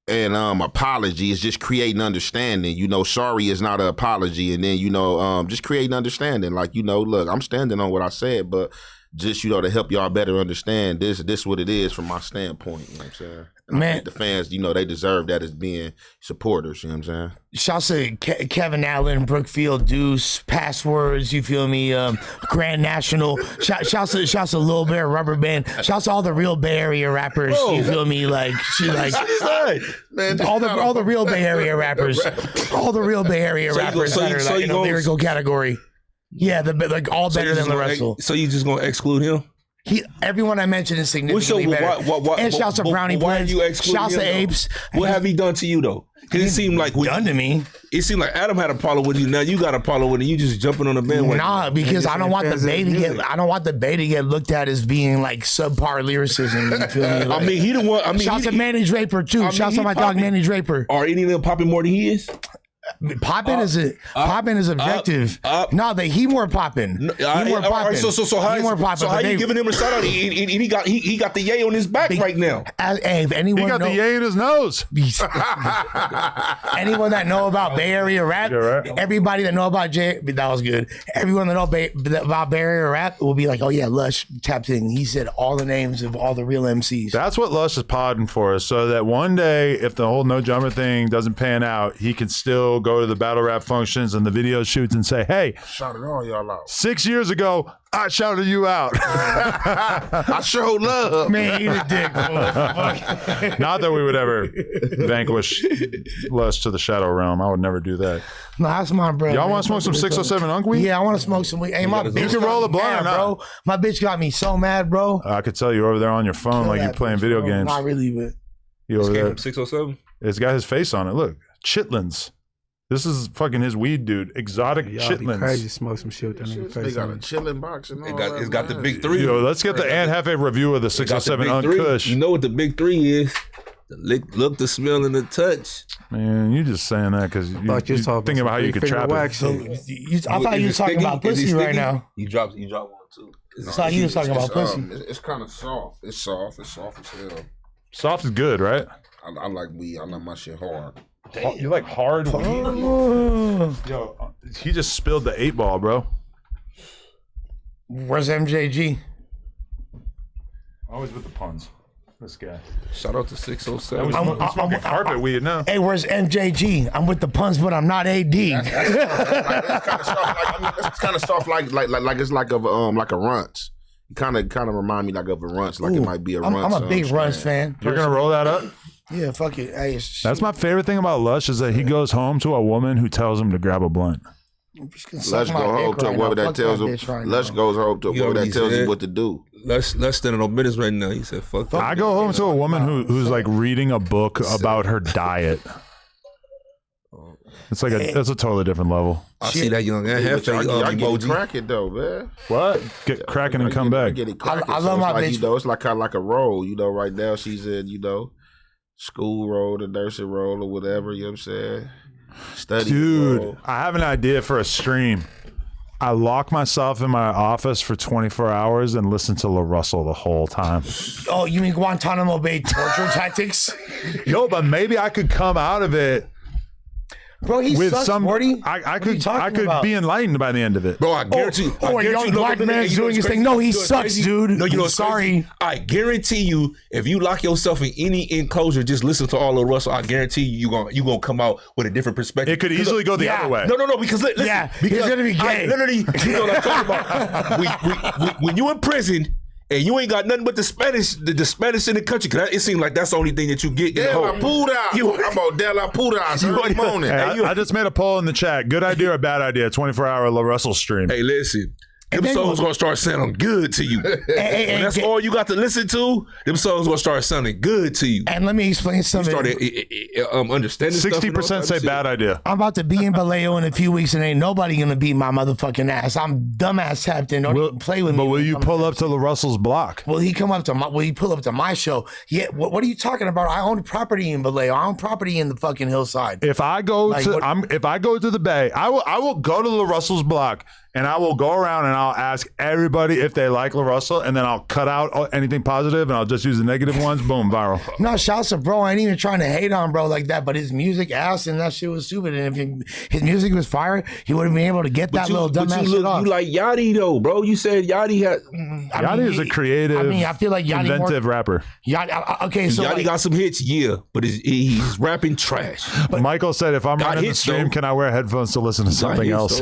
an apology. It's just creating understanding. You know, sorry is not an apology. And then, you know, just creating understanding. Like, you know, look, I'm standing on what I said, but just, you know, to help y'all better understand this what it is from my standpoint, you know what I'm saying? Man, I think the fans, you know, they deserve that as being supporters, you know what I'm saying? Shouts to Kevin Allen, Brookfield Deuce, Passwords, you feel me? Grand National. Shouts to Lil Bear, Rubber Band. Shouts to all the real Bay Area rappers, you feel me? Like, man, all the real Bay Area rappers. All the real Bay Area rappers that are like in a lyrical category. Yeah, like all better than the Russell. So you just gonna exclude him? Everyone I mentioned is significantly better. And shouts to Brownie Blends. Shouts to Apes. What have he done to you though? Because it seemed like done to me. It seemed like Adam had a problem with you. Now you got a problem with it. You just jumping on the bandwagon. Nah, because I don't want the bait to get. I don't want the bait to get looked at as being like subpar lyricism. You feel me? Like, I mean, he the one. I mean, shouts to Manny Draper too. Shouts to my dog Manny Draper. Are any of them popping more than he is? Popping is objective. No, he more popping. He more popping. So how you giving him a shout out? He got the yay on his back right now. If anyone he got the yay in his nose. Anyone that know about Bay Area rap, everybody that know about that was good. Everyone that know about Bay Area rap will be like, oh yeah, Lush tapped in. He said all the names of all the real MCs. That's what Lush is podding for us, so that one day, if the whole No Jumper thing doesn't pan out, he can still go to the battle rap functions and the video shoots and say, hey, shouted all y'all out. 6 years ago, I shouted you out. I showed love. Man, eat a dick. Not that we would ever vanquish Lush to the shadow realm. I would never do that. No, that's my bro. Y'all want to smoke some 607 Unk weed? Yeah, I want to smoke some weed. Hey, my bitch, you can roll a blunt, bro. My bitch got me so mad, bro. I could tell you over there on your phone like you're playing video games. Not really, but you over there. 607. It's got his face on it. Look, Chitlins. This is fucking his weed, dude. Exotic chitlins. Crazy smoke some shit with that nigga face. They got a chillin' box and all It's got the big three. Yo, let's get the Ann Hefe review of the 607 Uncush. You know what the big three is? The look, the smell, and the touch. Man, you just saying that because you're thinking about how you could trap it. I thought you were talking about pussy right now. You dropped one too. I thought you were talking about pussy. It's kind of soft. It's soft. It's soft as hell. Soft is good, right? I like weed. I like my shit hard. Damn. You like hard weed? Yo, he just spilled the 8-ball, bro. Where's MJG? Always with the puns. This guy. Shout out to 607. I'm smoking carpet weed now. Hey, where's MJG? I'm with the puns, but I'm not AD. It's kind of soft, like it's like a runts. It kind of remind me like of a runts, like it might be a runts. I'm a big runts fan. You're gonna roll that up? Yeah, fuck it. Hey, that's my favorite thing about Lush is that he goes home to a woman who tells him to grab a blunt. Lush go home to a woman that tells him. Lush goes home to a woman that tells you what to do. Lush standing on business right now. He said, "Fuck." I go home to a woman who's like reading a book about her diet. It's like that's a totally different level. I see that young Ann Hefe emoji. Crack it though, man. What? Get cracking and come back. I love my bitch. It's like kind of like a role. Right now she's in school role, the nursing role, or whatever. You know what I'm saying? Study. Dude, role. I have an idea for a stream. I lock myself in my office for 24 hours and listen to La Russell the whole time. Oh, you mean Guantanamo Bay torture tactics? Yo, but maybe I could come out of it. Bro, he sucks, Morty. I could be enlightened by the end of it. Bro, I guarantee you. A young black man's doing his thing. No, he sucks, dude. No, sorry. I guarantee you, if you lock yourself in any enclosure, just listen to all of Russell, I guarantee you gonna come out with a different perspective. It could easily go the other way. No, because listen. Yeah, he's gonna be gay. Literally, you know what I'm talking about. When you in prison, and you ain't got nothing but the Spanish in the country, because it seems like that's the only thing that you get. I'm on De La Puda every morning. I just made a poll in the chat. Good idea or bad idea? 24-hour La Russell stream. Hey, listen. Them songs gonna start sounding good to you. When that's all you got to listen to, them songs gonna start sounding good to you. And let me explain something. You started understanding 60% say bad idea. I'm about to be in Vallejo in a few weeks and ain't nobody gonna beat my motherfucking ass. I'm dumbass tapped in. Don't even play with me. But will you pull up to La Russell's block? Will he pull up to my show? Yeah, what are you talking about? I own property in Vallejo. I own property in the fucking hillside. If I go to the Bay, I will go to La Russell's block. And I will go around and I'll ask everybody if they like La Russell, and then I'll cut out anything positive and I'll just use the negative ones. Boom, viral. No, shouts to bro. I ain't even trying to hate on bro like that, but his music ass and that shit was stupid. And if his music was fire, he would have been able to get that little dumbass shit off. You like Yachty though, bro. You said Yachty had. Yachty is a creative, I feel like Yachty inventive rapper. Yachty, okay, so Yachty got some hits, yeah, but he's rapping trash. But Michael said, if I'm running the stream, can I wear headphones to listen to something else?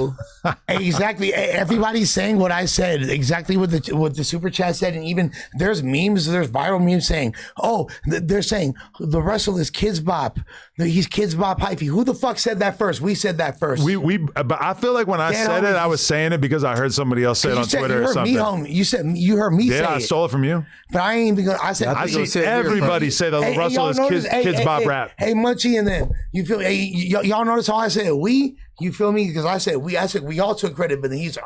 Exactly. Exactly. Everybody's saying what I said. Exactly what the super chat said, and even there's memes. There's viral memes saying, "Oh, they're saying the wrestler is Kids Bop. He's Kids Bop hyphy." Who the fuck said that first? We said that first. But I feel like when I said it, I was saying it because I heard somebody else say it on Twitter or something. You heard me say it. Yeah, I stole it from you. But I ain't even gonna. I said I see everybody say that Russell is Kids Bop rap. Hey, Munchie, and then you feel. Hey, y'all notice how I said we? You feel me? Because I said we. I said we all took credit, but then he's.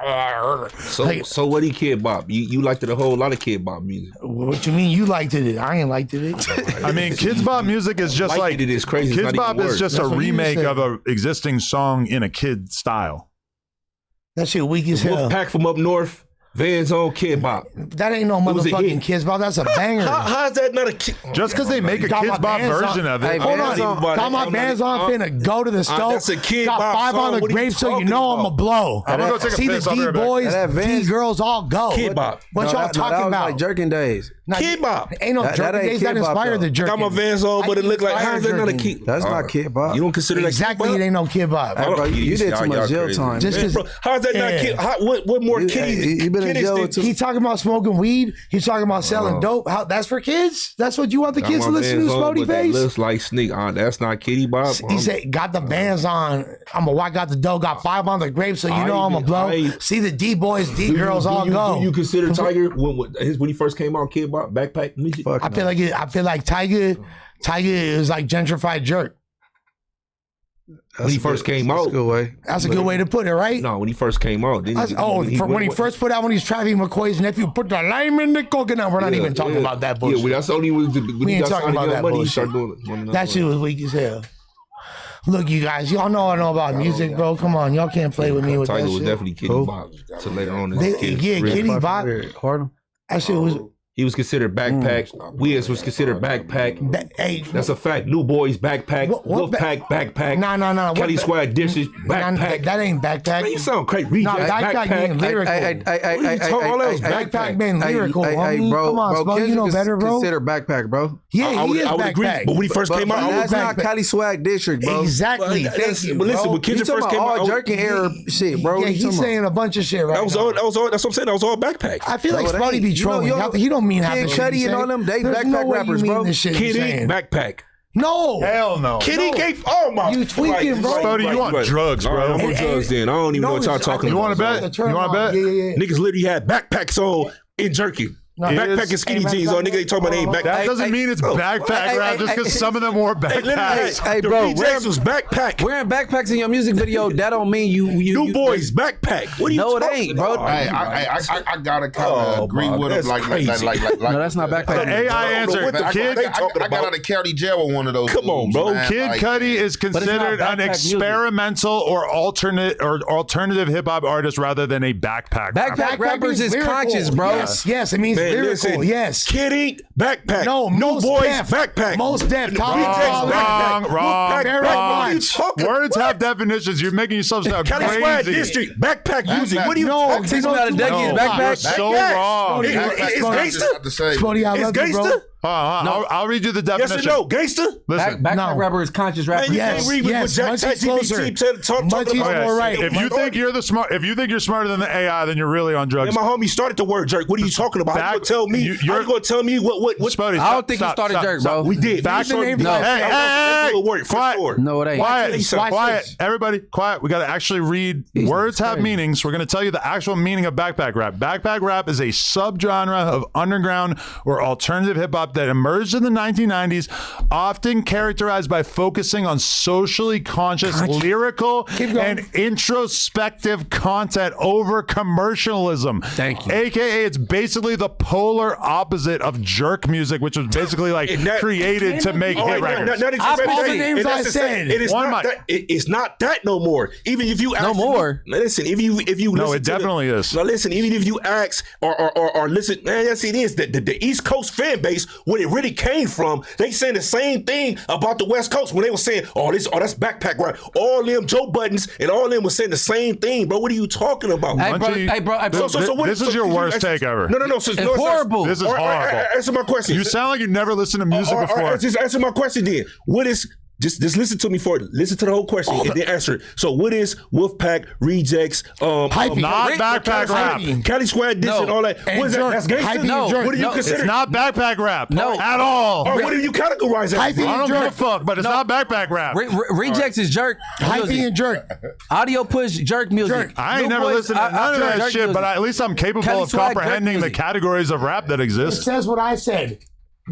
So what he Kid Bop? You liked it a whole lot of Kid Bop music. What you mean? You liked it? I ain't liked it. I mean, Kids Bop music is just like it is crazy. Kids Bop is just a remake of an existing song in a kid style. That shit weak as hell. Wolfpack from up north. Van's on Kid Bop. That ain't no motherfucking Kids Bop. That's a banger. How's that not a kid? Just because they make a Kids Bop version of it. Hey, hold on. Got my bands on, finna go to the stove. That's a Kid Got Bop 5 song. on the What are you grape, so you know I'm a blow. I'm gonna go take a See the piss. I'll be right back. D-boys, D girls all go. Kid Bop. What y'all talking about? Like jerking days. Kid Bop. Ain't no jerking days that inspired the jerking. Got my Vans on, but it looked like, how's that not a Kid? That's not Kid Bop. You don't consider that exactly? It ain't no Kid Bop. Hey, bro, you did too much jail time. How's that not Kid? What more kids? You been in jail too. He talking about smoking weed. He's talking about selling dope. How that's for kids? That's what you want the kids to listen to, Spody Face? Looks like Sneak. That's not Kitty Bop. He said, got the bands on. I got the dough. Got 5 on the grape, so you know I'm a blow. See the D-boys, D-girls all go. Do you consider Tiger when he first came out, Kid Bop, backpack music? I feel like Tiger is like gentrified jerk. When he first came out, that's a good way to put it, right? No, when he first came out, when he first put out when he's Travis McCoy's nephew, put the lime in the coconut. We're not even talking about that bullshit. Yeah, that's only we ain't talking about that bullshit. That shit was weak as hell. Look, you guys, y'all know I know about music, bro. Come on, y'all can't play with me with Tiger that was shit. definitely Kitty Bop. So later on, Kitty Bop. That shit was. He was considered backpack. Wiz was considered backpack. That's a fact. New Boys backpack. Wolfpack backpack. No. Kelly Squad dishes backpack. That ain't backpack. Man, you sound crazy. No, backpack being lyrical. Backpack being lyrical. Hey, bro. Come on, Spo, you know better, bro. Consider backpack, bro. Yeah, he is backpack. Agree, but when he first came out, that's not Cali Swag District, bro. Exactly. Thank you, but listen, bro. when Kendrick first came out, all jerking era shit, bro. Yeah, he's saying a bunch of shit right now. That was all. That's what I'm saying. That was all backpack. I feel like Spotty be trolling. He don't mean half the shit. And all them, they backpack rappers, bro. Kitty backpack. No. Hell no. Kitty gave. Oh my. You tweaking, bro. Spody, you want drugs, bro. I'm on drugs then. I don't even know what y'all talking about. You want to bet? You want to bet? Yeah. Niggas literally had backpacks on in jerky. Backpack and skinny jeans on. Nigga, they talking about they ain't backpack. That doesn't mean it's backpack rap just because some of them wore backpacks. Hey, bro, was backpack. Wearing backpacks in your music video, that don't mean you New Boys backpack. What are you talking about? No, it ain't, bro. I gotta kind of agree with him. Like, no, that's not backpack. The AI answer. I got out of county jail with one of those. Come on, bro. Kid Cudi is considered an experimental or alternative hip hop artist rather than a backpack. Backpack rappers is conscious, bro. Yes, it means lyrical. Yes. Kitty backpack. No, New Boys def. backpack. Most def. Wrong. Words have definitions. You're making yourself sound crazy. Cali Squad District backpack music. What are you talking about? Backpack. You're so wrong. It's gangsta. Spody, I love you, bro. I'll read you the definition. Yes or no, gangster? Listen. Backpack rapper is conscious rapper. Yes. Muchie's more right. If you think you're smarter than the AI, then you're really on drugs. My homie started the word jerk. What are you talking about? How you gonna tell me? How you gonna tell me what? Spody, I don't think you started jerk, bro. We did. Hey, quiet. No, it ain't. Quiet. Everybody, quiet. We got to actually read. Words have meanings. We're going to tell you the actual meaning of backpack rap. Backpack rap is a subgenre of underground or alternative hip hop that emerged in the 1990s, often characterized by focusing on socially conscious, lyrical, and introspective content over commercialism. Thank you. AKA, it's basically the polar opposite of jerk music, which was basically like created to make hit records. It's not that no more. Even if you ask, no more. Listen, if you listen, no, it definitely is. Now listen, even if you ask or listen, man, yes, it is. The East Coast fan base, when it really came from, they saying the same thing about the West Coast when they were saying, that's backpack rap. All them Joe Buttons and all them was saying the same thing, bro. What are you talking about? Hey, bro. This is your worst take ever. No. It's horrible. This is horrible. Answer my question. You sound like you never listened to music before. Just answer my question then. What is Just listen to me for it. Listen to the whole question and then answer it. So what is Wolfpack, Rejects, not backpack rap. Cali Squad diss and all that? What is that? That's gangster? No, what do you consider? It's not backpack rap. No, at all. Or what do you categorize that? I don't give a fuck, but it's not backpack rap. Rejects is jerk. Hypey and jerk. Audio push jerk music. I ain't never listened to none of that shit, but at least I'm capable of comprehending the categories of rap that It exist. says what I said.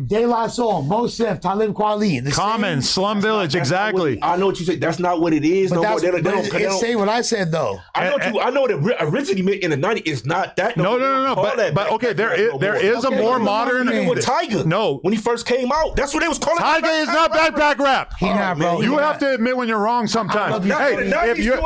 De La Soul, Mosef, Talib Kweli. Common, Slum Village, exactly. I know what you say. That's not what it is. But No more. it's saying what I said though. I know what it originally meant in the 90s. It's not that. No. But okay, there is a more modern. With Tyga. No, when he first came out, that's what they was calling. Tyga is not backpack rap. He not, bro. You have to admit when you're wrong sometimes. Hey, if you're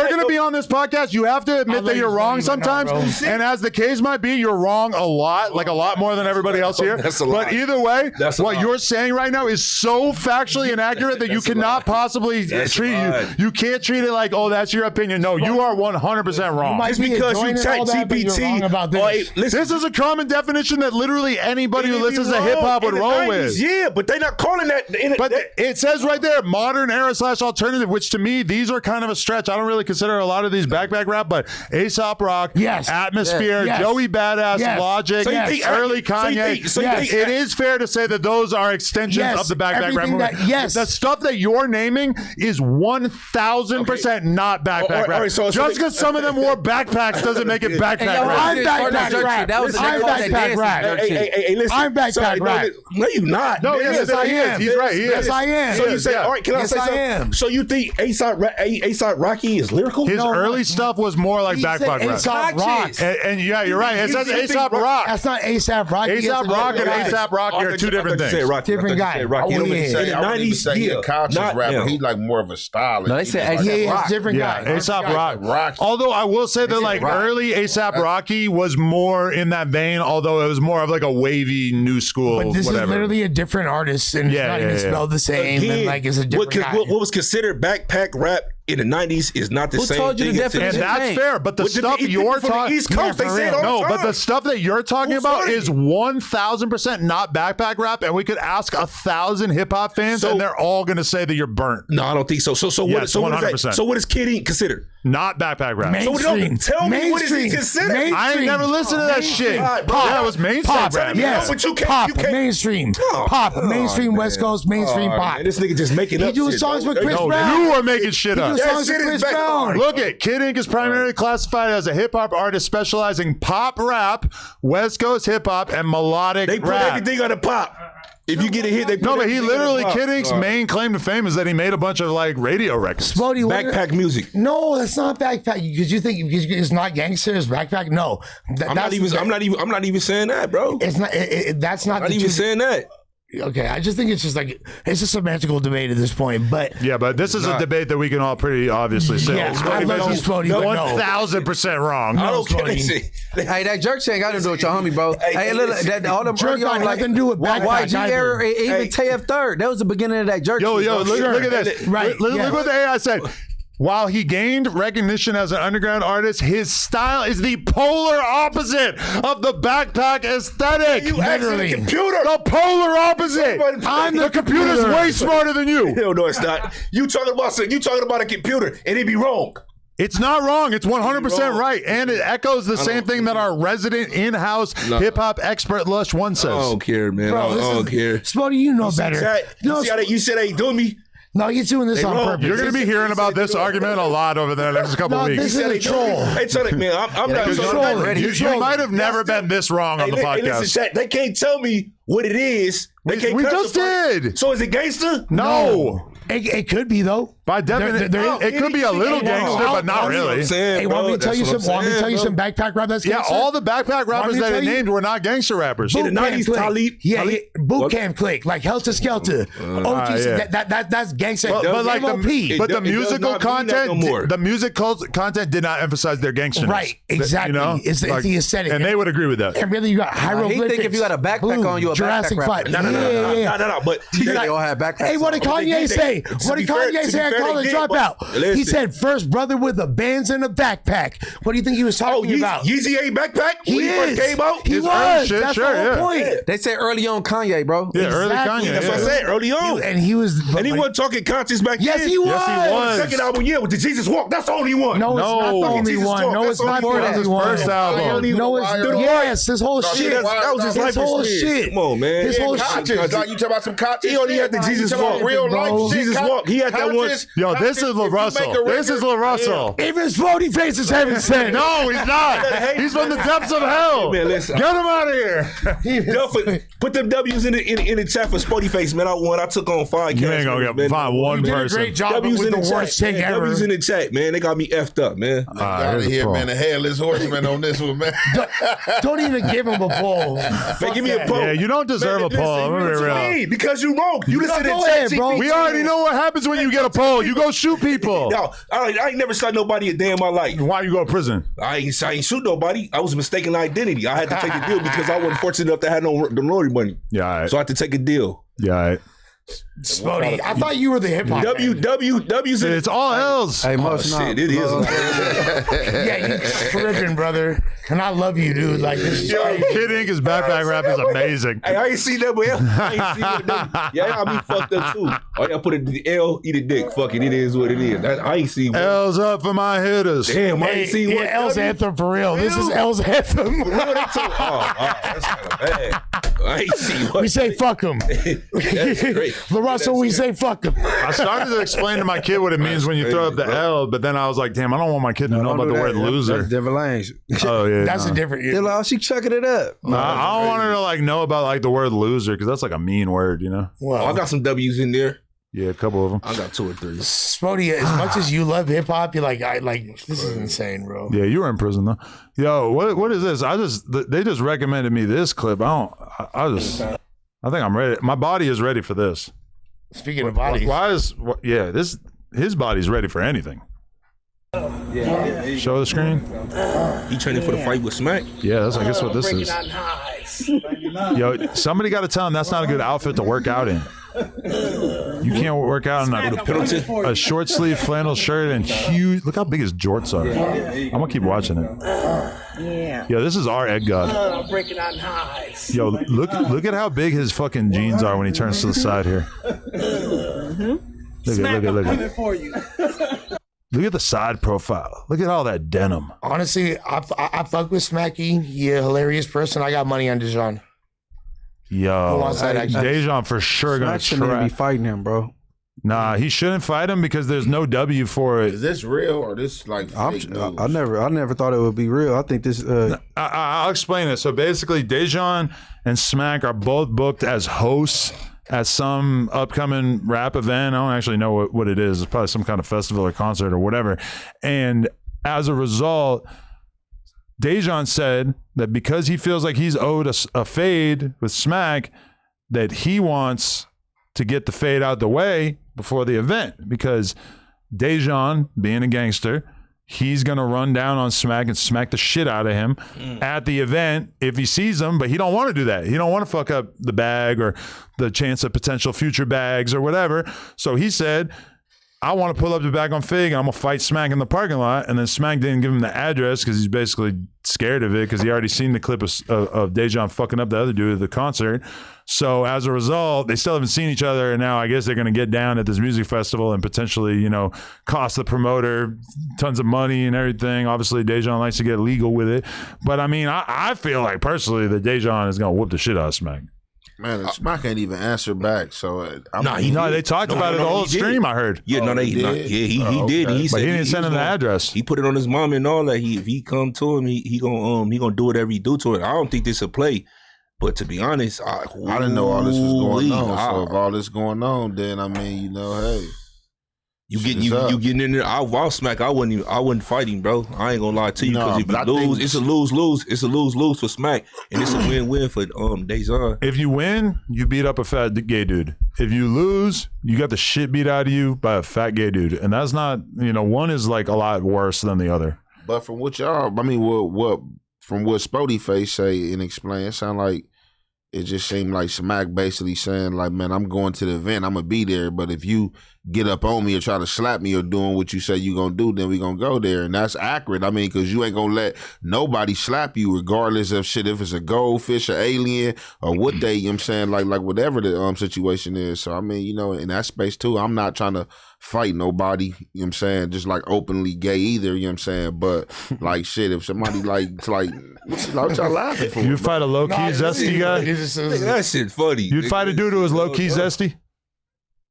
gonna be on this podcast, you have to admit that you're wrong sometimes. And as the case might be, you're wrong a lot, like a lot more than everybody else here. But either way, what you're saying right now is so factually inaccurate that you cannot possibly treat you can't treat it like, oh, that's your opinion. No, you are 100% wrong. It's because you check GPT. This is a common definition that literally anybody who listens to hip hop would roll with. Yeah, but they're not calling that. But it says right there, modern era / alternative, which to me, these are kind of a stretch. I don't really consider a lot of these backpack rap, but Aesop Rock, Atmosphere, Joey Badass, Logic, early Kanye. It is fair to say that those are extensions of the backpack rap movement. The stuff that you're naming is 1,000% not backpack rap. Just because some of them wore backpacks doesn't make it backpack rap. I'm backpack rap. I'm backpack rap. Hey, listen. I'm backpack rap. No, you not. No, yes, I am. He's right. Yes, I am. So you say, all right, can I say something? am. So you think A$AP Rocky is lyrical? His early stuff was more like backpack rap. A$AP Rock. And yeah, you're right. It says A$AP Rock. That's not A$AP Rocky. A$AP Rock and A$AP Rocky are two different things. Different guy. I wouldn't even say he's a conscious rapper. He's like more of a stylist. No, they say A$AP different guy. A$AP Rock. Although I will say that like early A$AP Rocky was more in that vein, although it was more of like a wavy new school. But this whatever. is literally a different artist, and it's not even spelled the same. Again, and like it's a different guy. What was considered backpack rap in the 90s is not the same. Who told you the definition? And that's fair, but the stuff you're talking East Coast, they say it all the time. but the stuff that you're talking about is 1,000% not backpack rap, and we could ask 1,000 hip hop fans, and they're all going to say that you're burnt. No, I don't think so. So what is that? So what is Kid Ink considered? Not backpack rap. Mainstream. So tell me what is he considered? I ain't never listened to that shit. That was mainstream rap. Yes, pop, mainstream, pop, mainstream West Coast, mainstream pop. This nigga just making up. He doing songs with Chris Brown. No, you are making shit up. He doing songs with Chris Brown. Look at Kid Ink is primarily classified as a hip hop artist specializing pop rap, West Coast hip hop, and melodic rap. They put everything on the pop. If you get a hit, they put but he literally Kid Ink's main claim to fame is that he made a bunch of like radio records. Backpack music. No, that's not backpack. Because you think it's not gangster, it's backpack. No, I'm not even saying that, bro. It's not. That's not. I'm not even saying that. Okay, I just think it's just like it's a semantical debate at this point. But yeah, but this is a debate that we can all pretty obviously say. Yeah, I love you, Spody. 1,000% wrong. I don't care. Hey, that jerk shit ain't got to do with your homie, bro. Hey, look, all them jerk got nothing to do with backpack. YG era, even TF Third. That was the beginning of that jerk. Yo, look at this. Right. Look what the AI said. While he gained recognition as an underground artist, his style is the polar opposite of the backpack aesthetic. You actually the computer. The polar opposite. I'm the computer's way smarter than you. No, it's not. You talking about a computer and it be wrong. It's not wrong. It's 100% right. And it echoes the same thing that our resident in-house hip-hop expert Lush One says. I don't care, man. Bro, I don't care. Spody, you know better. You said they doing me. No, you're doing this on purpose. You're going to be hearing about this argument a lot over the next couple of weeks. This is a troll. Hey, tell it, man. I'm not trolling. You might have never been this wrong on the podcast. Listen, they can't tell me what it is. We just did. So is it gangster? No. It could be though. By definition, it could be a little gangster, but not really. Hey, want me to tell you some backpack rap that's gangster? Yeah, all the backpack rappers that they named were not gangster rappers. In the 90s, Talib. Yeah, boot camp click, like Helter Skelter. That's gangster. But like the musical content, the music content did not emphasize their gangsterness. Right, exactly. It's the aesthetic, and they would agree with that. And really, you got hieroglyphics. He think if you got a backpack on, you a backpack rapper. No. But they all have backpacks. Hey, what did Kanye say? What did Kanye say? I call it dropout. He said first brother with the bands and a backpack. What do you think he was talking about? Yeezy ain't backpack when he first came out? He was. That's the whole point. They said early on Kanye, bro. Yeah, early Kanye. That's what I said, early on. And he was. And he wasn't talking conscious back then. Yes, he was. Yes, he was. The second album, yeah, with the Jesus Walk. That's the only one. No, it's not the only one. No, it's not the only one. First album. No, it's yes. His whole shit. That was his life whole experience. shit. Come on, man. His whole Conscious. shit. Like you talk about some conscious. He only had the Jesus Walk. Real life shit. Jesus Walk. He had that one. Yo, this is LaRussell. This is LaRussell. Even Spody faces heaven sent. No, he's not. He's from the depths of hell. Man, listen. Get him out of here. Put them W's in the chat for Spotty Face, man. I took on 5 You ain't gonna get find one You did a person. great job W's with in the the worst chat. take ever. W's in the chat, man. They got me effed up, man. Out of here, man. The headless horseman on this one, man. Don't even give him a poll. Man, give me a poll. Yeah, you don't deserve a poll. I'm gonna be real. Because you wrong. You listen to go ahead, ChatGPT. bro. We already know what happens when you get a poll. You go shoot people. No, I ain't never shot nobody a day in my life. Why you go to prison? I ain't shoot nobody. I was mistaken identity. I had to take a deal because I wasn't fortunate enough to have no royalty money. Yeah, all right. So I had to take a deal. Yeah, all right. Spody, I thought you were the hip hop. W's in It's all L's. Hey, Oh, most shit, it is. Yeah, you tripping, brother. And I love you, dude. Like this is Kid Ink's backpack rap is amazing. Hey, I ain't seen that, but I ain't seen that. Yeah, I be fucked up too. Oh, yeah, put the L, eat a dick. Fuck it, it is what it is. I ain't seen one. L's up for my hitters. Damn, I ain't seen one. L's anthem for real. This is L's anthem. For real, they told. That's kind of bad. I ain't seen one. We say fuck him. That's great. LaRussell, we say fuck him. I started to explain to my kid what it means when you throw up the L, but then I was like, damn, I don't want my kid to know about the word loser. That's different language. Oh, yeah. That's a different. They're like, oh, she chucking it up. I don't want her to like know about like the word loser because that's like a mean word, you know? Well, I got some W's in there. Yeah, a couple of them. I got 2 or 3. Spody, as much as you love hip hop, you're like, this is insane, bro. Yeah, you were in prison though. Yo, what is this? They just recommended me this clip. I think I'm ready. My body is ready for this. Speaking of bodies, his body's ready for anything. Show the screen. He training for the fight with Smack. Yeah, I guess what this is. Yo, somebody got to tell him that's not a good outfit to work out in. You can't work out in a short sleeve flannel shirt and huge. Look how big his jorts are. I'm gonna keep watching it. Yeah. Yo, this is our egg god. Breaking on highs. Yo, look at how big his fucking jeans are when he turns to the side here. Look at. For you. Look at the side profile. Look at all that denim. honestly, I fuck with Smacky. He a hilarious person. I got money on Dejan. Yo, Dejan for sure gonna be fighting him, bro. Nah, he shouldn't fight him because there's no W for it. Is this real or this like fake news? I never thought it would be real. I think this. I'll explain it. So basically, Dejan and Smack are both booked as hosts at some upcoming rap event. I don't actually know what it is. It's probably some kind of festival or concert or whatever. And as a result, Dejan said that because he feels like he's owed a fade with Smack, that he wants to get the fade out the way before the event, because Dejan, being a gangster, he's going to run down on Smack and smack the shit out of him at the event if he sees him, but he don't want to do that. He don't want to fuck up the bag or the chance of potential future bags or whatever. So he said, I want to pull up the bag on Fig and I'm going to fight Smack in the parking lot. And then Smack didn't give him the address because he's basically scared of it because he already seen the clip of Dejan fucking up the other dude at the concert. So as a result, they still haven't seen each other. And now I guess they're going to get down at this music festival and potentially, you know, cost the promoter tons of money and everything. Obviously, Dejan likes to get legal with it. But I mean, I feel like personally that Dejan is going to whoop the shit out of Smack. Man, Smack ain't even answer back. So they talked about it the whole stream. I heard. Yeah, he did. He said he didn't send him the address. He put it on his mom and all that. If he come to him, he gonna do whatever he do to it. I don't think this a play. But to be honest, I didn't know all this was going on. So if all this going on, then I mean, you know, hey. You getting in there? I'll Smack. I wouldn't fight him, bro. I ain't gonna lie to you, because if you lose, it's a lose-lose. It's a lose-lose for Smack, and it's a win-win for Dejan. If you win, you beat up a fat gay dude. If you lose, you got the shit beat out of you by a fat gay dude, and that's not, you know, one is like a lot worse than the other. But from what from what Spody Face say and explain, it sound like it just seemed like Smack basically saying like, man, I'm going to the event, I'm gonna be there, but if you get up on me or try to slap me or doing what you say you gonna do, then we gonna go there. And that's accurate. I mean, because you ain't gonna let nobody slap you regardless of shit, if it's a goldfish or alien or what they, you know what I'm saying, like whatever the situation is. So I mean, you know, in that space too, I'm not trying to fight nobody, you know what I'm saying, just like openly gay either, you know what I'm saying, but like shit, if somebody like what y'all laughing for? You'd fight a low-key zesty guy? That shit funny. You'd fight a dude who was low-key zesty?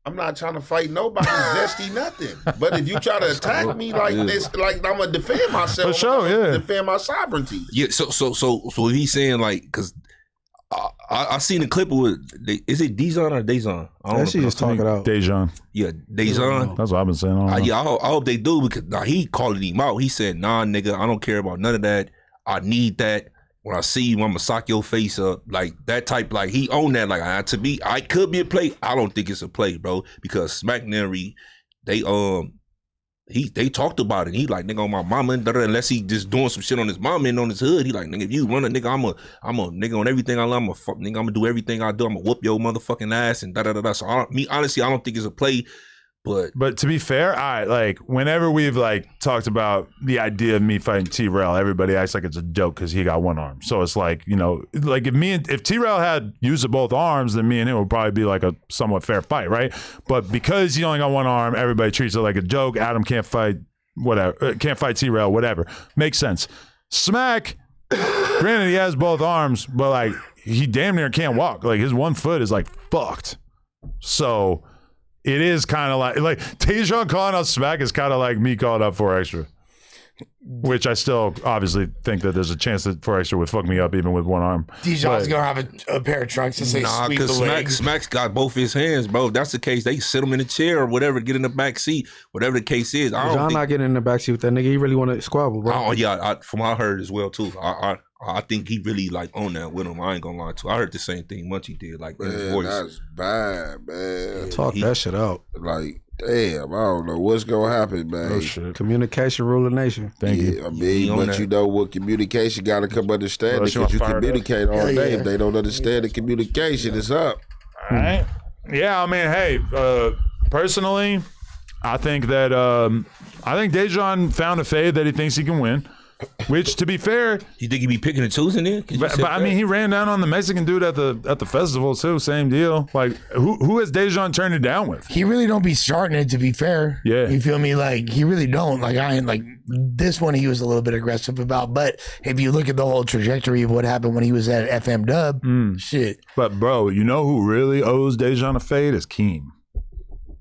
I'm not trying to fight nobody zesty nothing. But if you try to attack me like this, like I'm gonna defend myself. For sure, yeah. Defend my sovereignty. Yeah, so he's saying like, because I seen a clip with, is it Dejon or Dejon? That shit just talk it out. Dejon. Yeah, Dejon. That's what I've been saying. I hope they do, because he calling him out. He said, nah, nigga, I don't care about none of that. I need that. When I see you, I'm gonna sock your face up. Like that type, like he owned that. Like to me, I could be a play. I don't think it's a play, bro, because Smack Nary, they talked about it. He like, nigga, on my mama, unless he just doing some shit on his mama and on his hood. He like, nigga, if you run a nigga, I'm a nigga on everything I love. I'm gonna do everything I do. I'm gonna whoop your motherfucking ass and So honestly, I don't think it's a play. But to be fair, like whenever we've like talked about the idea of me fighting T-Rail, everybody acts like it's a joke because he got one arm. So it's like, you know, like if T-Rail had used both arms, then me and him would probably be like a somewhat fair fight, right? But because he only got one arm, everybody treats it like a joke. Adam can't fight whatever, can't fight T-Rail, whatever. Makes sense. Smack, granted he has both arms, but like he damn near can't walk. Like his one foot is like fucked. So it is kind of like Dejon calling out Smack is kind of like me calling out 4Extra, which I still obviously think that there's a chance that 4Extra would fuck me up even with one arm. Dejon's gonna have a pair of trunks to say sweep the leg. Smack's got both his hands, bro. If that's the case, they sit him in a chair or whatever, get in the back seat, whatever the case is. Dejon not getting in the back seat with that nigga. He really want to squabble, bro. Oh yeah, from what I heard as well too. I think he really like on that with him. I ain't gonna lie to you. I heard the same thing Munchie did, like in his voice. That's bad, man. Talk that shit out. Like, damn, I don't know what's gonna happen, man. Oh shit. Communication rule the nation. Thank you. I mean, but you know what communication gotta come understand, because you communicate all day. If they don't understand the communication, it's up. All right. Yeah, I mean, hey, personally, I think that Dejon found a fade that he thinks he can win. Which, to be fair, you think he'd be picking and choosing it? But I mean, he ran down on the Mexican dude at the festival too. Same deal. Like, who has Dejon turned it down with? He really don't be starting it. To be fair, yeah, you feel me? Like he really don't. Like I ain't like this one. He was a little bit aggressive about. But if you look at the whole trajectory of what happened when he was at FM Dub, shit. But bro, you know who really owes Dejon a fade is Keem.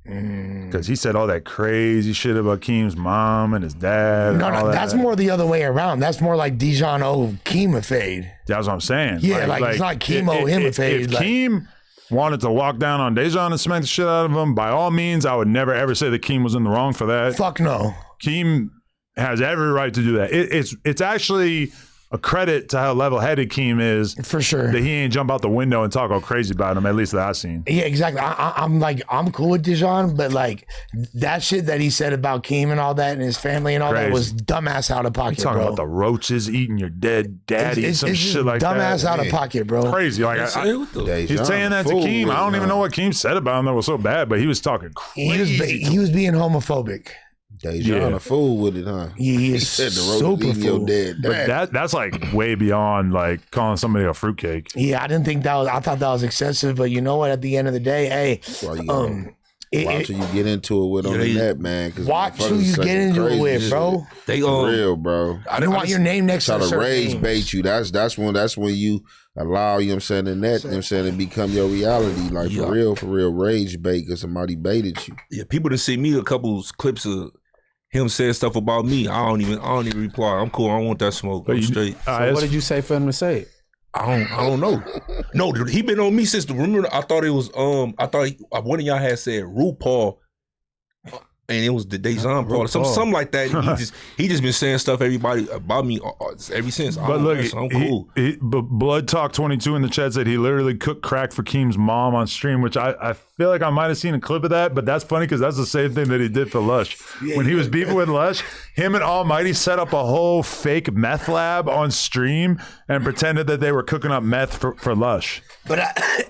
Because he said all that crazy shit about Keem's mom and his dad. No, that's more the other way around. That's more like Dejon owe Keem a fade. That's what I'm saying. Yeah, like it's not Keem owe him a fade. If Keem wanted to walk down on Dejon and smack the shit out of him, by all means, I would never ever say that Keem was in the wrong for that. Fuck no. Keem has every right to do that. It's actually a credit to how level-headed Keem is, for sure, that he ain't jump out the window and talk all crazy about him. At least that I've seen. Yeah, exactly. I'm cool with Dejon, but like that shit that he said about Keem and all that and his family and all that was dumbass out of pocket. He's talking bro. about the roaches eating your dead daddy, it's some shit like that. Dumbass out of pocket, bro. Crazy. Like he's saying that to Keem. I don't even know what Keem said about him that was so bad, but he was talking crazy. He was being homophobic. Dejon a fool with it, huh? He said the super roach fool. dead. But that's like way beyond like calling somebody a fruitcake. Yeah, I didn't think that was. I thought that was excessive. But you know what? At the end of the day, hey, watch who you get into it with on the net, man. Watch who you get into it with, bro. They real, bro. I don't want your name next to the rage bait you. That's when you allow, you know what I'm saying, the net, you know what I'm saying, to become your reality. Like for real, rage bait because somebody baited you. Yeah, people done see me a couple clips of him saying stuff about me. I don't even reply. I'm cool. I don't want that smoke. I'm straight. So what did you say for him to say? I don't know. No, he been on me since remember. I thought it was one of y'all had said RuPaul, and it was the Dejon Paul, something like that. He just been saying stuff about me ever since. But look, so I'm cool. But Blood Talk 22 in the chat said he literally cooked crack for Keem's mom on stream, which I feel like I might have seen a clip of that, but that's funny because that's the same thing that he did for Lush. When he was beefing with Lush, him and Almighty set up a whole fake meth lab on stream and pretended that they were cooking up meth for Lush. But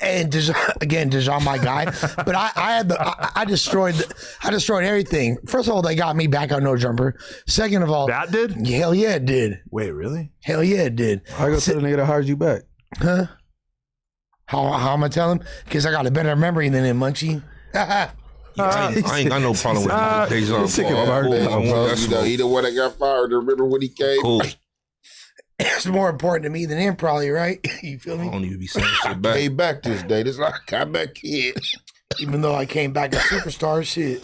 Dejan, my guy. But I destroyed everything. First of all, they got me back on No Jumper. Second of all, that did? Hell yeah, it did. Wait, really? Hell yeah, it did. I go tell the nigga that hired you back. Huh? How am I tell him? Because I got a better memory than him, Munchie. I ain't got no problem with Dejan. Sick of he the one that got fired. Remember when he came? Cool. It's more important to me than him, probably, right? You feel me? I don't even be saying shit back. Came back this day. This like I got back here. Even though I came back a superstar, shit.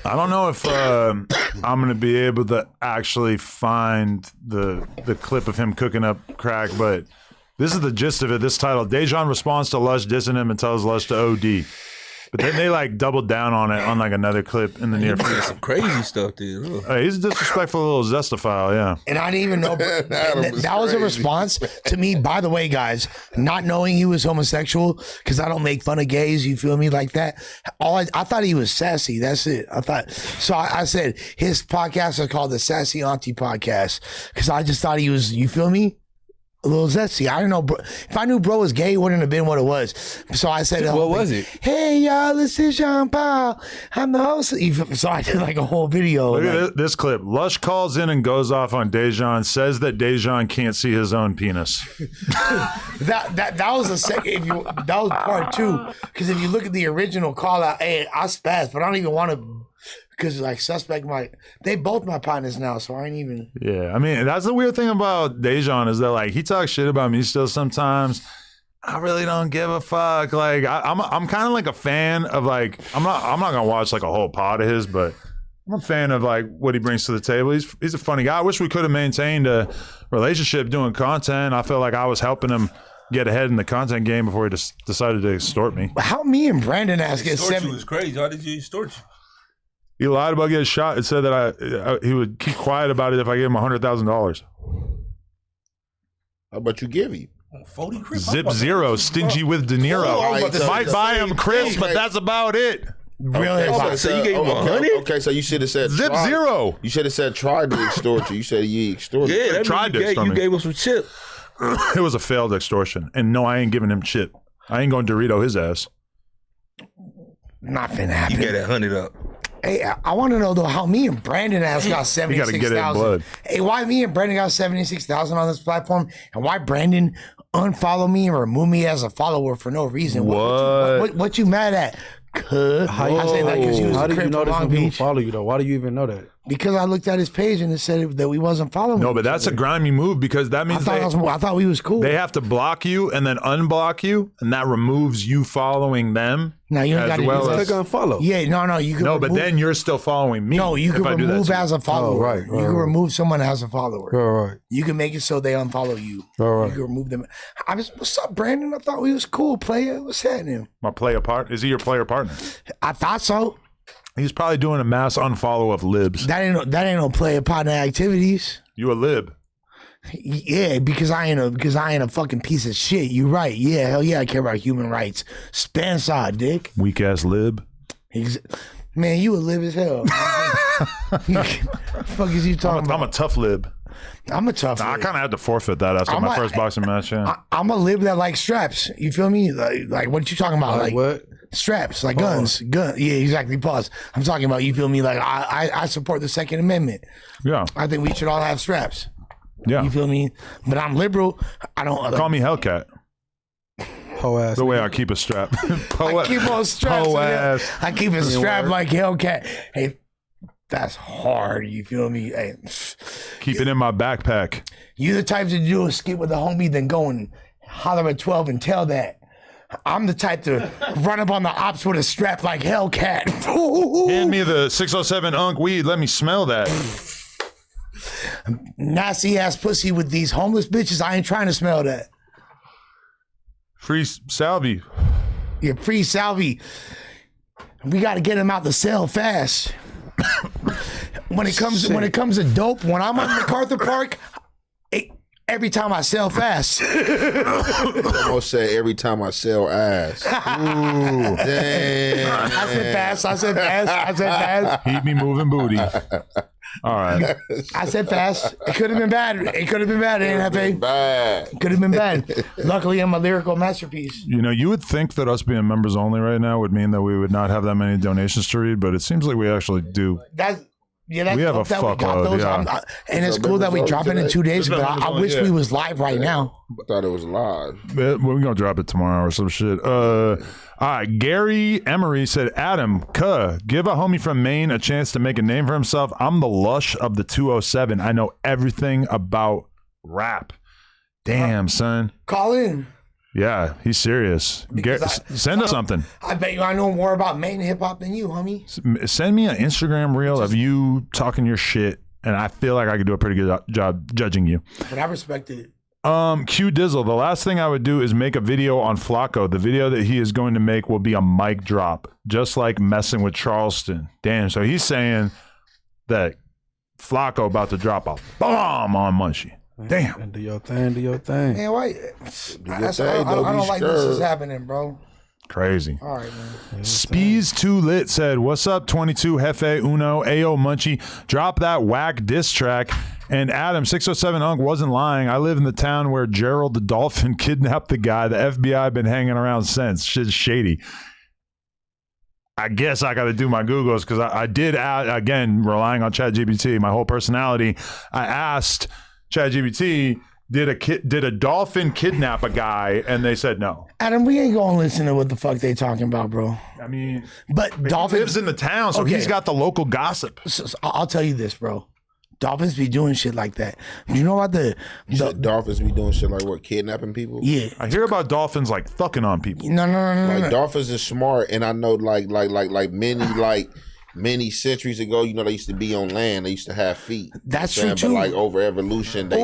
I don't know if I'm going to be able to actually find the clip of him cooking up crack, but this is the gist of it. This title, Dejan responds to Lush dissing him and tells Lush to OD. But then they like doubled down on it on like another clip in the near future. Some crazy stuff, dude. He's a disrespectful little zestophile, yeah. And I didn't even know that was a response to me. By the way, guys, not knowing he was homosexual because I don't make fun of gays. You feel me like that? I thought he was sassy. That's it. I thought so. I said his podcast is called the Sassy Auntie Podcast because I just thought he was. You feel me? A little zesty. I don't know, bro. If I knew bro was gay, it wouldn't have been what it was. So I said, what was it? Hey, y'all, this is Jean Paul. I'm the host. So I did like a whole video. Look at this clip. Lush calls in and goes off on Dejan, says that Dejan can't see his own penis. that was the second. That was part 2. Because if you look at the original call out, hey, I spazzed, but I don't even want to. Because like Suspect they both my partners now, so I ain't even. Yeah, I mean that's the weird thing about Dejan is that like he talks shit about me still sometimes. I really don't give a fuck. Like I'm kind of like a fan of like I'm not gonna watch like a whole pod of his, but I'm a fan of like what he brings to the table. He's a funny guy. I wish we could have maintained a relationship doing content. I feel like I was helping him get ahead in the content game before he just decided to extort me. How me and Brandon asked get extort you was crazy. How did you extort you? He lied about getting shot and said that he would keep quiet about it if I gave him $100,000. How about you give him? 40 Crips? Zip zero, stingy with De Niro. Might buy him Crips, but that's about it. Really? So you gave him 100? Okay, so you should have said Zip zero. You should have said tried to extort you. You said you extorted. Yeah, that tried to extort you me. gave him some chip. It was a failed extortion. And no, I ain't giving him chip. I ain't going to Dorito his ass. Not finna happen. You get that 100 up. Hey, I want to know though how me and Brandon got 76,000. Hey, why me and Brandon got 76,000 on this platform, and why Brandon unfollow me and remove me as a follower for no reason? What you mad at? How do you know that people follow you though? Why do you even know that? Because I looked at his page and it said that we wasn't following. No, but that's a grimy move because that means I thought we was cool. They have to block you and then unblock you, and that removes you following them. Now you got to click unfollow. Yeah, no, you can. No, but then you're still following me. No, you can remove as a follower. Right. You can remove someone as a follower. Right. You can make it so they unfollow you. Right. You can remove them. What's up, Brandon? I thought we was cool, player. What's happening? My player partner? Is he your player partner? I thought so. He's probably doing a mass unfollow of libs. That ain't no player partner activities. You a lib? Yeah, because I ain't a fucking piece of shit. You right? Yeah, hell yeah, I care about human rights. Spencer, dick. Weak ass lib. Man, you a lib as hell. Fuck is you talking about? I'm a tough lib. I'm a tough lib. I kind of had to forfeit that after my first boxing match. Yeah. I'm a lib that likes straps. You feel me? Like what you talking about? Like what? Straps, like guns. Yeah, exactly. Pause. I'm talking about, you feel me? Like I support the Second Amendment. Yeah. I think we should all have straps. Yeah. You feel me? But I'm liberal. I don't. Call me Hellcat. Ho ass. The way I keep a strap. I keep on straps. ass. I keep a strap like Hellcat. Hey, that's hard. You feel me? Hey, keep it in my backpack. You the type to do a skit with a homie, then go and holler at 12 and tell that. I'm the type to run up on the ops with a strap like Hellcat. Hand me the 607 Unk weed. Let me smell that. Nasty ass pussy with these homeless bitches. I ain't trying to smell that. Free Salvi. Yeah, free Salvi. We got to get him out the cell fast. When it comes to dope, when I'm on MacArthur Park, every time I sell fast. I almost said every time I sell ass. Ooh. Damn. I said fast. Keep me moving booty. All right. I said fast. It could have been bad. It could have been bad, NFA. Could have been bad. Luckily, I'm a lyrical masterpiece. You know, you would think that us being members only right now would mean that we would not have that many donations to read, but it seems like we actually do. We have a fuckload, yeah. And it's cool that we drop it in 2 days, but I wish we was live right now. I thought it was live. We're going to drop it tomorrow or some shit. All right, Gary Emery said, Adam, give a homie from Maine a chance to make a name for himself. I'm the Lush of the 207. I know everything about rap. Damn, son. Call in. Yeah, he's serious. Send us something. I bet you I know more about Maine hip hop than you, homie. Send me an Instagram reel of you talking your shit, and I feel like I could do a pretty good job judging you. But I respect it. Q Dizzle, the last thing I would do is make a video on Flaco. The video that he is going to make will be a mic drop, just like messing with Charleston. Damn, so he's saying that Flaco about to drop a bomb on Munchie. Damn. And do your thing. Man, why? I don't like this is happening, bro. Crazy. All right, man. Spees Too Lit said, what's up, 22, Hefe, Uno, Ayo, Munchie? Drop that whack diss track. And Adam, 607 Unk wasn't lying. I live in the town where Gerald the Dolphin kidnapped the guy. The FBI been hanging around since. Shit's shady. I guess I got to do my Googles because I did add, again, relying on ChatGPT, my whole personality. I asked ChatGPT, did a dolphin kidnap a guy? And they said no. Adam, we ain't gonna listen to what the fuck they talking about, bro. I mean, but dolphins lives in the town, so he's got the local gossip. So I'll tell you this, bro. Dolphins be doing shit like that. You know about the dolphins be doing shit like what? Kidnapping people? Yeah. I hear about dolphins like fucking on people. No. Like dolphins are smart, and I know like many centuries ago, you know, they used to be on land. They used to have feet. That's true too. But like over evolution, they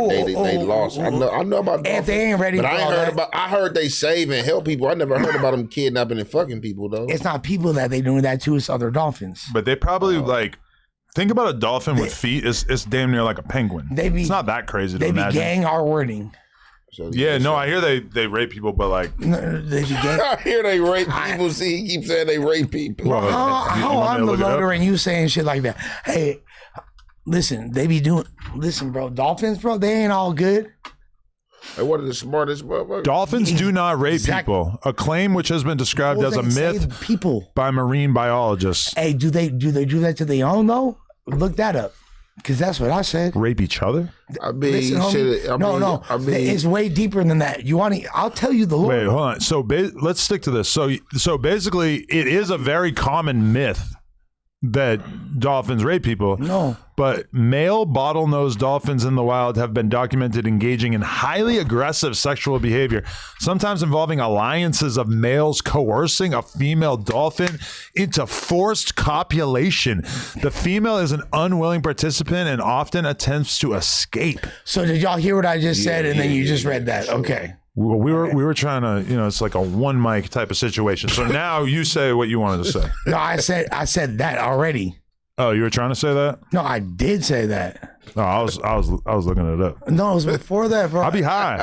lost. I know about dolphins. If they ain't ready, but I ain't heard about. I heard they save and help people. I never heard about them kidnapping and fucking people though. It's not people that they doing that to. It's other dolphins. But they probably like. Think about a dolphin with feet. It's damn near like a penguin. It's not that crazy to imagine. They be gang our wording. So yeah, no, I hear they rape people, but like they be gang. I hear they rape people. See, he keeps saying they rape people. Well, how I'm the loader and you saying shit like that? Hey, listen, they be doing. Listen, bro, dolphins, bro, they ain't all good. Hey, what are the smartest motherfuckers? Dolphins do not rape people. A claim which has been described as a myth by marine biologists. Hey, do they do that to their own though? Look that up, because that's what I said. Rape each other? I mean, listen, homie, I mean, it's way deeper than that. You want to? I'll tell you the lore. Wait, hold on. So let's stick to this. So basically, it is a very common myth that dolphins rape people. No. But male bottlenose dolphins in the wild have been documented engaging in highly aggressive sexual behavior, sometimes involving alliances of males coercing a female dolphin into forced copulation. The female is an unwilling participant and often attempts to escape. So did y'all hear what I just said? And then you just read that. Okay. Well, we were trying to, you know, it's like a one mic type of situation. So now you say what you wanted to say. No, I said that already. Oh, you were trying to say that? No, I did say that. No, I was looking it up. No, it was before that, bro. I'll be high.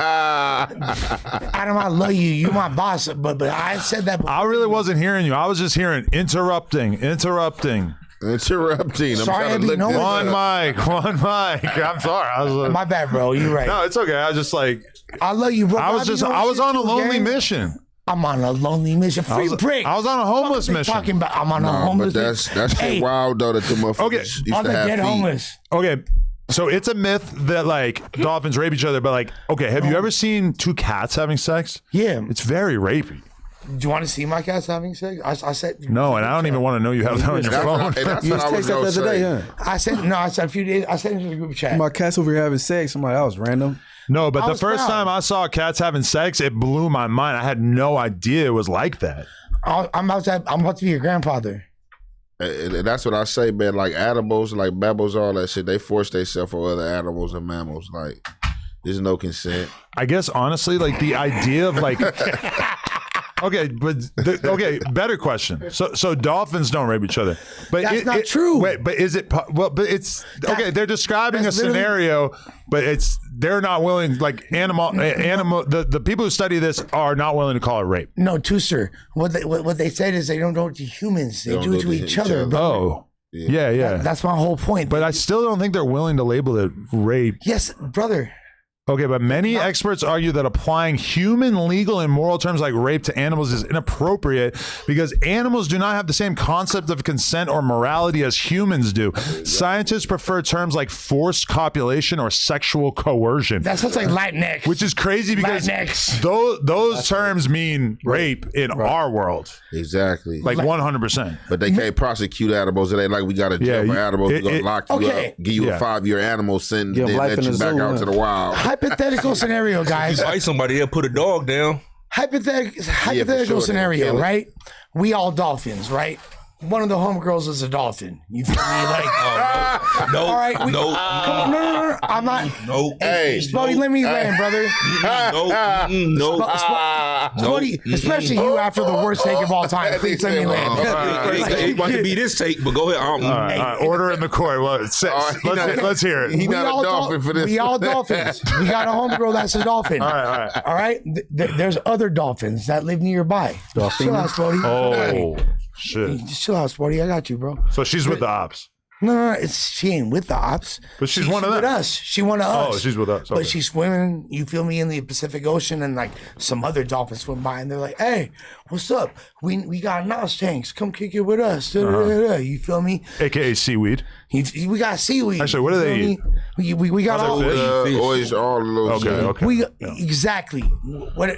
Adam, I love you. You my boss, but I said that before. I really wasn't hearing you. I was just hearing interrupting. I'm Sorry, trying to look one mic. I'm sorry. My bad, bro. You're right. No, it's okay. I was just like, I love you, bro. I was on a lonely mission. I'm on a lonely mission. Free break. I was on a homeless mission. Talking about I'm on a homeless mission. That's shit wild though that the motherfuckers used on to the have dead feet. homeless. Okay. So it's a myth that like dolphins rape each other, but like, okay, have you ever seen two cats having sex? Yeah. It's very rapey. Do you want to see my cats having sex? I said no, and I don't even want to know you have that on your phone. You just text that the other day, huh? I said a few days. I said in the group chat. My cat's over here having sex. I'm like, that was random. No, but the first time I saw cats having sex, it blew my mind. I had no idea it was like that. I'm about to be your grandfather. And that's what I say, man. Like animals, like mammals, all that shit, they force themselves on other animals and mammals. Like, there's no consent. I guess honestly, like the idea of like Okay, better question. So dolphins don't rape each other, but That's not true. Wait, but is it? Well, but it's okay. They're describing a scenario, but they're not willing. Like animal. The people who study this are not willing to call it rape. No, Tooster. What they said is they don't do it to humans. They do it to each other, bro. Oh. Yeah. That's my whole point. But I still don't think they're willing to label it rape. Yes, brother. Okay, but many experts argue that applying human legal and moral terms like rape to animals is inappropriate because animals do not have the same concept of consent or morality as humans do. Scientists prefer terms like forced copulation or sexual coercion. That sounds like Latinx. Which is crazy because those terms mean rape in our world. Exactly. Like 100%. But they can't prosecute animals. It ain't like we got a jail for animals. We're going to lock you up, give you a 5-year animal sentence, then let you back out to the wild. Hypothetical scenario, guys. You fight somebody, they'll put a dog down. Hypothetical scenario, right? We all dolphins, right? One of the homegirls is a dolphin. You feel me? Like, no, all right, no, come on, no. I'm not. No, hey, Spotty, let me land, brother. No, Spotty, especially you after the worst take of all time. Please let me land. It about to be this take, but go ahead. All right, order in the court. Well, let's hear it. He's not a dolphin for this. We all dolphins. We got a homegirl that's a dolphin. All right. There's other dolphins that live nearby. Chill out, Spotty. Oh. Shit. Just chill out, Sporty. I got you, bro. So she's with the ops. No, she ain't with the ops. But she's one of them. With us. She one of us. Oh, she's with us. Okay. But she's swimming, you feel me, in the Pacific Ocean, and like some other dolphins swim by and they're like, hey, what's up? We got NOS tanks. Come kick it with us. You feel me? AKA seaweed. We got seaweed. Actually, what do they eat? We got all fish. All those. Okay. Exactly.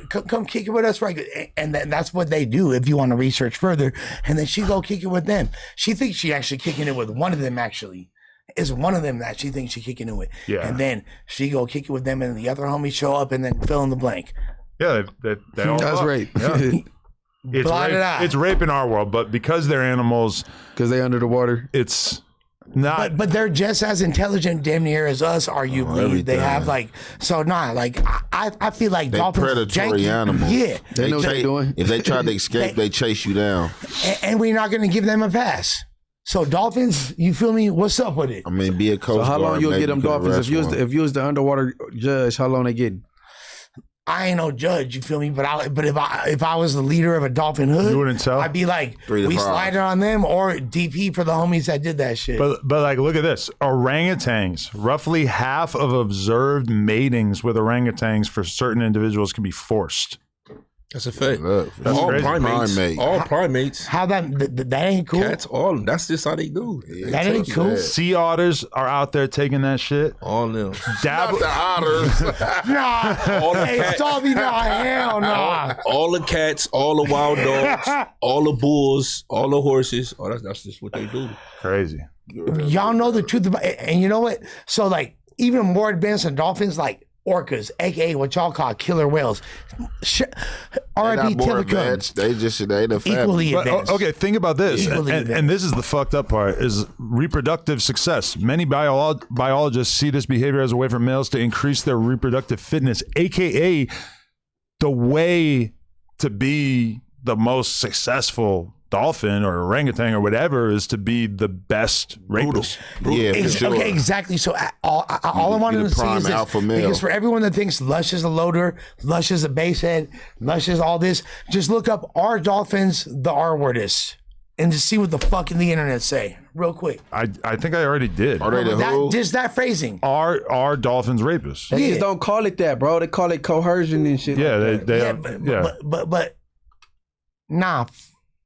Come kick it with us, right? And that's what they do if you want to research further. And then she go kick it with them. She thinks she actually kicking it with one of them. Actually, it's one of them that she thinks she kicking it with. Yeah. And then she go kick it with them, and the other homies show up, and then fill in the blank. Yeah, they all That's rape. Yeah. It's Blot rape. it out. It's rape in our world, but because they're animals, because they under the water, it's not. But they're just as intelligent, damn near, as us. Arguably, they have like I feel like they dolphins predatory janky. animals. Yeah, they know what they're doing. If they try to escape, they chase you down. And we're not going to give them a pass. So dolphins, you feel me? What's up with it? I mean, be a coast So how long guard, you'll maybe get them you could dolphins? arrest one. If you was the underwater judge, how long they get? I ain't no judge, you feel me? But if I was the leader of a dolphin hood, You wouldn't tell? I'd be like, 3 to we 5. slide it on them or DP for the homies that did that shit. But like, look at this. Orangutans. Roughly half of observed matings with orangutans for certain individuals can be forced. That's a fact. That's all crazy. primates. All primates. How that ain't cool. Cats, all them. That's just how they do. That ain't cool. Sea otters are out there taking that shit. All them. Not the otters. Nah. All the Hey, cats. Stormy, nah, hell nah. All the cats, all the wild dogs, all the bulls, all the horses. Oh, that's just what they do. Crazy. Y'all know the truth about, and you know what? So like even more advanced than dolphins, like orcas, aka what y'all call killer whales. R.I.P. Telecom. They the Equally But, advanced. okay, think about this. Equally advanced. And this is the fucked up part, is reproductive success. Many biologists see this behavior as a way for males to increase their reproductive fitness, aka the way to be the most successful dolphin or orangutan or whatever is to be the best rapist. Yeah, for sure. Okay, exactly. So all I wanted to see is this, alpha male. because for everyone that thinks Lush is a loader, Lush is a basehead, Lush is all this, just look up "Are dolphins the R-wordist?" and just see what the fuck in the internet say, real quick. I think I already did. Are they the who? Just that phrasing. Are dolphins rapists? They just don't call it that, bro. They call it coercion and shit. Yeah, like but nah,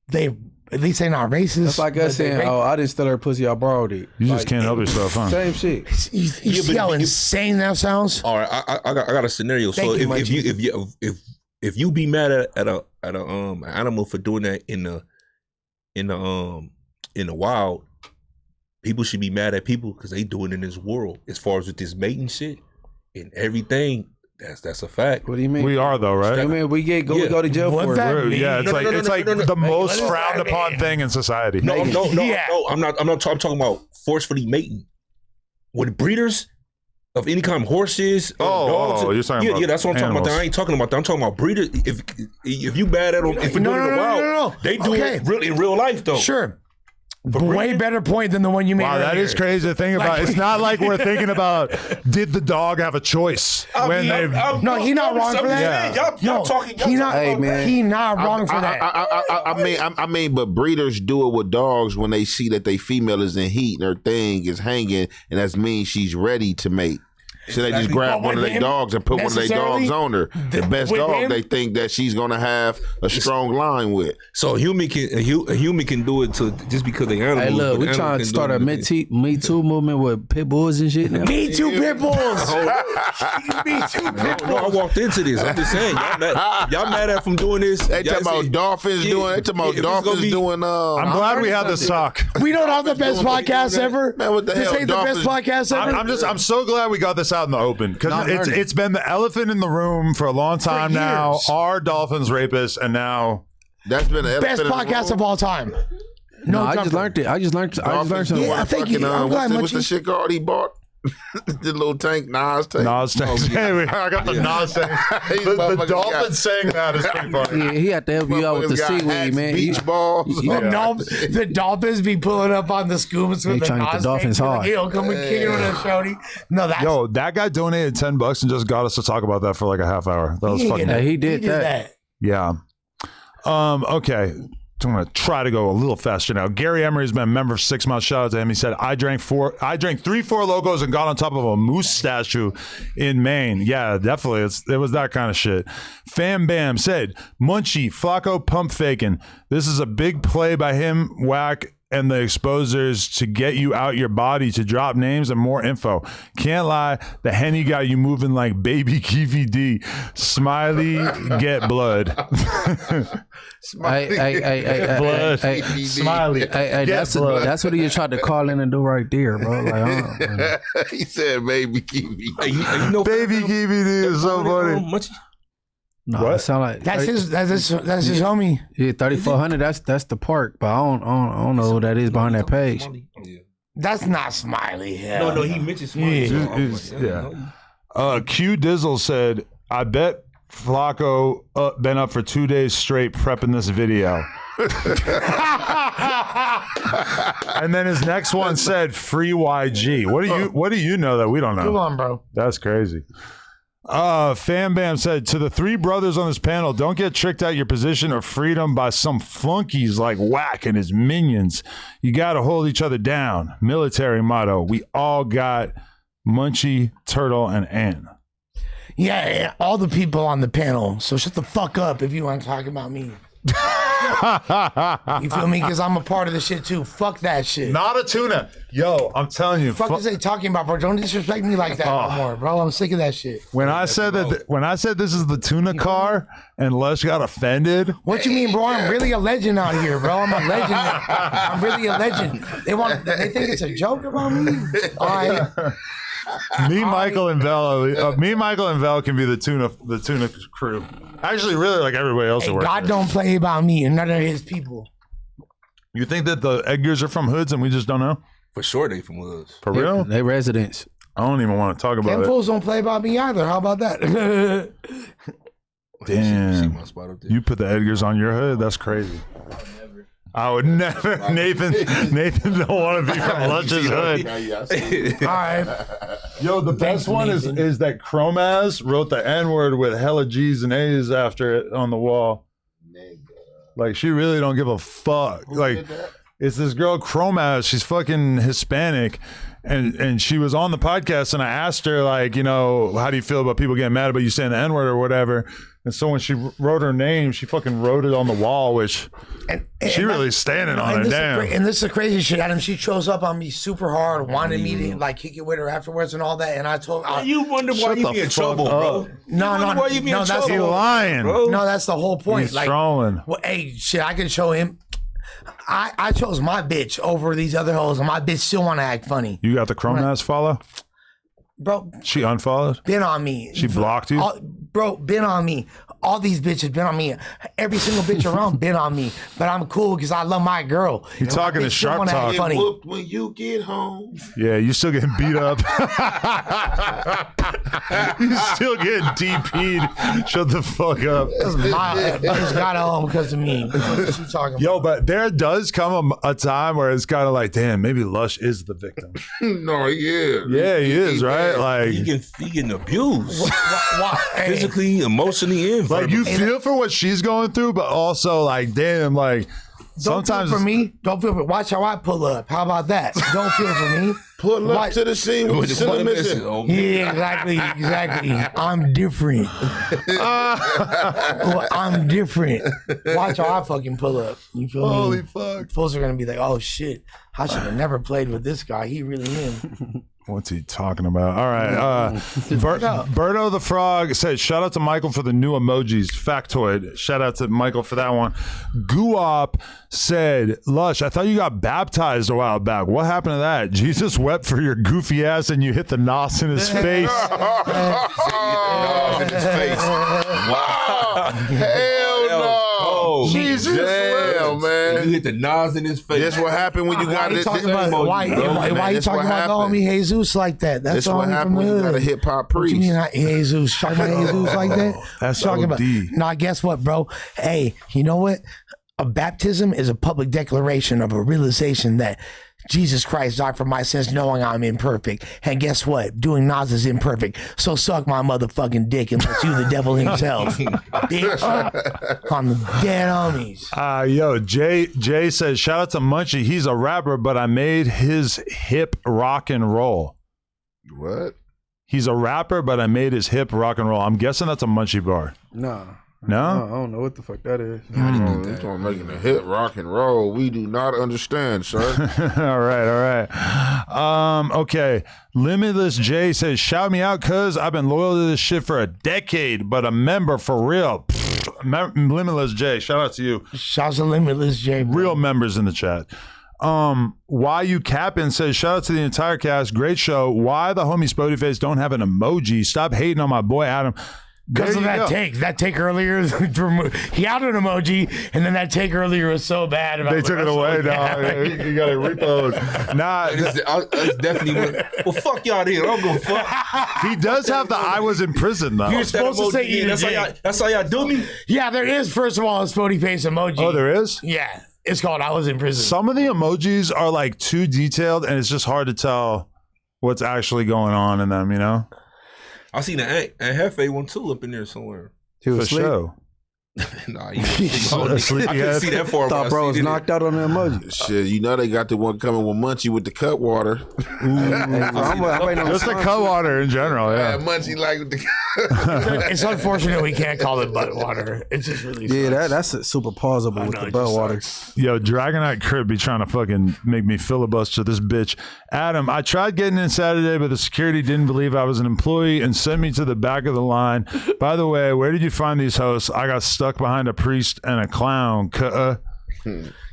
they at least they not racist. That's like us saying, "Oh, I didn't steal her pussy, I borrowed it." You just can't help yourself, huh? Same shit. You see how insane that sounds? All right, I got a scenario. Thank So you, if you be mad at a animal for doing that in the wild, people should be mad at people because they do it in this world. As far as with this mating shit and everything, that's a fact. What do you mean? We are though, right? I mean, we go to jail for it. Yeah, it's the most frowned upon thing in society. No, I'm not talking about forcefully mating. With breeders, Of any kind, horses, dogs. You're talking about that's what I'm talking about. animals. I ain't talking about that. I'm talking about breeders. If you bad at them, if you do it in the wild, they do it in real life though. Sure. Way better point than the one you made. Wow, that is crazy to think about. It's not like we're thinking about did the dog have a choice when they? No, he not wrong for that. Y'all talking. He not wrong for that. I mean, but breeders do it with dogs when they see that their female is in heat and her thing is hanging, and that means she's ready to mate. So they just grab one of their dogs and put one of their dogs on her. The best dog they think that she's gonna have a strong line with. So a human can do it to just because they animals. Hey, look, we trying to start a Me Too movement with pit bulls and shit now. Me Too pit bulls. Me Too pit bulls. No, I walked into this. I'm just saying, y'all mad at from doing this. They talking about dolphins doing. They talking about dolphins doing. I'm glad we had this talk. We don't have the best podcast ever. Man, what the hell? This ain't the best podcast ever. I'm so glad we got this out in the open because it's been the elephant in the room for a long time now. Are dolphins rapists? And now that's been the best podcast of all time. No, I just learned it. I just learned something. Yeah, thank you. What's the shit called he bought? The little tank, Nas tank. Nas tank. I got the Nas tank. The dolphin saying that is pretty funny. Yeah, he had to help you out with the seaweed, man. Beach balls. The dolphins be pulling up on the scoops with the Nas dolphins hard. Like, yo, come and kick it with a shorty. No, that's that guy donated $10 and just got us to talk about that for like a half hour. That was fucking. Yeah, he did that. Yeah. Okay. I'm going to try to go a little faster now. Gary Emery's been a member for 6 months. Shout out to him. He said, I drank 3 Four Locos and got on top of a moose statue in Maine. Yeah, definitely. It was that kind of shit. Fam Bam said, Munchie, Flaco pump faking. This is a big play by him, Whack, and the exposers to get you out your body to drop names and more info. Can't lie, the Henny got you moving like baby Keefy D. Smiley, get blood. Blood. Smiley. That's what he tried to call in and do right there, bro. Like, he said baby Keefy. Baby Keefy D is so funny. No, what? It sound like that's his homie. Yeah, 3400. That's the park, but I don't know who that is behind that page. That's not Smiley. Hell. No, he mentioned Smiley. Q Dizzle said, I bet Flaco been up for 2 days straight prepping this video. And then his next one said, free YG. What do you know that we don't know? Come on, bro. That's crazy. Fam Bam said, to the 3 brothers on this panel, don't get tricked out your position or freedom by some flunkies like Whack and his minions. You got to hold each other down. Military motto. We all got Munchie, Turtle, and Ann. Yeah, all the people on the panel. So shut the fuck up if you want to talk about me. You feel me? Because I'm a part of the shit too. Fuck that shit. Not a tuna. Yo, I'm telling you. Fuck is they talking about, bro? Don't disrespect me like that no more, bro. I'm sick of that shit. When I said this is the tuna car and Les got offended. What you mean, bro? I'm really a legend out here, bro. I'm a legend. I'm really a legend. They think it's a joke about me. All right. Michael and Vel can be the tuna crew. Actually, really, like everybody else. God don't play about me and none of his people. You think that the Edgars are from hoods and we just don't know? For sure, they from hoods. For real? They residents. I don't even want to talk about Them fools don't play about me either. How about that? Damn. You put the Edgars on your hood? That's crazy. I would never. Nathan don't want to be from Lunch's hood. All right. Yo, the best one is that Chromaz wrote the N-word with hella G's and A's after it on the wall. Like, she really don't give a fuck. Like, it's this girl Chromaz. She's fucking Hispanic. And she was on the podcast and I asked her, like, you know, how do you feel about people getting mad about you saying the N-word or whatever? And so when she wrote her name, she fucking wrote it on the wall, which she really standing on it. Damn. And this is the crazy shit, Adam. She chose up on me super hard, wanted me to like kick it with her afterwards and all that. And I told her, you wonder why you be in trouble, bro. No, that's he lying, bro. No, that's the whole point. He's trolling. Well, hey, shit, I can show him. I chose my bitch over these other hoes, and my bitch still want to act funny. You got the Chromaz follow? Bro. She unfollowed? Been on me. She blocked you? Bro, been on me. all these bitches been on me. Every single bitch around been on me. But I'm cool because I love my girl. You talking to sharp talk. Get whooped when you get home. Yeah, you still getting beat up. You still getting DP'd. Shut the fuck up. That's my bitch got home because of me. What you talking about? Yo, but there does come a time where it's kind of like, damn, maybe Lush is the victim. No, yeah. Yeah, he is, right? Like he getting abused. Physically, emotionally, and like you feel for what she's going through, but also like, damn, like sometimes don't feel for me. Don't feel for. Watch how I pull up. How about that? Don't feel for me. Pull up to the scene with the cinnamon. Yeah, exactly. I'm different. I'm different. Watch how I fucking pull up. You feel me? Holy fuck. Folks are gonna be like, oh shit, I should have never played with this guy. He really him. What's he talking about? All right. Berto the Frog said, shout out to Michael for the new emojis. Factoid. Shout out to Michael for that one. Guop said, Lush, I thought you got baptized a while back. What happened to that? Jesus wept for your goofy ass and you hit the nos in his face. Nos in his face. Wow. Hell no. Oh, Jesus. Damn, man. You hit the nos in his face. That's what happened when you got it. Why you talking about the homie Jesus like that? That's what happened when you got a hip hop priest. What you mean Jesus? Talking about Jesus like that? That's talking OD. about. Nah, guess what, bro? Hey, you know what? A baptism is a public declaration of a realization that Jesus Christ died for my sins, knowing I'm imperfect. And guess what? Doing Nas is imperfect. So suck my motherfucking dick unless you the devil himself. Bitch. On the dead homies. Yo, Jay says, shout out to Munchie. He's a rapper, but I made his hip rock and roll. What? He's a rapper, but I made his hip rock and roll. I'm guessing that's a Munchie bar. No. No? I don't know what the fuck that is. He's talking making a hit rock and roll. We do not understand, sir. All right. Okay. Limitless J says, shout me out, cuz I've been loyal to this shit for a decade, but a member for real. Limitless J, shout out to you. Shout out to Limitless J. Bro. Real members in the chat. Why you capping says, shout out to the entire cast. Great show. Why the homie Spodyface don't have an emoji? Stop hating on my boy Adam. Because of that take earlier, he had an emoji, and then that take earlier was so bad. About they took it away. Yeah. No, you got it repoed. Nah, it's definitely. Well, fuck y'all then. I'm gonna fuck. He does have the I was in prison though. You're supposed to say that's how y'all do me. Yeah, there is. First of all, a Spody face emoji. Oh, there is. Yeah, it's called I was in prison. Some of the emojis are like too detailed, and it's just hard to tell what's actually going on in them. You know. I seen an Hefe one too up in there somewhere. He was asleep. Nah, he was asleep. I couldn't see that far. Thought bro was knocked out on the emoji. Shit, you know they got the one coming with Munchie with the cut water. Just the cut water in general, yeah. Munchie like with the. It's unfortunate we can't call it butt water. It's just really that's super plausible with the butt water. Yo, Dragonite Crib be trying to fucking make me filibuster this bitch. Adam, I tried getting in Saturday, but the security didn't believe I was an employee and sent me to the back of the line. By the way, where did you find these hosts? I got stuck behind a priest and a clown.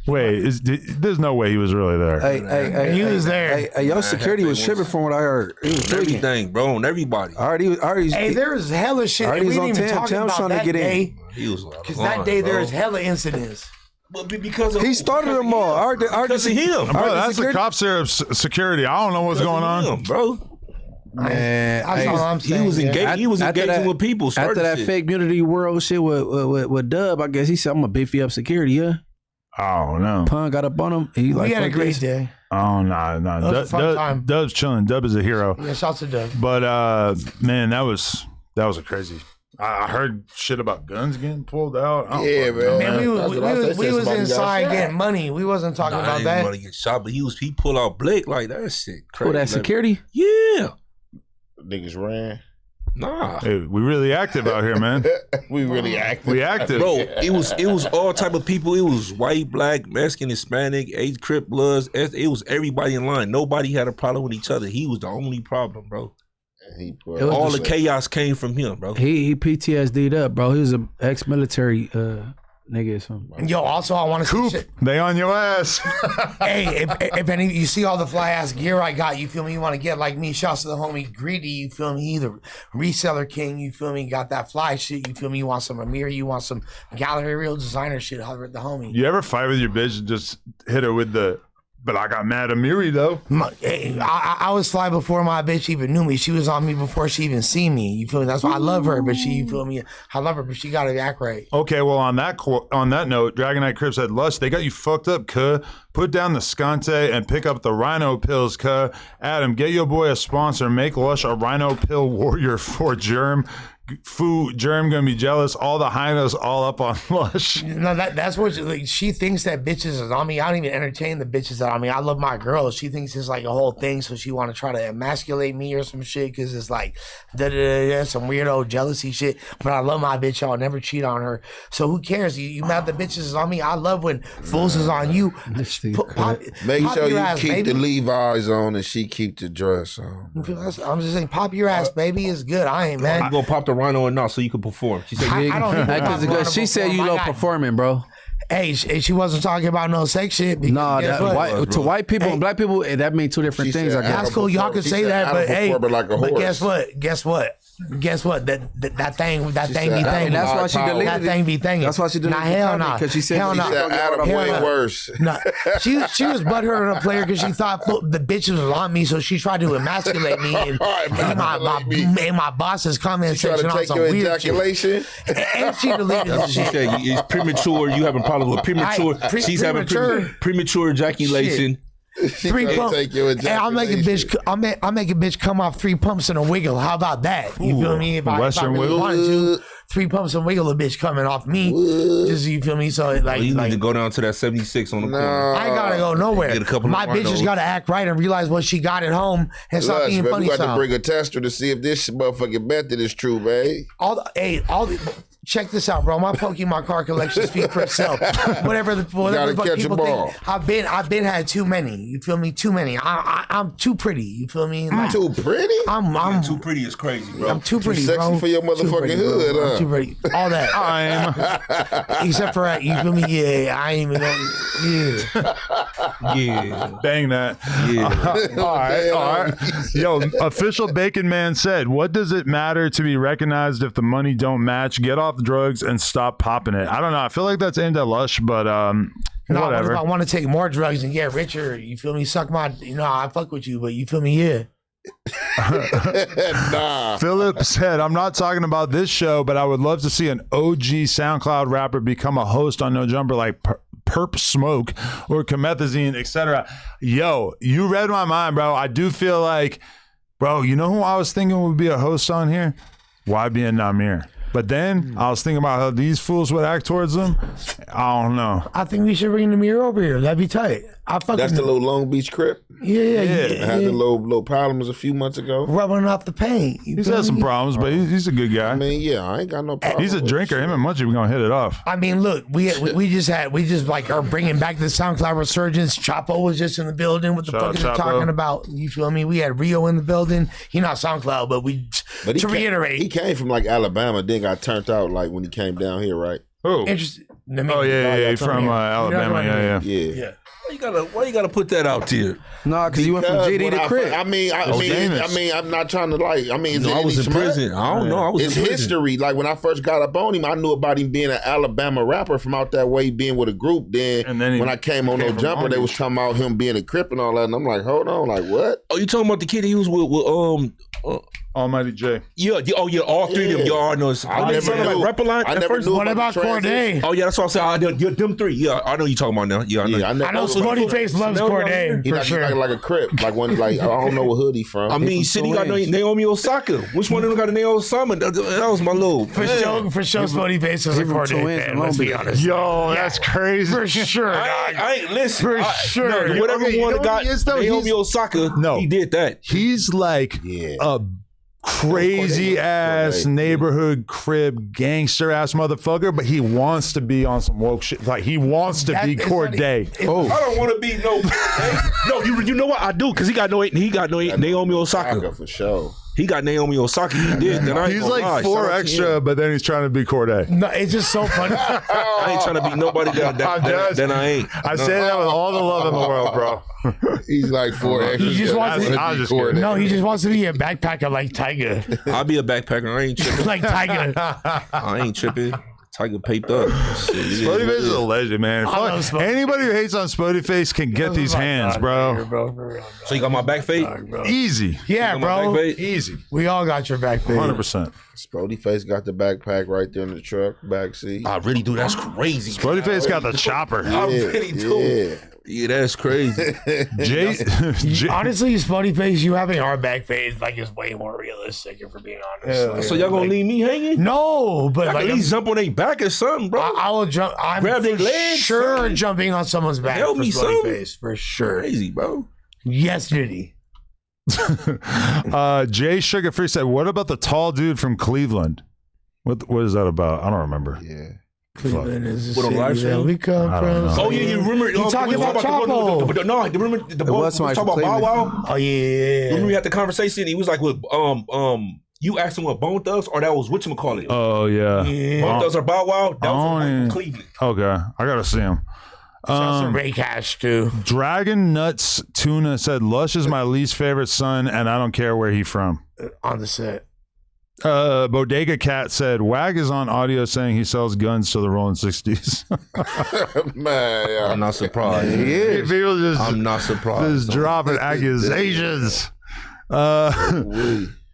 Wait, there's no way he was really there. Hey, he was there. Hey, your security was tripping from what I heard. He was everything, bro, on everybody. Hey, there was hella shit. We didn't even talk about that day. Because that day there was hella incidents. But because he started them all. Because of him, bro. That's the cops there of security. I don't know what's going on, bro. Man, that's all I'm saying. He was engaging with people. After that fake Unity World shit with Dub, I guess he said, "I'm gonna beef you up security." Yeah. Oh no. Pun got up on him. He we had a great day. Oh no. Dub's chilling. Dub is a hero. Yeah, shouts to Dub. But man, that was a crazy. I heard shit about guns getting pulled out. Yeah, man. We was inside getting money. We wasn't talking about that. Want to get shot, but he pulled out Blake like that shit. Crazy. Oh, that security? Yeah. Niggas ran. Nah, hey, we really active out here, man. We really active. We active, bro. It was all type of people. It was white, black, Mexican, Hispanic, age, Crip, Bloods. It was everybody in line. Nobody had a problem with each other. He was the only problem, bro. All the chaos came from him, bro. He PTSD'd up, bro. He was an ex-military nigga or something. Yo, also I want to see. They on your ass. Hey, if any you see all the fly ass gear I got, you feel me? You want to get like me? Shouts to the homie Greedy, you feel me? He the reseller king, you feel me? Got that fly shit, you feel me? You want some Amir? You want some gallery real designer shit? Hover at the homie. You ever fight with your bitch and just hit her with the? But I got mad at Amiri though. Hey, I was fly before my bitch even knew me. She was on me before she even seen me. You feel me? That's why I love her. But she, you feel me? I love her, but she got to act right. Okay, well on that note, Dragon Knight Crib said, "Lush, they got you fucked up, cuh. Put down the Scante and pick up the Rhino pills, cuh. Adam, get your boy a sponsor. Make Lush a Rhino pill warrior for Germ." Germ gonna be jealous. All the hyenas all up on Lush. No, that's what she thinks that bitches is on me. I don't even entertain the bitches that on me. I love my girls. She thinks it's like a whole thing, so she want to try to emasculate me or some shit because it's like some weirdo jealousy shit. But I love my bitch. I'll never cheat on her. So who cares? You mad the bitches is on me? I love when fools is on you. Make sure you keep the Levi's on and she keep the dress on. I'm just saying, pop your ass, baby. It's good. I ain't mad. You gonna pop the Rhino or not so you can perform? She said, I don't need to because she said you low performing, bro. Hey, she wasn't talking about no sex shit. No, to white people and black people, that means two different things. I guess. That's cool. Y'all can say that, but hey, but guess what? Guess what? That thing be thing. And that's why she deleted that thing be thing. That's why she deleted it. Hell no. Because she said Adam way worse. No, she was butthurt on a player because she thought the bitches was on me, so she tried to emasculate me in my boss's comment section on some weird ejaculation. Shit. And she deleted the She shit. said it's premature. You having problems with premature. She's having premature ejaculation. 3 pumps. Hey, I'll make a bitch come off 3 pumps and a wiggle. How about that? You feel me? If I really wanted to, 3 pumps and wiggle, a bitch coming off me. Just you feel me? So you need to go down to that 76 on the corner. I ain't gotta go nowhere. My bitch just gotta act right and realize what she got at home and stop being funny. We got to bring a tester to see if this motherfucking method is true, babe. Check this out, bro. My Pokemon card collection speaks for itself. Whatever the fuck people think. I've been had too many. You feel me? Too many. I'm too pretty. You feel me? Like, too pretty? I'm too pretty is crazy, bro. I'm too pretty, sexy bro. for your motherfucking hood, huh? I'm too pretty. All that. Except for that. You feel me? Yeah. I ain't even gonna. Yeah. Bang that. Yeah. All right. Yo, official Bacon Man said, "What does it matter to be recognized if the money don't match? Get off the drugs and stop popping it." I don't know. I feel like that's aimed at Lush, but whatever. I want to take more drugs and get richer. You feel me? Suck my. I fuck with you, but you feel me? Yeah. Nah. Philip said, "I'm not talking about this show, but I would love to see an OG SoundCloud rapper become a host on No Jumper like Perp Smoke or Comethazine, etc." Yo, you read my mind, bro. I do feel like, bro, you know who I was thinking would be a host on here? YB and Namir. But then I was thinking about how these fools would act towards them. I don't know. I think we should bring the mirror over here. That'd be tight. That's the little Long Beach Crip. Yeah. Had the little problems a few months ago. Rubbing off the paint. He's had some problems, but he's a good guy. I mean, yeah, I ain't got no problem. He's a drinker. Him and Munchie, we're gonna hit it off. I mean, look, we just like are bringing back the SoundCloud resurgence. Chapo was just in the building. What the fuck is he talking about? You feel me? We had Rio in the building. He not SoundCloud, but reiterate, he came from like Alabama, then got turned out like when he came down here, right? Oh, interesting. Yeah, from Alabama. Yeah. Why you gotta put that out there? No, because you went from GD to Crip. I mean, I'm not trying to like. I mean, I was in prison. I don't know. I was in prison. It's history. Like when I first got up on him, I knew about him being an Alabama rapper from out that way, being with a group. Then when I came on No Jumper, they was talking about him being a Crip and all that, and I'm like, hold on, like what? Oh, you talking about the kid he was with Almighty J. Yeah, all three of them. Y'all know. I never knew. Like rapper line. I never knew. What about Corday? Oh yeah, that's what I said. Them three. Yeah, I know you talking about now. Yeah, I know. I know Sporty Face loves Corday. He like a Crip, like one like I don't know what hood he from. I mean, shit, he got Naomi Osaka. Which one of them got a Naomi Osama? That was my little. For sure, Sporty Face is a Corday fan. Let's be honest. Yo, that's crazy. For sure. I ain't listen. For sure. Whatever one got Naomi Osaka, he did that. He's like a crazy ass neighborhood crib gangster ass motherfucker, but he wants to be on some woke shit. Like he wants to be Corday. I don't want to be no. You know what I do? Because he got Naomi Osaka for sure. He got Naomi Osaka. He did. Then I ain't He's gonna like lie. 4 Shout out to extra, him. but then he's trying to be Corday. No, it's just so funny. I ain't trying to be nobody that I ain't. I say that with all the love in the world, bro. He's like 4 extra. He just wants to. No, he just wants to be a backpacker like Tiger. I'll be a backpacker. I ain't tripping. Like Tiger. I ain't tripping. Tiger paped up. Spotty Face is a legend, man. Fuck, anybody who hates on Spotty Face can get these hands, bro. So you got my back fade? Easy. Yeah, bro. Easy. We all got your back fade. 100%. Spotty Face got the backpack right there in the truck, back seat. I really do. That's crazy. Spotty Face got the chopper. I really do. Yeah, that's crazy. Honestly, Spotty Face, you having our back fade like is way more realistic. If we're being honest. So y'all gonna leave me hanging? No, but I like can at least jump on their back or something, bro. I will jump. I'm grab their legs. Sure, jumping on someone's back. Help me, Spotty son. Face for sure. Crazy, bro. Yes, Diddy. Jay Sugar Free said, "What about the tall dude from Cleveland? What is that about? I don't remember." Yeah. Cleveland is the What, on live city that stream? we come I don't from. know. Oh yeah, you remember? You talking about Chapo? No, you remember the boy was somebody talking about from Bow Cleveland. Wow? Oh yeah. Remember we had the conversation? He was like, "With you asked him what Bone Thugs or that was whatchamacallit? Oh yeah. Bone Thugs or Bow Wow? That was from Cleveland. Okay, I gotta see him. Some Ray Cash too. Dragon Nuts Tuna said, "Lush is my least favorite son, and I don't care where he from." On the set. Bodega Cat said, "Wag is on audio saying he sells guns to the Rolling 60s." Man, yeah. I'm not surprised. He is. People just, I'm not surprised. just dropping accusations.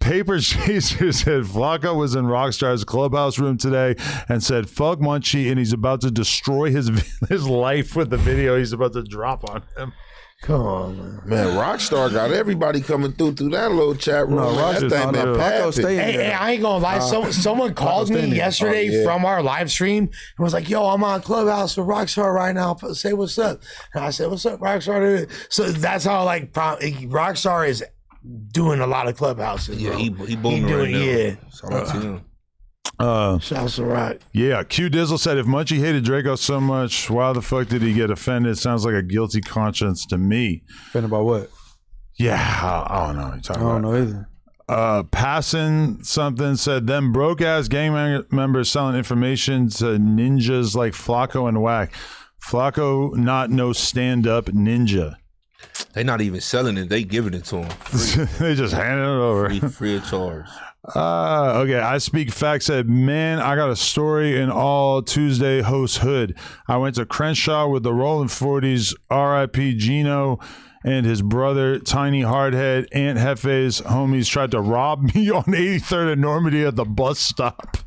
Paper Chaser said Flaco was in Rockstar's clubhouse room today and said, "Fuck Munchie," and he's about to destroy his life with the video he's about to drop on him. Come on, Man, Rockstar got everybody coming through that little chat room. No, That Rockstar- thing been Flaco packed. staying Hey, there. I ain't gonna lie. Someone called me yesterday from our live stream and was like, "Yo, I'm on Clubhouse with Rockstar right now. Say what's up." And I said, "What's up, Rockstar?" So that's how Rockstar is doing a lot of Clubhouses. Yeah, bro. he booming right now. Yeah. Shout out to him. Shouts to Rock. Yeah, Q Dizzle said, "If Munchie hated Draco so much, why the fuck did he get offended? Sounds like a guilty conscience to me." Offended by what? Yeah, I don't know what you're talking I about. don't know either. Passing something said, "Them broke ass gang members selling information to ninjas like Flaco and Whack. Flaco not no stand up ninja." They not even selling it. They giving it to him. They just handing it over. Free of charge. Okay, I Speak Facts said, "Man, I got a story in all Tuesday host hood. I went to Crenshaw with the Rolling 40s, RIP Gino and his brother, Tiny Hardhead. Aunt Hefe's homies tried to rob me on 83rd and Normandy at the bus stop."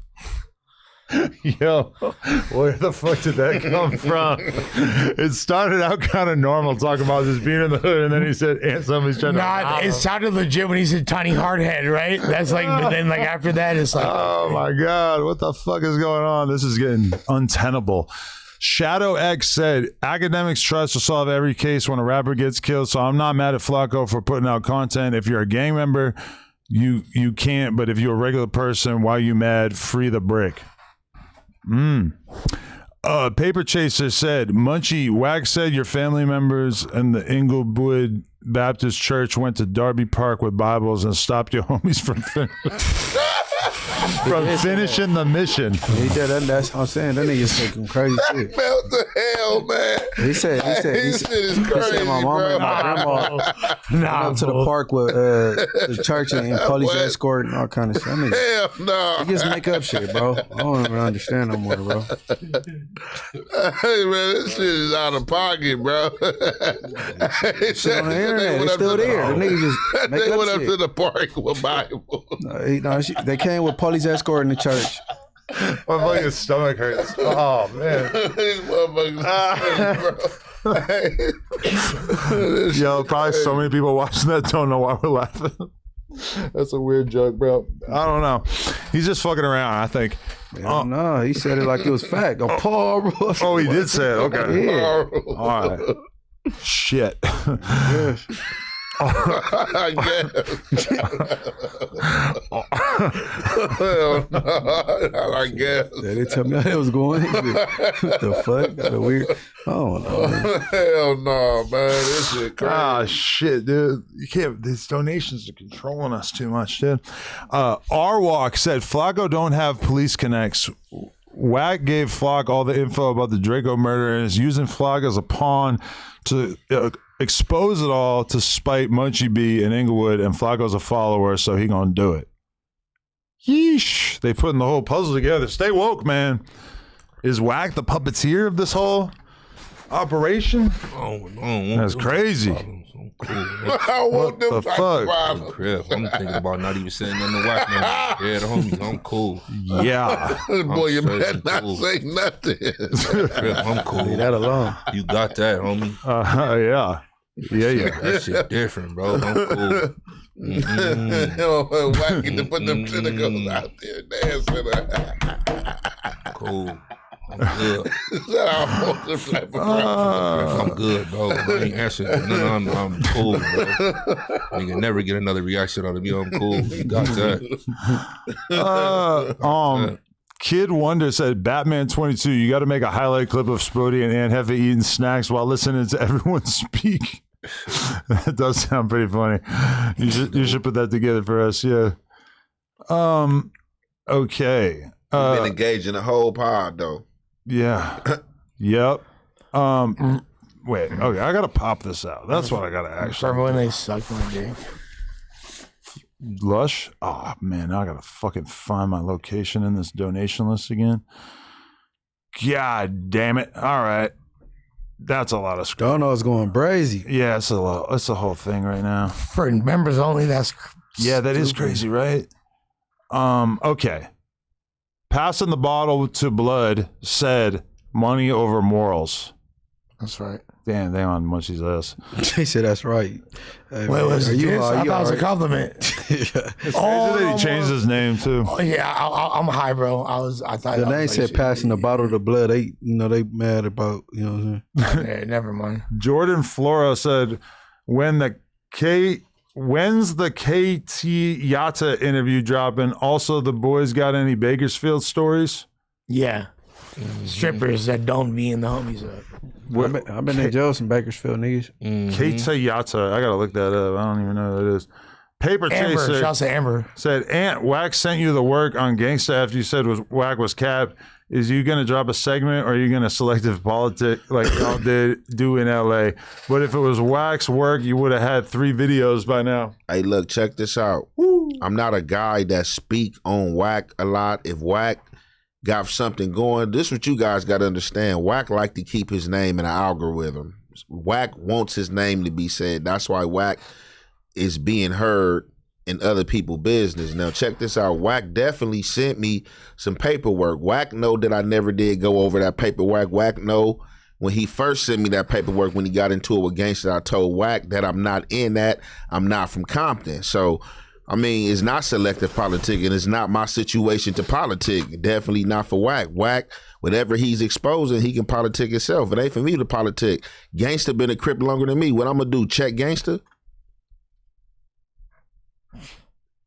Yo, where the fuck did that come from? It started out kind of normal, talking about just being in the hood, and then he said, "And somebody's trying to rob It him." sounded legit when he said Tiny Hardhead, right? That's like, but then like after that, it's like, Oh my God, what the fuck is going on? This is getting untenable. Shadow X said, "Academics trust to solve every case when a rapper gets killed, so I'm not mad at Flaco for putting out content. If you're a gang member, you can't, but if you're a regular person, why you mad? Free the brick." Paper Chaser said, "Munchie, Wag said your family members in the Inglewood Baptist Church went to Darby Park with Bibles and stopped your homies from finishing the mission." He did that. That's what I'm saying. That nigga's taking crazy shit. What the hell, man? He said, This shit is crazy, my mama bro. and my grandma went up to the park with the church and police escort and all kind of shit. I mean, Hell no. he just make up shit, bro. I don't even understand no more, bro. Hey, man, this shit is out of pocket, bro. Shit on the internet, it's still there. The nigga just make They up went up shit. to the park with Bible. They came with police escort in the church. My fucking stomach hurts. Oh, man. These motherfuckers crazy, bro. Yo, probably so many people watching that don't know why we're laughing. That's a weird joke, bro. I don't know. He's just fucking around, I think. No, he said it like it was fact. Oh, Paul, bro. Oh, he did say it. Okay. Yeah. All right. Shit. I guess. Hell no, I guess. Yeah, they tell me how it was going. What the fuck? Got a weird. I don't know. Man. Hell no, man. This shit crazy. Ah, shit, dude. You can't. These donations are controlling us too much, dude. R-Walk said Flaco don't have police connects. Wack gave Flock all the info about the Drakeo murder and is using Flock as a pawn to expose it all to spite Munchie B in Inglewood, and Flacco's a follower, so he gonna do it. Yeesh. They putting the whole puzzle together. Stay woke, man. Is Wack the puppeteer of this whole operation? That's crazy. I want them the type fuck? of problems. Chris, I'm thinking about not even saying nothing to Wack no more. Yeah, the homies, I'm cool. Yeah. Boy, you straight, better not cool. say nothing. Chris, I'm cool. Leave that alone. You got that, homie. Yeah. That shit different, bro. I'm cool. Wack get to put them tentacles out there dancing. Cool. I'm good. I'm I'm good, bro. I ain't answering. No, I'm cool, bro. Nigga never get another reaction out of me. I'm cool. You got that. Kid Wonder said, Batman 22, you got to make a highlight clip of Spody and Aunt Hefe eating snacks while listening to everyone speak. That does sound pretty funny. You should put that together for us, yeah. Okay. Been engaged in the whole pod, though. Yeah. Yep. Wait. Okay, I gotta pop this out. That's what I gotta actually. Remember when they sucked my dick? Lush. Oh man, I gotta fucking find my location in this donation list again. God damn it! All right, that's a lot of. Dono's going crazy. Yeah, it's a lot. It's a whole thing right now. For members only. That's yeah, that is crazy, right? Okay. Passing the bottle to blood said money over morals. That's right. Damn, they on Munchie's ass. He said that's right. Hey, Wait, was it you? I thought it was a compliment. It's crazy that he changed his name too. Oh, yeah, I'm high, bro. I thought The I name was said like, passing the bottle to blood. They mad about, you know what I'm saying? Yeah, never mind. Jordan Flora said, when's the KT Yata interview dropping? Also, the boys got any Bakersfield stories? Yeah. Strippers that don't be in the homies up. I've been in jail some Bakersfield niggas. KT Yata. I gotta look that up. I don't even know who that is. Paper Amber, Chaser shout out to Amber. said, Ant, Wack sent you the work on Gangsta after you said Wack was cap. Is you gonna drop a segment or are you gonna selective politic like y'all do in LA? But if it was Wack's work, you would have had 3 videos by now. Hey, look, check this out. I'm not a guy that speak on Wack a lot. If Wack got something going, this is what you guys got to understand. Wack like to keep his name in an algorithm. Wack wants his name to be said. That's why Wack is being heard in other people's business. Now, check this out. Wack definitely sent me some paperwork. Wack know that I never did go over that paperwork. Wack know when he first sent me that paperwork, when he got into it with Gangsta, I told Wack that I'm not in that. I'm not from Compton. So, I mean, it's not selective politic, and it's not my situation to politic. Definitely not for Wack. Wack, whatever he's exposing, he can politic himself. It ain't for me to politic. Gangsta been a Crip longer than me. What I'm going to do, check Gangsta?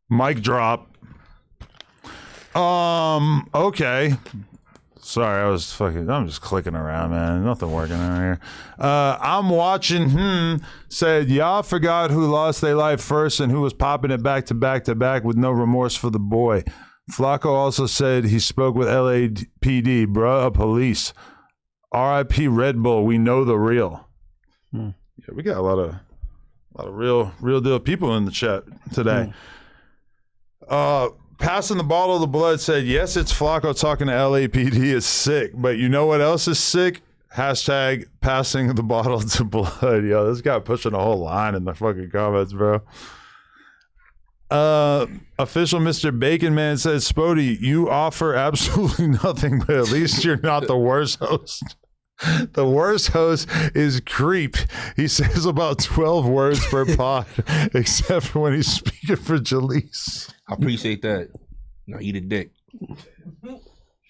Mic drop. Okay. Sorry, I'm just clicking around, man. Nothing working out here. I'm watching, said, y'all forgot who lost their life first and who was popping it back to back to back with no remorse for the boy. Flaco also said he spoke with LAPD, bruh, police. RIP Red Bull, we know the real. Yeah, we got a lot of real deal people in the chat today. Passing the bottle of the blood said, yes, it's Flaco talking to LAPD is sick, but you know what else is sick? Hashtag passing the bottle to blood. Yo, this guy pushing a whole line in the fucking comments, bro. Official Mr. Bacon Man says, Spody, you offer absolutely nothing, but at least you're not the worst host. The worst host is Creep. He says about 12 words per pod, except for when he's speaking for Jalise. I appreciate that. Now eat a dick.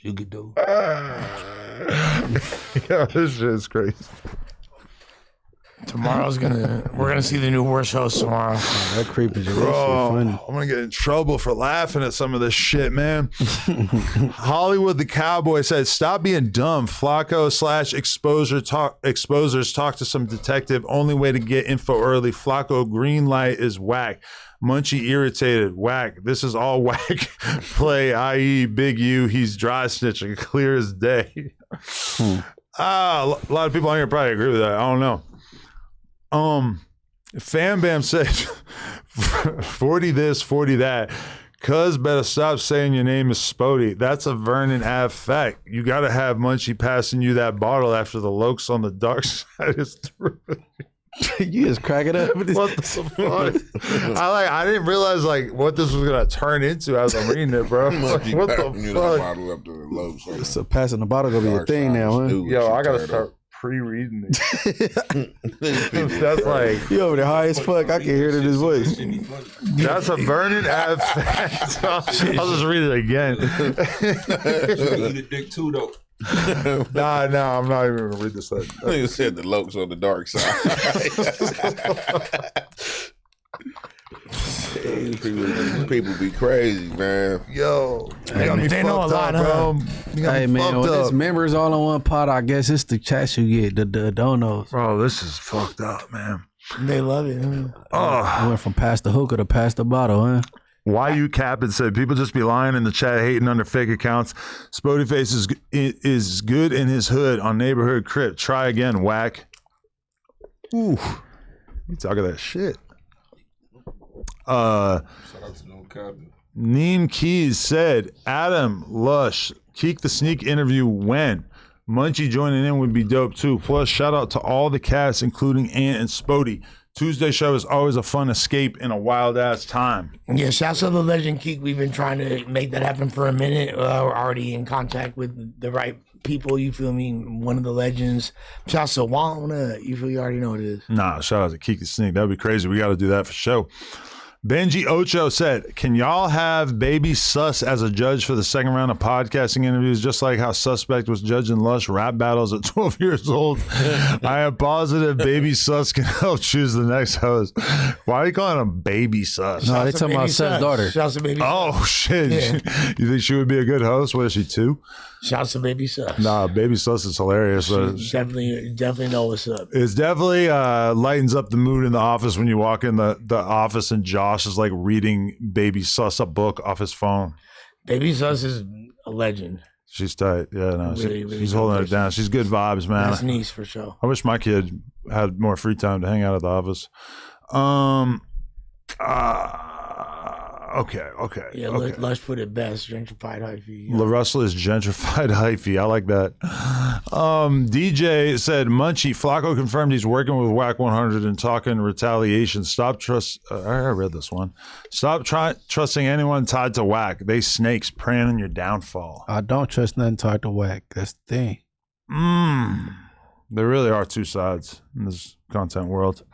You could do. Yeah, this shit is crazy. We're gonna see the new worst host tomorrow. That creep is Bro, funny. I'm gonna get in trouble for laughing at some of this shit, man. Hollywood the Cowboy said, "Stop being dumb. Flaco / exposers talk to some detective. Only way to get info early. Flaco green light is whack. Munchie irritated. Whack. This is all whack play. I.e. Big U. He's dry snitching. Clear as day." A lot of people on here probably agree with that. I don't know. Fam Bam said 40 this, 40 that. Cuz better stop saying your name is Spody. That's a Vernon Ave fact. You gotta have Munchie passing you that bottle after the lokes on the dark side is through. You just crack it up. What the fuck? I didn't realize what this was gonna turn into as I'm reading it, bro. What the fuck? So passing the bottle gonna be a thing now, huh? Yo, I gotta start pre-reading it. That's like you over there high as fuck. I can hear it in his voice. That's a Vernon Ave fact. I'll just read it again. Eat a dick too, though. Nah, I'm not even gonna read this. You said the lokes on the dark side. People be crazy, man. Yo, they know a lot, huh? Hey man, when it's members all in one pot, I guess it's the chats you get, the donos. Bro, this is fucked up, man. They love it. I went from past the hookah to past the bottle, huh? Why you capping said people just be lying in the chat, hating under fake accounts. Spodyface is good in his hood on neighborhood crip. Try again, whack. Ooh, you talking that shit. Neem Keys said, Adam Lush, Keek the Sneak interview when? Munchie joining in would be dope too. Plus, shout out to all the cast, including Ant and Spody. Tuesday show is always a fun escape in a wild ass time. Yeah, shouts to the legend Keek. We've been trying to make that happen for a minute. We're already in contact with the right people. You feel me? One of the legends. Shouts to Wana. You feel you already know what it is. Nah, shout out to Keek the Sneak. That'd be crazy. We got to do that for show. Benji Ocho said, "Can y'all have Baby Sus as a judge for the second round of podcasting interviews, just like how Suspect was judging Lush rap battles at 12 years old? I am positive Baby Sus can help choose the next host." Why are you calling him Baby Sus? No, they talking about Sus's daughter. Shouts to Baby Sus. Oh, shit. Yeah. You think she would be a good host? What is she, 2? Shouts to Baby Sus. Nah, Baby Sus is hilarious. Definitely know what's up. It's definitely lightens up the mood in the office when you walk in the office and Josh is like reading Baby Sus a book off his phone. Baby Sus is a legend. She's tight. Yeah, no, Really she's holding it down. She's good vibes, man. That's niece for sure. I wish my kid had more free time to hang out at the office. Okay. Yeah, okay. Lush put it best. Gentrified hyphy. La Russell is gentrified hyphy. I like that. DJ said, Munchie, Flaco confirmed he's working with Whack 100 and talking retaliation. I read this one. Stop trusting anyone tied to Whack. They snakes preying on your downfall. I don't trust nothing tied to Whack. That's the thing. There really are two sides in this content world.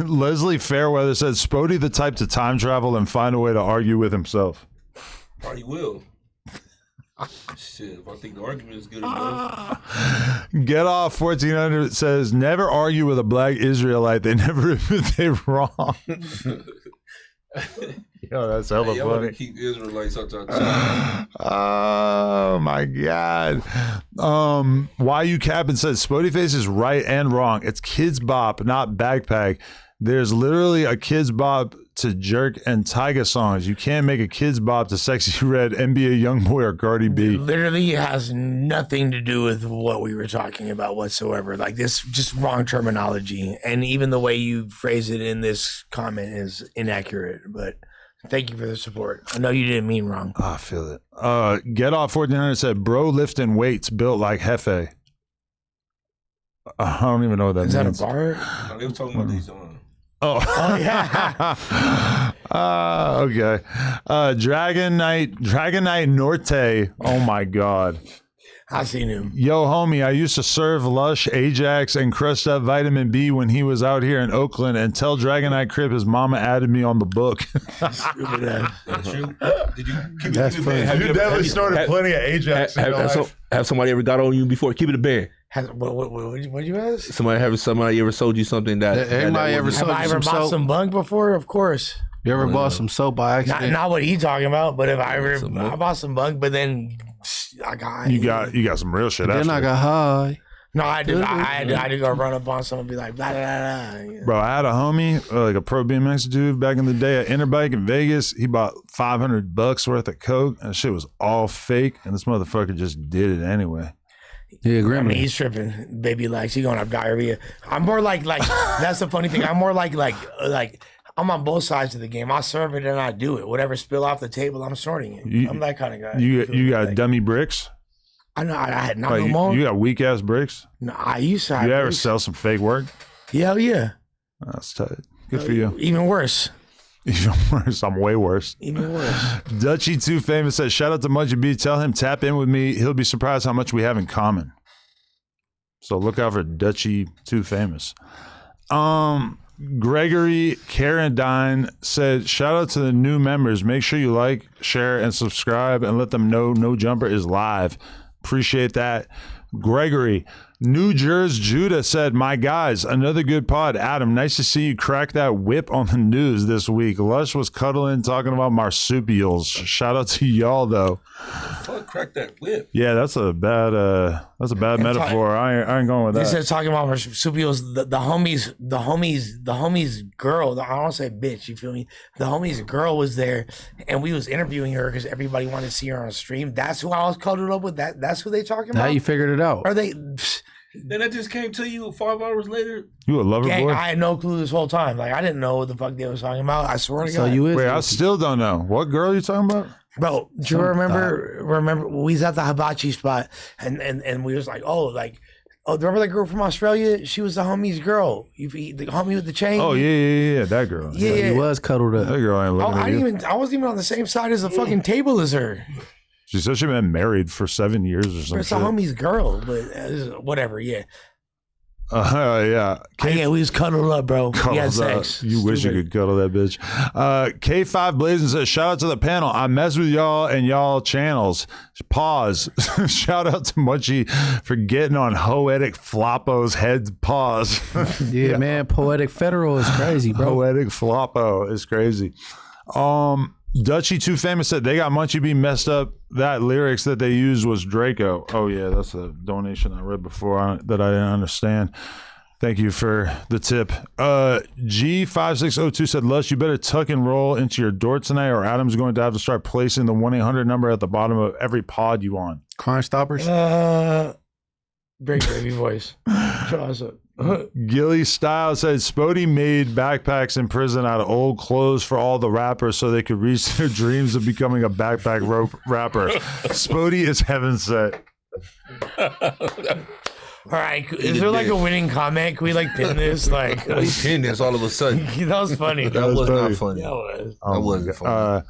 Leslie Fairweather said, Spody the type to time travel and find a way to argue with himself. Probably will. Shit, if I think the argument is good enough. Get Off 1400 says, never argue with a black Israelite. They never admit they're wrong. Yo, that's hella funny. Keep Israelites out there. Oh my God. Why you capping says Spodyface is right and wrong. It's Kids Bop, not Backpack. There's literally a Kids Bop to Jerk and Tyga songs. You can't make a Kids Bop to Sexy Red, NBA Youngboy, or Cardi B. It literally has nothing to do with what we were talking about whatsoever. Like, this just wrong terminology, and even the way you phrase it in this comment is inaccurate. But thank you for the support. I know you didn't mean wrong. Oh, I feel it. Get Off 1400 said, bro lifting weights built like Hefe. I don't even know what that means. Is that a bar? No, they were talking about these on. Oh yeah. Okay. Dragon Knight Norte. Oh my God. I seen him. Yo, homie, I used to serve Lush, Ajax, and crushed up Vitamin B when he was out here in Oakland. And tell Dragon Knight Crip his mama added me on the book. That's true. Did you keep it? That's funny. You definitely started plenty of Ajax. Have somebody ever got on you before? Keep it a band. What you ask? Somebody ever sold you something that? Anybody ever sold Have I you ever some bought soap? some bunk before? Of course. You ever bought some soap by accident? Not what he talking about, but if I bought some bunk, but then I got You got some real shit. Then after. I got high. No, I did. I had to go run up on someone and be like, blah, blah, blah, blah. Bro, I had a homie, like a pro BMX dude back in the day at Interbike in Vegas. He bought $500 worth of coke, and shit was all fake, and this motherfucker just did it anyway. Yeah, I mean, he's tripping. Baby legs. He gonna have diarrhea. I'm more like that's the funny thing. I'm more like I'm on both sides of the game. I serve it and I do it. Whatever spill off the table, I'm sorting it. I'm that kind of guy. You got dummy bricks? I know. I had not Like, no more. you got weak ass bricks? No, I used to have You ever bricks. sell some fake work? Hell yeah. That's tight. Good for you. Even worse. Even worse. I'm way worse. Even worse. Dutchy Too Famous says, shout out to Munchie B. Tell him tap in with me. He'll be surprised how much we have in common. So look out for Dutchy Too Famous. Gregory Carradine said, shout out to the new members. Make sure you like, share, and subscribe and let them know No Jumper is live. Appreciate that. Gregory. New Jersey Judah said, my guys, another good pod. Adam, nice to see you crack that whip on the news this week. Lush was cuddling, talking about marsupials. Shout out to y'all, though. Fuck, crack that whip. Yeah, that's a bad metaphor. I ain't going with that. This is talking about marsupials. The homies girl. I don't say bitch. You feel me? The homies girl was there, and we was interviewing her because everybody wanted to see her on stream. That's who I was cuddled up with. That's who they talking about. How you figured it out? Are they? Then that just came to you 5 hours later. You a lover Gang, boy? I had no clue this whole time. Like I didn't know what the fuck they was talking about. I swear to God. Wait, I still don't know. What girl are you talking about? Bro, do you remember we was at the hibachi spot and we was like, remember that girl from Australia? She was the homie's girl. The homie with the chain. Oh yeah, that girl. Yeah. He was cuddled up. That girl ain't looking at you. I wasn't even on the same side as the fucking table as her. She said she been married for 7 years or something. It's a homie's girl, but whatever. Yeah. Yeah. Yeah, we was cuddled up, bro. We had Cuddles up. sex. You wish you could cuddle that bitch. K5 Blazing says, shout out to the panel. I mess with y'all and y'all channels. Pause. Shout out to Munchie for getting on Poetic Floppo's head. Pause. Yeah, man. Poetic Federal is crazy, bro. Poetic Floppo is crazy. Dutchy Too Famous said they got Munchie B messed up. That lyrics that they used was Drakeo. Oh yeah, that's a donation I read before that I didn't understand. Thank you for the tip. G5602 said, Lush, you better tuck and roll into your door tonight or Adam's going to have to start placing the 1-800 number at the bottom of every pod you on. Crime Stoppers? Great baby voice. Show us up. Gilly Style said Spody made backpacks in prison out of old clothes for all the rappers so they could reach their dreams of becoming a backpack rapper. Spody is heaven sent. All right, is there like a winning comment? Can we like pin this? Like we pinned this all of a sudden. That was funny. That was not funny. That was. That wasn't funny.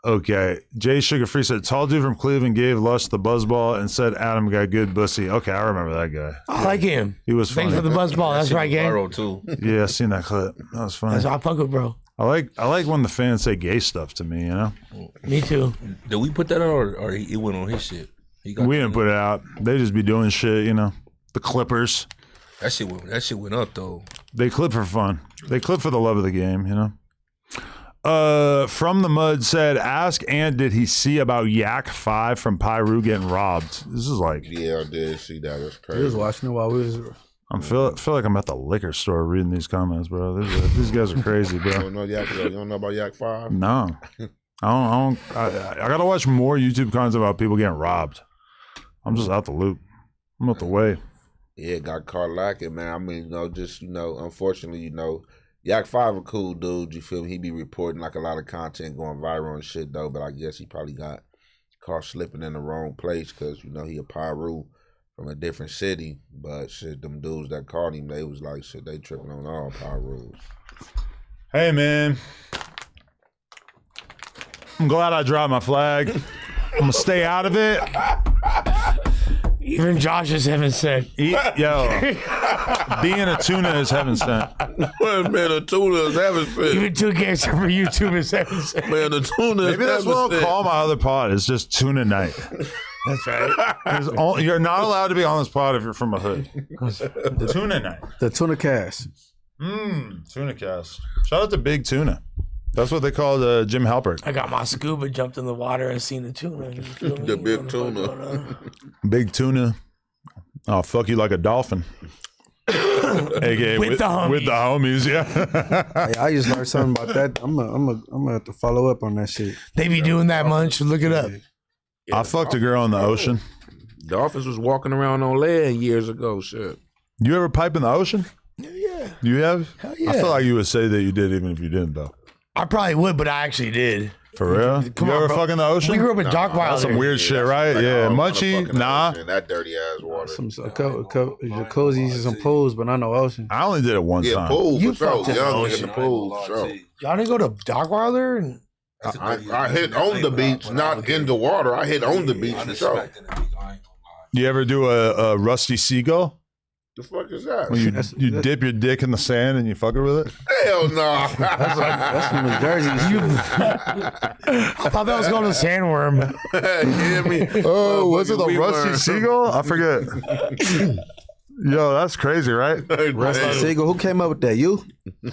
Okay. Jay Sugar Free said, tall dude from Cleveland gave Lush the buzzball and said Adam got good pussy. Okay, I remember that guy. I like him. He was funny. Thanks for the buzzball. That's right, gang. Viral too. Yeah, I seen that clip. That was funny. That's what I fuck with, bro. I like when the fans say gay stuff to me, you know? Me too. Did we put that on or it went on his shit? We didn't put it out. They just be doing shit, you know? The Clippers. That shit went up though. They clip for fun. They clip for the love of the game, you know? From the Mud said, ask Ant did he see about Yak 5 from Pyru getting robbed? This is like, Yeah, I did see that. That's He was crazy. watching it while we was. I feel like I'm at the liquor store reading these comments, bro. These guys are crazy, You bro. don't know Yak? You don't know about Yak 5? No, I gotta watch more YouTube content about people getting robbed. I'm just out the loop. I'm out the way. Yeah, got caught lacking, man. I mean, unfortunately, Yak 5 a cool dude, you feel me? He be reporting like a lot of content going viral and shit though, but I guess he probably got caught slipping in the wrong place because, he a Pyru from a different city. But shit, them dudes that caught him, they was like, shit, they tripping on all Pyrus. Hey, man. I'm glad I dropped my flag. I'm gonna stay out of it. Even Josh is heaven sent. Being a tuna is heaven sent. Man, a tuna is heaven sent. Even 2K for YouTube is heaven sent. Man, the tuna is Maybe that's what I'll call my other pod. It's just tuna night. That's right. You're not allowed to be on this pod if you're from a hood. The tuna night. The tuna cast. Tuna cast. Shout out to Big Tuna. That's what they call the Jim Halpert. I got my scuba, jumped in the water, and seen the tuna. The big tuna. Big Tuna. I'll fuck you like a dolphin. AKA with the homies, yeah. Hey, I just learned something about that. I'm gonna have to follow up on that shit. They be doing that much. Look it up. I fucked a girl in the ocean. Dolphins was walking around on land years ago. Shit. You ever pipe in the ocean? Yeah. You have? Hell yeah. I feel like you would say that you did even if you didn't, though. I probably would, but I actually did. For real? Come you on, ever bro. fuck in the ocean? We grew up in Dock Wilder. That's some weird shit, right? Yeah. Munchie, nah. In that dirty ass water. Some jacuzzis and some pools, but not no ocean. I only did it one time. Pool, You for sure. fucked in the Young in ocean. the pool, for sure. Y'all didn't go to Dock Wilder? And I hit on the beach, not in the water. I hit on the beach for sure. You ever do a rusty seagull? The fuck is that? When you dip your dick in the sand and you fuck it with it? Hell no. That's from New Jersey. I thought that was called a sandworm. You hear me? Oh, was it the We rusty were. seagull? I forget. Yo, that's crazy, right? Rusty Seagull. Who came up with that? You?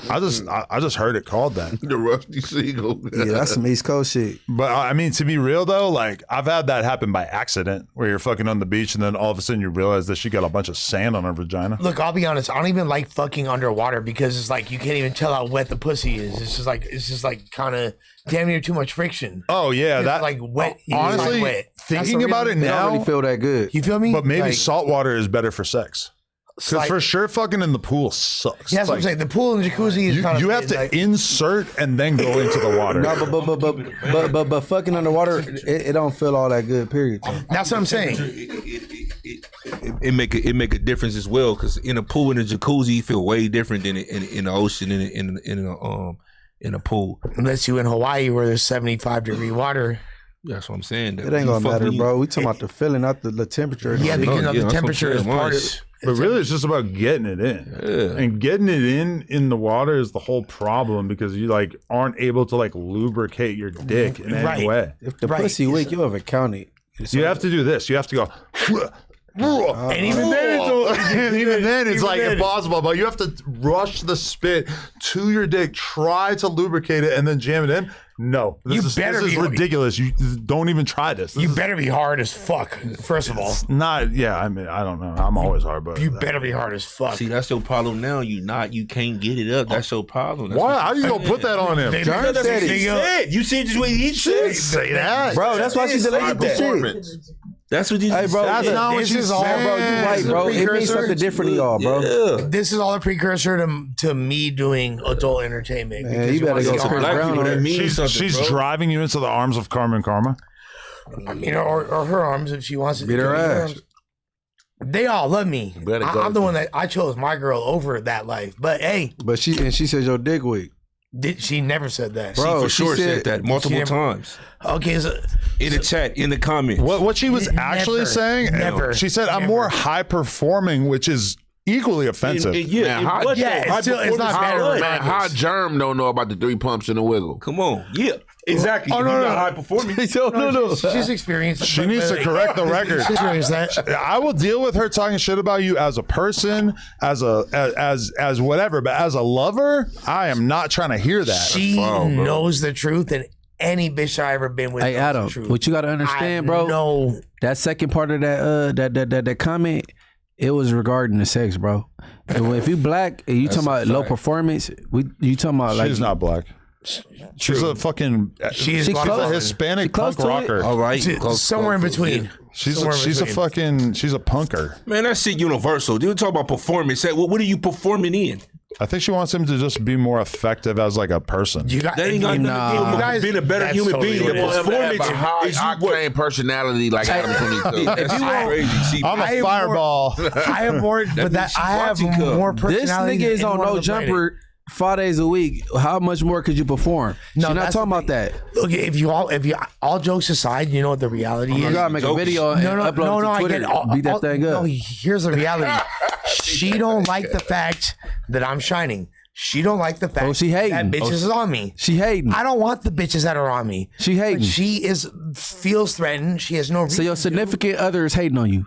I just heard it called that. The rusty seagull. Yeah, that's some East Coast shit. But I mean, to be real though, like I've had that happen by accident, where you're fucking on the beach and then all of a sudden you realize that she got a bunch of sand on her vagina. Look, I'll be honest. I don't even like fucking underwater because it's like you can't even tell how wet the pussy is. It's just like kind of damn near too much friction. Oh yeah, It's that like wet. Honestly, It's like wet. thinking about it They don't now, really feel that good. You feel me? but maybe Like, salt water is better for sex. Because like- for sure, fucking in the pool sucks. Yeah, that's what I'm Like, saying. The pool and jacuzzi is You, kind of. you have to insert and then go into the water. No, but fucking underwater, it don't feel all that good. Period. That's what I'm saying. It make a difference as well, because in a pool and a jacuzzi you feel way different than in the ocean in a pool. Unless you in Hawaii where there's 75-degree water. That's what I'm saying. It ain't gonna matter, bro. We talking about the feeling, not the temperature. Yeah, because yeah, the that's temperature what I'm is part of. saying. But really, it's just about getting it in. Yeah. And getting it in the water is the whole problem, because you like aren't able to like lubricate your dick in any way. If the pussy weak, you have a county. You have to do this. You have to go. And even then, it's like impossible. But you have to rush the spit to your dick, try to lubricate it, and then jam it in. No, this is ridiculous. You don't even try this. You better be hard as fuck. First of all, not. Yeah, I mean, I don't know. I'm always hard, but you better be hard as fuck. See, that's your problem now. You can't get it up. That's your problem. That's why? How you gonna put that on him? John said it. You see just what he said. Say that, bro. That's why she deleted the shit. That's what you. Hey, bro. That's not what you said, bro. You right, bro. It means something different to y'all, bro. Yeah. This is all a precursor to me doing adult entertainment. Man, you better go Chris Brown on it. She's driving you into the arms of Carmen Karma. I mean, or her arms if she wants to. Beat her ass. They all love me. I'm the one that I chose my girl over that life. But hey, but she said your dick weak. She never said that. Bro, she for sure said that multiple times. Okay, so in the chat, in the comments. What she was actually saying? Never. She said, "I'm more high performing," which is equally offensive. it's not better. Man, high germ don't know about the 3 pumps and a wiggle. Come on, yeah, exactly. Oh, If no, you no. got high performing. No. She's experienced. She needs to correct the record. She's experienced that. I will deal with her talking shit about you as a person, as whatever, but as a lover, I am not trying to hear that. She knows the truth, and any bitch I ever been with. Hey, knows Adam, the truth. what you gotta understand, bro? No, that second part of that comment, it was regarding the sex, bro. And if you black and you talking about low performance, you talking about like she's not black. She's a fucking. She's a Hispanic punk rocker. All right, somewhere in between. She's a punker. Man, that shit universal. You talk about performance. What are you performing in? I think she wants him to just be more effective as like a person. That ain't got nothing to do with being a better human being. The performance is high personality like Adam 22. If you want crazy, see, I'm a fireball. I have more, but I have more personality. This nigga is than on anyone no on the planet. jumper 5 days a week. How much more could you perform? No, She's not that's talking about that. Look, if you all jokes aside, you know what the reality is. You gotta make a video and upload it to Twitter. Beat that thing up. No, here's the reality. She don't like the fact that I'm shining. She don't like the fact she hating. that bitches is on me. She hating. I don't want the bitches that are on me. She hating. But she feels threatened. She has no reason. So your significant other is hating on you.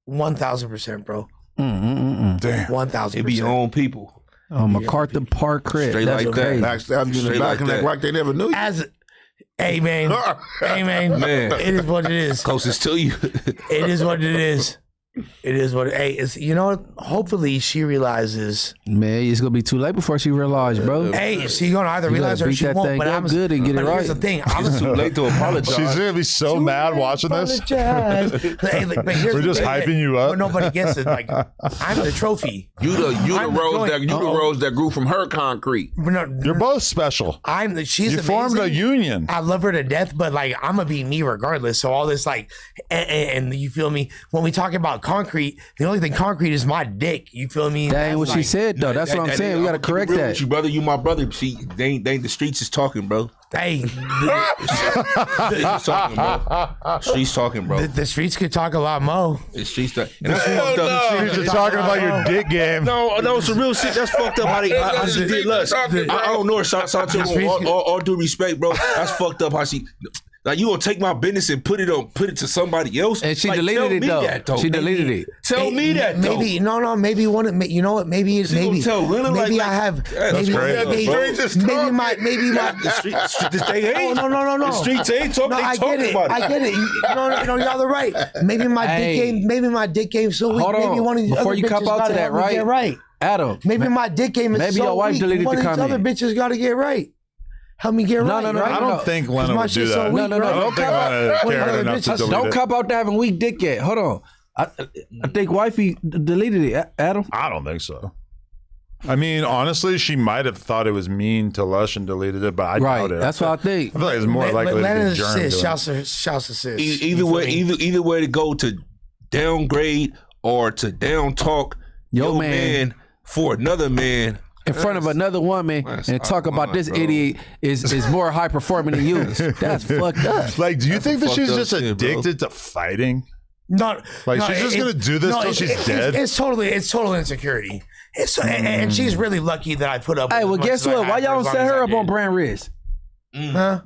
1,000%, bro. Damn. 1,000%. It be your own people. Oh, MacArthur Park crib. Straight That's like crazy. that. Backstab you in the back and act like they never knew you. Amen. Amen. Man. It is what it is. Closest to you. It is what it is. It is what. Hey, it's, you know what? Hopefully she realizes. Man, it's gonna be too late before she realize, bro. Hey, she's gonna either realize or she won't. But I'm good and get it right. Here's the thing. It's too late to apologize. She's gonna be so mad watching this. Hey, but here's We're the just thing. hyping you up. But nobody gets it. Like I'm the trophy. You the I'm rose that grew from her concrete. You're both special. She's You formed a amazing. union. I love her to death, but like I'm gonna be me regardless. So all this like, and you feel me? When we talk about concrete, the only thing concrete is my dick. You feel me? That ain't what she said though. That's what I'm saying. We gotta correct real that. with you, brother. You my brother. They ain't the streets is talking, bro. Hey, Streets talking, bro. Streets talking, bro. The streets could talk a lot more. The streets talking. And that's fucked up. The streets are talking about your dick game. No, it's a real shit. That's fucked up. How she did lust. I don't know her. Shout to her. All due respect, bro. That's fucked up. How she. Like you gonna take my business and put it to somebody else? And she like, deleted it though. She deleted it. Tell me that though. Maybe maybe one. You know what? Maybe it's maybe. Tell Lena, maybe like, I have. That's crazy. Maybe my. The streets. They ain't. No. The streets ain't talking. No, They I talking get it. about it. I get it. No, y'all are right. Maybe my dick game. Maybe my dick game so weak. Hold on. Maybe one of these Before other you cop bitches out gotta to that, help me right? get right. Adam. Maybe my dick game is maybe so your wife weak. deleted One the of these other comment. bitches got to get right. Help me get right. No. I don't think Lena my would do shit's so that. weak, No. right? I don't think Lena cared enough to delete Don't it. cop out to having weak dick yet. Hold on. I think wifey deleted it. Adam. I don't think so. I mean, honestly, she might have thought it was mean to Lush and deleted it, but I doubt it. That's what I think. I feel like it's more likely to be germ doing it. Shouts to sis. Either way to go to downgrade or to down talk your man for another man in front of another woman and talk about this idiot is more high performing than you. That's fucked up. Like, do you think that she's just shit, addicted to fighting? No, she's just gonna do this till she's dead. It's total insecurity. And she's really lucky that I put up. Hey, with well, as much guess as I what? Why have y'all for don't as set long as her I up on did. brand risk? Huh?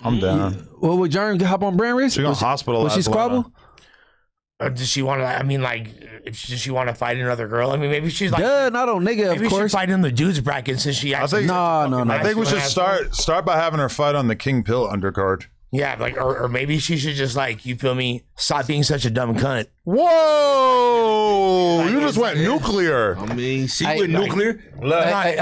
I'm down. Well, would Jern hop on brand risk? She's gonna hospitalize. Was she squabble? Does she want to? I mean, like, does she want to fight another girl? I mean, maybe she's like, not on nigga. Maybe of course. she's fighting in the dudes bracket since she. I think no. I think we should start by having her fight on the King Pill undercard. Yeah, like, or maybe she should just like, you feel me? Stop being such a dumb cunt. Whoa! You just went nuclear. I mean, she went nuclear.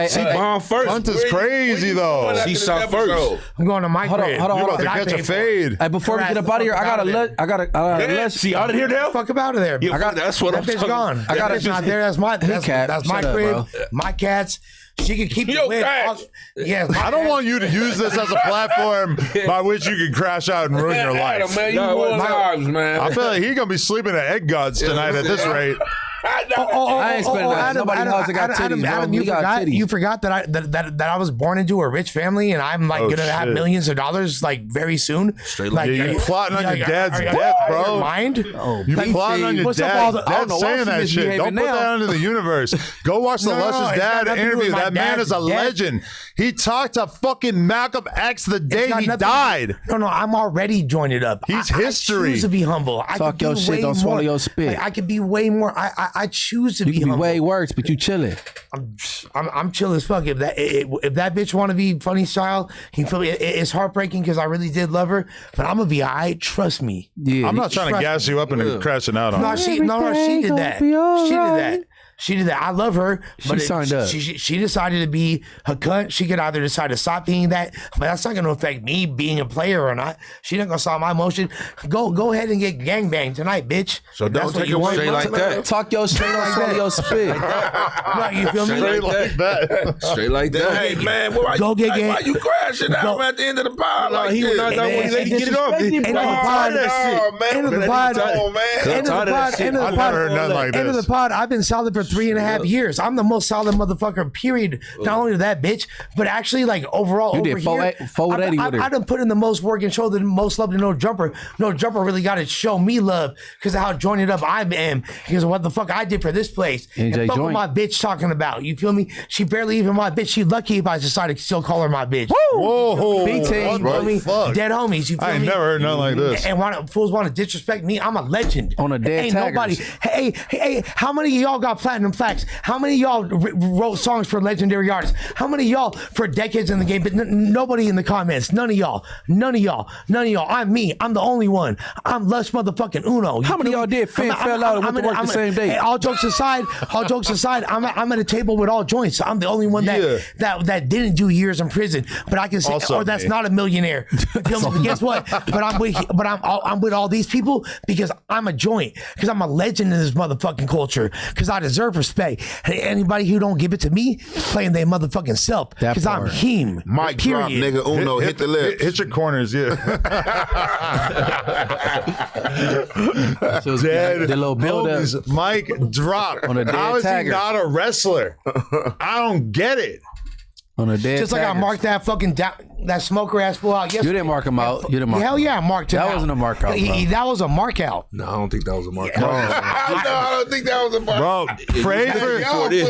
She bombed first. Hunt is crazy though. She shot first. I'm going to my crib. Hold on. You about to catch a fade. Hey, before we get up out of here, I gotta She out of here now? Fuck up out of there. That's what I'm That bitch talking gone. about. That bitch not there. That's my crib. Bro. My cats. She can keep Yo, it lit. cats. Yes, I don't want you to use this as a platform by which you can crash out and ruin your life. Man, you won lives, man. I feel like he's gonna be sleeping at egg gods tonight at this rate. I ain't spending that. Nobody knows I got titties, bro. Adam, you forgot that I was born into a rich family and I'm like gonna have millions of dollars like very soon. Like, you plotting on your dad's death, bro. Mind? You plotting on your dad's death, saying that shit. Don't put that out into the universe. Go watch the Luscious Dad interview. That man is a legend. He talked to fucking Malcolm X the day he died. No, I'm already joined it up. He's history. I choose to be humble. Talk your shit, don't swallow your spit. I could be way more. I choose to be You can be humble. way worse, but you chilling. I'm chill as fuck. If that bitch want to be funny style, he feel me. It's heartbreaking because I really did love her, but I'm gonna be alright. Trust me. Yeah, I'm not trying to gas you up and crashing out on No, her. she did that. She did that. I love her, but signed up. She decided to be a cunt. She could either decide to stop being that, but that's not going to affect me being a player or not. She not going to solve my emotion. Go ahead and get gangbanged tonight, bitch. So don't take it straight like that. Talk your straight on swallow your spit. Right, you feel me? Straight like that. Straight like that. Hey, man, why you crashing out at the end of the pod like he was this? not that one. Let get it off. End of the pod. End of the pod. End of the pod. I've never heard nothing like End of the this. pod. I've been solid for 3.5 years. I'm the most solid motherfucker, period. Not only that, bitch, but actually, like, overall, You over did here, 480 with her. I done put in the most work and showed the most love to No Jumper. No Jumper really got to show me love because of how joined up I am, because of what the fuck I did for this place. NJ and fuck Joint. what my bitch talking about. You feel me? She barely even my bitch. She lucky if I decided to still call her my bitch. Whoa. BT, you feel me? Fuck. Dead homies. You feel I ain't me? never heard nothing like this. And fools want to disrespect me. I'm a legend. On a dead Ain't taggers. nobody. Hey, how many of y'all got platinum plaques? How many of y'all wrote songs for legendary artists? How many of y'all for decades in the game? But nobody in the comments. None of y'all. I'm me. I'm the only one. I'm Lush motherfucking Uno. How many of y'all did fell out and went to work the same day? Hey, all jokes aside, I'm at a table with all joints. So I'm the only one that didn't do years in prison. But I can say, Also that's me. not a millionaire. You feel me? But guess what? But I'm with all these people because I'm a joint. Because I'm a legend in this motherfucking culture. Because I deserve respect. And anybody who don't give it to me, playing their motherfucking self. Because I'm him. Mic drop, period. nigga. Uno, hit the lips. Hit your corners, yeah. So the little build up. Homies, Mike drop. On a dead How is he tagger. not a wrestler? I don't get it. On a dead Just like I taggers. marked that fucking that smoker ass fool out yesterday. You didn't mark him out. You didn't mark Hell him yeah, I marked him That out. wasn't a mark out, bro. That was a mark out. No, I don't think that was a mark. No, I don't think that was a mark. Bro, pray for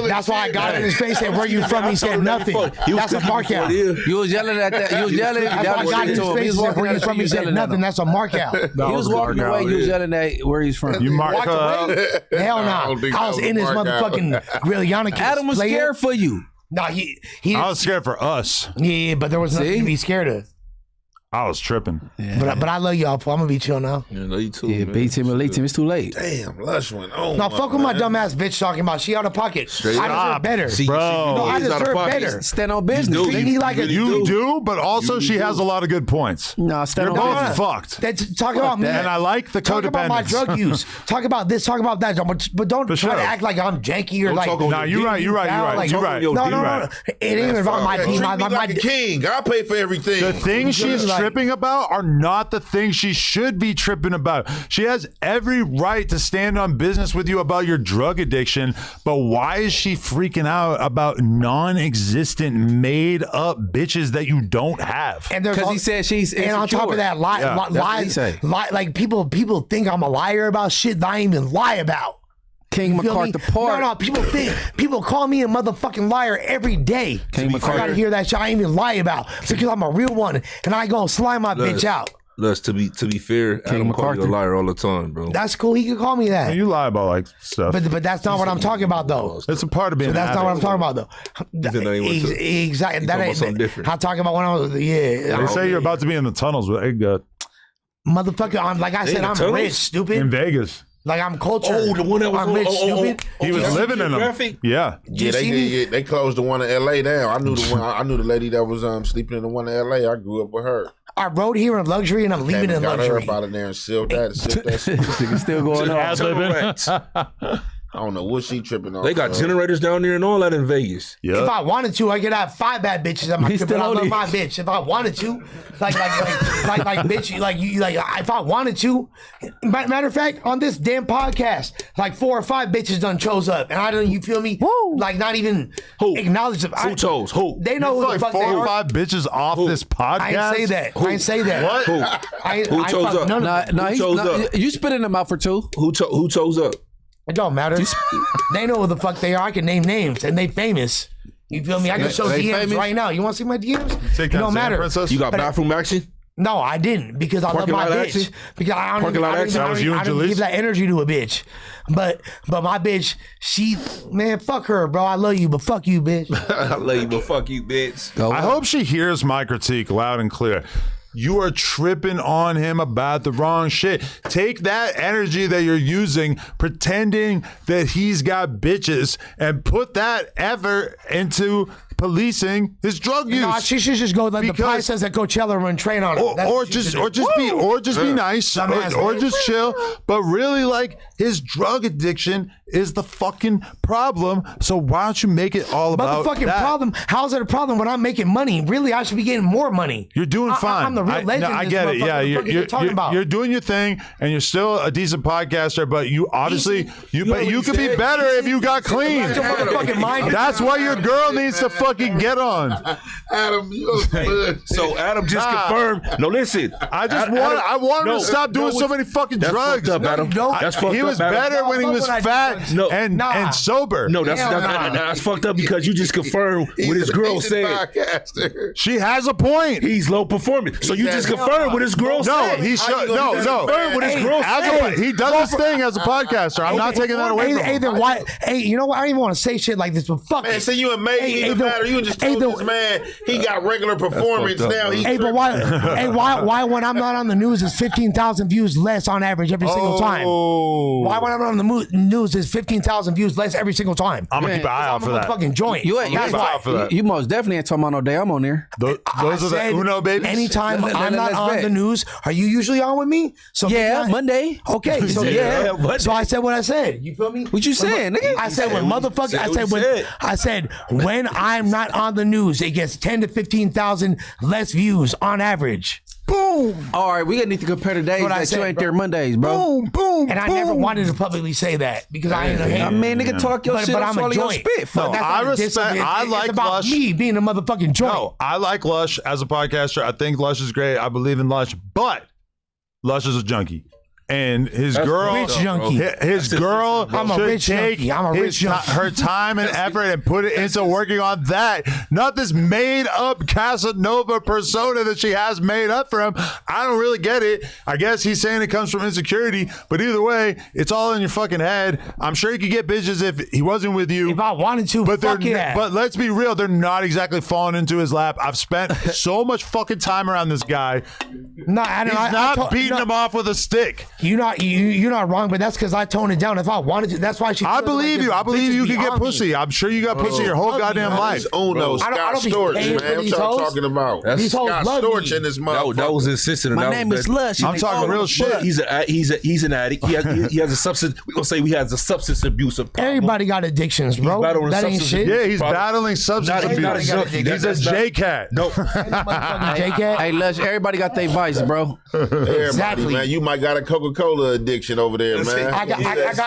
That's why I got in his face and where you from? He said nothing. That's a mark out. You was yelling at that. You was yelling. That's why I got in his face and said where you from? He said nothing. That's a mark out. He was walking away. You was yelling at where he's from. You marked Walked away? Hell no. don't think I that was was a in his mark out. motherfucking Grilliana. Adam was scared for you. No, he I was scared for us. yeah, but there was nothing to be scared of. I was tripping. But I love y'all. Fool. I'm gonna be chill now. Yeah, no, you too. Yeah, man. B team, elite team. It's too late. Damn, Lush went on. No, fuck with my dumb ass bitch talking about she out of pocket. Straight I deserve up. better. See, Bro. No, I he's out of deserve pocket. better. Stand on business. do. Then he like a You do, but also she has a lot of good points. Nah, stand You're on both business. fucked. That's talk about me. And I like the Talk about my codependence. drug use. Talk about this. Talk about that. But don't For try to sure. act like I'm janky or Don't like. talk on Nah, you're right. You're right. You're right. Like, You're right. No, You're no, right. no. It ain't even about my Treat me my like a king. I pay for everything. The things she's like- tripping about are not the things she should be tripping about. She has every right to stand on business with you about your drug addiction, but why is she freaking out about non-existent, made-up bitches that you don't have? And there's Because all- he said she's and on top of that, Yeah, that's what he say. like people think I'm a liar about shit that I ain't even lie about. King You feel me? MacArthur Park. No, people call me a motherfucking liar every day. King I MacArthur. gotta hear that shit. I ain't even lie about because I'm a real one, and I gonna slime my bitch out. Let's to be fair, Adam call you a MacArthur. liar all the time, bro. That's cool. He can call me that. You lie about like stuff. But that's not what I'm talking about though. It's a part of being So that's an not what I'm addict. talking about though. Exactly. That talking about ain't something different. I'm talking about when I was They say you're about to be in the tunnels with Egg Gut motherfucker. I'm like I They said, in the I'm tunnels? rich, stupid. in Vegas. Like I'm cultured. Oh, the one that was I'm on- rich, stupid. He was living in them. Geographic? Yeah. Yeah, they closed the one in L.A. down. I knew the one. I knew the lady that was sleeping in the one in L.A. I grew up with her. I rode here in luxury and I'm leaving in Got her luxury. up out of there and sealed that. This nigga still going on. Ad-libbing. I don't know what she tripping on. They got generators down there and all that in Vegas. If Yeah. I wanted to, I could have 5 bad bitches at my He's crib, but still I on love it. my bitch. If I wanted to, like bitch, if I wanted to. Matter of fact, on this damn podcast, like 4 or 5 bitches done chose up, and I don't. You feel me? Woo. Like not even Who? acknowledge them. Who chose? Who? They know who the Like fuck 4 they or are. 5 bitches off this podcast. I ain't say that. I ain't say that. What? Who? Who chose fuck up? none of them. Nah, Who chose nah, up? you spitting them out for 2. Who chose up? It don't matter. They know who the fuck they are. I can name names, and they famous. You feel me? I can show They DMs famous? right now. You want to see my DMs? Take It that don't Xan, matter. Princess. You got But- bathroom action? No, I didn't because I love Parking my lot bitch. action? Because I don't Parking even, lot I don't action? even, That was you and I don't even Jalise? give that energy to a bitch. But my bitch, she, man, fuck her, bro. I love you, but fuck you, bitch. I love you, but fuck you, bitch. I hope she hears my critique loud and clear. You are tripping on him about the wrong shit. Take that energy that you're using, pretending that he's got bitches, and put that effort into policing his drug use. No, she should just go let the princess at Coachella run train on it. Or just be nice, or just chill. But really, like, his drug addiction is the fucking problem. So why don't you make it all about Motherfucking that? problem. How's it a problem when I'm making money? Really, I should be getting more money. You're doing fine. I'm the real legend. I get it. Yeah, you're doing your thing, and you're still a decent podcaster. But you obviously you could be better if you got clean. That's why your girl needs to fucking get on. Adam, so Adam just confirmed. No, listen. I want him to stop doing so many fucking drugs. Fucked up, Adam. That's fucked He was up, Adam. better when he was fat and sober. No, that's fucked up because you just confirmed what his girl said. She has a point. He's low performing. So you just confirmed what his girl said. Confirmed what his girl said. He does his thing as a podcaster. I'm not taking that away from him. Hey, you know what? I don't even want to say shit like this, but fuck Man, it. so you and May even matter. You just told this man he got regular performance now. He's But why when I'm not on the news is 15,000 views less on average every single time? Why when I'm not on the news is 15,000 views less every single time? I'm gonna keep an eye out for that. Fucking joint. You most definitely ain't talking about no day I'm on there. Those are the Uno babies. Anytime I'm not on the news, are you usually on with me? So Monday. Okay, so so I said what I said. You feel me? What you saying, nigga? I said when motherfucker. I said when I'm not on the news, it gets 10 to 15,000 less views on average. Boom. All right, we need to compare the days that you ain't there Mondays, bro. Boom. And I never wanted to publicly say that because I ain't a hater. I mean, nigga, talk your shit. But I'm a joint. No, I respect. I like it's about Lush. me being a motherfucking joint. No, I like Lush as a podcaster. I think Lush is great. I believe in Lush, but Lush is a junkie. And his girl, rich junkie. His girl I'm a should rich take junkie. I'm a rich junkie. her time and effort and put it into working on that. Not this made up Casanova persona that she has made up for him. I don't really get it. I guess he's saying it comes from insecurity, but either way, it's all in your fucking head. I'm sure he could get bitches if he wasn't with you. If I wanted to, but yeah. But let's be real, they're not exactly falling into his lap. I've spent so much fucking time around this guy. No, He's not beating him off with a stick. You're not wrong, but that's because I toned it down. If I wanted to, that's why she. I believe you. I believe you can get pussy. I'm sure you got pussy your whole goddamn life. Oh no, Scott Storch, man. What y'all talking about? These hoes Scott love Storch me. in this motherfucker. That was his sister. My name is Lush. I'm talking real shit. He's an addict. He has a substance. We gonna say he has a substance abuse problem. Everybody got addictions, bro. That ain't shit. Yeah, he's battling substance abuse. Not a junkie. He's a J-cat. No. Hey, Lush, everybody got their vice, bro. Everybody, man. You might got a Coca-Cola addiction over there, man. I got an addiction.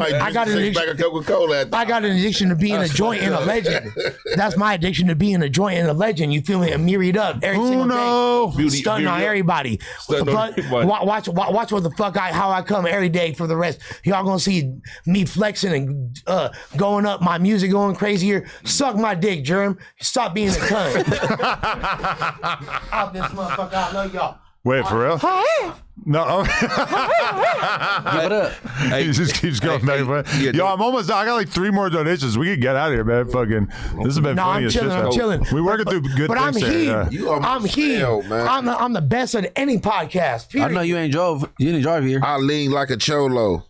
I got an addiction. Coca-Cola. I got an addiction to being a joint and a legend. That's my addiction to being a joint and a legend. You feel me? And myriad up every single day. Stunting on everybody. Watch what the fuck how I come every day for the rest. Y'all gonna see me flexing and going up, my music going crazier. Suck my dick, Germ. Stop being a cunt. Out this motherfucker. I love y'all. Wait, for real? No. Give it up. He just keeps going back and forth. Yo, I'm almost done. I got like 3 more donations. We can get out of here, man. Fucking, this has been funny as shit. I'm chilling. We working through good but things here. I'm here. I'm the best at any podcast. Period. I know you ain't drove. You didn't drive here. I lean like a cholo.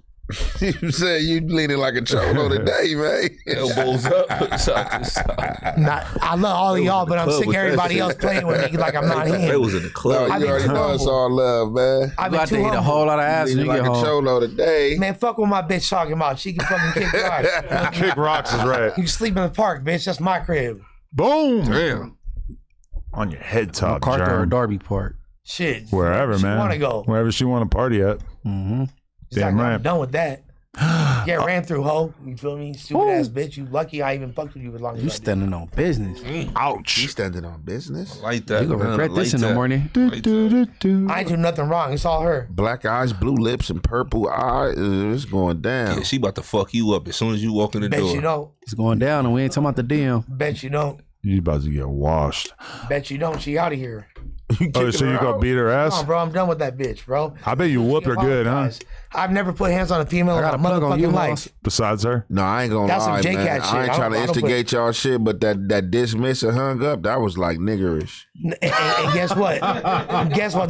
You said you leaning like a cholo today, man. Elbows up. I love all of y'all, but I'm sick of everybody else playing with me like I'm not here. It was in the club. You already know it's all love, man. I've got to eat a whole lot of ass when you like get a home. cholo today. Man, fuck what my bitch talking about. She can fucking kick rocks. Kick rocks is right. You can sleep in the park, bitch. That's my crib. Boom. Damn. On your head top, MacArthur or Darby Park. Shit. Wherever, man. Want to go? Wherever she want to party at. Mm-hmm. Damn right. I'm done with that. Get ran through, ho. You feel me? Stupid ass bitch. You lucky I even fucked with you as long as You standing on business. Ouch. You standing on business? Like that. You gonna regret this in the morning. I ain't do nothing wrong. It's all her. Black eyes, blue lips, and purple eyes. It's going down. Yeah, she about to fuck you up as soon as you walk in the Bet door. you don't. It's going down, and we ain't talking about the DM. Bet you don't. You about to get washed. Bet you don't. She out of here. Oh, so you gonna beat her ass? Come on, bro. I'm done with that bitch, bro. I bet you whoop her good, huh? I've never put hands on a female in my motherfucking life. Besides her? No, I ain't gonna That's some lie, J-Cat man. shit. I ain't trying to instigate y'all shit, but that dismiss and hung up, that was like niggerish. And guess what?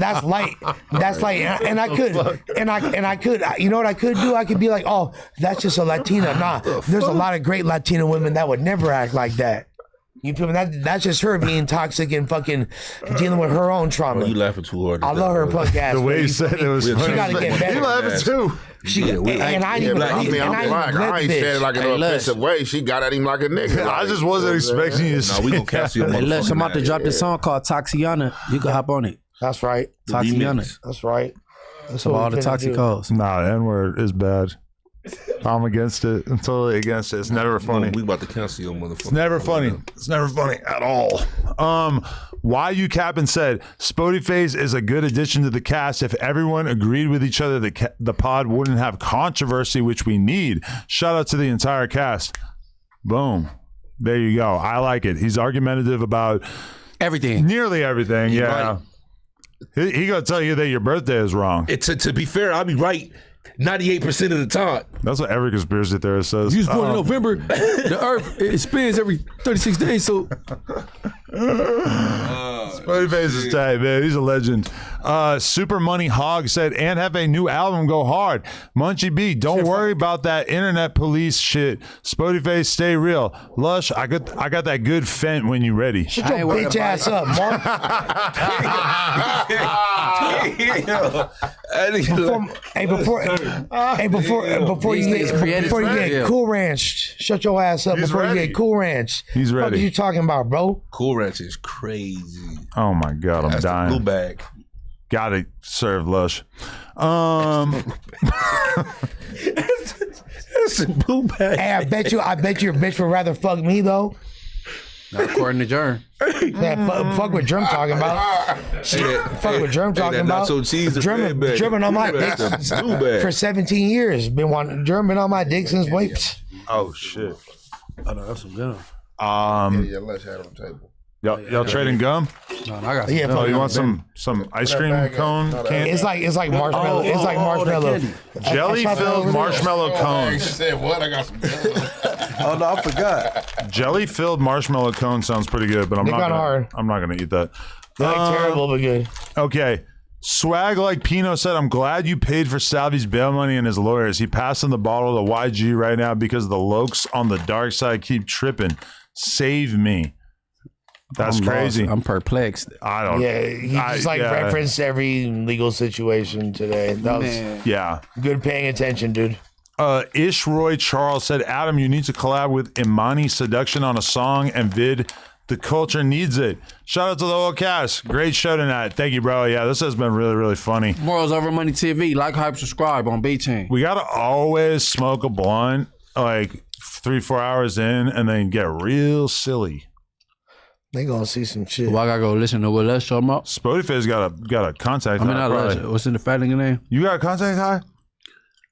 That's light. That's light. And I could. You know what I could do? I could be like, oh, that's just a Latina. Nah, there's a lot of great Latina women that would never act like that. You feel me? That's just her being toxic and fucking dealing with her own trauma. You laughing too hard. I love her punk ass. The way he said it was she funny. gotta get better. He laughing too. I'm black. I ain't said it like in an offensive way. She got at him like a nigga. I just wasn't expecting you to say. We gonna cancel your Hey, look, I'm about to motherfucking drop ass. this song called Toxiana. You can hop on it. That's right. Toxiana. That's right. That's So what all we the finna do. toxicos. Nah, the N-word is bad. I'm against it. I'm totally against it. It's never funny. We about to cancel your motherfucker. It's never funny. It's never funny at all. Why you Cap'n said Spotify is a good addition to the cast. If everyone agreed with each other, the pod wouldn't have controversy, which we need. Shout out to the entire cast. Boom. There you go. I like it. He's argumentative about everything. Nearly everything. Yeah. He gonna tell you that your birthday is wrong. To be fair, I'll be right 98% of the time. That's what every conspiracy theorist says. You was born in November. The Earth it spins every 36 days. So Spotify is tight, man. He's a legend. Super Money Hog said, and have a new album go hard. Munchie B, don't worry about that internet police shit. Spotify, stay real. Lush, I got that good Fent when you ready. Shut your bitch ass up, Mark. Before you get Cool Ranch, shut your ass up. He's Before ready. you get Cool Ranch. He's What ready. are you talking about, bro? Cool Ranch is crazy. Oh my God, I'm That's the dying. blue bag. Gotta serve Lush. That's a blue bag. Hey, I bet you your bitch would rather fuck me though. not according to Jern. Fuck what Drum talking about. Fuck what Drum talking about. Nacho cheese, Drum been on my dick That's a blue bag. for 17 years. Drum been on my dick since wait. Oh shit. Oh no, that's some gum. Yeah, let's have on the table. Y'all trading gum? No, I got Yeah, some. Oh, fuck you it. want some ice cream cone candy? It's like marshmallow. It's like marshmallow. Jelly filled marshmallow You cones. said what? I got some. Oh no, I forgot. Jelly filled marshmallow cone sounds pretty good, but I'm They not kinda gonna, hard. I'm not gonna eat that. They're like terrible but good. Okay. Swag like Pino said, I'm glad you paid for Salvi's bail money and his lawyers. He passing the bottle to YG right now because the lokes on the dark side keep tripping. Save me. That's I'm crazy. lost. I'm perplexed. I don't. Yeah, he just referenced every legal situation today. That was Yeah. good paying attention, dude. Ish Roy Charles said, Adam, you need to collab with Imani Seduction on a song and vid. The culture needs it. Shout out to the whole cast. Great show tonight. Thank you, bro. Yeah, this has been really, really funny. Morals Over Money TV. Like, hype, subscribe on B-Chain. We got to always smoke a blunt like 3-4 hours in and then get real silly. They gonna see some shit. Well, I gotta go listen to what Les talking about. Spotify's got a contact. I mean, not probably. Les. What's in the fat nigga name? You got a contact high?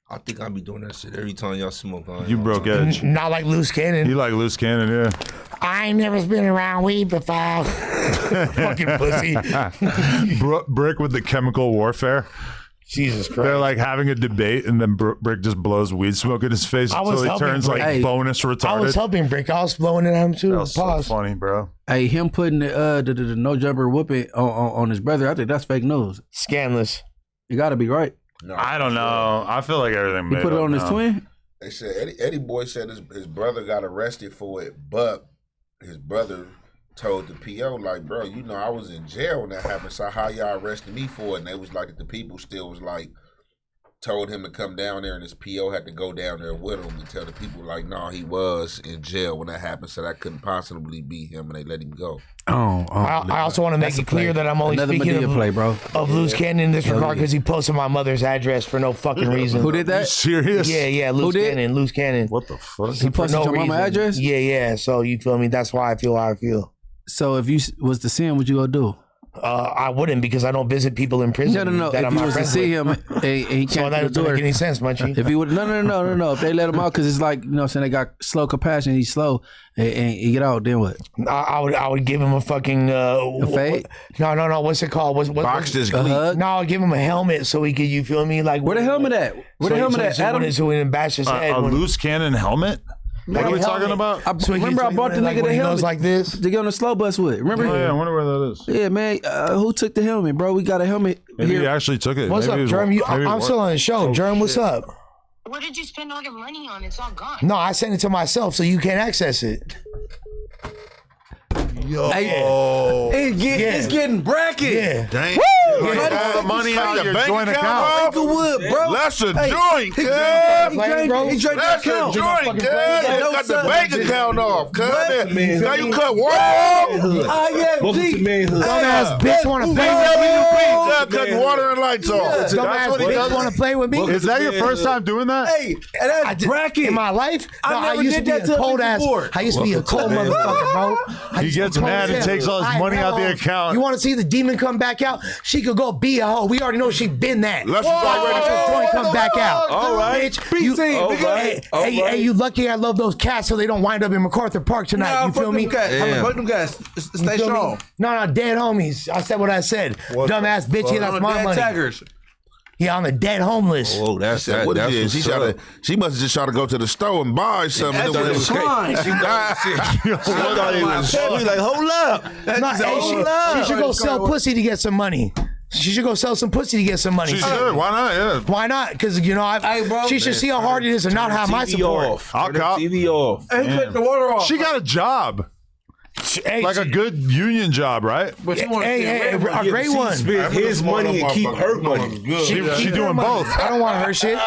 I think I'll be doing that shit every time y'all smoke. You broke edge. Not like loose cannon. You like loose cannon, yeah. I ain't never been around weed before. Fucking pussy. Brick with the chemical warfare. Jesus Christ. They're like having a debate, and then Brick just blows weed smoke in his face I was until he helping turns Brick. like Hey, bonus retarded. I was helping Brick. I was blowing it at him too. That was so Pause. funny, bro. Hey, him putting the no jumper whooping on his brother, I think that's fake news. Scandalous. You gotta be right. No, I don't know. I feel like everything. He made put it up on his now. twin? They said Eddie Boy said his brother got arrested for it, but his brother told the PO, like, bro, you know, I was in jail when that happened, so how y'all arrested me for it? And they was like, the people still was like, told him to come down there, and his PO had to go down there with him and tell the people, like, no, he was in jail when that happened, so that couldn't possibly be him, and they let him go. I also want to make it clear that I'm only Another speaking Medea play, bro. of Loose Cannon in this Hell regard yeah. because he posted my mother's address for no fucking reason. Who did that? You serious? Yeah, Loose Cannon, Loose Cannon. What the fuck? He posted your mama address? Yeah. So you feel me? That's why I feel how I feel. So if you was to see him, what you gonna do? I wouldn't because I don't visit people in prison. No. That If I'm you not was to friends see with. him, and he So can't that do doesn't make any sense, Munchie. If he would, no. If they let him out, because it's like, you know what I'm saying, they got slow compassion, he's slow, and he get out, then what? I would give him a fucking a fade? No. What's it called? Box this hug? No, I'll give him a helmet so he could. You feel me? Like Where the helmet at? Where the helmet at? Adam? So when it bash his head. A when- loose cannon helmet? What are we talking about? Remember I bought the like nigga when the he goes helmet like this to get on the slow bus with. Remember? Oh, yeah, I wonder where that is. Yeah, man. Who took the helmet, bro? We got a helmet Maybe here. he actually took it. What's Maybe up, it was- Jerm? maybe it I'm still on the show. Jerm, what's up? Where did you spend all your money on? It's all gone. No, I sent it to myself so you can't access it. Yo. It's getting bracket. Yeah. Damn. Get money out of your joint account. Bro. That's a joint, cuz. He drank that That's a account. joint, cuz. You cut the bank account off, cuz. Now you cut water off. Dumbass bitch want to play with me. Cutting water and lights off. Dumbass bitch want to play with me. Is that your first time doing that? Hey, that's bracket. In my life, I never used did to be that a to cold me ass. before. I used to be a cold motherfucker, bro. He gets mad and takes all his money out the account. You want to see the demon come back out? She could go be a hoe. We already know she been that. Let's joint come back out. All right. Bitch, hey, you lucky I love those cats so they don't wind up in MacArthur Park tonight. You feel me? Fuck them guys. Stay strong. No, dead homies. I said what I said. Dumbass bitch, yeah, that's my money. Taggers. Yeah, on the dead homeless. Oh, that's that. What That's it is. She must have just tried to go to the store and buy something. That's It the was- crime. She thought it was. We like, hold up. No, hey, she should go sell pussy to get some money. She should go sell some pussy to get some money. She should. Why not? Yeah. Why not? Because, you know, she should see how hard it is and not have my support. I'll cop. TV off. Hey, cut the water off. She got a job. Hey, Like a good union job, right? But you want to a great one. Spend his money and keep her money. She doing both. I don't want her shit.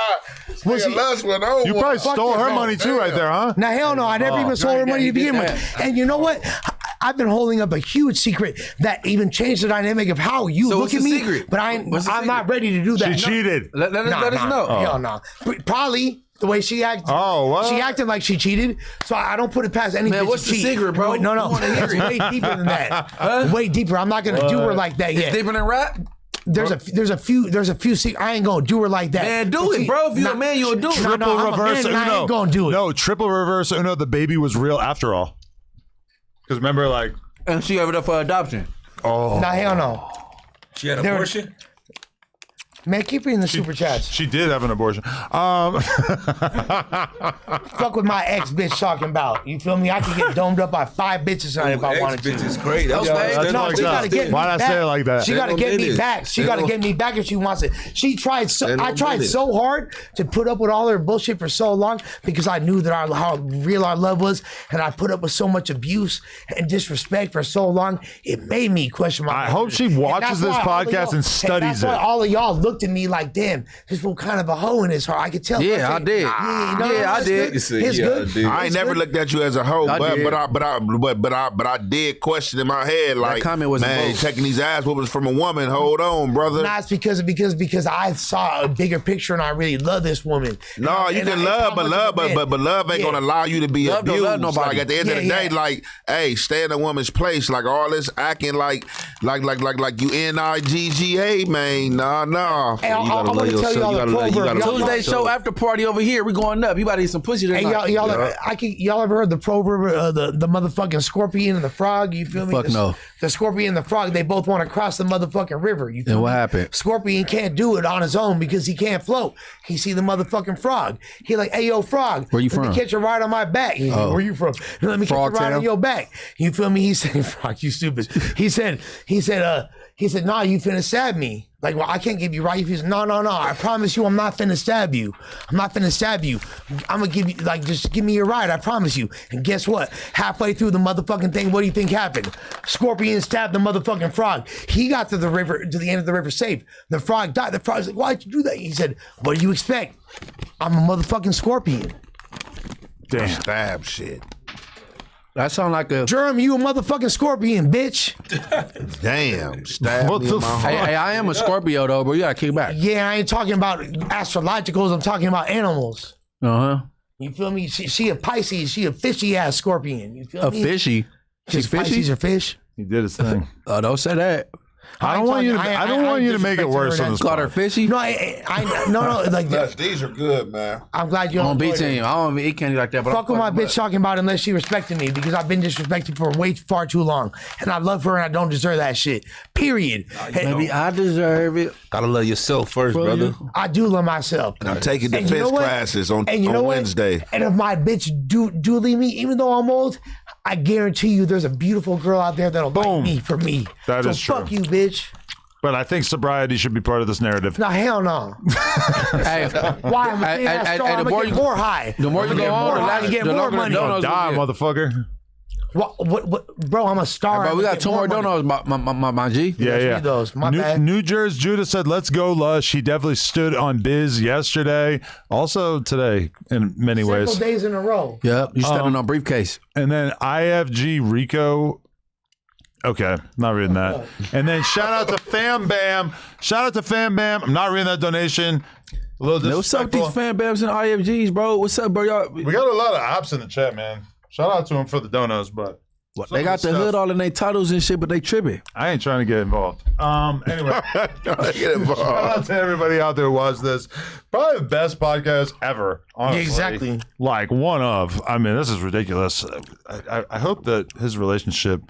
You probably stole her money too, right there, huh? Now, hell no. I never even sold her money to begin with. And you know what? I've been holding up a huge secret that even changed the dynamic of how you look at me. Secret? But I'm not ready to do that. She cheated. Let us know. Hell no. Probably. The way she acted. Oh, what? She acted like she cheated. So I don't put it past any bitch what's to the cheat. secret, bro? No. It's way deeper than that. Way deeper. I'm not gonna do her like that yet. It's deeper than rap? There's a few. I ain't gonna do her like that. Man, do it, bro. If you're a man, you'll do it. Triple reverse Uno. I ain't gonna do it. No, triple reverse Uno. The baby was real after all. Because remember, like, And she gave it up for adoption. oh, Nah, hell no. She had an abortion? Man, keep reading the super chats. she did have an abortion. Fuck with my ex bitch talking about. You feel me? I could get domed up by 5 bitches tonight if I wanted to. Bitch is crazy. That's No, she gotta get me Why'd I back. say it like that? She gotta get me back. She gotta get me back if she wants it. She tried so. I tried so hard to put up with all her bullshit for so long because I knew that how real our love was, and I put up with so much abuse and disrespect for so long. It made me question my. I hope she watches this podcast and studies That's why it. all of y'all looked at me like, "Damn, this fool kind of a hoe in his heart." I could tell. Yeah, I did. I did. It's good. I ain't never looked at you as a hoe, but I did question in my head like, comment was man, taking these ass whoopers from a woman. Hold on, brother. Nah, it's because I saw a bigger picture and I really love this woman. No, you can love, but love ain't gonna allow you to be Love don't love abused. nobody. Like at the end of the day, like, hey, stay in a woman's place. Like all this acting like you NIGGA, man. Nah. Hey, I want to tell y'all a proverb. Tuesday show after party over here. We going up. You about to eat some pussy tonight. Hey, y'all ever heard the proverb, the motherfucking scorpion and the frog? You feel me? Fuck no. The scorpion and the frog, they both want to cross the motherfucking river. You feel And what me? happened? Scorpion can't do it on his own because he can't float. He see the motherfucking frog. He like, hey, yo, frog. Where you Let from? me catch a ride on my back. He's like, where you from? Let me Frog catch a ride tail? on your back. You feel me? He said, frog, you stupid. He said, nah, you finna stab me. Like, well, I can't give you right. He said, no. I promise you I'm not finna stab you. I'm not finna stab you. I'm gonna give you, like, just give me your ride. I promise you. And guess what? Halfway through the motherfucking thing, what do you think happened? Scorpion stabbed the motherfucking frog. He got to the river, to the end of the river safe. The frog died. The frog's like, why'd you do that? He said, what do you expect? I'm a motherfucking scorpion. Damn. Stab shit. That sound like a Germ, you a motherfucking scorpion, bitch. Damn. Stab What me the in my fuck? heart. Hey, I am a Scorpio though, bro. You gotta kick back. Yeah, I ain't talking about astrologicals. I'm talking about animals. Uh-huh. You feel me? She a Pisces. She a fishy ass scorpion. You feel A me? fishy. She's fishy. Pisces are fish. He did his thing. Oh, don't say that. I don't want you to. I don't want you to make it worse on this. Called her fishy. No, no. Like These are good, man. I'm glad you on don't B team. I don't eat candy like that. But fuck with my bitch talking about it unless she respected me because I've been disrespected for way far too long, and I love her and I don't deserve that shit. Period. Maybe I deserve it. Gotta love yourself first, brother. I do love myself. I'm taking And you defense know what? classes on And you know what? Wednesday. And if my bitch do leave me, even though I'm old, I guarantee you there's a beautiful girl out there that'll like me for me. That so is true. fuck you, bitch. But I think sobriety should be part of this narrative. No, hell no. Hey, why? I'm gonna get more high. The more you go on, the high less to get the more longer money. the donuts Die, will get. motherfucker. What, bro? I'm a star. Bro, we got 2 more donos, my G. Yeah. Those. My bad. New Jersey Judah said, "Let's go, Lush." He definitely stood on Biz yesterday, also today in many ways. Several days in a row. Yep, you standing on briefcase. And then IFG Rico. Okay, not reading that. And then shout out to Fam Bam. I'm not reading that donation. A little disrespectful. What's up with these Fam Bams and IFGs, bro? What's up, bro? Y'all, we got a lot of ops in the chat, man. Shout out to them for the donos, but they got the hood all in their titles and shit, but they tripping. I ain't trying to get involved. Anyway, get involved. Shout out to everybody out there who watched this. Probably the best podcast ever. Honestly. Exactly. Like one of. I mean, this is ridiculous. I hope that his relationship.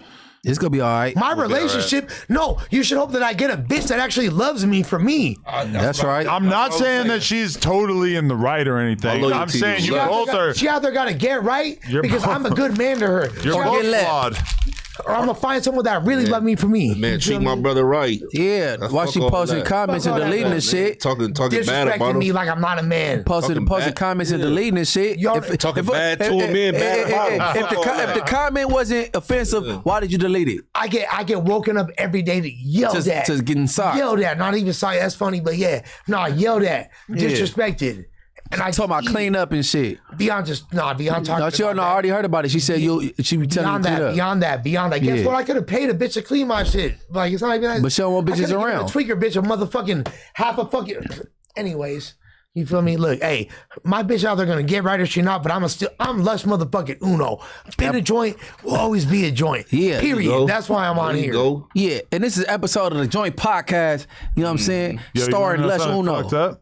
It's gonna be all right. My relationship, no, you should hope that I get a bitch that actually loves me for me. That's right. I'm not saying that she's totally in the right or anything. I'm saying you both are. She out there got to get right because I'm a good man to her. You're both flawed. Or I'm gonna find someone that really love me for me. Man, treat my brother right. Yeah, why she posting comments and deleting this shit? Talking bad about him. me like I'm not a man. Posting comments and deleting this shit. Talking bad to him, man. Bad about him. If the comment wasn't offensive, why did you delete it? I get woken up every day to yell at. To getting sorry. Yelled at, not even sorry. That's funny, but yeah, no, yelled at, disrespected. And I talking about clean up and shit. Beyond talking. No, I already heard about it. She said she be telling you beyond that. Guess what? I could have paid a bitch to clean my shit. Like it's not even. But she don't want bitches around. A tweaker bitch, a motherfucking half a fucking. Anyways, you feel me? Look, hey, my bitch out there gonna get right or she not, but I'm lush motherfucking uno. Been a joint will always be a joint. Yeah. Period. That's why I'm on here. Go. Yeah, and this is an episode of the Joint Podcast. You know what I'm saying? Starring Lush Uno.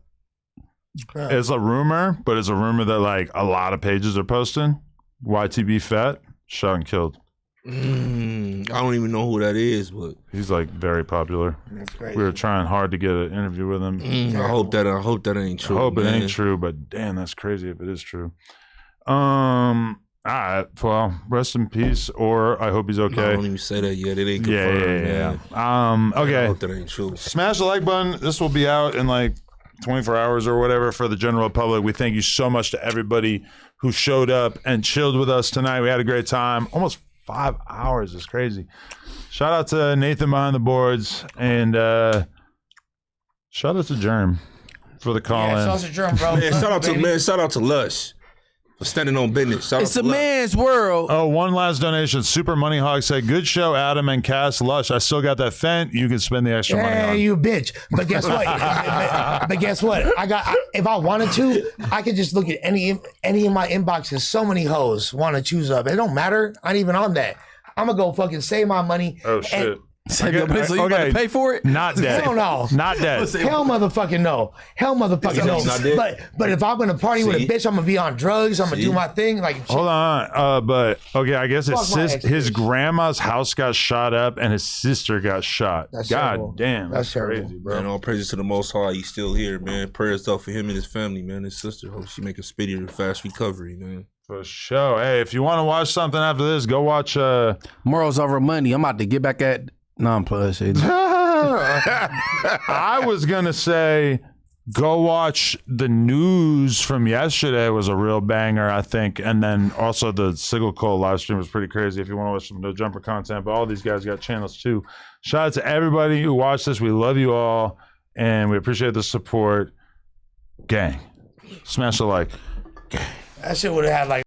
It's a rumor, but it's a rumor that like a lot of pages are posting. YTB Fat shot and killed. I don't even know who that is, but he's like very popular. That's crazy. We were trying hard to get an interview with him. I hope that ain't true. I hope man. it ain't true, but damn, that's crazy if it is true. All right, well, rest in peace, or I hope he's okay. No, I don't even say that yet. It ain't confirmed. Yeah. Okay. I hope that ain't true. Smash the like button. This will be out in like 24 hours or whatever for the general public. We thank you so much to everybody who showed up and chilled with us tonight. We had a great time. Almost 5 hours. It's crazy. Shout out to Nathan behind the boards, and shout out to Germ for the call in. Shout out to Germ, bro. Shout out to Lush for standing on business. It's a man's world. Oh, one last donation. Super Money Hog said, "Good show, Adam and Cass. Lush, I still got that Fent. You can spend the extra money on." Hey, you bitch. But guess what? but guess what? If I wanted to, I could just look at any of my inboxes. So many hoes want to choose up. It don't matter. I ain't even on that. I'm going to go fucking save my money. Oh, shit. So you about to pay for it? Not dead. Hell no. Not dead. Hell motherfucking no. Hell motherfucking no. But if I'm gonna party with a bitch, I'm gonna be on drugs. I'm gonna do my thing. Like hold on. But okay, I guess his grandma's house got shot up and his sister got shot. That's God terrible. damn. That's crazy, bro. Man, all praises to the Most High. He's still here, man. Prayers up for him and his family, man. His sister. Hope she make a speedy and fast recovery, man. For sure. Hey, if you want to watch something after this, go watch Morals Over Money. I'm about to get back at non-plus shit. I was gonna say go watch the news from yesterday. It was a real banger, I think. And then also the Sigil Cole live stream was pretty crazy if you want to watch some No Jumper content. But all these guys got channels too. Shout out to everybody who watched this. We love you all and we appreciate the support. Gang. Smash the like. that shit would have had like